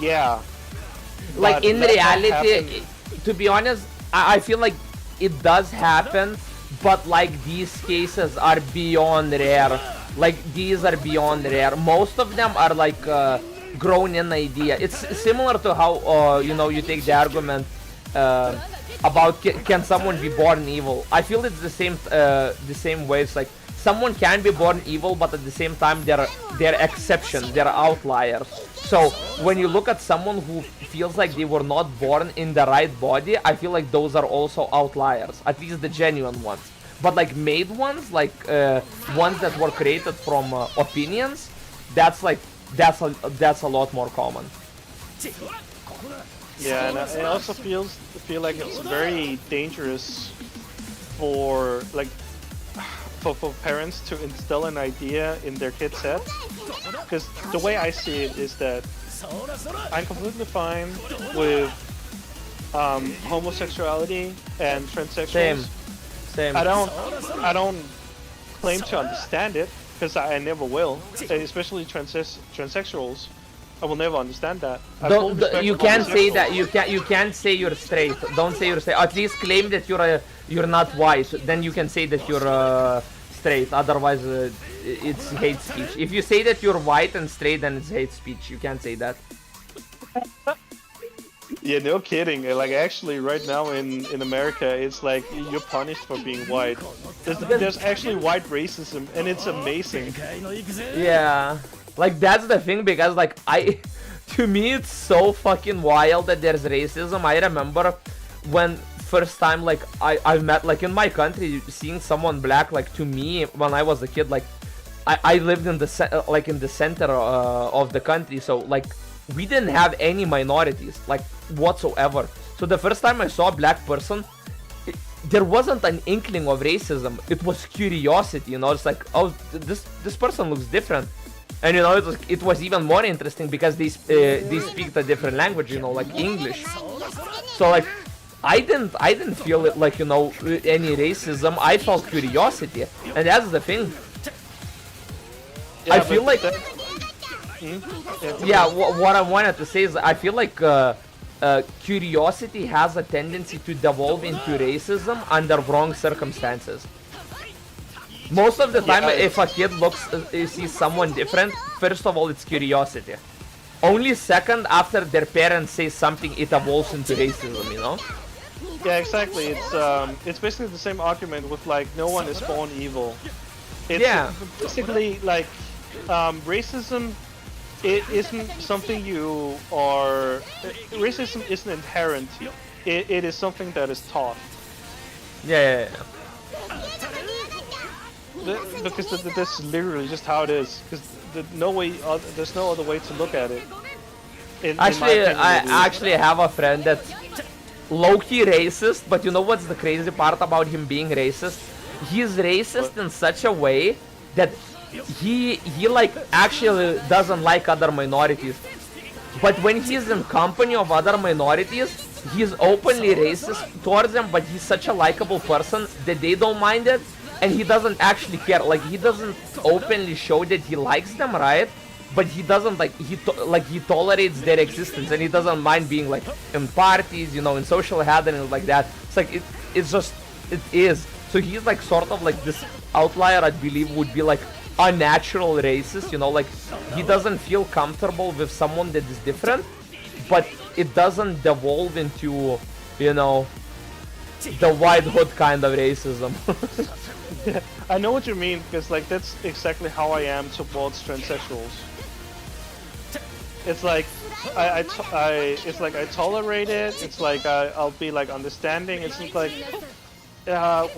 yeah. Like but in that reality, to be honest, I feel like it does happen, but like these cases are beyond rare. Like these are beyond rare. Most of them are like grown-in idea. It's similar to how you take the argument about can someone be born evil. I feel it's the same way. It's like someone can be born evil, but at the same time they're exceptions, they're outliers. So when you look at someone who feels like they were not born in the right body, I feel like those are also outliers, at least the genuine ones. But like made ones, like ones that were created from opinions, that's a lot more common. Yeah, and I also feel like it's very dangerous for like for parents to instill an idea in their kid's head. Because the way I see it is that I'm completely fine with homosexuality and transsexuals. Same. I don't claim to understand it because I never will. Especially transsexuals, I will never understand that. You can't say that. You can't say you're straight. Don't say you're straight. At least claim that you're not white. Then you can say that you're straight. Otherwise, it's hate speech. If you say that you're white and straight, then it's hate speech. You can't say that. Yeah, no kidding. Like actually, right now in America, it's like you're punished for being white. There's actually white racism, and it's amazing. Yeah, like that's the thing, because like to me it's so fucking wild that there's racism. I remember when first time like I met, like in my country, seeing someone black, like to me when I was a kid, like I lived in the center of the country, so like we didn't have any minorities like whatsoever. So the first time I saw a black person, there wasn't an inkling of racism. It was curiosity, you know. It's like, oh, this person looks different, and you know, it was even more interesting because they speak a different language, you know, like English. So like I didn't feel it, like, you know, any racism. I felt curiosity, and that's the thing. Yeah, I feel like yeah, what I wanted to say is I feel like curiosity has a tendency to devolve into racism under wrong circumstances. Most of the time, if a kid sees someone different, first of all, it's curiosity. Only second, after their parents say something, it evolves into racism, you know? Yeah, exactly. It's basically the same argument with like no one is born evil. It's basically like racism. It isn't something you are. Racism isn't inherent. It is something that is taught. Yeah. Because that's literally just how it is. Because there's no other way to look at it. Actually, I actually have a friend that's low-key racist, but you know what's the crazy part about him being racist? He's racist in such a way that he like actually doesn't like other minorities. But when he's in company of other minorities, he's openly racist towards them, but he's such a likable person that they don't mind it, and he doesn't actually care. Like, he doesn't openly show that he likes them, right? But he doesn't like, he tolerates their existence, and he doesn't mind being like in parties, you know, in social gatherings like that. It's like it is. So he's like sort of like this outlier, I believe, would be like unnatural racist, you know, like he doesn't feel comfortable with someone that is different, but it doesn't devolve into, you know, the white hood kind of racism. Yeah, I know what you mean, because like that's exactly how I am towards transsexuals. It's like it's like I tolerate it. It's like I'll be like understanding. It's just like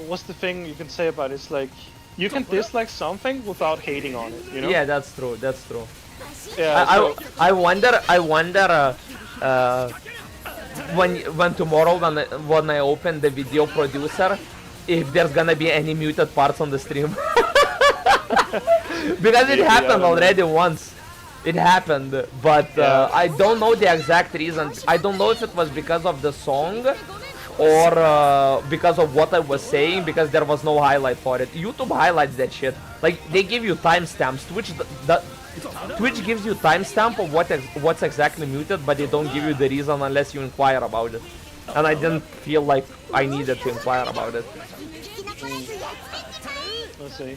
what's the thing you can say about it? It's like you can dislike something without hating on it, you know? Yeah, that's true. Yeah. I wonder when tomorrow when I open the video producer, if there's gonna be any muted parts on the stream. Because it happened already once. It happened, but I don't know the exact reason. I don't know if it was because of the song or because of what I was saying, because there was no highlight for it. YouTube highlights that shit. Like, they give you timestamps. Twitch gives you timestamp of what's exactly muted, but they don't give you the reason unless you inquire about it. And I didn't feel like I needed to inquire about it. Let's see.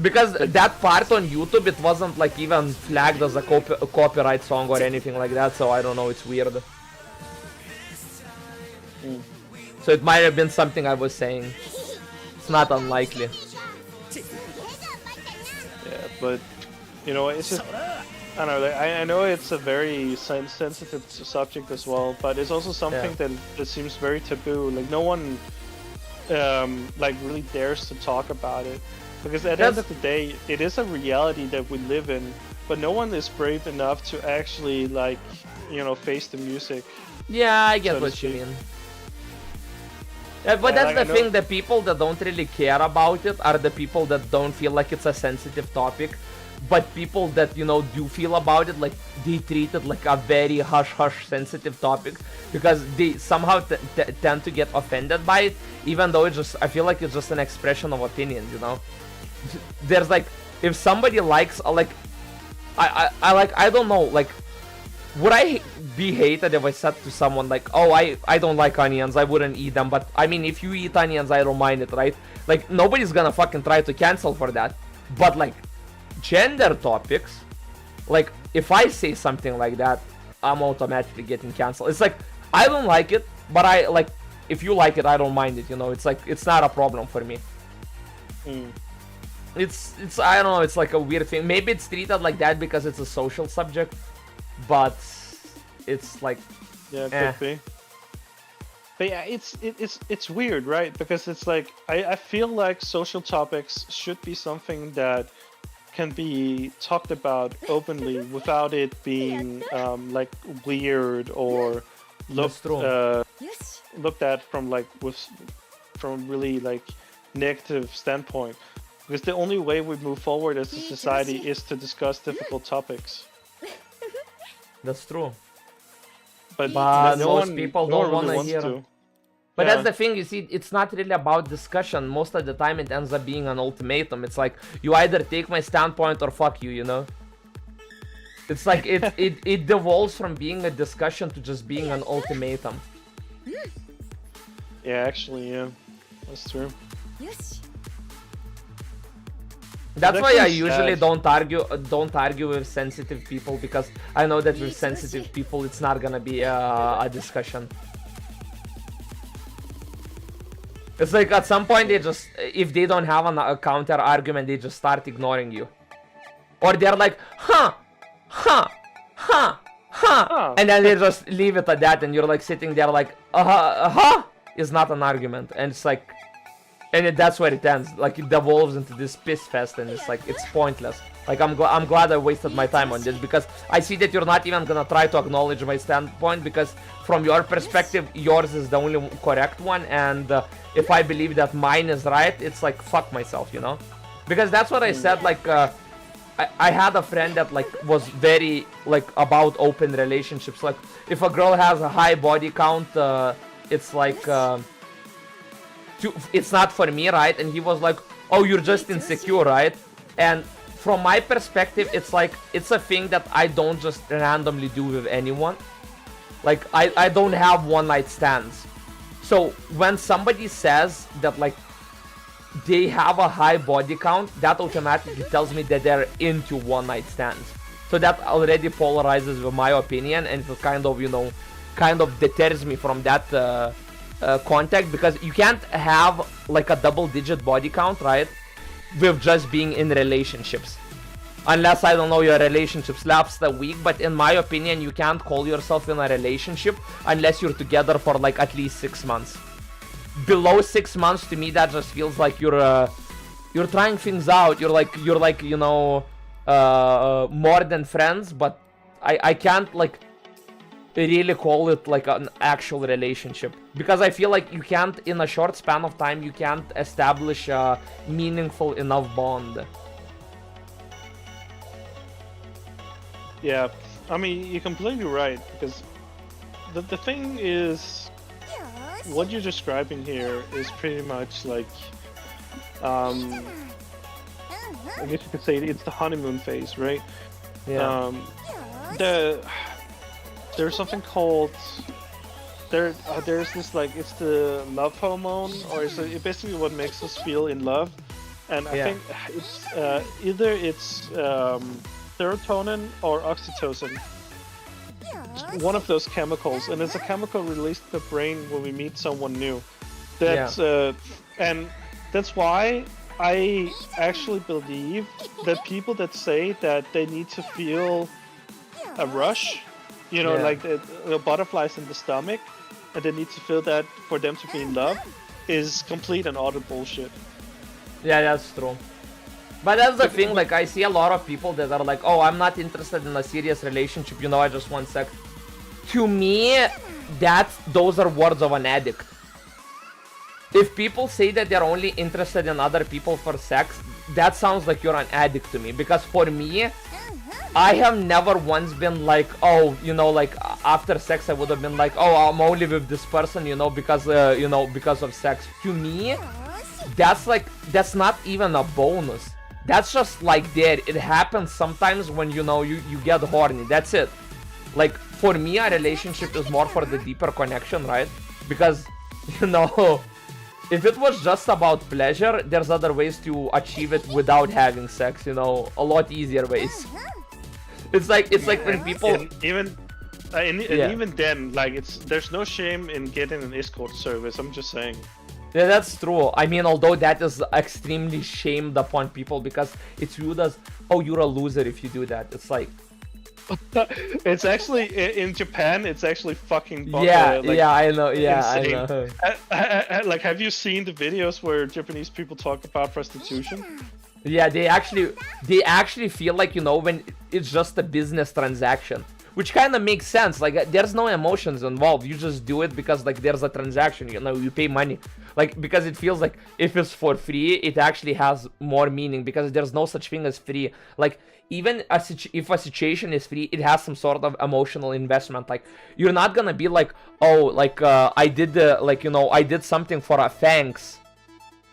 Because that part on YouTube, it wasn't like even flagged as a copyright song or anything like that, so I don't know, it's weird. So it might have been something I was saying. It's not unlikely. Yeah, but you know, it's just, I don't know. I know it's a very sensitive subject as well, but it's also something that seems very taboo. Like no one like really dares to talk about it, because at the end of the day, it is a reality that we live in, but no one is brave enough to actually like, you know, face the music. Yeah, I get So to what you speak. mean. But Yeah, that's like, the I thing, know- the people that don't really care about it are the people that don't feel like it's a sensitive topic. But people that, you know, do feel about it, like, they treat it like a very hush-hush sensitive topic. Because they somehow tend to get offended by it, even though it's just, I feel like it's just an expression of opinion, you know? There's like, if somebody likes, like, I don't know, like, would I be hated if I said to someone like, oh, I don't like onions, I wouldn't eat them, but I mean, if you eat onions, I don't mind it, right? Like, nobody's gonna fucking try to cancel for that. But like, gender topics, like, if I say something like that, I'm automatically getting canceled. It's like, I don't like it, but I, like, if you like it, I don't mind it, you know? It's like, it's not a problem for me. It's I don't know, it's like a weird thing. Maybe it's treated like that because it's a social subject, but it's like, Yeah, it could be. But yeah, it's weird, right? Because it's like I feel like social topics should be something that can be talked about openly without it being like weird or That's true. looked at from like from really like negative standpoint. Because the only way we move forward as a society is to discuss difficult topics. That's true. But most people no don't one really wanna wants hear. to. But Yeah. that's the thing, you see, it's not really about discussion. Most of the time it ends up being an ultimatum. It's like, you either take my standpoint or fuck you, you know? It's like, it devolves from being a discussion to just being an ultimatum. Yeah, actually, yeah, that's true. That's That why I feels usually sad. don't argue with sensitive people, because I know that with sensitive people it's not gonna be a discussion. It's like at some point they just, if they don't have a counter argument, they just start ignoring you, or they're like, huh, and then they just leave it at that, and you're like sitting there like, is not an argument, and it's like, and that's where it ends. Like, it devolves into this piss fest, and it's like, it's pointless. Like, I'm glad I wasted my time on this, because I see that you're not even gonna try to acknowledge my standpoint, because from your perspective, yours is the only correct one, and if I believe that mine is right, it's like, fuck myself, you know? Because that's what I said, like, I had a friend that, like, was very, like, about open relationships. Like, if a girl has a high body count, it's like, it's not for me, right? And he was like, oh, you're just insecure, right? And from my perspective, it's like, it's a thing that I don't just randomly do with anyone. Like, I don't have one night stands. So when somebody says that, like, they have a high body count, that automatically tells me that they're into one night stands. So that already polarizes with my opinion, and it kind of, you know, kind of deters me from that contact, because you can't have like a double-digit body count, right, with just being in relationships, unless, I don't know, your relationships last a week. But in my opinion, you can't call yourself in a relationship unless you're together for like at least 6 months. Below 6 months, to me, that just feels like you're trying things out. You're like, you know, more than friends, but I can't like really call it like an actual relationship, because I feel like you can't, in a short span of time, you can't establish a meaningful enough bond. Yeah, I mean, you're completely right, because the thing is, what you're describing here is pretty much like, I guess you could say it's the honeymoon phase, right? Yeah. There's something called, there's this, like, it's the love hormone, or it's basically what makes us feel in love, and I think it's either it's serotonin or oxytocin, one of those chemicals, and it's a chemical released in the brain when we meet someone new. That's and that's why I actually believe that people that say that they need to feel a rush, you know, like the butterflies in the stomach, and they need to feel that for them to be in love, is complete and utter bullshit. Yeah, that's true. But that's the thing, like, I see a lot of people that are like, oh, I'm not interested in a serious relationship, you know, I just want sex. To me, those are words of an addict. If people say that they're only interested in other people for sex, that sounds like you're an addict to me. Because for me, I have never once been like, oh, you know, like, after sex I would have been like, oh, I'm only with this person, you know, because of sex. To me, that's not even a bonus. That's just like that. It happens sometimes when, you know, you get horny. That's it. Like, for me, a relationship is more for the deeper connection, right? Because, you know, if it was just about pleasure, there's other ways to achieve it without having sex, you know, a lot easier ways. It's like when people... And even then, like, there's no shame in getting an escort service, I'm just saying. Yeah, that's true. I mean, although that is extremely shamed upon people because it's viewed as, oh, you're a loser if you do that. It's like... It's actually, in Japan, it's actually fucking... Yeah, like, yeah, I know, yeah, insane. I know. Like, have you seen the videos where Japanese people talk about prostitution? Yeah, they actually feel like, you know, when it's just a business transaction. Which kind of makes sense. Like, there's no emotions involved. You just do it because, like, there's a transaction, you know, you pay money. Like, because it feels like if it's for free, it actually has more meaning because there's no such thing as free. Like, even if a situation is free, it has some sort of emotional investment. Like, you're not gonna be like, oh, like, I did something for a thanks.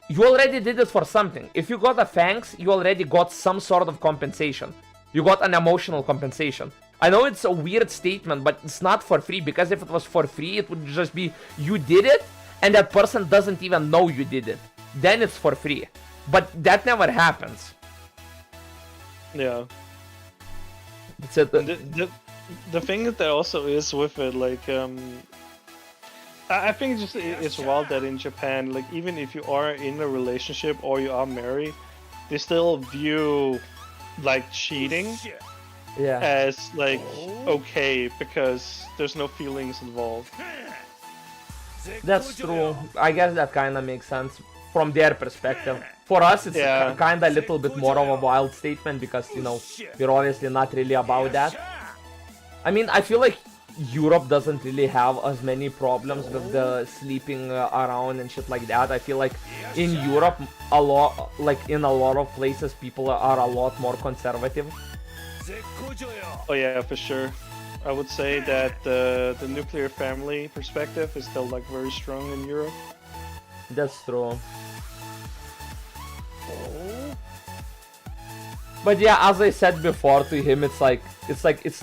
You already did it for something. If you got a thanks, you already got some sort of compensation. You got an emotional compensation. I know it's a weird statement, but it's not for free, because if it was for free, it would just be you did it, and that person doesn't even know you did it. Then it's for free. But that never happens. Yeah. It's a, the thing that there also is with it, like, I think it's wild that in Japan, like, even if you are in a relationship or you are married, they still view, like, cheating yeah. as, like, okay, because there's no feelings involved. That's true. I guess that kind of makes sense from their perspective. For us, it's kind of a little bit more of a wild statement because, you know, we're obviously not really about that. I mean, I feel like Europe doesn't really have as many problems with the sleeping around and shit like that. I feel like in Europe, in a lot of places, people are a lot more conservative. Oh yeah, for sure. I would say that the nuclear family perspective is still, like, very strong in Europe. That's true. But yeah, as I said before to him, it's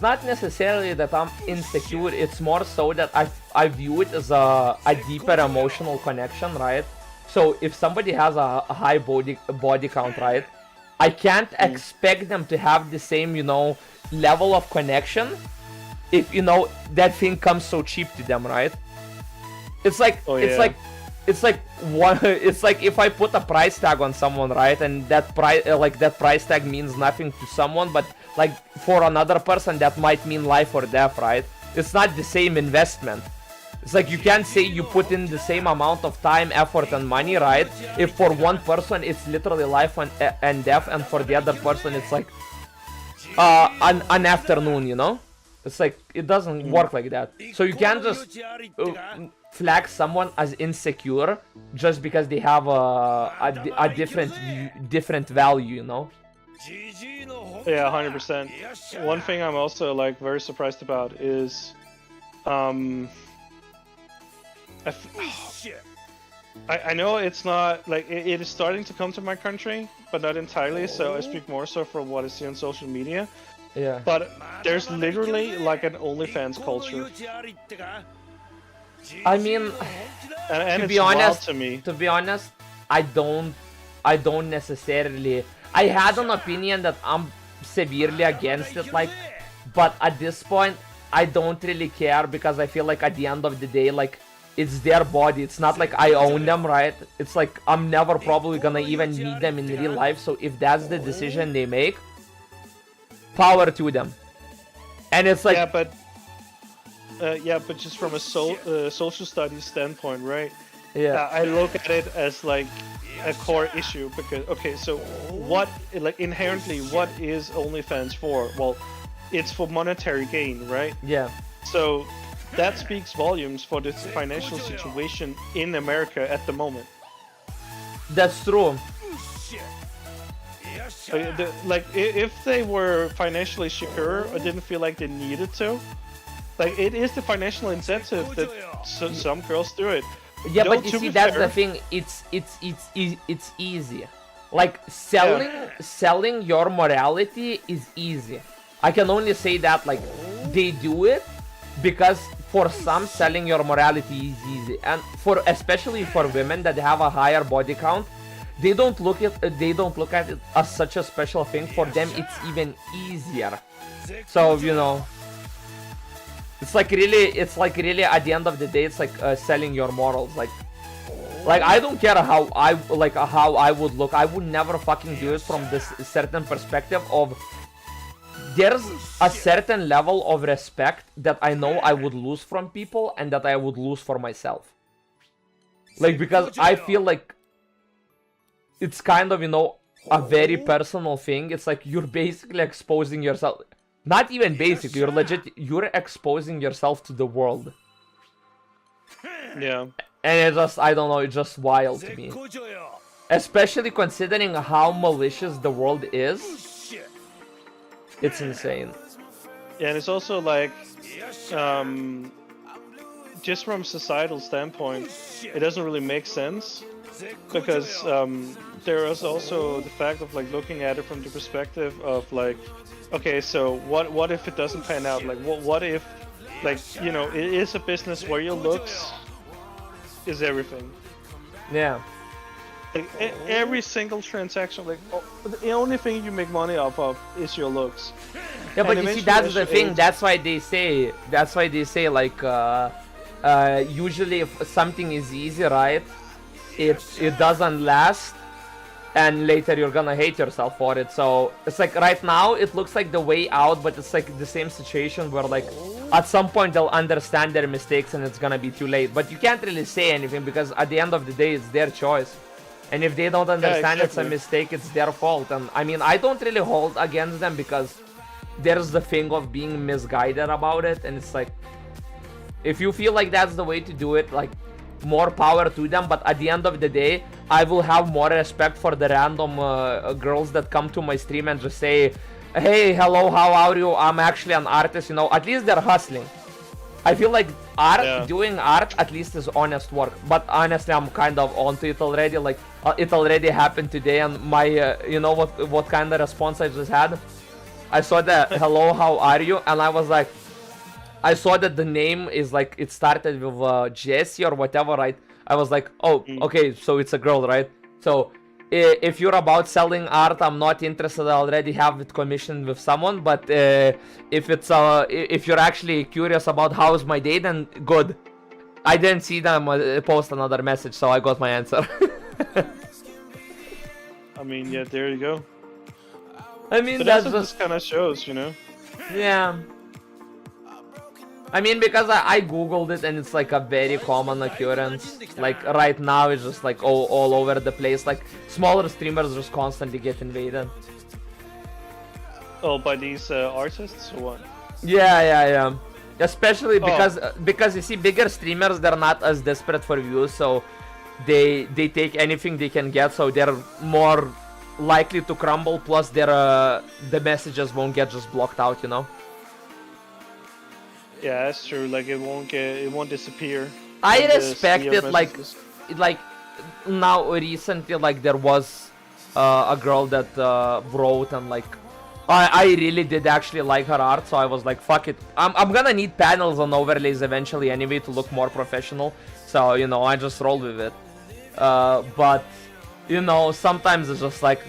not necessarily that I'm insecure. It's more so that I view it as a deeper emotional connection, right? So if somebody has a high body count, right, I can't expect them to have the same, you know, level of connection if, you know, that thing comes so cheap to them, right? It's like it's like if I put a price tag on someone, right, and that price tag means nothing to someone, but like for another person that might mean life or death, right? It's not the same investment. It's like you can't say you put in the same amount of time, effort, and money, right? If for one person it's literally life and death, and for the other person it's like an afternoon, you know? It's like, it doesn't work like that. So you can't just flag someone as insecure just because they have a different value, you know? Yeah, 100%. One thing I'm also, like, very surprised about is I know it's not, like, it is starting to come to my country, but not entirely, so I speak more so from what I see on social media. Yeah. But there's literally, like, an OnlyFans culture. I mean, and to it's be honest, wild to me. To be honest, I don't necessarily. I had an opinion that I'm severely against it, like, but at this point, I don't really care because I feel like at the end of the day, like, it's their body. It's not like I own them, right? It's like I'm never probably gonna even meet them in real life. So if that's the decision they make, power to them. And it's like, but just from a social studies standpoint, right? Yeah. I look at it as like a core issue because okay, so what like inherently what is OnlyFans for? Well, it's for monetary gain, right? Yeah. So that speaks volumes for the financial situation in America at the moment. That's true. If they were financially secure, I didn't feel like they needed to. Like it is the financial incentive that some girls do it. Yeah, Though, but you to see, be that's fair- the thing. It's easy. Like selling your morality is easy. I can only say that like they do it because for some selling your morality is easy, and for especially for women that have a higher body count, they don't look at it as such a special thing. For them, it's even easier. So you know. It's like really at the end of the day, it's like selling your morals. Like I don't care how I would look. I would never fucking do it from this certain perspective of there's a certain level of respect that I know I would lose from people and that I would lose for myself. Like because I feel like it's kind of, you know, a very personal thing. It's like you're basically exposing yourself. Not even basically, you're exposing yourself to the world. Yeah. And it's just, I don't know, it's just wild to me. Especially considering how malicious the world is. It's insane. Yeah, and it's also like, just from societal standpoint, it doesn't really make sense because there is also the fact of like looking at it from the perspective of like, okay, so what if it doesn't pan out? Like, what if, like, you know, it is a business where your looks is everything. Yeah. Like every single transaction, like the only thing you make money off of is your looks. Yeah, but And you see, eventually that's as the you thing. age- That's why they say like, usually if something is easy, right, it doesn't last, and later you're gonna hate yourself for it. So it's like right now it looks like the way out, but it's like the same situation where like at some point they'll understand their mistakes and it's gonna be too late. But you can't really say anything because at the end of the day it's their choice. And if they don't understand it's a exactly. mistake, it's their fault. And I mean, I don't really hold against them because there's the thing of being misguided about it. And it's like, if you feel like that's the way to do it, like, more power to them. But at the end of the day, I will have more respect for the random girls that come to my stream and just say, hey, hello, how are you? I'm actually an artist, you know. At least they're hustling. I feel like doing art at least is honest work. But honestly, I'm kind of onto it already. Like, it already happened today, and my, you know what kind of response I just had? I saw the hello, how are you? And I was like, I saw that the name is like, it started with Jessie or whatever, right? I was like, oh, okay, so it's a girl, right? So if you're about selling art, I'm not interested. I already have it commissioned with someone. But if you're actually curious about how's my day, then good. I didn't see them post another message, so I got my answer. I mean, yeah, there you go. I mean, But that's that's what just, this kind of shows, you know. yeah. I mean, because I googled it and it's like a very common occurrence. Like right now it's just like all over the place. Like smaller streamers just constantly get invaded. Oh, by these artists or what? Yeah. Especially because you see, bigger streamers, they're not as desperate for views, so they take anything they can get, so they're more likely to crumble. Plus, the messages won't get just blocked out, you know. Yeah, that's true. Like it won't disappear. I from the respect sea of it. messages. Like now recently, like there was a girl that wrote, and like I really did actually like her art, so I was like, fuck it. I'm gonna need panels and overlays eventually anyway to look more professional. So you know, I just rolled with it. But you know, sometimes it's just like,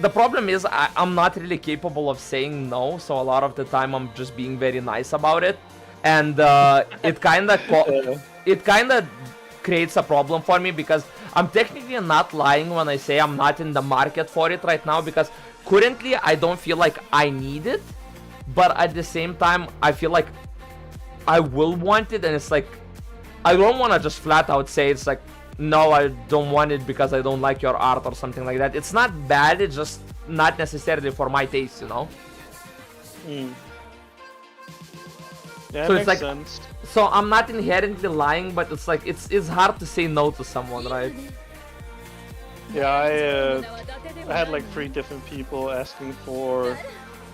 the problem is I'm not really capable of saying no, so a lot of the time I'm just being very nice about it, and it kind of creates a problem for me because I'm technically not lying when I say I'm not in the market for it right now, because currently I don't feel like I need it, but at the same time I feel like I will want it, and it's like I don't want to just flat out say it's like no, I don't want it because I don't like your art or something like that. It's not bad, it's just not necessarily for my taste, you know? Yeah, So makes it's like, sense. so I'm not inherently lying, but it's like, it's hard to say no to someone, right? Yeah, I had like 3 different people asking for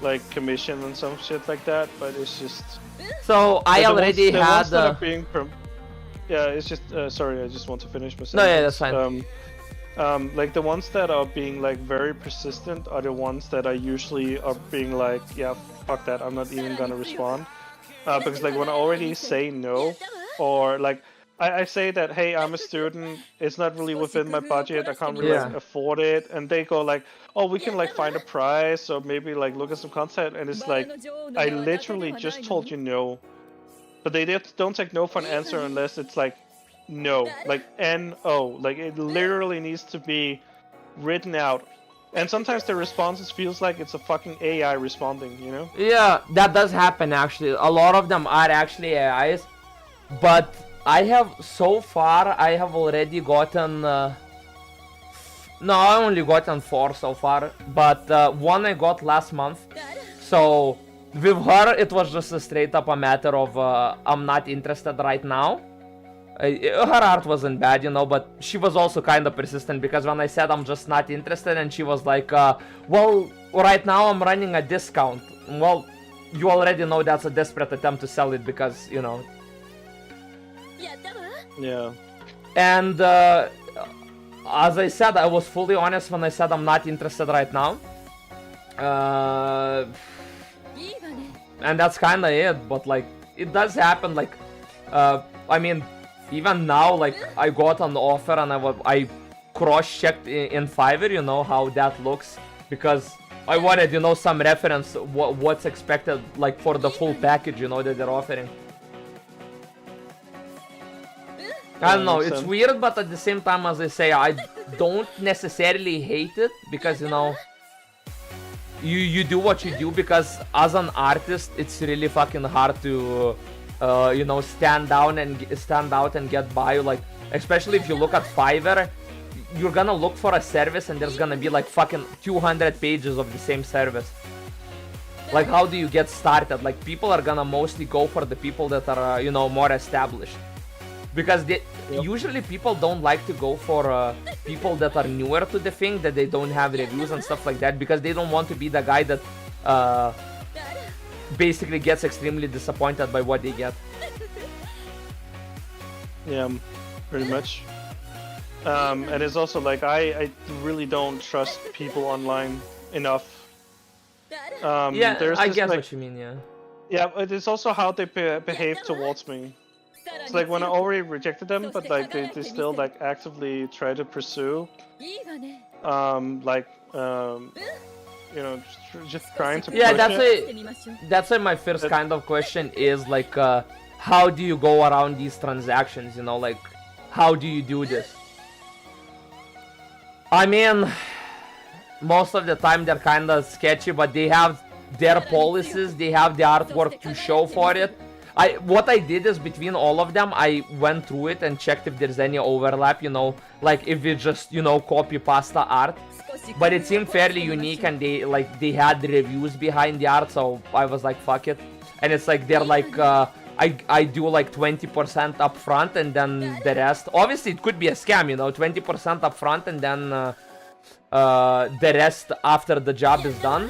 like commission and some shit like that, but it's just. So I the already ones, the had. ones that are being yeah, it's just. Sorry, I just want to finish my sentence. No, yeah, that's fine. Like the ones that are being like very persistent are the ones that I usually are being like, yeah, fuck that, I'm not even gonna respond. Because like when I already say no, or like I say that, hey, I'm a student, it's not really within my budget, I can't really like, afford it, and they go like, oh, we can like find a price or maybe like look at some content, and it's like, I literally just told you no, but they don't take no for an answer unless it's like no, like N-O, like it literally needs to be written out. And sometimes the responses feels like it's a fucking AI responding, you know? Yeah, that does happen actually. A lot of them are actually AIs, but I have so far I have already gotten no, I only gotten 4 so far, but one I got last month. So with her it was just a straight up a matter of I'm not interested right now. Her art wasn't bad, you know, but she was also kind of persistent because when I said I'm just not interested, and she was like, well, right now I'm running a discount. Well, you already know that's a desperate attempt to sell it because, you know. Yeah. And as I said, I was fully honest when I said I'm not interested right now. And that's kind of it, but like, it does happen, like, I mean, even now, like, I got an offer and I cross-checked in Fiverr, you know, how that looks, because I wanted, you know, some reference what's expected, like, for the full package, you know, that they're offering. I don't know, it's weird, but at the same time, as I say, I don't necessarily hate it, because, you know, you do what you do, because as an artist, it's really fucking hard to... you know, stand out and get by, like, especially if you look at Fiverr, you're gonna look for a service and there's gonna be like fucking 200 pages of the same service. Like, how do you get started? Like, people are gonna mostly go for the people that are, you know, more established. Because usually people don't like to go for people that are newer to the thing, that they don't have reviews and stuff like that, because they don't want to be the guy that basically gets extremely disappointed by what they get. Yeah, pretty much. And it's also like, I really don't trust people online enough. Yeah, I guess like, what you mean, yeah. Yeah, but it's also how they behave towards me. It's like when I already rejected them, but like they still like actively try to pursue. You know, just trying to. Yeah, push that's why my first kind of question is like, how do you go around these transactions? You know, like, how do you do this? I mean, most of the time they're kind of sketchy, but they have their policies, they have the artwork to show for it. What I did is, between all of them, I went through it and checked if there's any overlap, you know, like if it just, you know, copy pasta art. But it seemed fairly unique, and they had the reviews behind the art, so I was like, fuck it. And it's like, they're like, I do like 20% up front, and then the rest, obviously it could be a scam, you know, 20% up front, and then the rest after the job is done.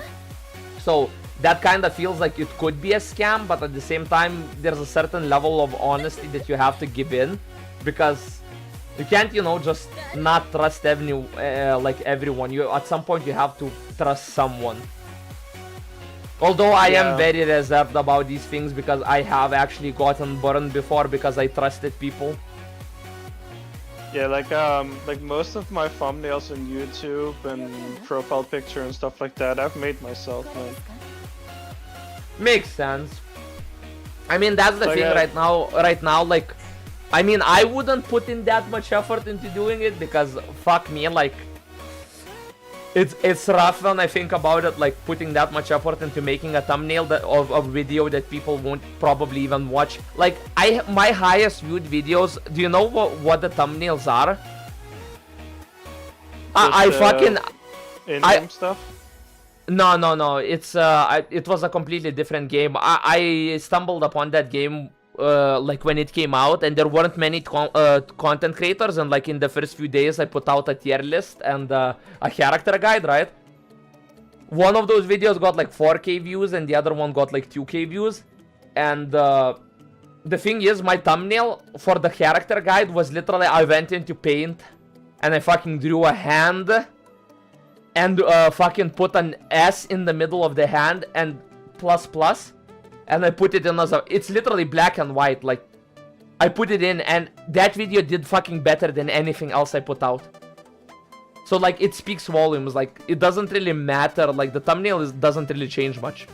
So that kind of feels like it could be a scam, but at the same time, there's a certain level of honesty that you have to give in, because you can't, you know, just not trust like everyone. You, at some point, you have to trust someone. Although I am very reserved about these things, because I have actually gotten burned before because I trusted people. Yeah, like most of my thumbnails on YouTube and profile picture and stuff like that, I've made myself, man. Makes sense. I mean, that's the thing right now, like, I mean, I wouldn't put in that much effort into doing it, because fuck me, like, It's rough when I think about it, like putting that much effort into making a thumbnail of a video that people won't probably even watch. Like my highest viewed videos. Do you know what the thumbnails are? I fucking in-game stuff. No. It's it was a completely different game. I stumbled upon that game like when it came out, and there weren't many content creators, and like in the first few days I put out a tier list and a character guide, right? One of those videos got like 4K views and the other one got like 2K views. And the thing is, my thumbnail for the character guide was literally I went into Paint and I fucking drew a hand and fucking put an S in the middle of the hand and plus, and I put it in as a, it's literally black and white, like I put it in, and that video did fucking better than anything else I put out. So like it speaks volumes. Like it doesn't really matter, like the thumbnail doesn't really change much.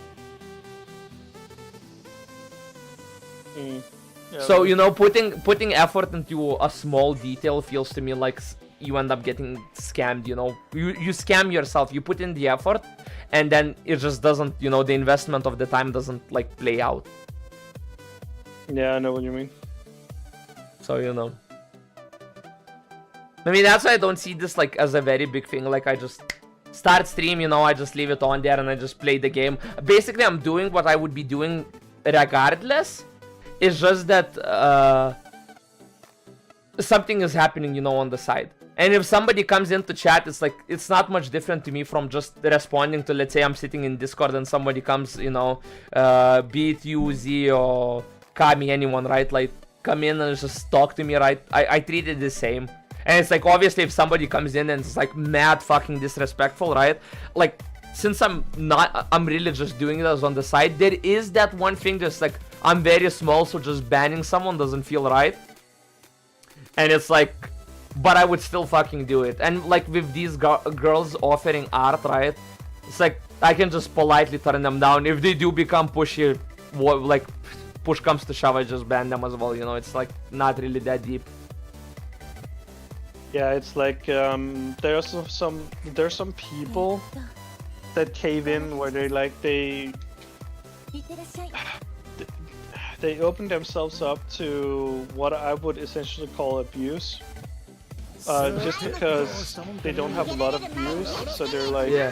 Yeah, So you know, putting effort into a small detail feels to me like you end up getting scammed. You know, you scam yourself. You put in the effort, and then it just doesn't, you know, the investment of the time doesn't like play out. Yeah, I know what you mean. So you know, I mean, that's why I don't see this like as a very big thing. Like I just start stream, you know, I just leave it on there and I just play the game. Basically, I'm doing what I would be doing regardless. It's just that something is happening, you know, on the side. And if somebody comes into chat, it's like, it's not much different to me from just responding to, let's say I'm sitting in Discord and somebody comes, you know, be it you, Z, or Kami, anyone, right? Like, come in and just talk to me, right? I treat it the same. And it's like, obviously, if somebody comes in and it's like mad fucking disrespectful, right? Like, since I'm really just doing this on the side, there is that one thing that's like, I'm very small, so just banning someone doesn't feel right. And it's like, but I would still fucking do it. And like with these girls offering art, right? It's like, I can just politely turn them down. If they do become pushy, like push comes to shove, I just ban them as well, you know? It's like not really that deep. Yeah, it's like there's some people that cave in where they open themselves up to what I would essentially call abuse. Just because they don't have a lot of views, so they're like, Yeah.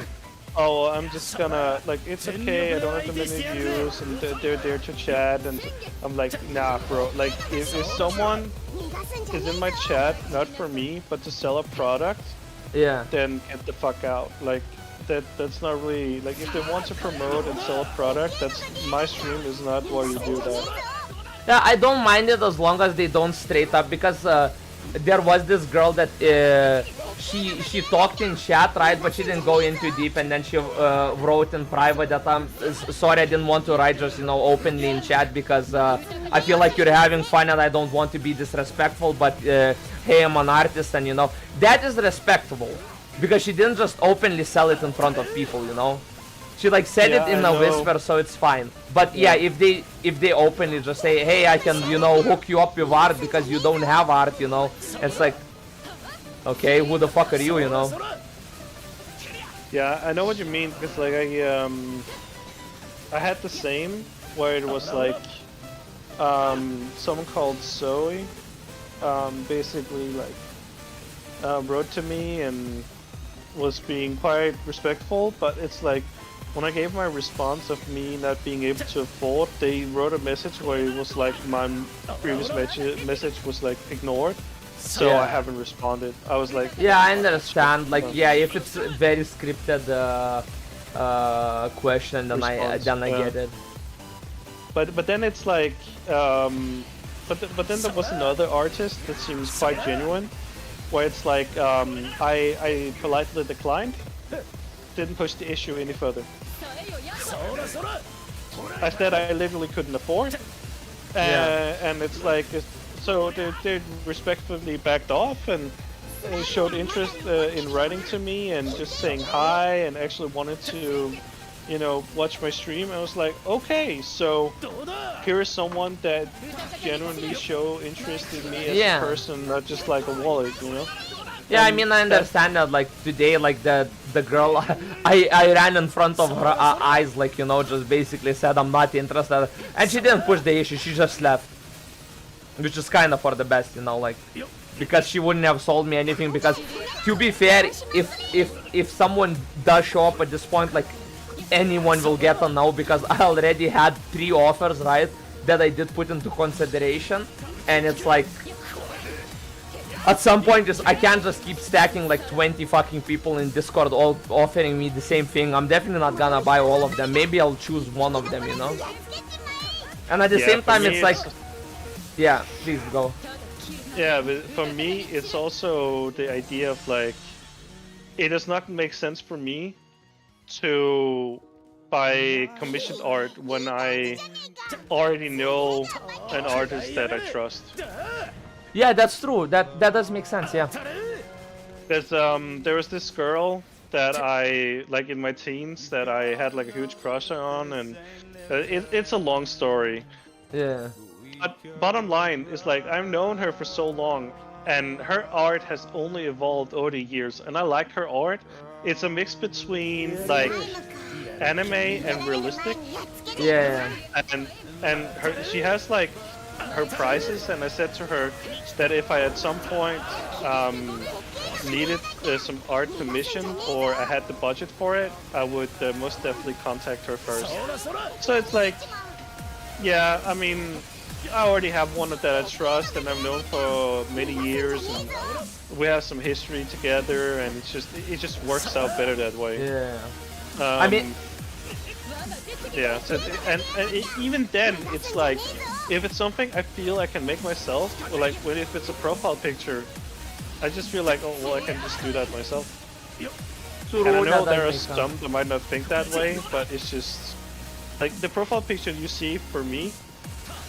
oh, I'm just gonna, like, it's okay, I don't have that many views, and they're there to chat, and I'm like, nah, bro, like, if someone is in my chat, not for me, but to sell a product, Yeah. then get the fuck out. Like, that's not really, like, if they want to promote and sell a product, that's, my stream is not where you do that. Yeah, I don't mind it as long as they don't straight up, because there was this girl that she talked in chat, right, but she didn't go into deep, and then she wrote in private that I'm sorry, I didn't want to write just, you know, openly in chat because I feel like you're having fun and I don't want to be disrespectful, but hey, I'm an artist, and you know, that is respectable because she didn't just openly sell it in front of people, you know. She like said it in a whisper, so it's fine. But yeah, if they openly just say, hey, I can, you know, hook you up with art because you don't have art, you know, it's like, okay, who the fuck are you, you know? Yeah, I know what you mean, because like I had the same where it was like someone called Zoe basically like wrote to me and was being quite respectful, but it's like when I gave my response of me not being able to afford, they wrote a message where it was like my previous message was like ignored, so Yeah. I haven't responded. I was like, Yeah, I understand. Like, yeah, if it's a very scripted question, then I get it. but then it's like, but then there was another artist that seems quite genuine, where it's like, I politely declined, didn't push the issue any further. I said I literally couldn't afford, and it's like, so they respectfully backed off and showed interest in writing to me and just saying hi and actually wanted to, you know, watch my stream. I was like, okay, so here is someone that genuinely show interest in me as a person, not just like a wallet, you know? Yeah, I mean, I understand that, like, today, like, the girl, I ran in front of her eyes, like, you know, just basically said I'm not interested, and she didn't push the issue, she just left. Which is kind of for the best, you know, like, because she wouldn't have sold me anything, because, to be fair, if someone does show up at this point, like, anyone will get a no, because I already had 3 offers, right, that I did put into consideration, and it's like, at some point, I can't just keep stacking like 20 fucking people in Discord all offering me the same thing. I'm definitely not gonna buy all of them. Maybe I'll choose one of them, you know? And at the same time, it's like... Yeah, please go. Yeah, but for me, it's also the idea of like... It does not make sense for me to buy commissioned art when I already know an artist that I trust. Yeah, that's true. That does make sense, yeah. Because there was this girl that I, like in my teens, that I had like a huge crush on, and it's a long story. Yeah. But bottom line is like, I've known her for so long, and her art has only evolved over the years, and I like her art. It's a mix between like anime and realistic. Yeah. And she has like her prices, and I said to her that if I at some point needed some art commission or I had the budget for it, I would most definitely contact her first. So it's like, yeah, I mean, I already have one that I trust and I've known for many years, and we have some history together, and it just works out better that way. Yeah. I mean, yeah. So even then, it's like, if it's something I feel I can make myself, or like if it's a profile picture, I just feel like, oh well, I can just do that myself. And I know there are some that might not think that way, but it's just like the profile picture you see for me,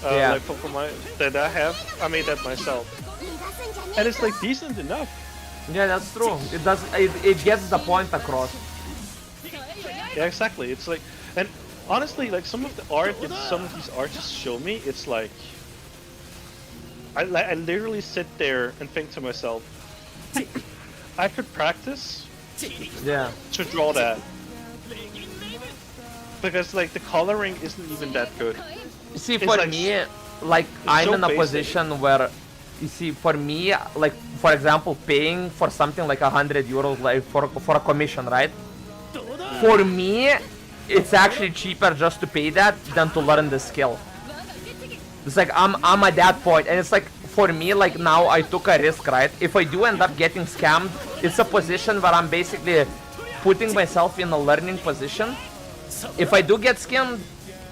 like for my that I have, I made that myself, and it's like decent enough. Yeah, that's true. It gets the point across. Yeah, exactly. It's like, and honestly, like some of the art that some of these artists show me, it's like, I literally sit there and think to myself, I could practice to draw that. Because like the coloring isn't even that good. See, It's for like, me, like, I'm so in a basic. position where, you see, for me, like, for example, paying for something like 100 euros, like, for a commission, right? For me, it's actually cheaper just to pay that than to learn the skill. It's like, I'm at that point, and it's like, for me, like, now I took a risk, right? If I do end up getting scammed, it's a position where I'm basically putting myself in a learning position. If I do get scammed,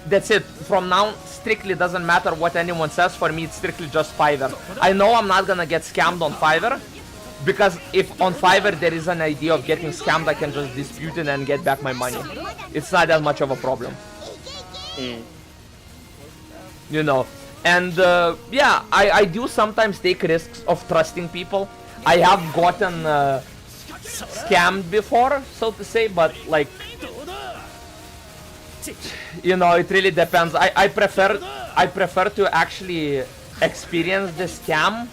that's it. From now, strictly doesn't matter what anyone says. For me, it's strictly just Fiverr. I know I'm not gonna get scammed on Fiverr, because if on Fiverr there is an idea of getting scammed, I can just dispute it and get back my money. It's not that much of a problem. You know. And yeah, I do sometimes take risks of trusting people. I have gotten scammed before, so to say, but like, you know, it really depends. I prefer to actually experience the scam,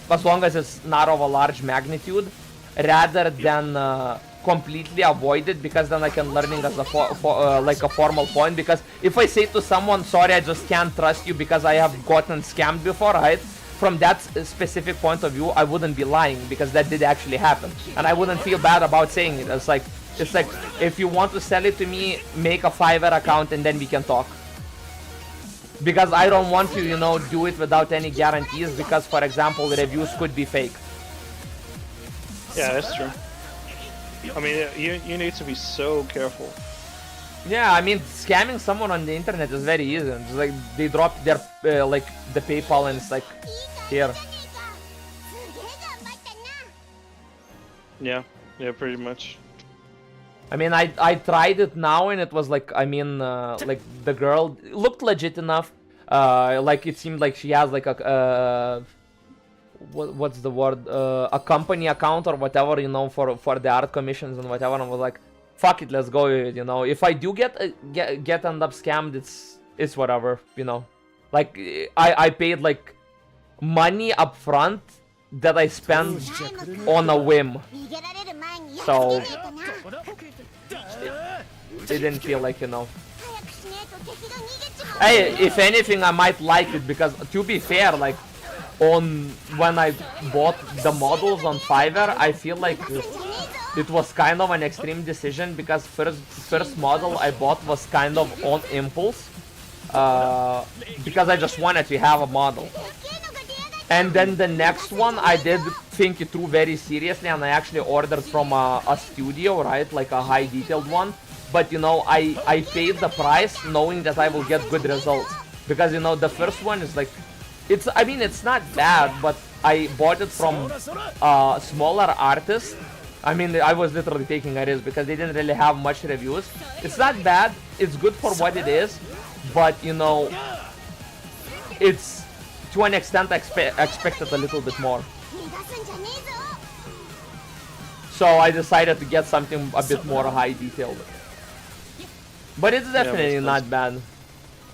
as long as it's not of a large magnitude, rather than completely avoid it, because then I can learn it as a like a formal point. Because if I say to someone, sorry, I just can't trust you because I have gotten scammed before, right? From that specific point of view, I wouldn't be lying, because that did actually happen, and I wouldn't feel bad about saying it. It's like, if you want to sell it to me, make a Fiverr account and then we can talk. Because I don't want to, you know, do it without any guarantees, because, for example, reviews could be fake. Yeah, that's true. I mean, you need to be so careful. Yeah, I mean, scamming someone on the internet is very easy. It's like they drop their like the PayPal, and it's like, here. Yeah, pretty much. I mean, I tried it now, and it was like, I mean, like, the girl looked legit enough. Like, it seemed like she has like a what's the word, a company account or whatever, you know, for the art commissions and whatever. And I was like, fuck it, let's go with it, you know. If I do get end up scammed, it's whatever, you know. Like, I paid like money up front that I spent on a whim. 逃げられる前にやっつ So けないとな it didn't feel like, you know. 早くしねえと敵が逃げちまう Hey, if anything, I might like it because, to be fair, like when I bought the models on Fiverr, I feel like it was kind of an extreme decision because first model I bought was kind of on impulse, because I just wanted to have a model. And then the next one I did think it through very seriously, and I actually ordered from a studio, right, like a high detailed one. But you know, I paid the price knowing that I will get good results, because you know the first one is like, I mean it's not bad, but I bought it from a smaller artist. I mean, I was literally taking a risk because they didn't really have much reviews. It's not bad, it's good for what it is, but you know, it's to an extent expected a little bit more. 逃がすんじゃねえぞ So I decided to get something a bit more high detailed. But it's definitely not bad.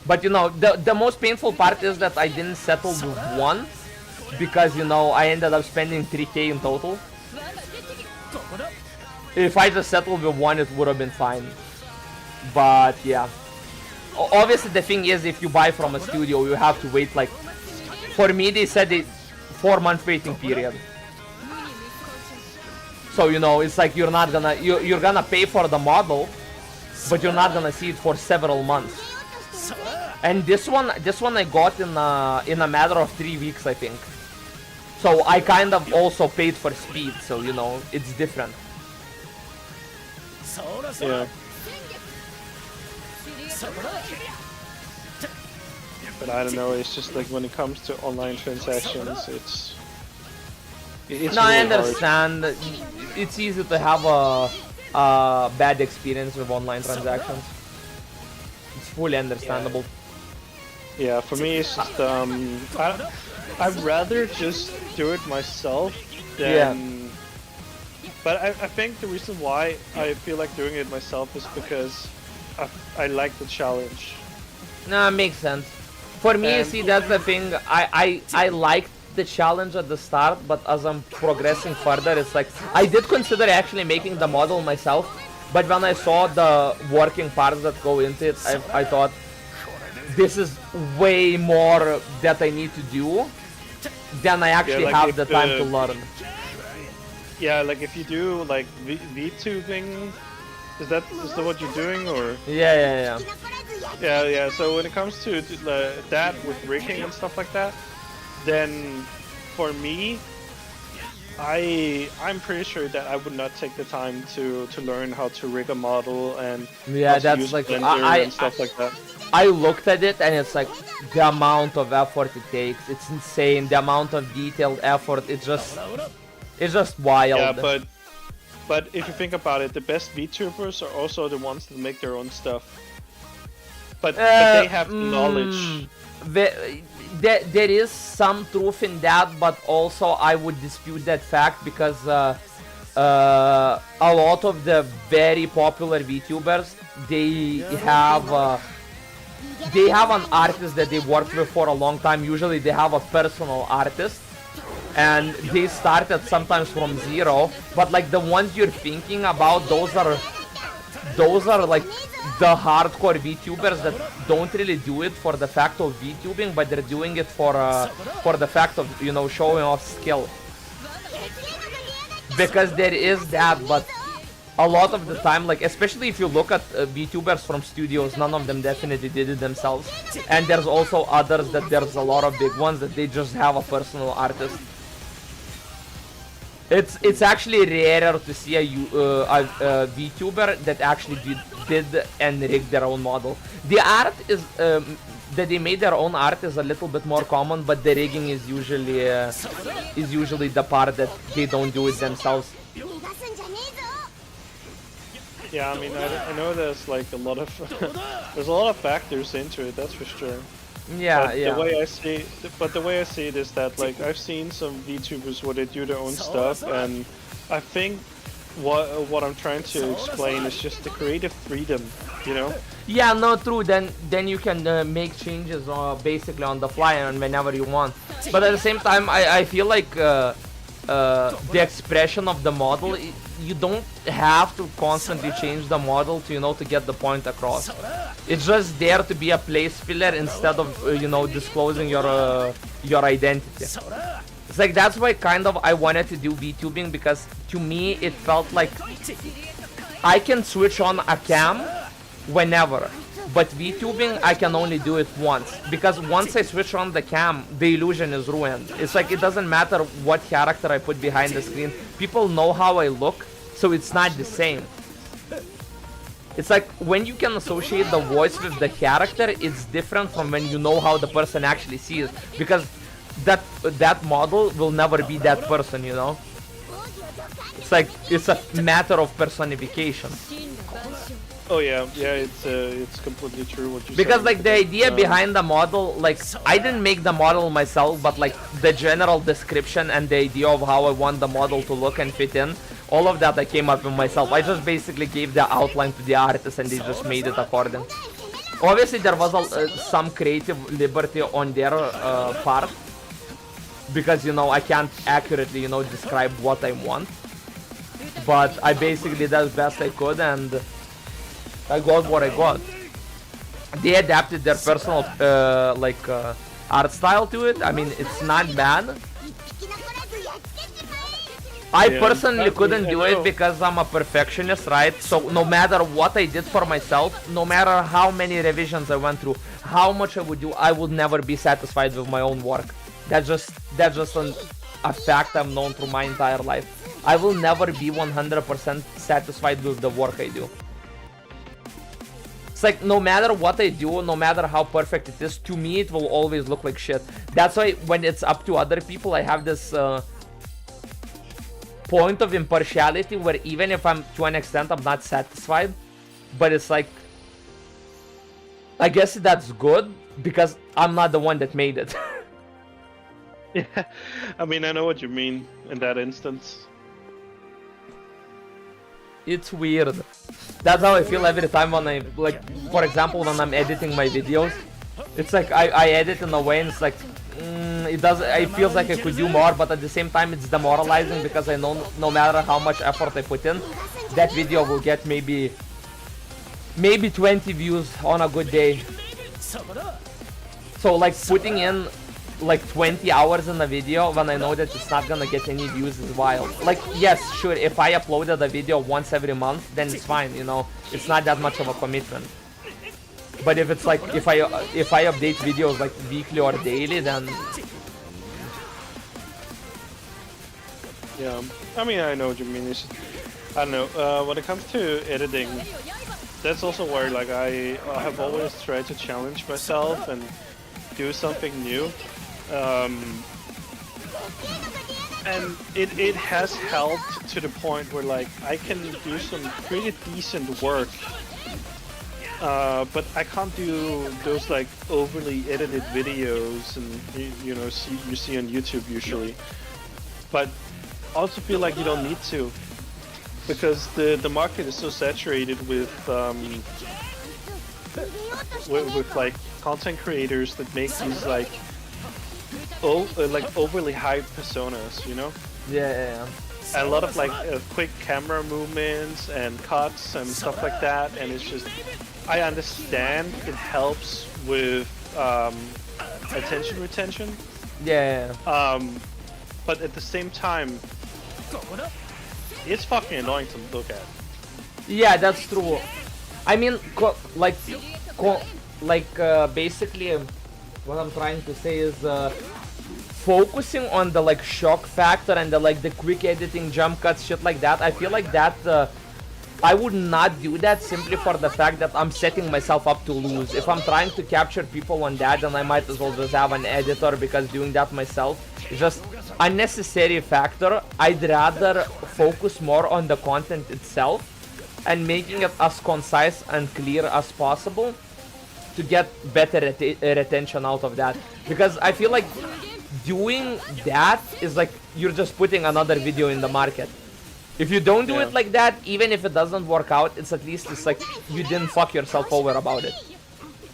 But you know, the most painful part is that I didn't settle with one, because you know, I ended up spending 3k in total. If I just settled with one, it would have been fine. But yeah. Obviously the thing is, if you buy from a studio, you have to wait like, for me they said 4-month waiting period. So you know, it's like you're gonna pay for the model, but you're not gonna see it for several months. And this one I got in a matter of 3 weeks, I think. So I kind of also paid for speed, so you know, it's different. Yeah. But I don't know, it's just like when it comes to online transactions, it's No, really I hard. understand. It's easy to have a bad experience with online transactions. It's fully understandable. Yeah, for me it's just I'd rather just do it myself than. But I think the reason why I feel like doing it myself is because I like the challenge. No, it makes sense. For me, you And- see, that's the thing. I liked the challenge at the start, but as I'm progressing further, it's like I did consider actually making the model myself. But when I saw the working parts that go into it, I thought this is way more that I need to do than I actually like have if the time the- to learn. Yeah, like if you do like VTubing, is that what you're doing, or? Yeah. 生き残らずやっ Yeah. So when it comes to that with rigging and stuff like that, then for me, I'm pretty sure that I would not take the time to learn how to rig a model and Yeah, how to that's use like Blender and stuff like that. I looked at it and it's like the amount of effort it takes. It's insane. The amount of detailed effort. It's just wild. Yeah, but if you think about it, the best VTubers are also the ones that make their own stuff. But they have knowledge. There is some truth in that, but also I would dispute that fact because a lot of the very popular VTubers, they have an artist that they worked with for a long time. Usually they have a personal artist, and they started sometimes from zero. But like the ones you're thinking about, those are like the hardcore VTubers that don't really do it for the fact of VTubing, but they're doing it for the fact of, you know, showing off skill. Because there is that, but a lot of the time, like especially if you look at VTubers from studios, none of them definitely did it themselves. And there's also others that there's a lot of big ones that they just have a personal artist. It's actually rarer to see a VTuber that actually did and rigged their own model. The art is that they made their own art is a little bit more common, but the rigging is usually the part that they don't do it themselves. 逃がすんじゃねえぞ Yeah, I mean, I know there's like a lot of there's a lot of factors into it. That's for sure. Yeah, But yeah. the way I see it is that like I've seen some VTubers where they do their own stuff, and I think what I'm trying to explain is just the creative freedom, you know? Yeah, no, true. Then you can make changes basically on the fly and whenever you want. But at the same time, I feel like the expression of the model. You don't have to constantly change the model to, you know, to get the point across. It's just there to be a place filler instead of, you know, disclosing your identity. It's like that's why kind of I wanted to do VTubing, because to me it felt like I can switch on a cam whenever. But VTubing, I can only do it once, because once I switch on the cam, the illusion is ruined. It's like it doesn't matter what character I put behind the screen. People know how I look, so it's not the same. It's like when you can associate the voice with the character, it's different from when you know how the person actually sees, because that model will never be that person, you know? It's like it's a matter of personification. Oh yeah, it's completely true what you Because said. like the idea behind the model, like I didn't make the model myself, but like the general description and the idea of how I want the model to look and fit in, all of that I came up with myself. I just basically gave the outline to the artist and they just made it according. Obviously there was some creative liberty on their part, because, you know, I can't accurately, you know, describe what I want. But I basically did as best I could and I got what I got. They adapted their personal art style to it. I mean, it's not bad. I personally couldn't do it because I'm a perfectionist, right? So no matter what I did for myself, no matter how many revisions I went through, how much I would do, I would never be satisfied with my own work. That's just a fact I've known through my entire life. I will never be 100% satisfied with the work I do. It's like no matter what I do, no matter how perfect it is, to me it will always look like shit. That's why when it's up to other people, I have this point of impartiality where even if I'm, to an extent, I'm not satisfied, but it's like, I guess that's good because I'm not the one that made it. Yeah, I mean, I know what you mean in that instance. It's weird. That's how I feel every time when I, like, for example, when I'm editing my videos. It's like I edit in a way and it's like, it feels like I could do more, but at the same time it's demoralizing because I know no matter how much effort I put in, that video will get maybe 20 views on a good day. So like putting in like 20 hours in a video when I know that it's not gonna get any views is wild. Like, yes, sure, if I uploaded a video once every month, then it's fine, you know, it's not that much of a commitment. But if it's like, if I update videos like weekly or daily, then... Yeah, I mean, I know what you mean. It's, I don't know, when it comes to editing, that's also where like I have always tried to challenge myself and do something new. And it has helped to the point where like I can do some pretty decent work, but I can't do those like overly edited videos and you know you see on YouTube usually. But I also feel like you don't need to, because the market is so saturated with like content creators that make these like overly hyped personas, you know? Yeah. And a lot of like quick camera movements and cuts and stuff like that, and it's just, I understand it helps with attention retention. Yeah. But at the same time, it's fucking annoying to look at. Yeah, that's true. I mean, basically, what I'm trying to say is focusing on the like shock factor and the quick editing, jump cuts, shit like that. I feel like that I would not do that simply for the fact that I'm setting myself up to lose. If I'm trying to capture people on that, then I might as well just have an editor, because doing that myself is just unnecessary factor. I'd rather focus more on the content itself and making it as concise and clear as possible to get better retention out of that. Because I feel like doing that is like you're just putting another video in the market. If you don't do it like that, even if it doesn't work out, it's at least it's like you didn't fuck yourself over about it.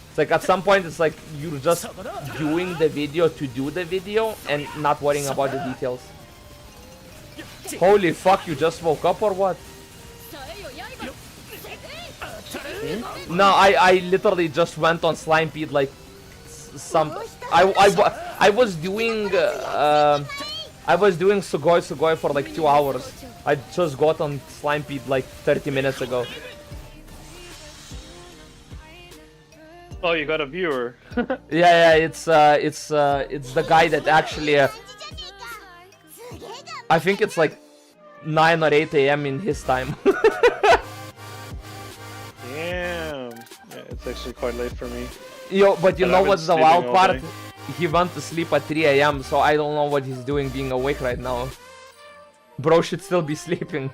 It's like at some point it's like you're just doing the video to do the video and not worrying about the details. Holy fuck, you just woke up or what? No, I literally just went on Slimepede like some I was doing Sugoi for like 2 hours. I just got on Slimepede like 30 minutes ago. Oh, you got a viewer. Yeah, it's the guy that actually I think it's like 9 or 8 a.m. in his time. Damn. Yeah, it's actually quite late for me. Yo, but you But know I've been what's the sleeping wild all part? day. He went to sleep at 3 a.m. so I don't know what he's doing being awake right now. Bro should still be sleeping.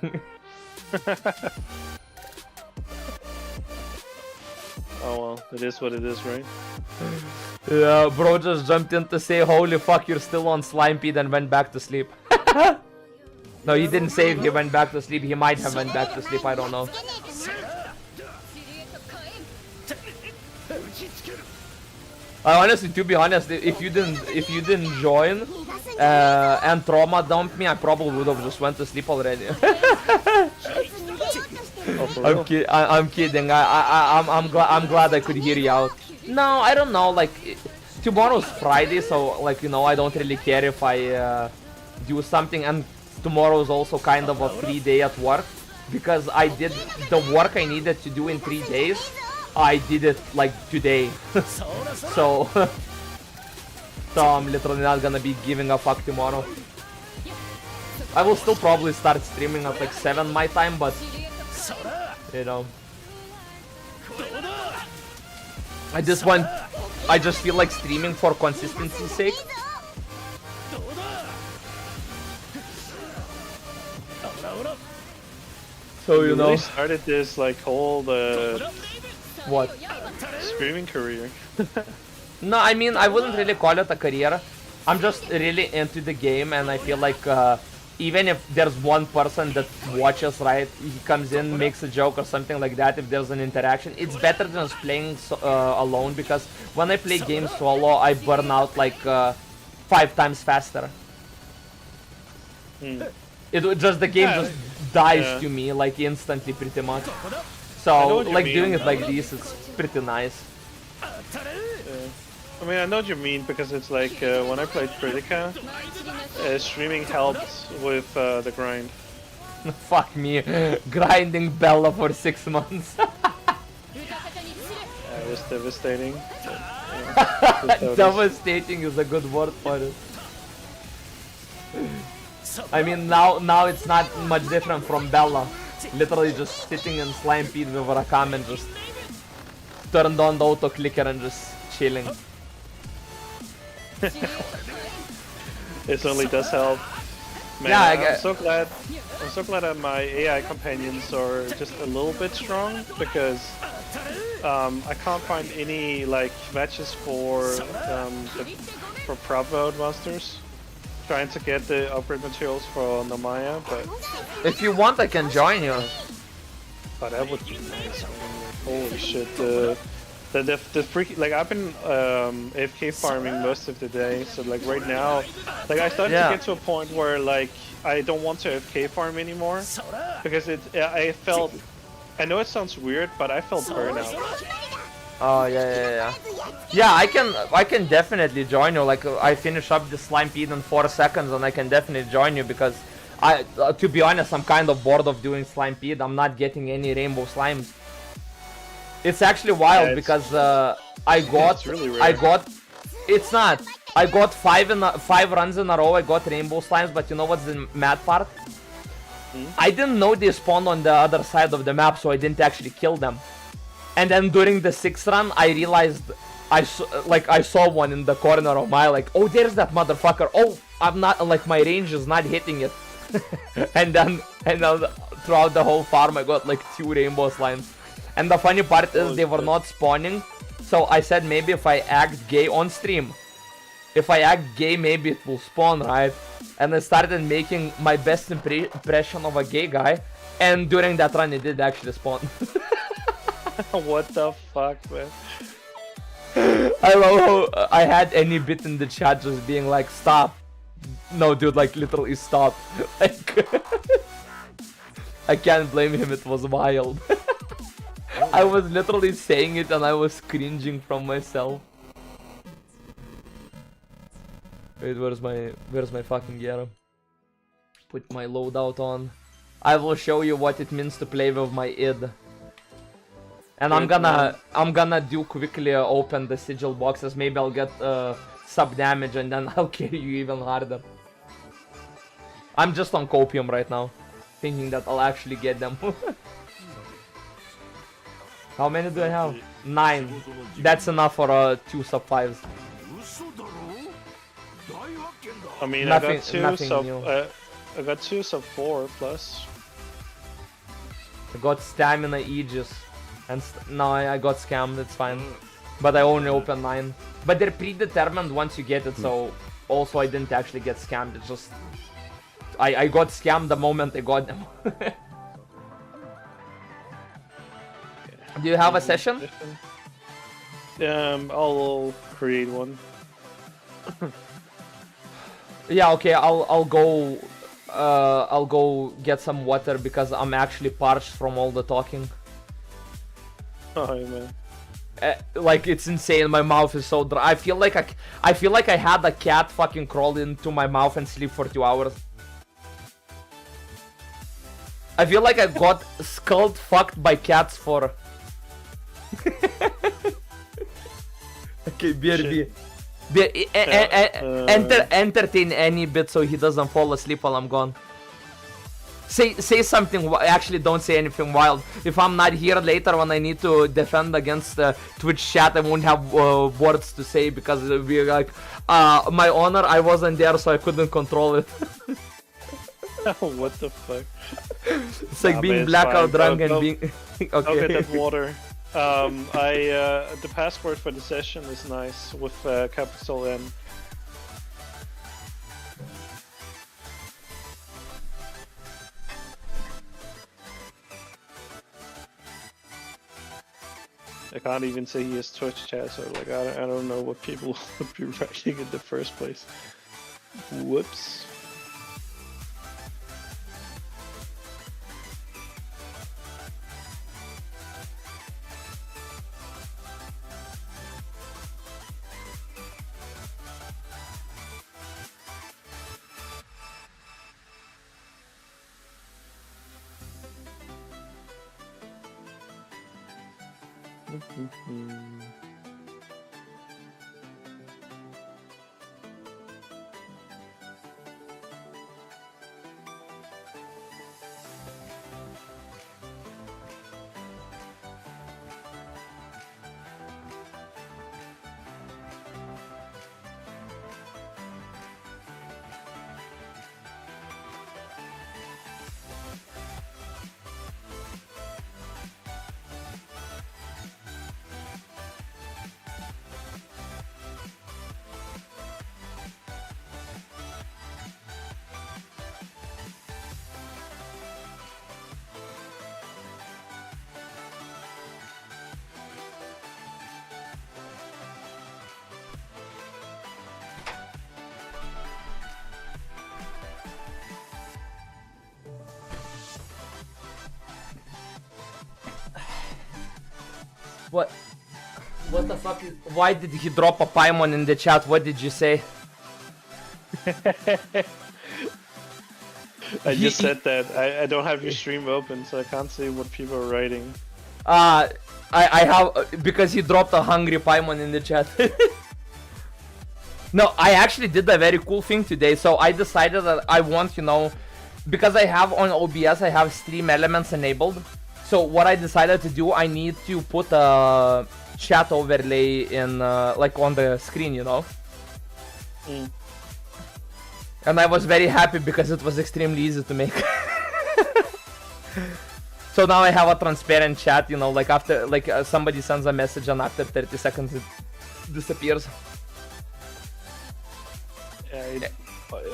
Oh well, it is what it is, right? Yeah, bro just jumped in to say, holy fuck, you're still on Slimepede and went back to sleep. No, he didn't say if he went back to sleep. He might have went back to sleep, I don't know. Honestly, to be honest, if you didn't join and trauma dumped me, I probably would have just went to sleep already. Oh, for real? I'm kidding. I'm glad I could hear you out. No, I don't know. Like tomorrow's Friday, so like you know, I don't really care if I do something. And tomorrow's also kind of a free day at work because I did the work I needed to do in 3 days. I did it like today. so I'm literally not gonna be giving a fuck tomorrow. I will still probably start streaming at like 7 my time, but you know, I just feel like streaming for consistency's sake. So you know, really started this like whole what? streaming career. No, I mean, I wouldn't really call it a career. I'm just really into the game, and I feel like even if there's one person that watches, right, he comes in, makes a joke or something like that, if there's an interaction, it's better than just playing alone, because when I play games solo, I burn out like 5 times faster. The game just dies to me like instantly, pretty much. So like doing it like this, it's pretty nice. I mean, I know what you mean because it's like when I played Critica, streaming helped with the grind. Fuck me, grinding Bella for 6 months. It was devastating. But, yeah, Devastating is a good word for it. I mean, now it's not much different from Bella. Literally just sitting in Slimepede with Rakam and just turned on the auto clicker and just chilling. It certainly does help. Man, Yeah, I'm so glad that my AI companions are just a little bit strong because I can't find any like matches for prop mode monsters. Trying to get the upgrade materials for Namaya, but If you want, I can join you. that would be nice. Man. Holy shit! The freaky, like I've been AFK farming most of the day, so like right now, like I started to get to a point where like I don't want to AFK farm anymore because I know it sounds weird, but I felt burnout. Oh yeah. Yeah, I can definitely join you. Like I finish up the Slimepede in 4 seconds, and I can definitely join you because to be honest, I'm kind of bored of doing Slimepede. I'm not getting any rainbow slimes. It's actually wild because I got I got 5 runs in a row. I got rainbow slimes, but you know what's the mad part? I didn't know they spawned on the other side of the map, so I didn't actually kill them. And then during the 6th run, I realized I saw one in the corner of my like, oh, there's that motherfucker. Oh, I'm not like my range is not hitting it. and then throughout the whole farm, I got like 2 rainbow slimes. And the funny part is they were not spawning. So I said maybe if I act gay on stream, if I act gay, maybe it will spawn, right? And I started making my best impression of a gay guy. And during that run, it did actually spawn. What the fuck, man? I love how I had any bit in the chat just being like, stop. No, dude, like literally stop. Like, I can't blame him. It was wild. I was literally saying it and I was cringing from myself. Wait, where's my fucking gear? Put my loadout on. I will show you what it means to play with my id. And I'm gonna do quickly open the sigil boxes. Maybe I'll get sub damage and then I'll carry you even harder. I'm just on copium right now, thinking that I'll actually get them. How many do I have? 9. That's enough for 2 sub 5s. I mean, Nothing- I got 2 nothing sub. new. I got 2 sub 4 plus. I got stamina Aegis. And no, I got scammed, it's fine. But I only opened 9. But they're predetermined once you get it, so also I didn't actually get scammed, it's just... I got scammed the moment I got them. Do you have a session? I'll create one. Yeah, okay, I'll go get some water because I'm actually parched from all the talking. Oh man. Like it's insane. My mouth is so dry. I feel like I had a cat fucking crawl into my mouth and sleep for 2 hours. I feel like I got skull fucked by cats for. Okay, BRB. Entertain any bit so he doesn't fall asleep while I'm gone. Say something. Actually, don't say anything wild. If I'm not here later when I need to defend against Twitch chat, I won't have words to say because it'll be like, my honor, I wasn't there, so I couldn't control it. What the fuck? It's like being man, it's blackout fine. drunk Go- and go- being. I'll get Okay. that water. The password for the session is nice with capital N. I can't even say he has Twitch chat, so like I don't know what people would be writing in the first place. Whoops. What the fuck is... Why did he drop a Paimon in the chat? What did you say? I just said that I don't have your stream open, so I can't see what people are writing. I have... because he dropped a hungry Paimon in the chat. No, I actually did a very cool thing today, so I decided that I want, you know... Because I have on OBS, I have stream elements enabled. So what I decided to do, I need to put a chat overlay in, like on the screen, you know? Mm. And I was very happy because it was extremely easy to make. So now I have a transparent chat, you know, like after, like somebody sends a message and after 30 seconds it disappears. Yeah,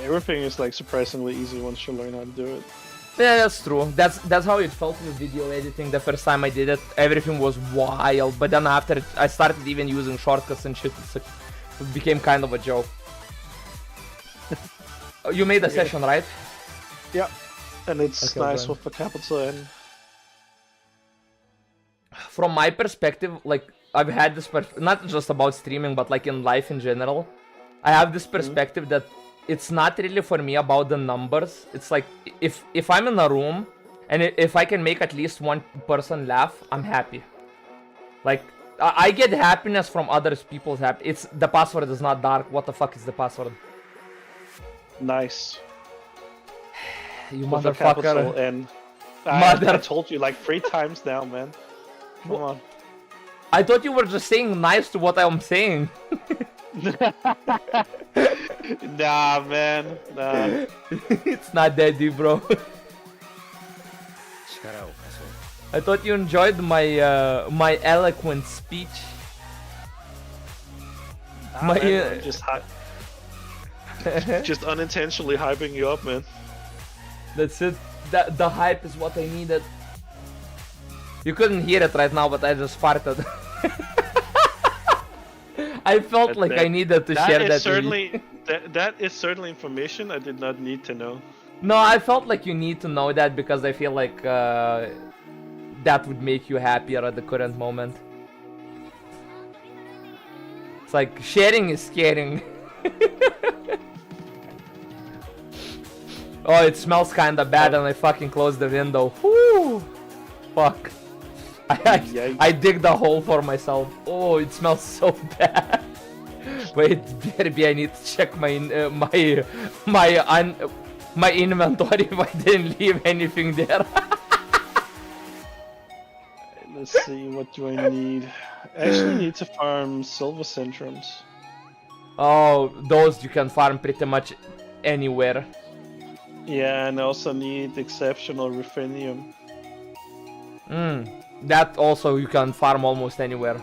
everything is like surprisingly easy once you learn how to do it. Yeah, that's true. That's how it felt with video editing the first time I did it. Everything was wild, but then after I started even using shortcuts and shit, it became kind of a joke. You made a session, right? Yeah, and it's Okay, nice then. with the capital N. From my perspective, like I've had this not just about streaming, but like in life in general, I have this perspective that it's not really for me about the numbers. It's like if I'm in a room and if I can make at least one person laugh, I'm happy. Like I get happiness from other people's happy. It's the password is not dark. What the fuck is the password? Nice. You With a capital motherfucker. N. Mother- I told you like 3 times now, man. Come on. I thought you were just saying nice to what I'm saying. Nah, man. Nah. It's not that deep, bro. 力を貸そう I thought you enjoyed my my eloquent speech. My Man, I'm just unintentionally hyping you up, man. that's it. That the hype is what I needed. You couldn't hear it right now, but I just farted. I felt like I needed to share That that. is certainly that is certainly information I did not need to know. No, I felt like you need to know that because I feel like that would make you happier at the current moment. It's like sharing is caring. Oh, it smells kinda bad and I fucking closed the window. Whoo! Fuck. I digged a hole for myself. Oh, it smells so bad. Wait, BRB, I need to check my my inventory if I didn't leave anything there. Let's see, what do I need? I actually need to farm silver centrums. Oh, those you can farm pretty much anywhere. Yeah, and I also need exceptional ruthenium. That also you can farm almost anywhere.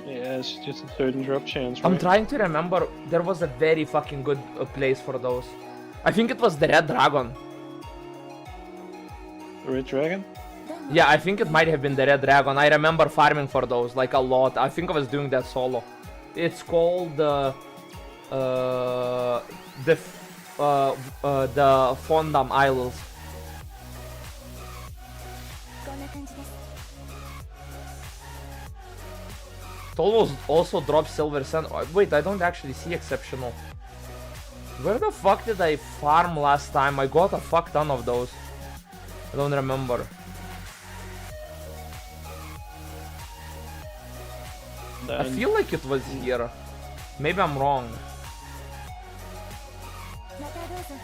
Yeah, it's just a certain drop chance, right? I'm trying to remember, there was a very fucking good place for those. I think it was the Red Dragon. The Red Dragon? Yeah, I think it might have been the Red Dragon. I remember farming for those, like a lot. I think I was doing that solo. It's called the Fondam Isles. こんな感じです It also drops silver sand. Wait, I don't actually see exceptional. Where the fuck did I farm last time? I got a fuck ton of those. I don't remember. I feel like it was here. Maybe I'm wrong. またどうぞ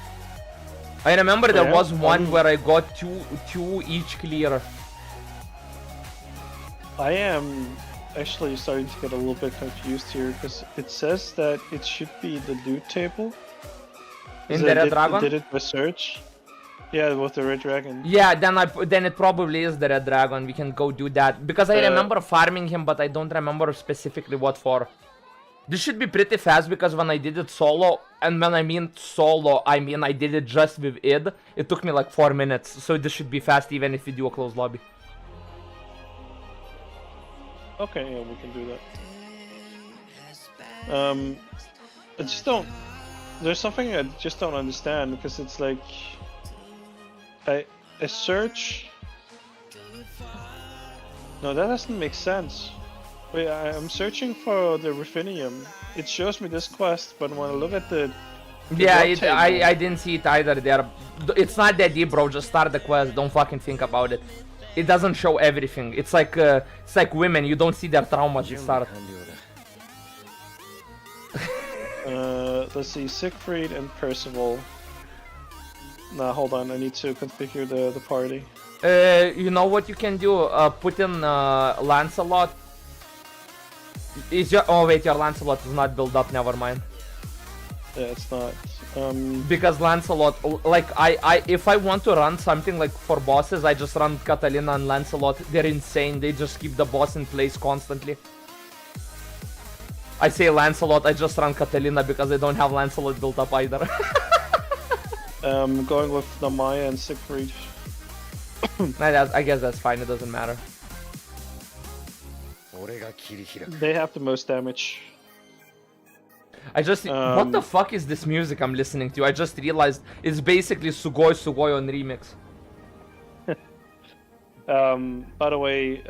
I remember there Yeah, was one where I got two each clear. I am actually starting to get a little bit confused here because it says that it should be the loot table. In So the I Red Dragon? Did it by search? Yeah, with the Red Dragon. Yeah, then it probably is the Red Dragon. We can go do that because I remember farming him, but I don't remember specifically what for. This should be pretty fast because when I did it solo, and when I mean solo, I mean I did it just with id. It took me like 4 minutes, so this should be fast even if we do a closed lobby. Okay, yeah, we can do that. I just don't. There's something I just don't understand because it's like I search. No, that doesn't make sense. Wait, I'm searching for the ruthenium. It shows me this quest, but when I look at the Yeah, drop table- I didn't see it either there. It's not that deep, bro. Just start the quest. Don't fucking think about it. It doesn't show everything. It's like women. You don't see their trauma to start. 完了だ Let's see, Siegfried and Percival. Nah, hold on. I need to configure the party. You know what you can do? Put in Lancelot. Is your wait, your Lancelot is not built up. Never mind. Yeah, it's not. Because Lancelot, like if I want to run something like for bosses, I just run Catalina and Lancelot. They're insane. They just keep the boss in place constantly. I say Lancelot, I just run Catalina because I don't have Lancelot built up either. Going with Namaya and Siegfried. I guess that's fine. It doesn't matter. 俺が切り開く They have the most damage. I just what the fuck is this music I'm listening to? I just realized it's basically Sugoi Sugoi on remix. By the way,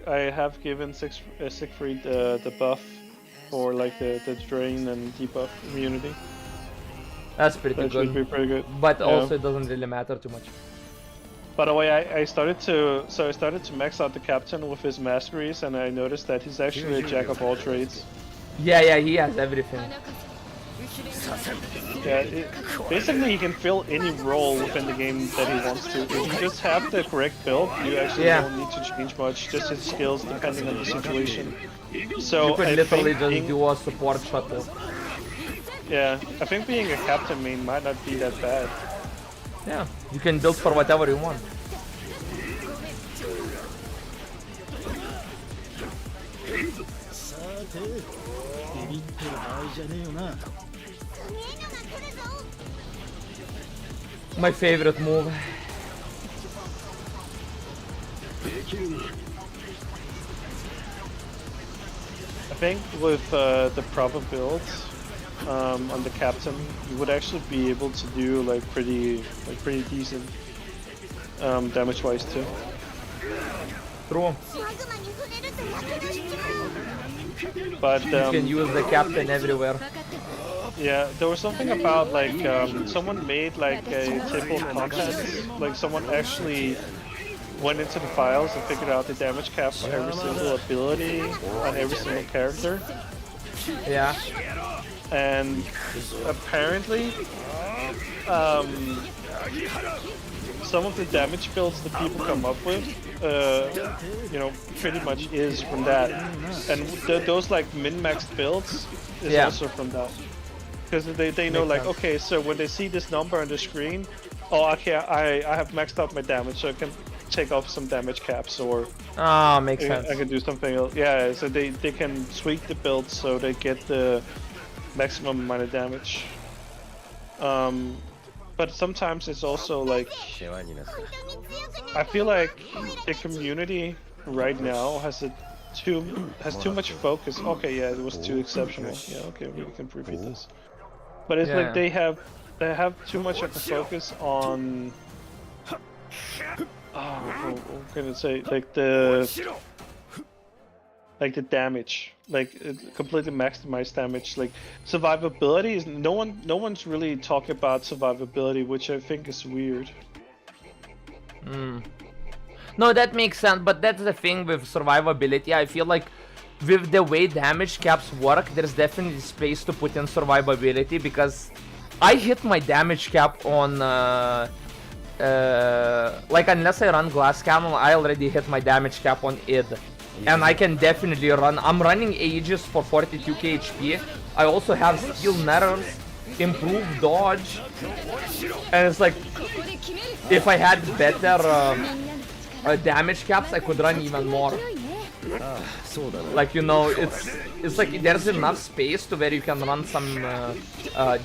I have given Siegfried the buff for like the drain and debuff immunity. That's pretty That good. should be pretty good. But Yeah. also it doesn't really matter too much. By the way, I started to max out the captain with his masteries, and I noticed that he's actually a jack of all trades. Yeah, he has everything. Yeah, basically he can fill any role within the game that he wants to. If you just have the correct build, you actually don't need to change much, just his skills depending on the situation. So You could I literally think just being, do a support shuttle. yeah, I think being a captain main might not be that bad. Yeah, you can build for whatever you want. My favorite move. I think with the proper builds on the captain, you would actually be able to do like pretty decent damage-wise too. True. マグマに触れると焼け出しちゃう But You can use the captain everywhere. yeah, there was something about like someone made like a table of contents, like someone actually went into the files and figured out the damage cap for every single ability on every single character. Yeah. And apparently, some of the damage builds that people come up with, you know, pretty much is from that. And those like min-maxed builds is also from that. Because they know like, okay, so when they see this number on the screen, oh, okay, I have maxed out my damage, so I can take off some damage caps, or Ah, makes sense. I can do something else. Yeah, so they can tweak the build so they get the maximum amount of damage. But sometimes it's also like, I feel like the community right now has too much focus. Okay, yeah, it was too exceptional. Yeah, okay, we can repeat this. But it's like they have too much of a focus on. What can I say? Like the damage, like completely maximized damage. Like survivability is no one's really talking about survivability, which I think is weird. No, that makes sense, but that's the thing with survivability. I feel like with the way damage caps work, there's definitely space to put in survivability, because I hit my damage cap on like, unless I run Glass Camel, I already hit my damage cap on id. And I can definitely run. I'm running Aegis for 42k HP. I also have skill nerfs, improved dodge, and it's like, if I had better damage caps, I could run even more. Like, you know, it's like there's enough space to where you can run some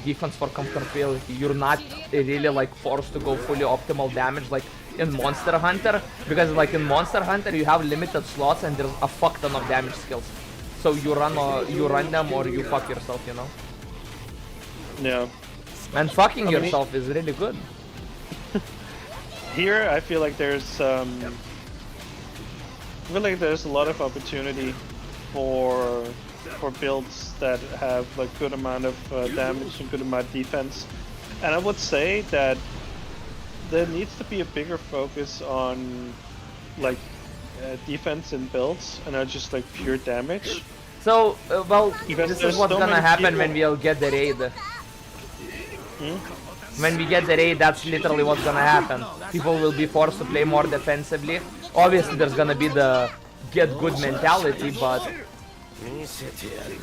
defense for comfortability. You're not really like forced to go fully optimal damage like in Monster Hunter, because like in Monster Hunter you have limited slots and there's a fuck ton of damage skills. So you run them or you fuck yourself, you know. Yeah. And fucking yourself is really good. Here, I feel like there's a lot of opportunity for builds that have like good amount of damage and good amount of defense, and I would say that there needs to be a bigger focus on like defense and builds, and not just like pure damage. So, well, Because this is there's what's so gonna many happen people- when we'll get the raid. When we get the raid, that's literally what's gonna happen. People will be forced to play more defensively. Obviously, there's gonna be the get good mentality, but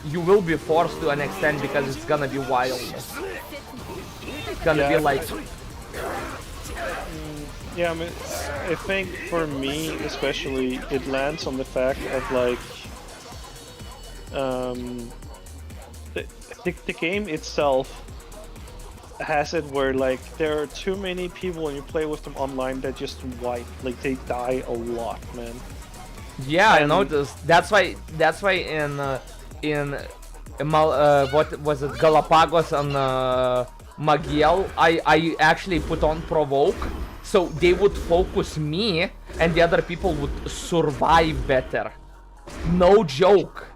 you will be forced to an extent because it's gonna be wild. It's gonna be like... Yeah, I mean, I think for me especially, it lands on the fact of like, the game itself has it where like there are too many people when you play with them online that just wipe, like they die a lot, man. Yeah, I noticed. That's why in what was it, Galapagos and Magiel, I actually put on provoke, so they would focus me and the other people would survive better. No joke.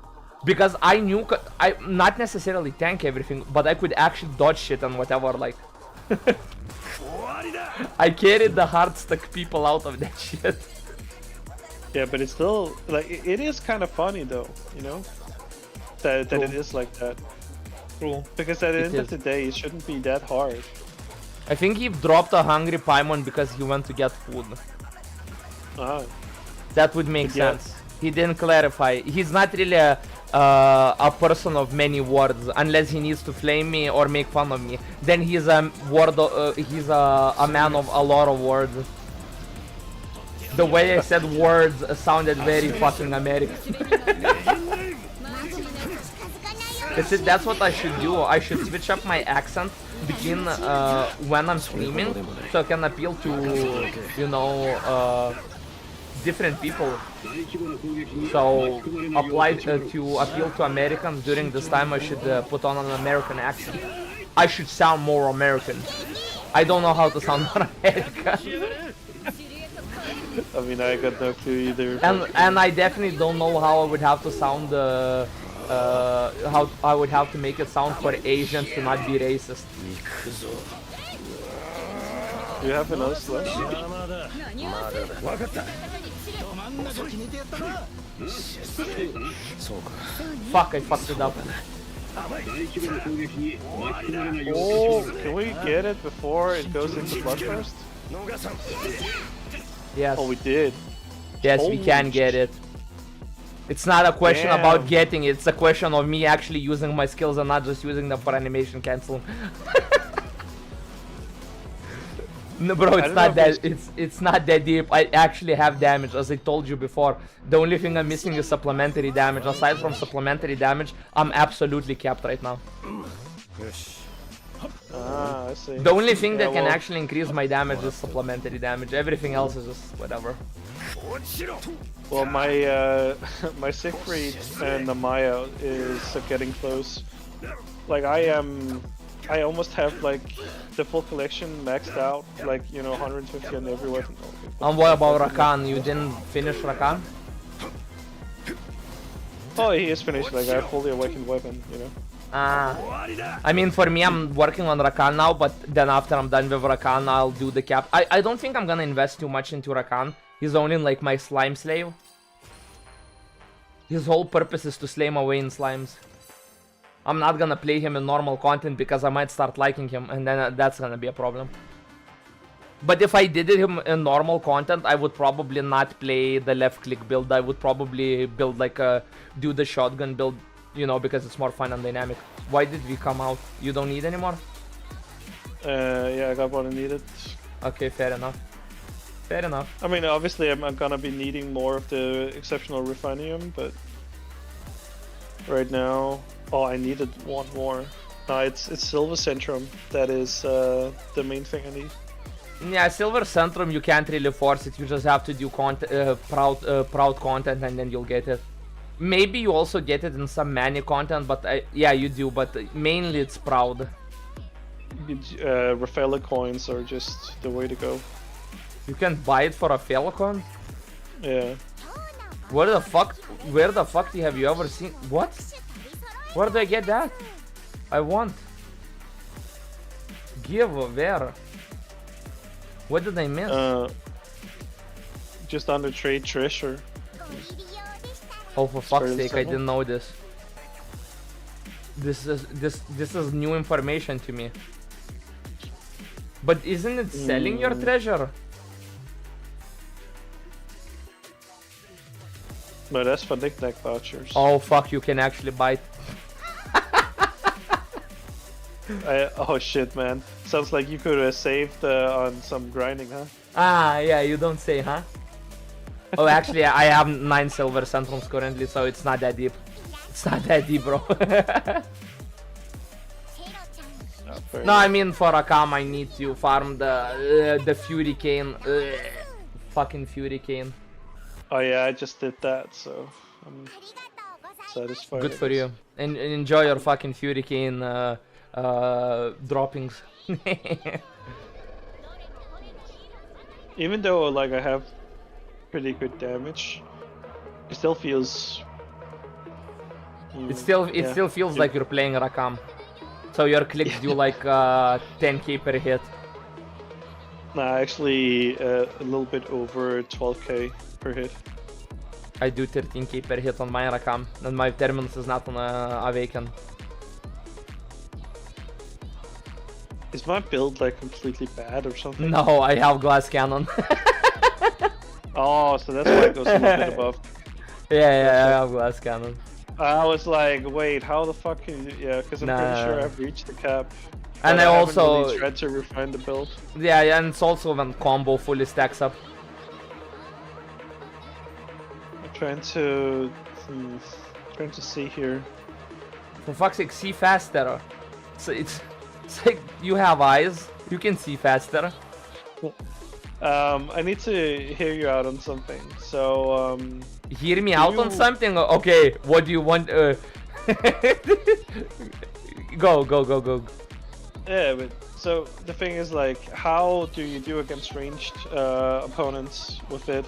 Because I knew I not necessarily tank everything, but I could actually dodge shit and whatever, like. I carried the hard stuck people out of that shit. Yeah, but it's still like it is kind of funny though, you know, that it is like that. True. Because at the end of is. the day, it shouldn't be that hard. I think he dropped a hungry Paimon because he went to get food. Ah, That would make Yeah. sense. He didn't clarify. He's not really a person of many words, unless he needs to flame me or make fun of me. Then he's a he's a man of a lot of words. The way I said words sounded very fucking American. That's what I should do. I should switch up my accent between when I'm streaming, so I can appeal to, you know, different people. So apply to appeal to Americans during this time. I should put on an American accent. I should sound more American. I don't know how to sound more American. I mean, I got no clue either. And I definitely don't know how I would have to sound how I would have to make it sound for Asians to not be racist. You have another slash? Fuck, I fucked it up. Oh, can we get it before it goes into Bloodburst? Yes. Oh, we did. Yes, we can get it. It's not a question Damn. about getting it, it's a question of me actually using my skills and not just using them for animation canceling. No, bro, it's not that it's not that deep. I actually have damage, as I told you before. The only thing I'm missing is supplementary damage. Aside from supplementary damage, I'm absolutely capped right now. Ah, I see. The only thing that can well, actually increase my damage is supplementary damage. Everything else is just whatever. Well, my my Siegfried and the Maya is getting close. Like I almost have like the full collection maxed out, like, you know, 150 on every weapon. And what about Rakan? You didn't finish Rakan? Oh, he is finished. Like, I have fully awakened weapon, you know. I mean, for me, I'm working on Rakan now, but then after I'm done with Rakan, I'll do the cap. I don't think I'm gonna invest too much into Rakan. He's only like my slime slave. His whole purpose is to slay my way in slimes. I'm not gonna play him in normal content because I might start liking him, and then that's gonna be a problem. But if I did him in normal content, I would probably not play the left click build. I would probably build like do the shotgun build, you know, because it's more fun and dynamic. Why did we come out? You don't need anymore? Yeah, I got what I needed. Okay, fair enough. Fair enough. I mean, obviously, I'm gonna be needing more of the exceptional refinium, but right now, oh, I needed one more. No, it's Silver Centrum that is the main thing I need. Yeah, Silver Centrum, you can't really force it. You just have to do proud content and then you'll get it. Maybe you also get it in some Mani content, but yeah, you do. But mainly it's proud. Rafaela coins are just the way to go. You can buy it for a Falcon? Yeah. Where the fuck have you ever seen? What? Where do I get that? I want. Give where? What did I miss? Just under trade treasure. Oh, for fuck's fairly sake! I simple. didn't know this. This is new information to me. But isn't it selling your treasure? No, that's for knick-knack vouchers. Oh fuck! You can actually buy it. Oh shit, man. Sounds like you could have saved on some grinding, huh? Ah, yeah. You don't say, huh? Oh, actually, I have 9 silver centrums currently, so it's not that deep. It's not that deep, bro. No, I mean for Akam, I need to farm the Fury Cane. Fucking Fury Cane. Oh yeah, I just did that, so satisfied. Good for you. And enjoy your fucking Fury Cane droppings. Even though like I have pretty good damage, it still feels. It still yeah. feels like you're playing Rakam. So your clicks do like 10k per hit. Nah, actually a little bit over 12k per hit. I do 13k per hit on my Rakam, and my Terminus is not on Awaken. Is my build like completely bad or something? No, I have Glass Cannon. Oh, so that's why it goes a little bit above. Yeah, I have Glass Cannon. I was like, wait, how the fuck can you? Yeah, because I'm pretty sure Nah. I've reached the cap. And but I haven't also- really tried to refine the build. Yeah, and it's also when combo fully stacks up. I'm trying to see here. For fuck's sake, see faster. So it's like you have eyes, you can see faster. I need to hear you out on something. So Hear me out on something? Okay, what do you want? Go. yeah, but so the thing is like, how do you do against ranged opponents with it?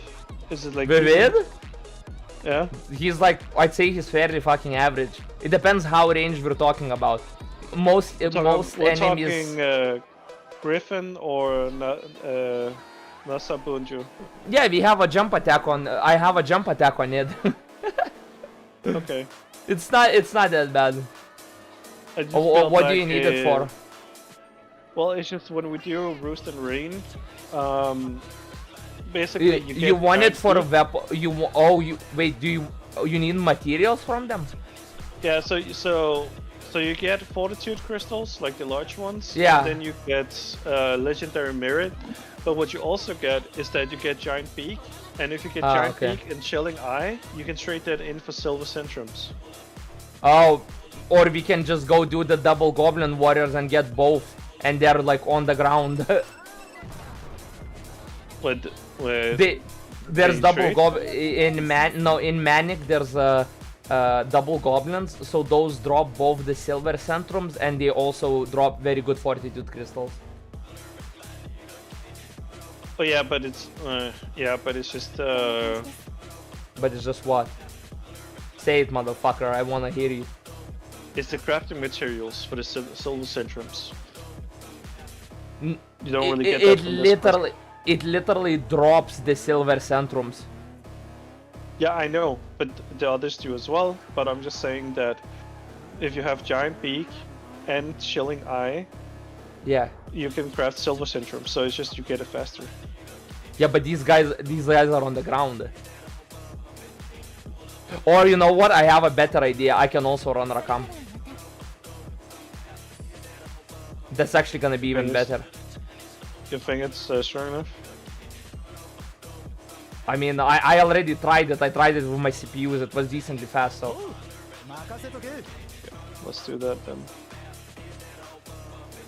Is it like Vivid? Yeah. He's like, I'd say he's fairly fucking average. It depends how range we're talking about. Most We're enemies. talking Griffin or Nasa Bunju. Yeah, we have a jump attack on. I have a jump attack on it. Okay. It's not that bad. I just What felt do you like need it for? Well, it's just when we do Roost and Rain, basically You want it for a a weapon? Wait, you need materials from them? Yeah, so you get Fortitude crystals, like the large ones. Yeah. And then you get Legendary Merit. But what you also get is that you get Giant Beak, and if you get Giant okay. Beak and Chilling Eye, you can trade that in for Silver Centrums. Oh, or we can just go do the double Goblin Warriors and get both, and they're like on the ground. With There's They double trade? goblin in Manic. There's double goblins, so those drop both the silver centrums and they also drop very good fortitude crystals. Oh yeah, but it's just But it's just what? Say it, motherfucker. I wanna hear you. it's the crafting materials for the Silver Centrums. N- You don't really get it that from this quest. it literally drops the silver centrums. Yeah, I know, but the others do as well. But I'm just saying that if you have Giant Beak and Chilling Eye, Yeah. you can craft Silver Centrum. So it's just you get it faster. Yeah, but these guys are on the ground. Or you know what? I have a better idea. I can also run Rakam. That's actually gonna be even And it's- better. You think it's strong enough? I mean, I already tried it. I tried it with my CPUs. It was decently fast, so. Let's do that then.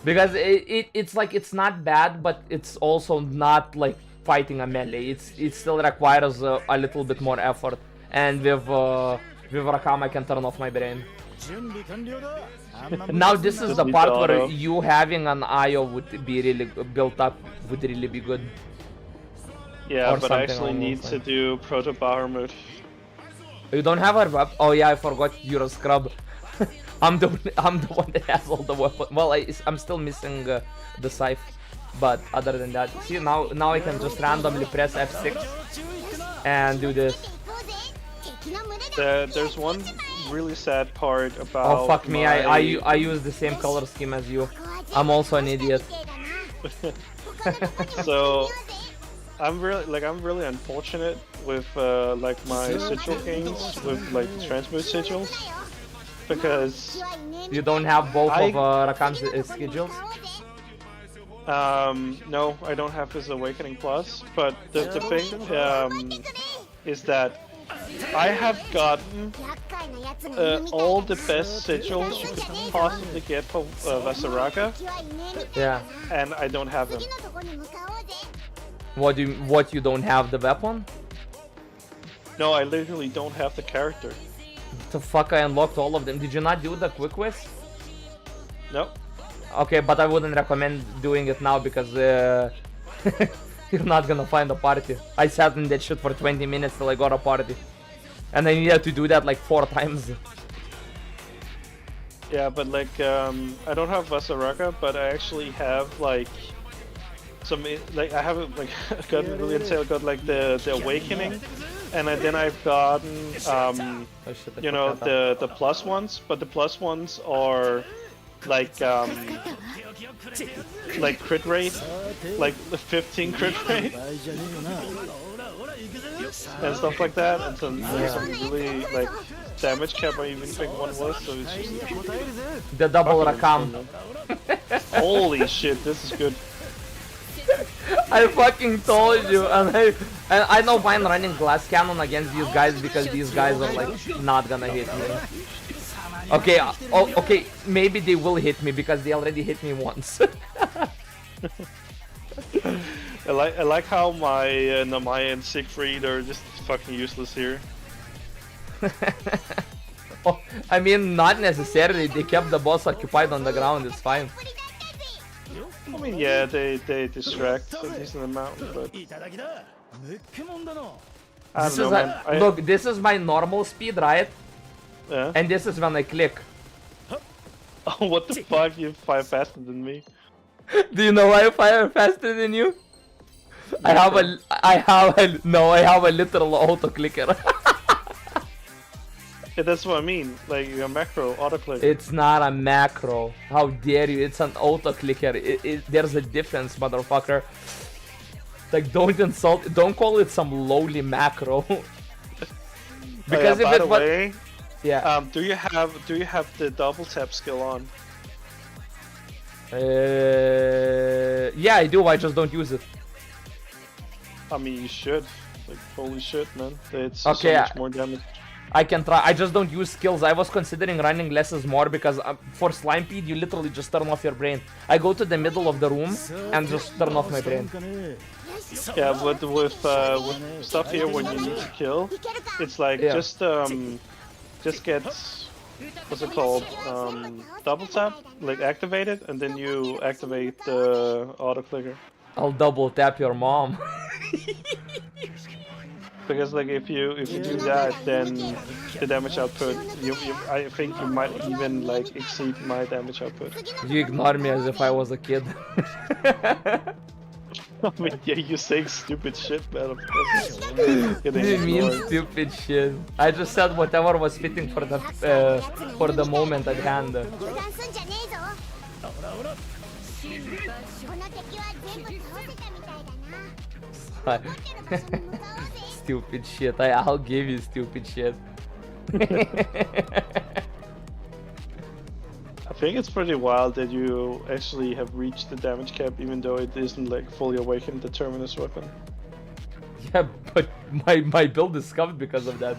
Because it's like, it's not bad, but it's also not like fighting a melee. It still requires a little bit more effort. And with Rakam, I can turn off my brain. Now this is the part where you having an IO would be really built up, would really be good. Yeah, Or but I something actually along need those to lines. do Proto Bahamut. You don't have a weapon? Oh yeah, I forgot you're a scrub. I'm the one that has all the weapons. Well, I'm still missing the scythe, but other than that, see now I can just randomly press F6 and do this. There's one really sad part about. Oh fuck me! I use the same color scheme as you. I'm also an idiot. So I'm really unfortunate with like my sigil gains with like transmute sigils because You don't have both I- of Rakam's schedules. no, I don't have his Awakening Plus, but the thing is that I have gotten all the best sigils you could possibly get for Vasaraga, Yeah. and I don't have them. What you don't have the weapon? No, I literally don't have the character. The fuck, I unlocked all of them. Did you not do the quick quest? Nope. Okay, but I wouldn't recommend doing it now because you're not gonna find a party. I sat in that shit for 20 minutes till I got a party. And I needed to do that like 4 times. Yeah, but like, I don't have Vasaraka, but I actually have like some, like, I haven't like got really until I got like the awakening, and then I've gotten Oh, shit, I you know, fucked that up. the plus ones, but the plus ones are like crit rate, like the 15 crit rate and stuff like that, and some really like damage cap. I even think one was, so it's just The double Rakam. holy shit, this is good. I fucking told you, and I don't mind running glass cannon against these guys because these guys are like not gonna hit me. Okay, okay, maybe they will hit me because they already hit me once. I like how my Namaya and Siegfried are just fucking useless here. Oh, I mean, not necessarily. They kept the boss occupied on the ground. It's fine. I mean, yeah, they distract a decent amount, but I don't know, man. Look, this is my normal speed, right? Yeah. And this is when I click. Oh, what the fuck? You fire faster than me. Do you know why I fire faster than you? I have a literal auto clicker. Yeah, that's what I mean. Like your macro autoclick. It's not a macro. How dare you? It's an auto clicker. There's a difference, motherfucker. Like, don't insult. Don't call it some lowly macro. Because by if the it was, way, yeah. do you have the double tap skill on? Yeah, I do. I just don't use it. I mean, you should. Like, holy shit, man. It's Okay, so much more damage. I can try. I just don't use skills. I was considering running less is more because for Slimepede you literally just turn off your brain. I go to the middle of the room and just turn off my brain. Yeah, but with stuff here when you need to kill, it's like just get what's it called? Double tap, like activate it, and then you activate the auto clicker. I'll double tap your mom. Because like if you do that, then the damage output, I think you might even like exceed my damage output. You ignore me as if I was a kid. I mean, yeah, you saying stupid shit, man. Of course, What do you mean stupid shit? I just said whatever was fitting for the moment at hand. Stupid shit. I'll give you stupid shit. I think it's pretty wild that you actually have reached the damage cap, even though it isn't like fully awakened the Terminus weapon. Yeah, but my build is scuffed because of that.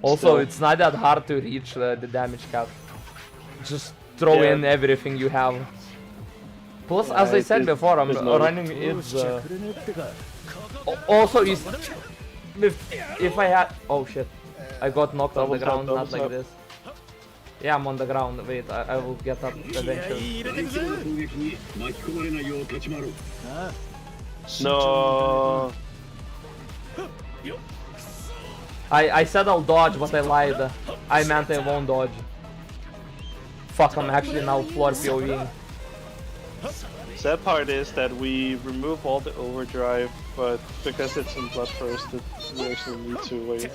Also, Still. it's not that hard to reach the damage cap. Just throw in everything you have. Plus, as I said before, I'm running it. Also, if I had, oh shit, I got knocked on the ground, not like this. Yeah, I'm on the ground. Wait, I will get up eventually. No. I said I'll dodge, but I lied. I meant I won't dodge. Fuck, I'm actually now floor POVing. Sad part is that we remove all the overdrive, but because it's in blood first, we actually need to wait.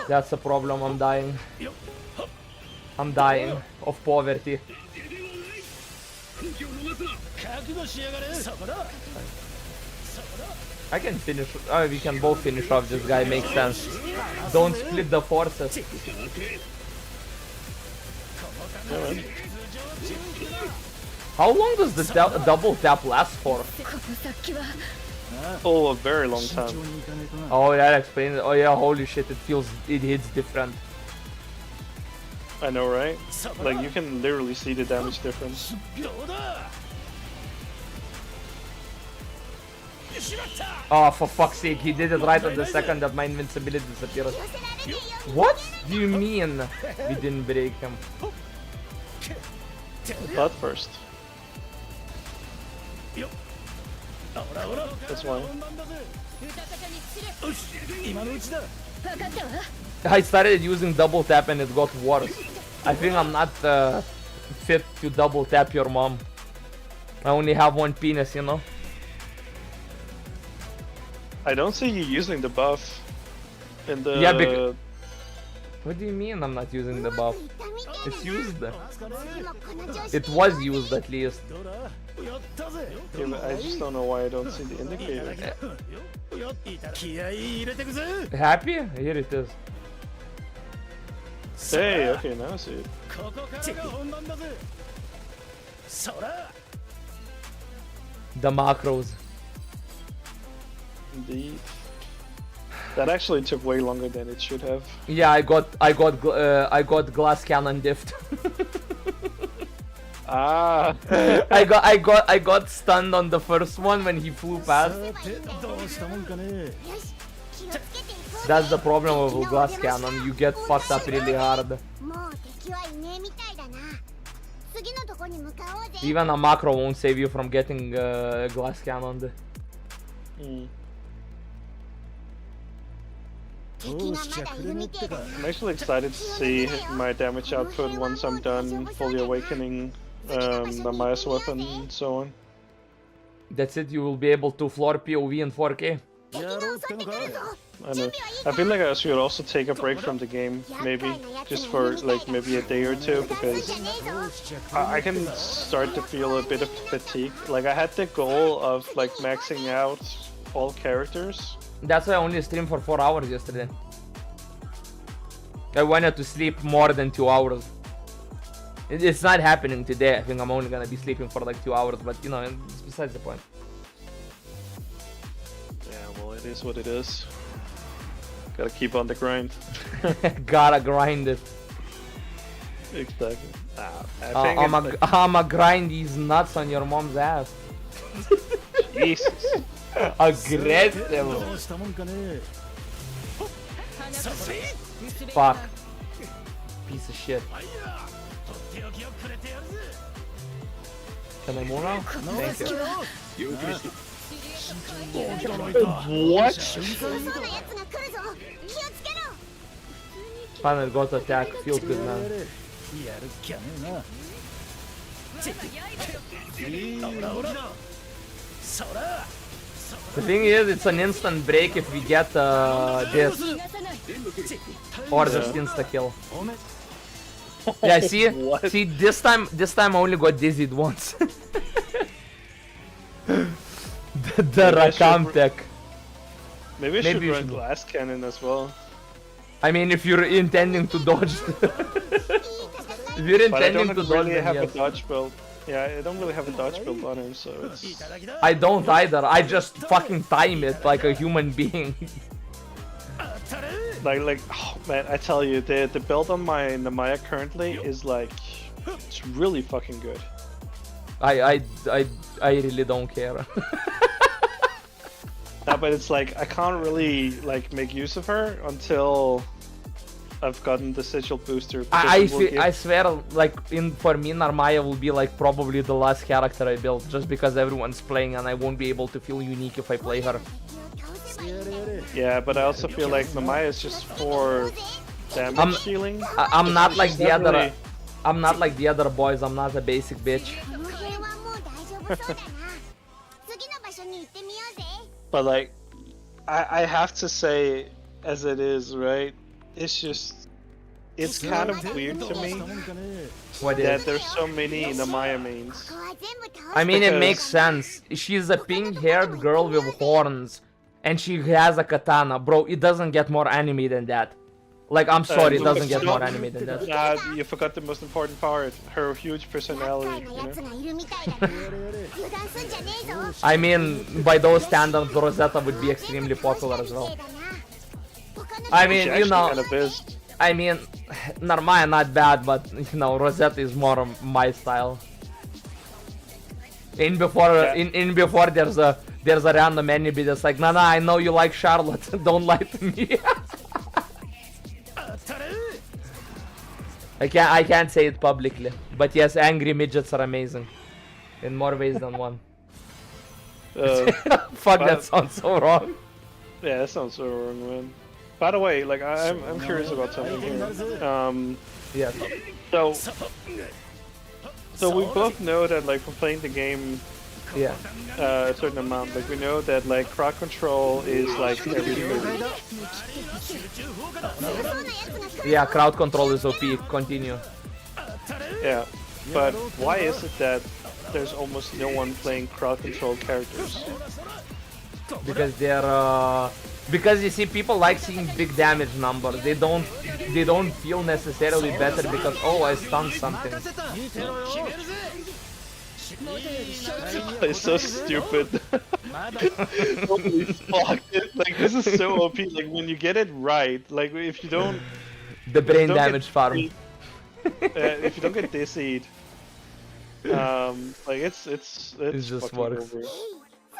That's the problem, I'm dying. I'm dying of poverty. I can finish, we can both finish off this guy, makes sense. Don't split the forces. How long does the double tap last for? Oh, a very long time. Oh, that explains it. Oh yeah, holy shit, it hits different. I know, right? Like, you can literally see the damage difference. Oh, for fuck's sake, he did it right at the second that my invincibility disappeared. What do you mean we didn't break him? Blood first. That's why. 分かったわ I started using double tap and it got worse. I think I'm not fit to double tap your mom. I only have one penis, you know? I don't see you using the buff in the. Yeah, because... What do you mean I'm not using the buff? It's used. It was used at least. Yeah, but I just don't know why I don't see the indicator. Happy? Here it is. Hey, okay, now I see it. The macros. Indeed. That actually took way longer than it should have. Yeah, I got glass cannon diffed. Ah. I got stunned on the first one when he flew past. That's the problem with glass cannon. You get fucked up really hard. Even a macro won't save you from getting glass cannoned. Mm. I'm actually excited to see my damage output once I'm done fully awakening Namaya's weapon and so on. That's it, you will be able to floor POV in 4K. I know. I feel like I should also take a break from the game, maybe, just for like maybe a day or two, because I can start to feel a bit of fatigue. Like I had the goal of like maxing out all characters. That's why I only streamed for 4 hours yesterday. I wanted to sleep more than 2 hours. It's not happening today. I think I'm only gonna be sleeping for like 2 hours, but you know, it's besides the point. Yeah, well, it is what it is. Gotta keep on the grind. Gotta grind it. Exactly. I think I'ma grind these nuts on your mom's ass. Jesus. Aggressive. Fuck. Piece of shit. Can I move now? Thank you. What? Finally got to attack. Feels good, man. The thing is, it's an instant break if we get this. Or just insta kill. Yeah, see? What? See, this time I only got dizzied once. the Rakam tech. Maybe I Maybe should you run should. glass cannon as well. I mean, if you're intending to dodge. If you're But I intending don't to dodge, really then have a yes. dodge build. Yeah, I don't really have a dodge build on him, so it's... I don't either. I just fucking time it like a human being. Like, oh man, I tell you, the build on my Namaya currently is like... It's really fucking good. I really don't care. Yeah, but it's like, I can't really like make use of her until I've gotten the sigil booster. I swear, like for me, Narmaya will be like probably the last character I build, just because everyone's playing and I won't be able to feel unique if I play her. Yeah, but I also feel like Namaya is just for damage dealing. I'm not like the other. Really... I'm not like the other boys. I'm not a basic bitch. But like, I have to say, as it is, right? It's just, it's kind of weird to me that there's so many Namaya mains. I mean, it Because- makes sense. She's a pink-haired girl with horns, and she has a katana, bro. It doesn't get more anime than that. Like, I'm sorry, it doesn't get more anime than that. Nah, you forgot the most important part, her huge personality, you know? I mean, by those standards, Rosetta would be extremely popular as well. I mean, She you actually know, kind of is. I mean, Narmaya not bad, but you know, Rosetta is more my style. In before, Yeah. in before, there's a random enemy that's like, nah, I know you like Charlotte, don't lie to me. I can't say it publicly, but yes, angry midgets are amazing, in more ways than one. Fuck, that sounds so wrong. Yeah, that sounds so wrong, man. By the way, like I'm curious about something here. Yes. So we both know that like from playing the game Yeah. a certain amount, like we know that like crowd control is like everything. Yeah, crowd control is OP. Continue. Yeah, but why is it that there's almost no one playing crowd control characters? Because they're because you see, people like seeing big damage numbers. They don't feel necessarily better because, oh, I stunned something. It's so stupid. Holy fuck! Like this is so OP. Like when you get it right, like if you don't, The brain don't damage get farm. if you don't get dizzied, like it's just fucking works. over.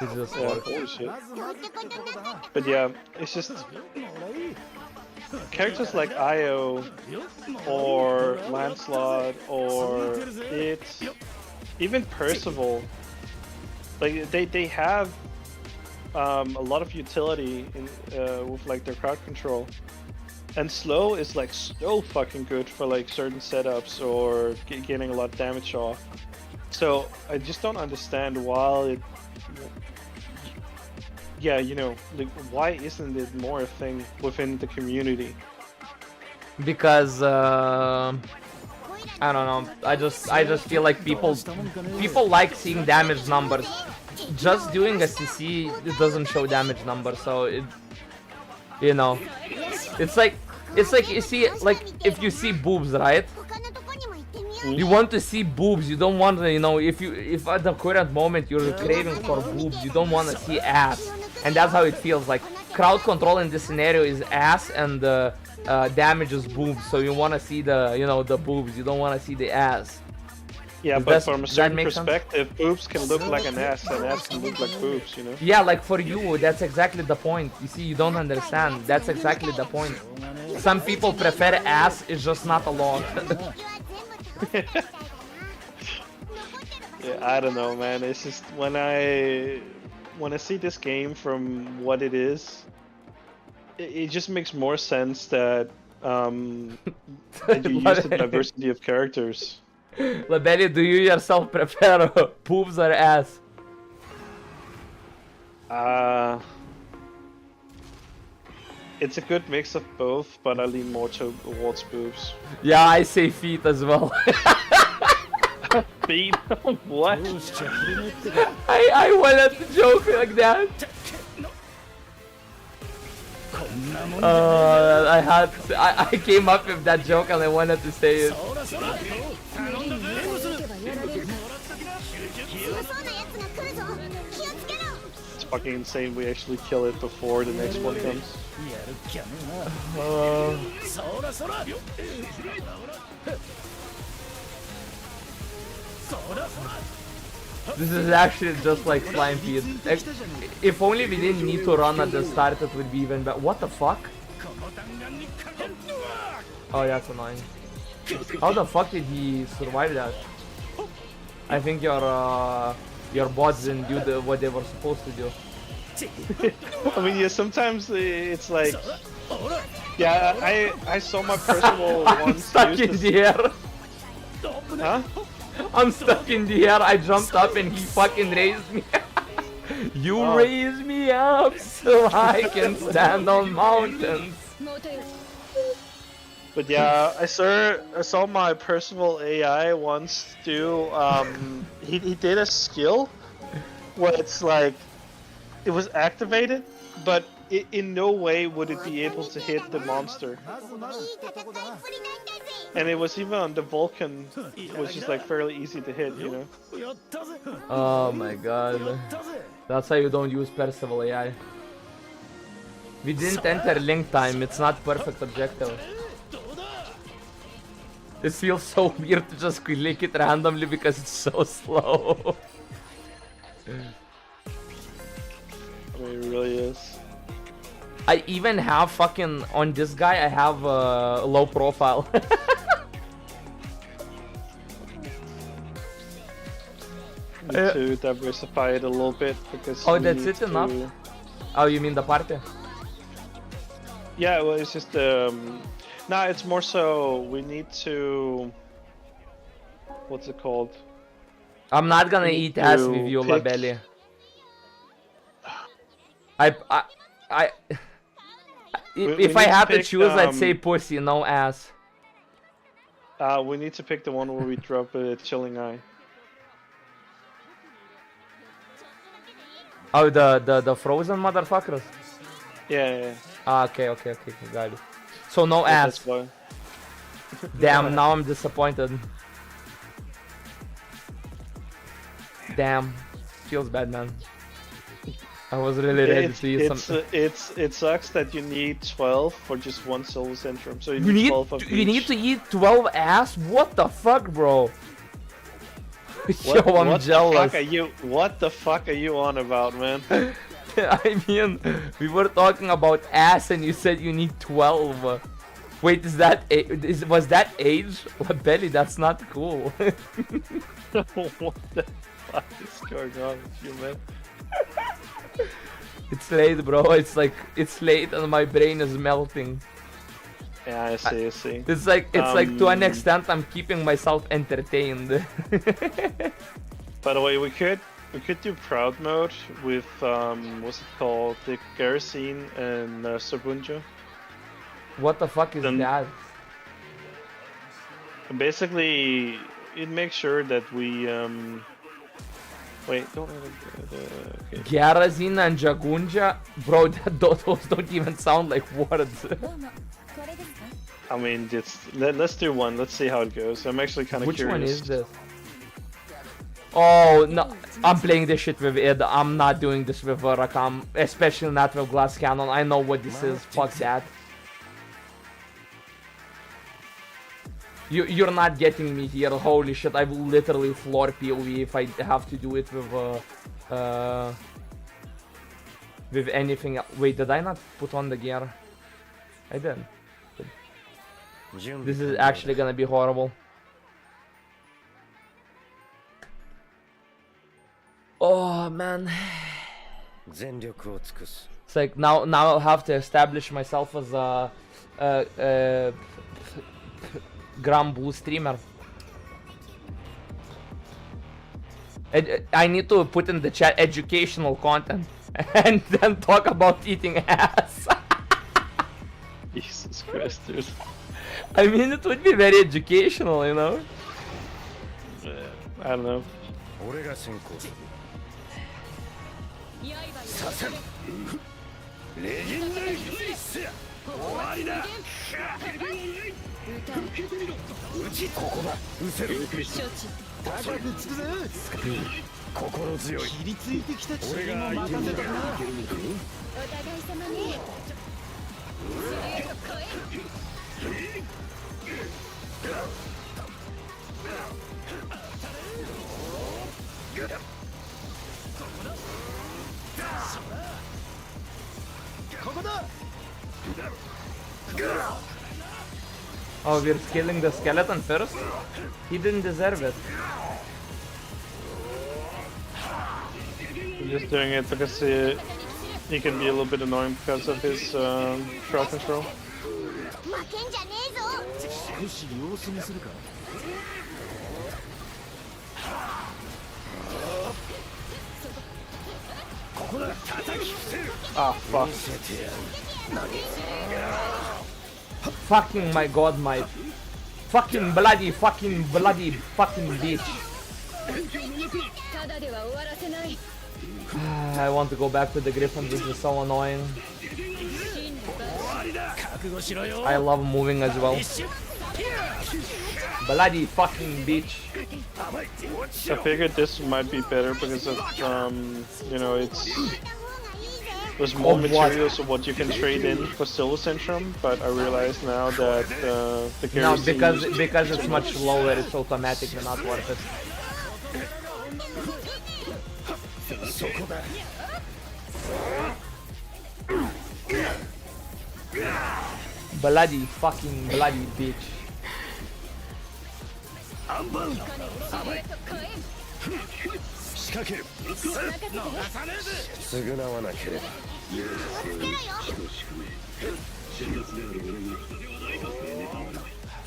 It just Yeah, works. holy shit. But yeah, it's just characters like Io or Lancelot or even Percival. Like they have a lot of utility in with like their crowd control. And slow is like so fucking good for like certain setups or getting a lot of damage off. So I just don't understand why it. Yeah, you know, like why isn't it more a thing within the community? Because I don't know. I just feel like people like seeing damage numbers. Just doing a CC, it doesn't show damage numbers, so it, you know, it's like you see, like if you see boobs, right? You want to see boobs. You don't want to, you know, if at the current moment you're craving for boobs, you don't want to see ass, and that's how it feels. Like crowd control in this scenario is ass, and damage is boobs. So you want to see the, you know, the boobs. You don't want to see the ass. Yeah, Does but from a certain make sense? perspective, boobs can look like an ass, and ass can look like boobs, you know? Yeah, like for you, that's exactly the point. You see, you don't understand. That's exactly the point. Some people prefer ass, it's just not a lot. Yeah, I don't know, man. It's just when I see this game from what it is, it just makes more sense that that you use the diversity of characters. Labelli, do you yourself prefer boobs or ass? It's a good mix of both, but I lean more towards boobs. Yeah, I say feet as well. Feet? What? I wanted to joke like that. I came up with that joke and I wanted to say it. It's fucking insane we actually kill it before the next one comes. This is actually just like slime feed. If only we didn't need to run at the start, it would be even better. What the fuck? Oh, that's annoying. How the fuck did he survive that? I think your bots didn't do what they were supposed to do. I mean, yeah, sometimes it's like... Yeah, I saw my personal I'm ones stuck use in the air. Huh? I'm stuck in the air. I jumped up and he fucking raised me. You raise me up so I can stand on mountains. But yeah, I saw my personal AI once do. He did a skill where it's like it was activated, but in no way would it be able to hit the monster. And it was even on the Vulcan, which is like fairly easy to hit, you know. Oh my god. That's how you don't use Percival AI. We didn't enter link time, it's not perfect objective. It feels so weird to just click it randomly because it's so slow. I mean, it really is. I even have fucking on this guy. I have low profile. Need to diversify it a little bit because. Oh, we that's need it enough? to- Oh, you mean the party? Yeah, well, it's just nah, it's more so we need to. What's it called? I'm not gonna We eat ass need with to you, pick- Labelli. I We if I need to had to pick, choose, I'd say pussy, no ass. We need to pick the one where we drop a chilling eye. Oh, the frozen motherfuckers. Yeah. Ah, okay, got it. So no That's ass. why. Damn, now I'm disappointed. Damn, feels bad, man. I was really ready to eat some. It sucks that you need 12 for just one soul centrum. So you You need need 12 of you need each. to eat 12 ass? What the fuck, bro? Yo, I'm what jealous. What the fuck are you on about, man? I mean, we were talking about ass and you said you need 12. Wait, is that was that age? Belly, that's not cool. What the fuck is going on with you, man? It's late, bro. It's late and my brain is melting. Yeah, I see. It's like to an extent I'm keeping myself entertained. By the way, we could do proud mode with what's it called, the Garrison and Sabunja. What the fuck is Then- that? Basically, it makes sure that we wait, don't let him okay. Garazin and Jagunja? Bro, those don't even sound like words. I mean, let's do one. Let's see how it goes. I'm actually kind of Which curious. one is this? Oh, no. I'm playing this shit with Id. I'm not doing this with Rakam. Especially not with Glass Cannon. I know what this is. Fuck that. You're not getting me here. Holy shit. I will literally floor POE if I have to do it with anything. Wait, did I not put on the gear? I did. This is actually gonna be horrible. Oh man. It's like now I'll have to establish myself as a Gram Blue streamer. I need to put in the chat educational content and then talk about eating ass. Jesus Christ, dude. I mean, it would be very educational, you know? I don't know. レギンナイフ終わりだうちここだうせる高くつくぜ心強い切りついてきたチームを任せたなお互い様ね Oh, we're killing the skeleton first? He didn't deserve it. I'm just doing it because he can be a little bit annoying because of his crowd control. 負けんじゃねえぞ 少し様子見するか Ah, fuck. Fucking my god, my fucking bloody fucking bitch. I want to go back to the Griffin, this is so annoying. I love moving as well. Bloody fucking bitch. I figured this might be better because of, you know, there's more materials of what you can trade in for Soul Centrum, but I realize now that the No, Garrison because it's much lower, it's automatically not worth it. Bloody fucking bloody bitch. アンバウンド甘い仕掛ける償わなければ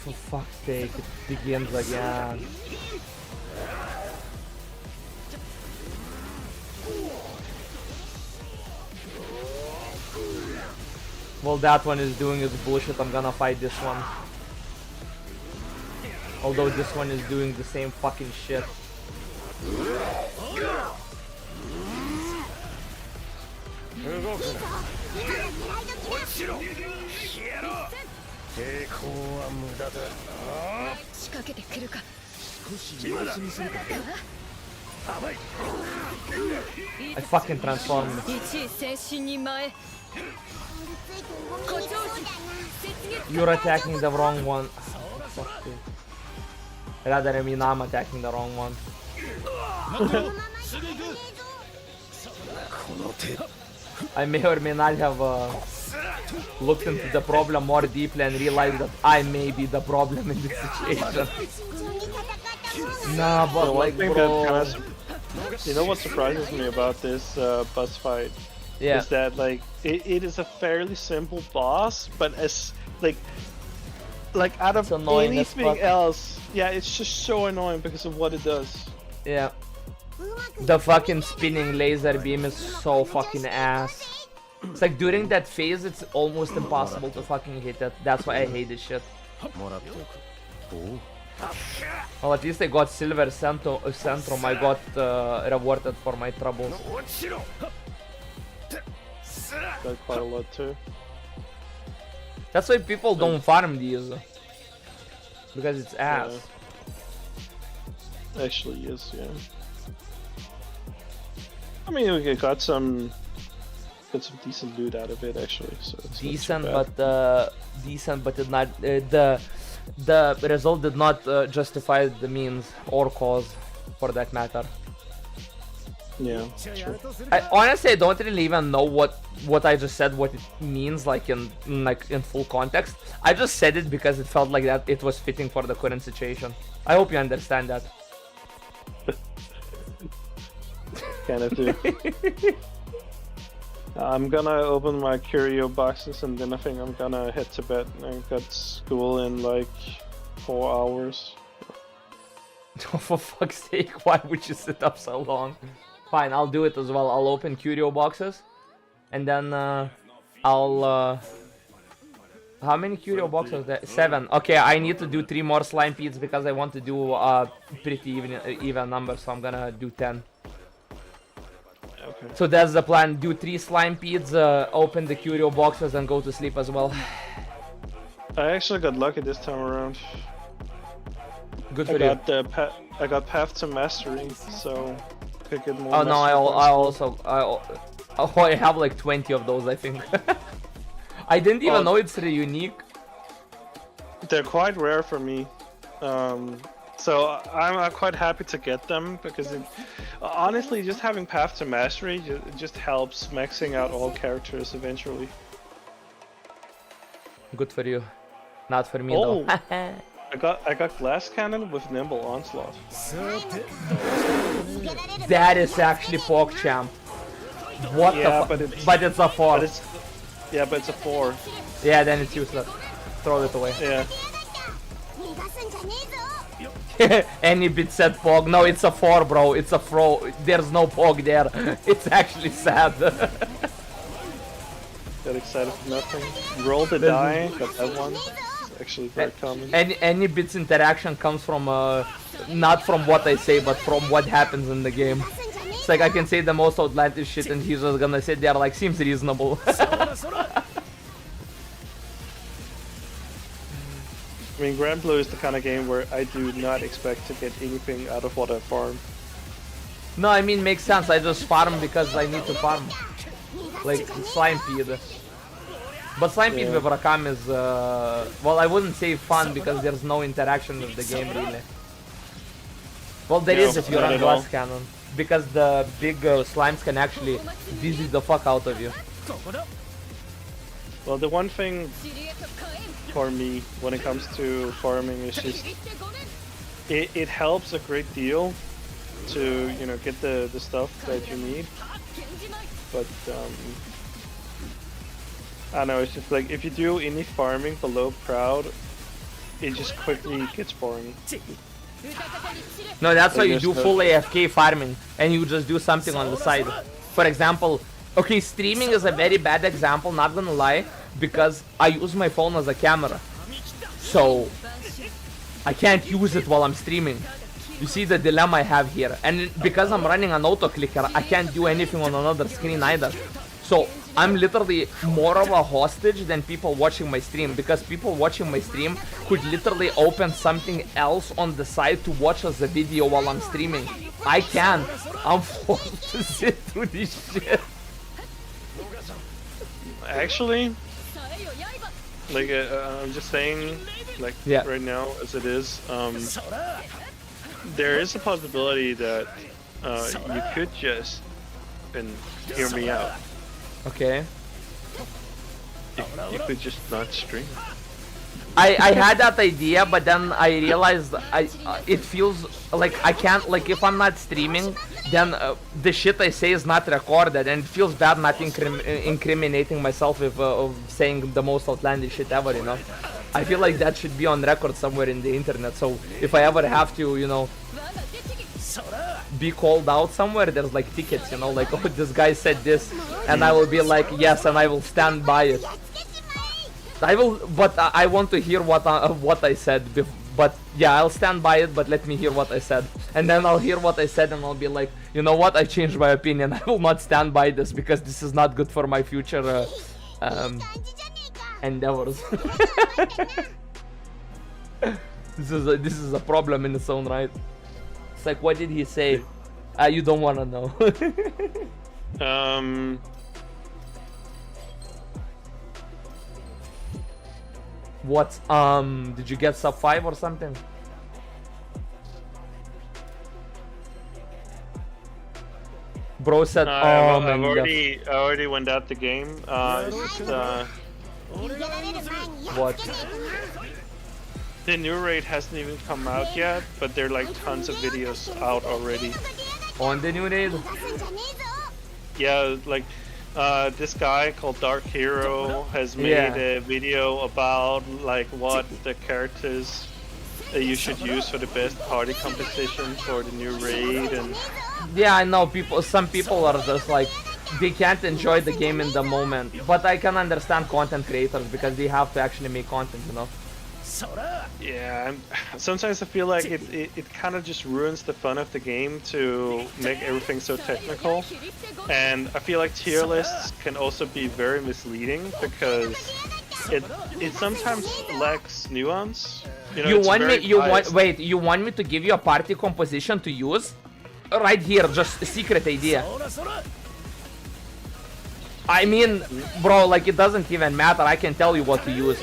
For fuck's sake, it begins again. Well, that one is doing his bullshit. I'm gonna fight this one. Although this one is doing the same fucking shit. I fucking transformed. You're attacking the wrong one. Fuck you. Rather, I mean, I'm attacking the wrong one. I may or may not have looked into the problem more deeply and realized that I may be the problem in this situation. Nah, but like, bro. You know what surprises me about this boss fight? Yeah. Is that like it is a fairly simple boss, but as like out of annoying as anything fuck. else, yeah, it's just so annoying because of what it does. Yeah. The fucking spinning laser beam is so fucking ass. It's like during that phase, it's almost impossible to fucking hit it. That's why I hate this shit. Well, at least I got silver centrum. I got rewarded for my troubles. Got quite a lot too. That's why people don't farm these. Because it's ass. Yeah. Actually, yes, yeah. I mean, we got some decent loot out of it actually. So it's Decent, not too bad. but it not the result did not justify the means or cause, for that matter. Yeah, sure. Honestly, I don't really even know what I just said, what it means, like in full context. I just said it because it felt like that it was fitting for the current situation. I hope you understand that. Kind of do. I'm gonna open my curio boxes and then I think I'm gonna head to bed. I got school in like 4 hours. For fuck's sake, why would you sit up so long? Fine, I'll do it as well. I'll open curio boxes and then I'll how many curio boxes there? 7. Okay, I need to do 3 more slime peats because I want to do pretty even number, so I'm gonna do 10. Okay. So that's the plan. Do 3 slime peats, open the curio boxes and go to sleep as well. I actually got lucky this time around. Good for you. I got path to mastery, so I could get more. Oh no, mastery I have like 20 of those, I think. I didn't even know it's really unique. They're quite rare for me. So I'm quite happy to get them because honestly, just having path to mastery just helps maxing out all characters eventually. Good for you. Not for me Oh. though. I got glass cannon with nimble onslaught. That is actually PogChamp. What Yeah, the but it's a 4. But it's a 4. Yeah, then it's useless. Throw it away. Yeah. Any bit said Pog. No, it's a 4, bro. It's a Fro. There's no Pog there. It's actually sad. Got excited for nothing. Roll the die. Got that one. It's actually very common. Any bit's interaction comes from not from what I say, but from what happens in the game. It's like I can say the most outlandish shit and he's just gonna sit there like, seems reasonable. I mean, Grand Blue is the kind of game where I do not expect to get anything out of what I farm. No, I mean, makes sense. I just farm because I need to farm. Like, Slime Feed. But Slime Feed with Rakam is, well, I wouldn't say fun because there's no interaction with the game, really. Well, there is if you run Glass Cannon. Because the big slimes can actually visit the fuck out of you. Well, the one thing for me when it comes to farming is just it helps a great deal to get the stuff that you need, but I don't know, it's just like if you do any farming below proud, it just quickly gets boring. No, that's why Like, you do there's full AFK farming and you just do something on the side. For example, okay, streaming is a very bad example, not gonna lie, because I use my phone as a camera. So I can't use it while I'm streaming. You see the dilemma I have here. And because I'm running an auto clicker, I can't do anything on another screen either. So I'm literally more of a hostage than people watching my stream, because people watching my stream could literally open something else on the side to watch as a video while I'm streaming. I can't. I'm forced to sit through this shit. Actually, like I'm just saying, like right now as it is, there is a possibility that you could just hear me out. Okay. You could just not stream. I had that idea, but then I realized it feels like I can't, like if I'm not streaming, then the shit I say is not recorded, and it feels bad not incriminating myself with saying the most outlandish shit ever, you know. I feel like that should be on record somewhere in the internet, so if I ever have to, you know, be called out somewhere, there's like tickets, you know, like, oh, this guy said this, and I will be like, yes, and I will stand by it. I will, but I want to hear what I said. But yeah, I'll stand by it. But let me hear what I said, and then I'll hear what I said, and I'll be like, you know what? I changed my opinion. I will not stand by this because this is not good for my future endeavors. This is a problem in its own right. It's like, what did he say? You don't want to know. What, did you get sub 5 or something? Bro said, I already went out the game. What? The new raid hasn't even come out yet, but there are like tons of videos out already. On the new raid? Yeah, like this guy called Dark Hero has made a video about like what the characters you should use for the best party composition for the new raid, and yeah, I know some people are just like, they can't enjoy the game in the moment, but I can understand content creators because they have to actually make content, you know. Yeah, sometimes I feel like it kind of just ruins the fun of the game to make everything so technical, and I feel like tier lists can also be very misleading because it sometimes lacks nuance. You want me to give you a party composition to use? Right here, just a secret idea. I mean, bro, like it doesn't even matter. I can tell you what to use.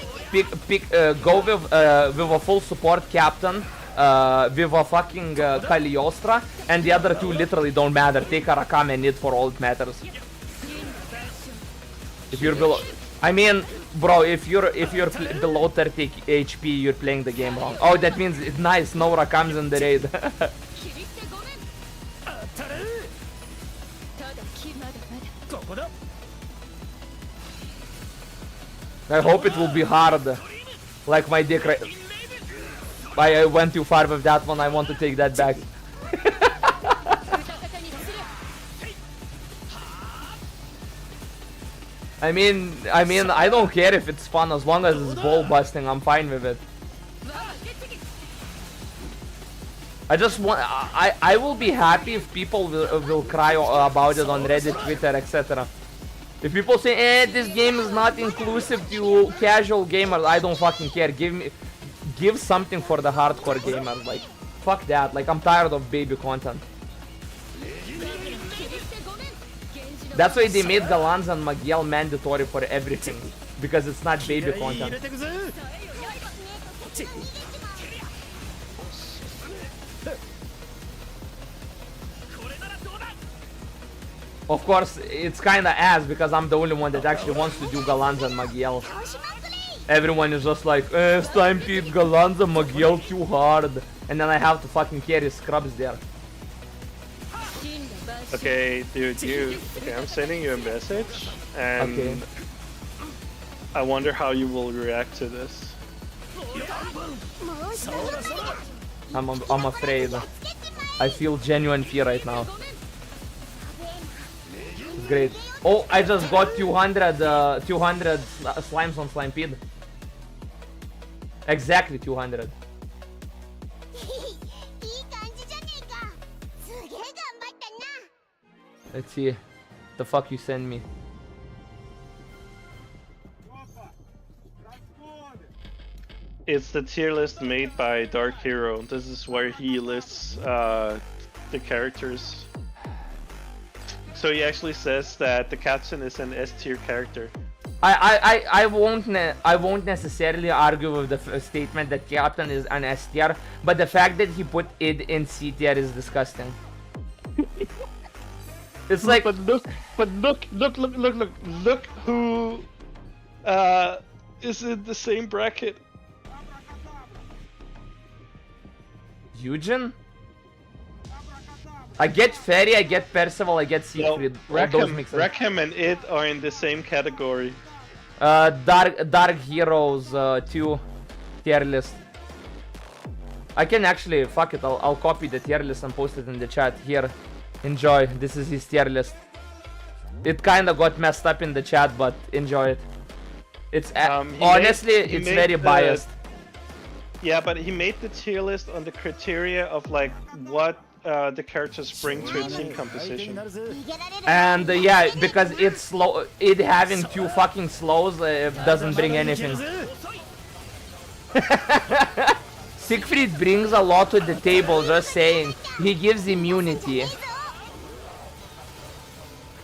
Go with a full support captain, with a fucking Cagliostra, and the other two literally don't matter. Take a Rakame Nid for all it matters. If you're below, I mean, bro, if you're below 30 HP, you're playing the game wrong. Oh, that means it's nice. No Rakames in the raid. I hope it will be hard, like my dick right. I went too far with that one, I want to take that back. I mean, I don't care if it's fun, as long as it's ball busting, I'm fine with it. I just want, I will be happy if people will cry about it on Reddit, Twitter, etc. If people say, this game is not inclusive to casual gamers, I don't fucking care. Give something for the hardcore gamers. Like, fuck that. Like, I'm tired of baby content. That's why they made Galans and Magiel mandatory for everything, because it's not baby content. Of course, it's kinda ass because I'm the only one that actually wants to do Galanza and Magiel. Everyone is just like, Stampede, Galanza, Magiel too hard. And then I have to fucking carry scrubs there. Okay, dude, okay, I'm sending you a message, and Okay. I wonder how you will react to this. I'm afraid. I feel genuine fear right now. It's great. Oh, I just got 200 slimes on Slimepede. Exactly 200. Let's see. The fuck you send me. It's the tier list made by Dark Hero. This is where he lists the characters. So he actually says that the captain is an S tier character. I won't necessarily argue with the statement that Captain is an S tier, but the fact that he put id in C tier is disgusting. It's like, But look who is in the same bracket. Eugen? I get Fairy, I get Percival, I get Siegfried. All those make sense. Rackham and Id are in the same category. Dark Heroes 2 tier list. I can actually, fuck it, I'll copy the tier list and post it in the chat. Here, enjoy, this is his tier list. It kinda got messed up in the chat, but enjoy it. It's honestly, it's very biased. Yeah, but he made the tier list on the criteria of like what the characters bring to a team composition. And yeah, because it's slow, it having 2 fucking slows doesn't bring anything. Siegfried brings a lot to the table, just saying. He gives immunity.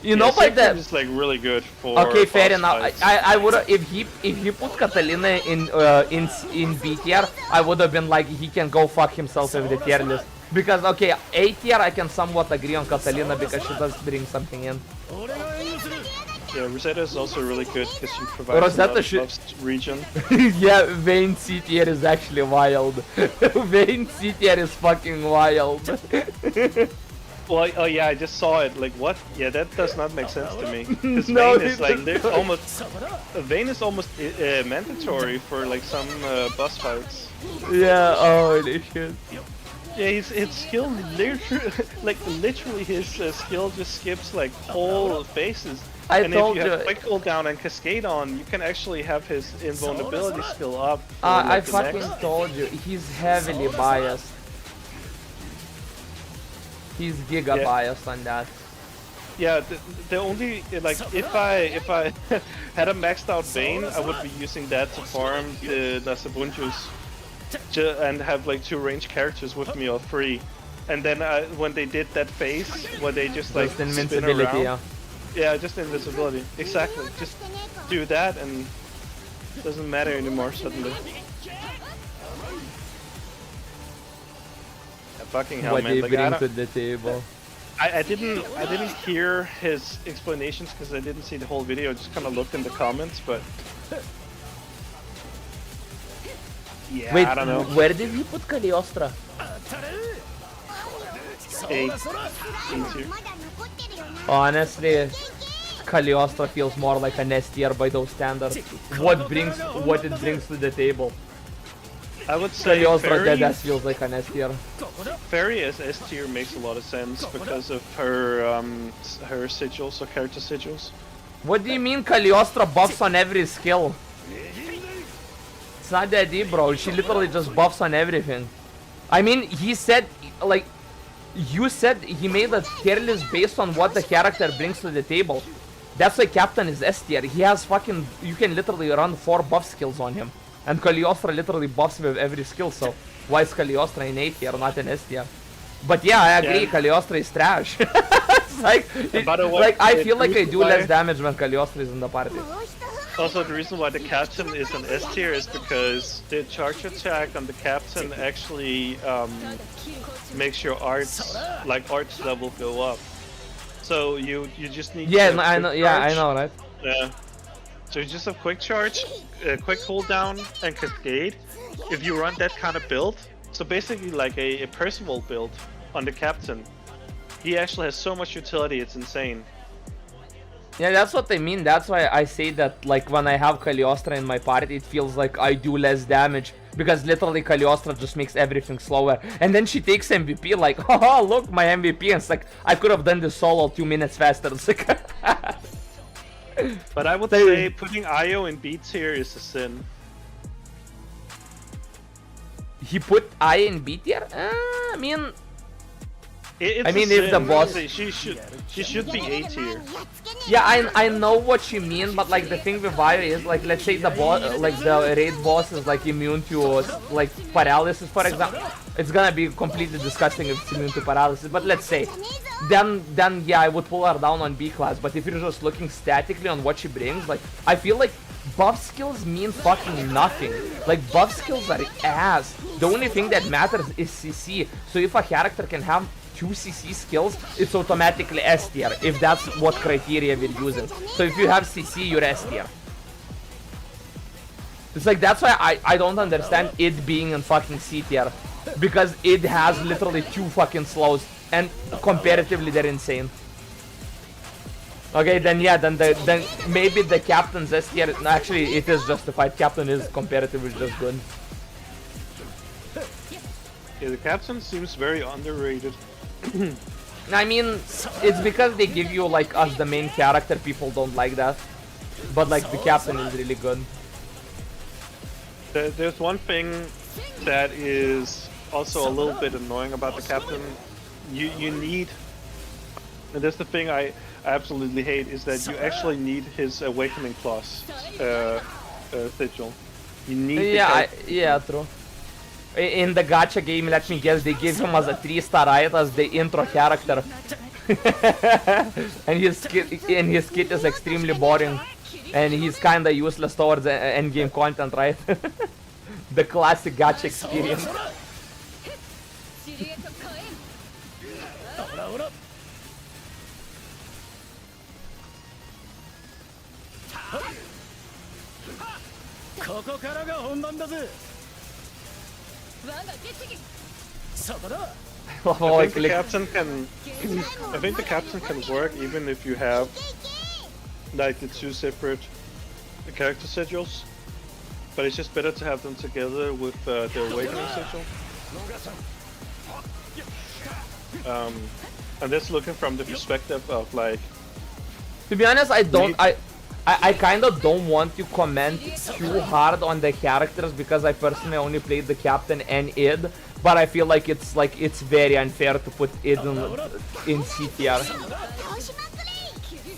You know, by the is like really good for. okay, fair boss enough. fights. I would if he put Catalina in B tier, I would have been like, he can go fuck himself with the tier list. Because okay, A tier I can somewhat agree on Catalina because she does bring something in. Yeah, Rosetta is also really good because she provides Rosetta a should- lot of region. Yeah, Vayne C tier is actually wild. Vayne C tier is fucking wild. Well, oh yeah, I just saw it. Like what? Yeah, that does not make sense to me. Because No, Vayne is it like doesn't. Vayne is almost mandatory for like some boss fights. Yeah, holy shit. Yeah, his skill literally his skill just skips like whole phases. And if you have quick cooldown and cascade on, you can actually have his invulnerability skill up. For, I like, the fucking next. told you, he's heavily biased. He's giga Yeah. biased on that. Yeah, the only like if I had a maxed out Vayne, I would be using that to farm the Nasabunjus and have like 2 ranged characters with me all free. And then when they did that phase where they just like Just spin invincibility, around, yeah. yeah, just invisibility. Exactly. Just do that and it doesn't matter anymore suddenly. Fucking hell, What man! they Like, bring to the table. I didn't hear his explanations because I didn't see the whole video. I just kind of looked in the comments, but yeah, Wait, I don't know. where did he put Cagliostra? A. Honestly, Cagliostra feels more like an S tier by those standards. What it brings to the table. I would say Cagliostra Fairy, Deadass feels like an S tier. Fairy as S tier makes a lot of sense because of her her sigils or character sigils. What do you mean Cagliostra buffs on every skill? It's not that deep, bro. She literally just buffs on everything. I mean, he said, like, you said he made a tier list based on what the character brings to the table. That's why Captain is S tier. He has fucking, you can literally run 4 buff skills on him. And Cagliostra literally buffs with every skill, so why is Cagliostra in A tier, not in S tier? But yeah, I agree, Yeah. Cagliostra is trash. It's like, by the way, like I the feel like I do reason less why- damage when Cagliostra is in the party. Also, the reason why the captain is an S tier is because the charge attack on the captain actually makes your arts level go up. So you just need. Yeah, to I know. Yeah, I charge. know, right? Yeah. So you just have quick charge, quick cooldown, and cascade. If you run that kind of build, so basically like a Percival build on the captain, he actually has so much utility, it's insane. Yeah, that's what I mean. That's why I say that, like, when I have Cagliostra in my party, it feels like I do less damage. Because literally Cagliostra just makes everything slower. And then she takes MVP, like, haha, look, my MVP. And it's like, I could have done this solo 2 minutes faster. It's like... But I would say putting Io in B tier is a sin. He put I in B tier? I mean... It's I mean, a if the sin. boss... She should be A tier. Yeah, I know what you mean, but like the thing with Io is like, let's say the boss, like the raid boss is like immune to like paralysis, for example. It's gonna be completely disgusting if it's immune to paralysis, but let's say, then yeah, I would pull her down on B class. But if you're just looking statically on what she brings, like I feel like buff skills mean fucking nothing. Like buff skills are ass. The only thing that matters is CC. So if a character can have 2 CC skills, it's automatically S tier, if that's what criteria we're using. So if you have CC, you're S tier. It's like, that's why I don't understand it being in fucking C tier. Because it has literally 2 fucking slows, and comparatively they're insane. Okay, then yeah, then maybe the captain's S tier, actually it is justified, captain is comparatively just good. Yeah, the captain seems very underrated. I mean, it's because they give you like us the main character, people don't like that. But like the captain is really good. There's one thing that is also a little bit annoying about the captain. You need, and that's the thing I absolutely hate, is that you actually need his awakening clause sigil. You need. Yeah, true. In the gacha game, let me guess, they give him as a 3-star right as the intro character. and his kit is extremely boring. And he's kinda useless towards endgame content, right? The classic gacha experience. I think the captain can. I think the captain can work even if you have like the 2 separate character sigils. But it's just better to have them together with the awakening sigil. And that's looking from the perspective of like. To be honest, I kind of don't want to comment too hard on the characters because I personally only played the captain and id, but I feel like it's very unfair to put id in C tier.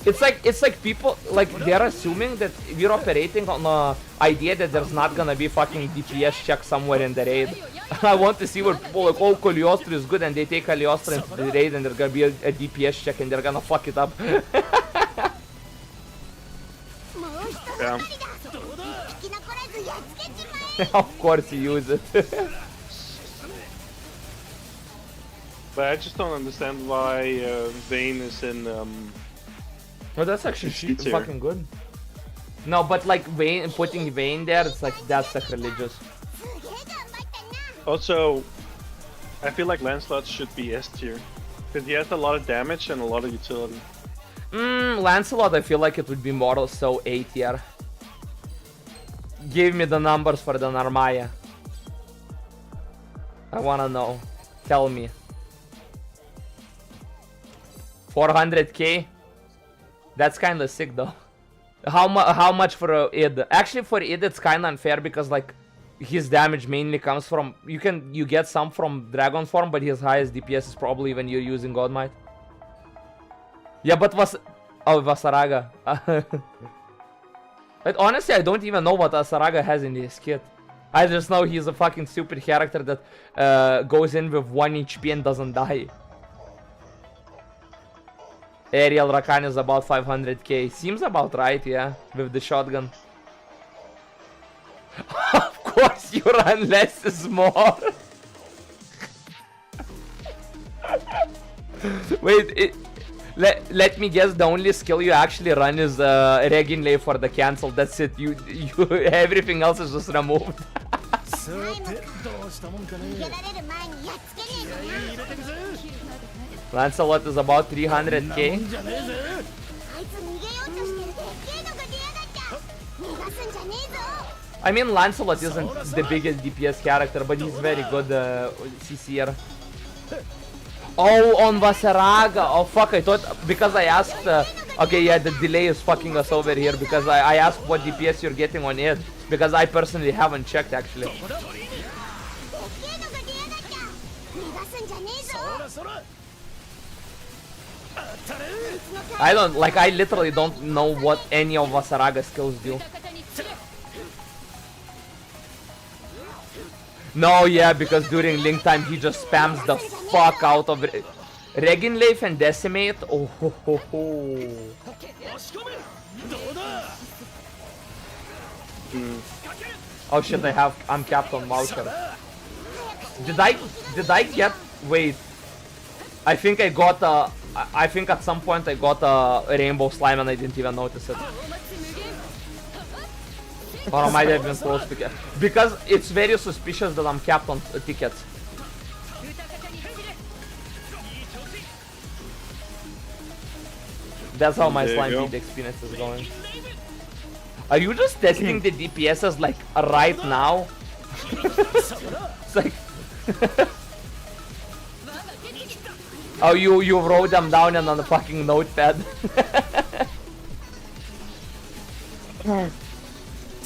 It's like people like they're assuming that we're operating on the idea that there's not gonna be fucking DPS check somewhere in the raid. I want to see where people like, oh, Cagliostra is good, and they take Cagliostra into the raid and there's gonna be a DPS check and they're gonna fuck it up. Yeah. Of course you use it. But I just don't understand why Vayne is in. Well, that's actually C tier. fucking good. No, but like Vayne, putting Vayne there, it's like that's sacrilegious. Also, I feel like Lancelot should be S tier because he has a lot of damage and a lot of utility. Lancelot, I feel like it would be more so A tier. Give me the numbers for the Narmaya. I wanna know. Tell me. 400k? That's kinda sick though. How much for id? Actually for id it's kinda unfair because like his damage mainly comes from you get some from Dragon Form, but his highest DPS is probably when you're using God Might. Yeah, but Vasaraga. But honestly, I don't even know what Vasaraga has in his kit. I just know he's a fucking stupid character that goes in with 1 HP and doesn't die. Aerial Rakan is about 500k. Seems about right, yeah, with the shotgun. Of course you run less is more. Wait, Let me guess. The only skill you actually run is Reginlay for the cancel. That's it. You everything else is just removed. さてどうしたもんかね逃げられる前にやっつけねえとな入れてくぜ Lancelot is about 300k. んじゃねえぜあいつ逃げようとしてるでっけえのが出やがった逃がすんじゃねえぞ I mean, Lancelot isn't the biggest DPS character, but he's very good CC'er. Oh, on Vasaraga. Oh, fuck, I thought... Because I asked... okay, yeah, the delay is fucking us over here because I asked what DPS you're getting on it. Because I personally haven't checked, actually. でっけえのが出やがった逃がすんじゃねえぞそらそら当たれ I don't... Like, I literally don't know what any of Vasaraga skills do. No, yeah, because during Link time he just spams the fuck out of it. Reginleif and Decimate? Oh ho ho ho. 押し込めどうだ Oh shit, I'm capped on voucher. Did I get wait. I think I got I think at some point I got a rainbow slime and I didn't even notice it. Or I might have been close because it's very suspicious that I'm capped on tickets. That's how my There you slime go. feed experience is going. Are you just testing the DPSs like right now? It's like oh, you wrote them down and on the fucking notepad.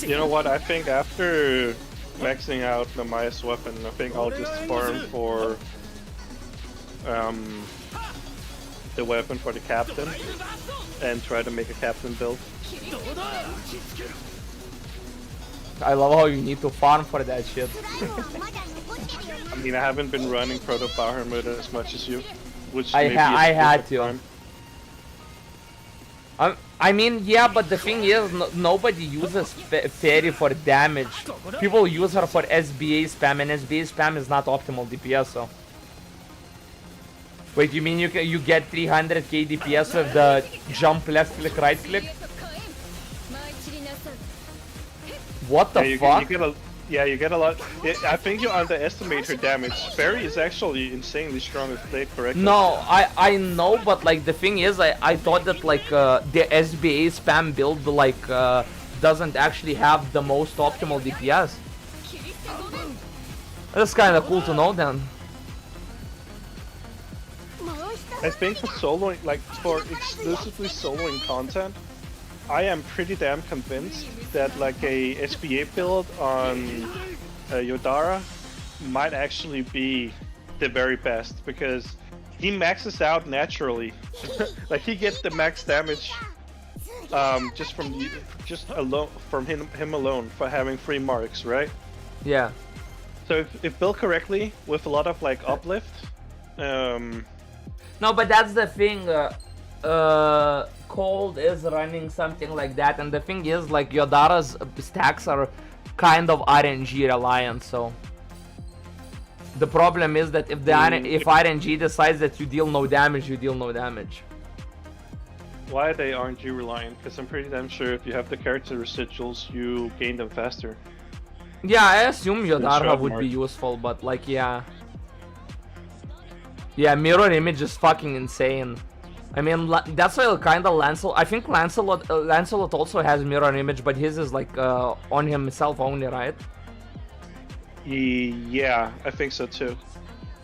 You know what? I think after maxing out the Maya's weapon, I think I'll just farm for the weapon for the captain and try to make a captain build. どうだ I love how you need to farm for that shit. スライムはまだ残ってるよ I mean, I haven't been running Proto Bahamut as much as you, which I maybe ha- is I had perfect to. time. I mean, yeah, but the thing is, nobody uses Fairy for damage. People use her for SBA spam, and SBA spam is not optimal DPS, so... Wait, you mean you get 300k DPS with the jump left click, right click? What the Yeah, fuck? you get a lot. Yeah, I think you underestimate her damage. Fairy is actually insanely strong if played correctly. No, I know, but like the thing is, I thought that like the SBA spam build like doesn't actually have the most optimal DPS. That's kind of cool to know then. もう一つ I think for soloing, like for exclusively soloing content, I am pretty damn convinced that like a SBA build on Yodara might actually be the very best because he maxes out naturally. Like he gets the max damage just alone from him alone for having 3 marks, right? Yeah. So if built correctly with a lot of like uplift, No, but that's the thing. Cold is running something like that, and the thing is, like Yodara's stacks are kind of RNG reliant. So the problem is that if if RNG decides that you deal no damage, you deal no damage. why they aren't you reliant? Because I'm pretty damn sure if you have the character residuals, you gain them faster. Yeah, I assume Yodara Shroud would be Mark. useful, but like yeah. Yeah, mirror image is fucking insane. I mean, that's why kind of Lancelot. I think Lancelot also has mirror image, but his is like on himself only, right? Yeah, I think so too.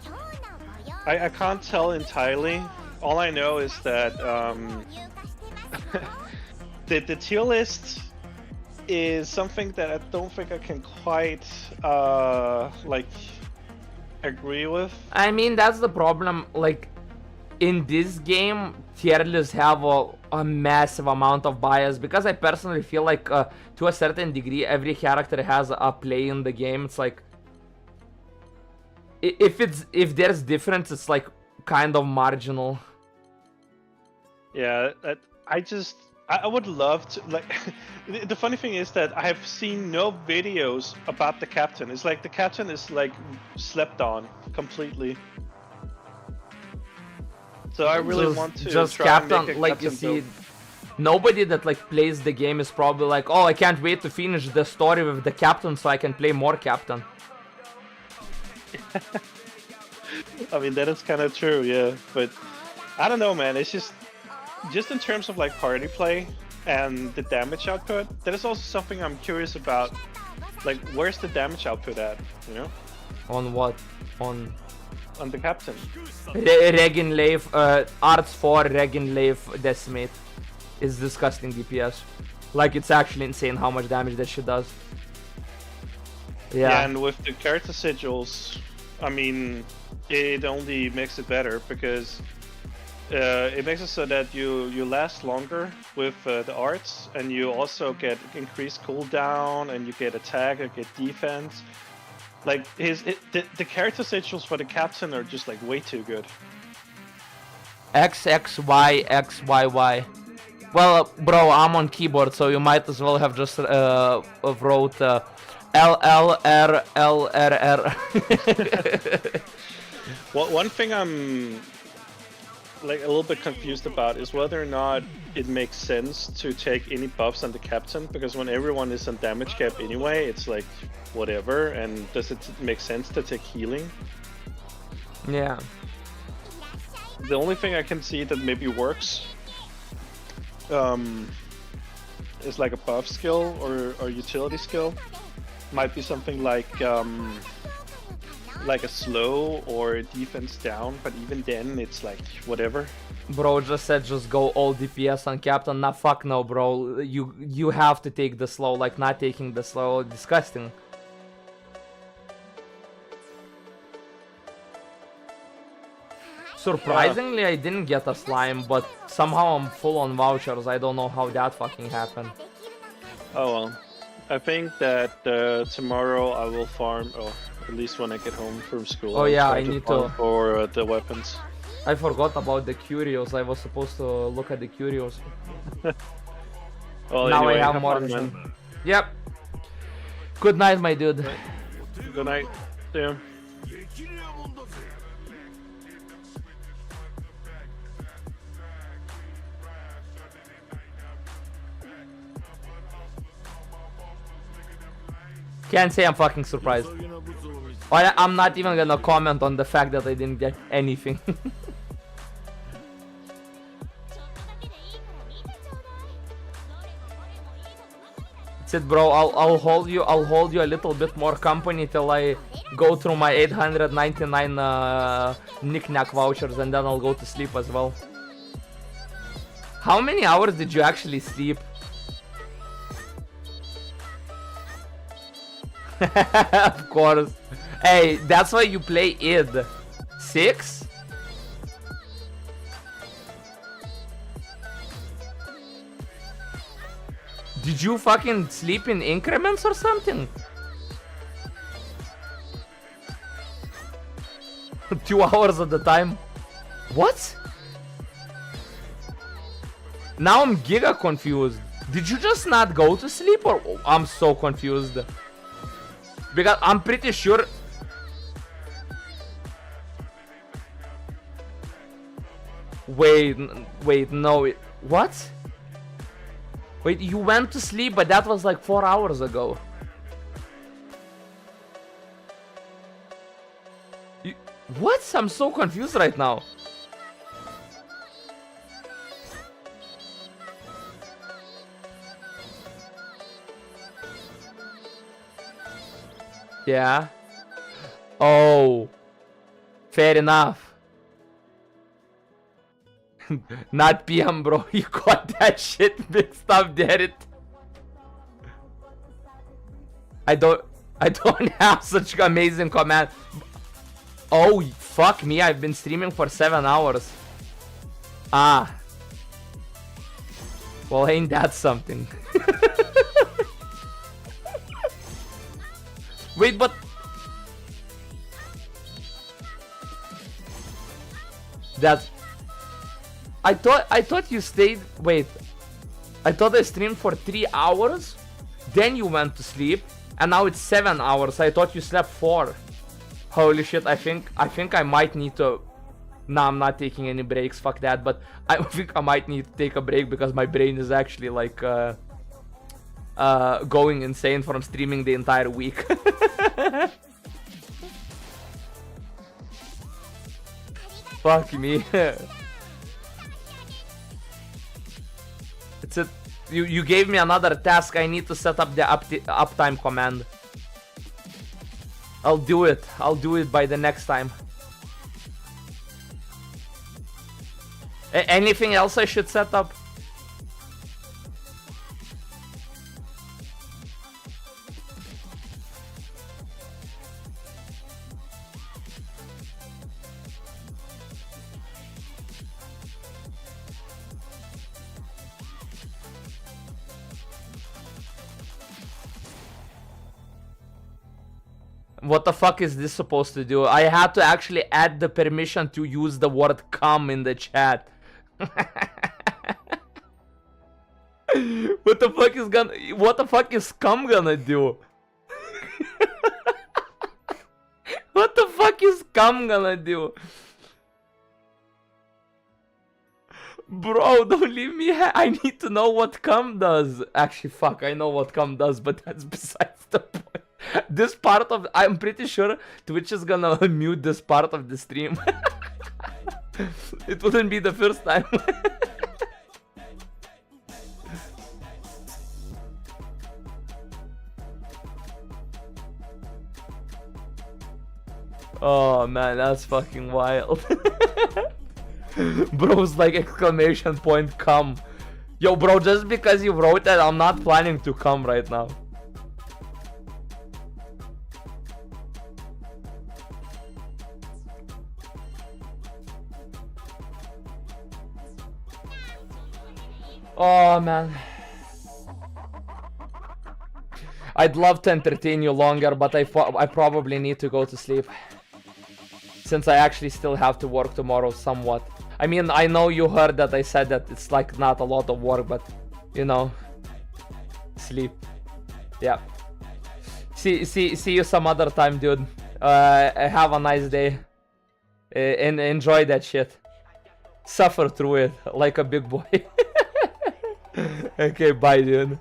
今日のご用 I can't tell entirely. All I know is that 入荷してますよ the tier list is something that I don't think I can quite like agree with. I mean, that's the problem. Like in this game, tier lists have a massive amount of bias because I personally feel like to a certain degree, every character has a play in the game. It's like if there's difference, it's like kind of marginal. Yeah, I would love to like. The funny thing is that I have seen no videos about the captain. It's like the captain is like slept on completely. So I really want to just try and captain, make a like you captain see, build. nobody that like plays the game is probably like, oh, I can't wait to finish the story with the captain so I can play more captain. I mean, that is kind of true, yeah. But I don't know, man. It's just in terms of like party play and the damage output. That is also something I'm curious about. Like, where's the damage output at? You know, On what? On on the captain. Regen Lave, Arts 4 Regen Lave Decimate is disgusting DPS. Like, it's actually insane how much damage that shit does. Yeah. And with the character sigils, I mean, it only makes it better because it makes it so that you last longer with the arts, and you also get increased cooldown, and you get attack, you get defense. Like the character sigils for the captain are just like way too good. XXY XYY. Well, bro, I'm on keyboard, so you might as well have just wrote LLRLRR. Well, one thing I'm like a little bit confused about is whether or not it makes sense to take any buffs on the captain, because when everyone is on damage cap anyway, it's like whatever. And does it make sense to take healing? Yeah. The only thing I can see that maybe works is like a buff skill or utility skill. Might be something like a slow or a defense down, but even then it's like whatever. Bro just said just go all DPS on captain. Nah, fuck no, bro. You have to take the slow. Like, not taking the slow, disgusting. Surprisingly, I didn't get a slime, but somehow I'm full on vouchers. I don't know how that fucking happened. Oh well. I think that tomorrow I will farm, or at least when I get home from school. Oh I'll yeah, try I need farm to. for the weapons. I forgot about the curios. I was supposed to look at the curios. Well, Now anyway, I have have more fun, vision. man. Yep. Good night, my dude. Good night. See ya. Can't say I'm fucking surprised. I'm not even gonna comment on the fact that I didn't get anything. That's it, bro. I'll hold you a little bit more company till I go through my 899 knick-knack vouchers, and then I'll go to sleep as well. How many hours did you actually sleep? Of course. Hey, that's why you play id. 6? Did you fucking sleep in increments or something? 2 hours at a time. What? Now I'm giga confused. Did you just not go to sleep, or I'm so confused? Because I'm pretty sure. Wait, no. What? Wait, you went to sleep, but that was like 4 hours ago. What? I'm so confused right now. Yeah. Oh. Fair enough. Not PM, bro. You got that shit mixed up, did it? I don't have such amazing command. Oh, fuck me. I've been streaming for 7 hours. Ah. Well, ain't that something? Wait, but that I thought you stayed. Wait, I thought I streamed for 3 hours, then you went to sleep, and now it's 7 hours. I thought you slept 4. Holy shit! I think I might need to Nah, I'm not taking any breaks, fuck that, but I think I might need to take a break because my brain is actually like going insane from streaming the entire week. Fuck me. It's it. You gave me another task. I need to set up the uptime command. I'll do it. I'll do it by the next time. Anything else I should set up? What the fuck is this supposed to do? I had to actually add the permission to use the word "come" in the chat. What the fuck is "come" gonna do? What the fuck is "come" gonna do? Bro, don't leave me. I need to know what "come" does. Actually, fuck, I know what "come" does, but that's besides the point. This part of I'm pretty sure Twitch is gonna mute this part of the stream. It wouldn't be the first time. Oh man, that's fucking wild. Bro's like exclamation point come. Yo bro, just because you wrote that, I'm not planning to come right now. Oh man, I'd love to entertain you longer, but I probably need to go to sleep, since I actually still have to work tomorrow somewhat. I mean, I know you heard that I said that it's like not a lot of work, but you know, sleep. Yeah. See you some other time, dude. Have a nice day. And enjoy that shit. Suffer through it like a big boy. Okay, bye, dude.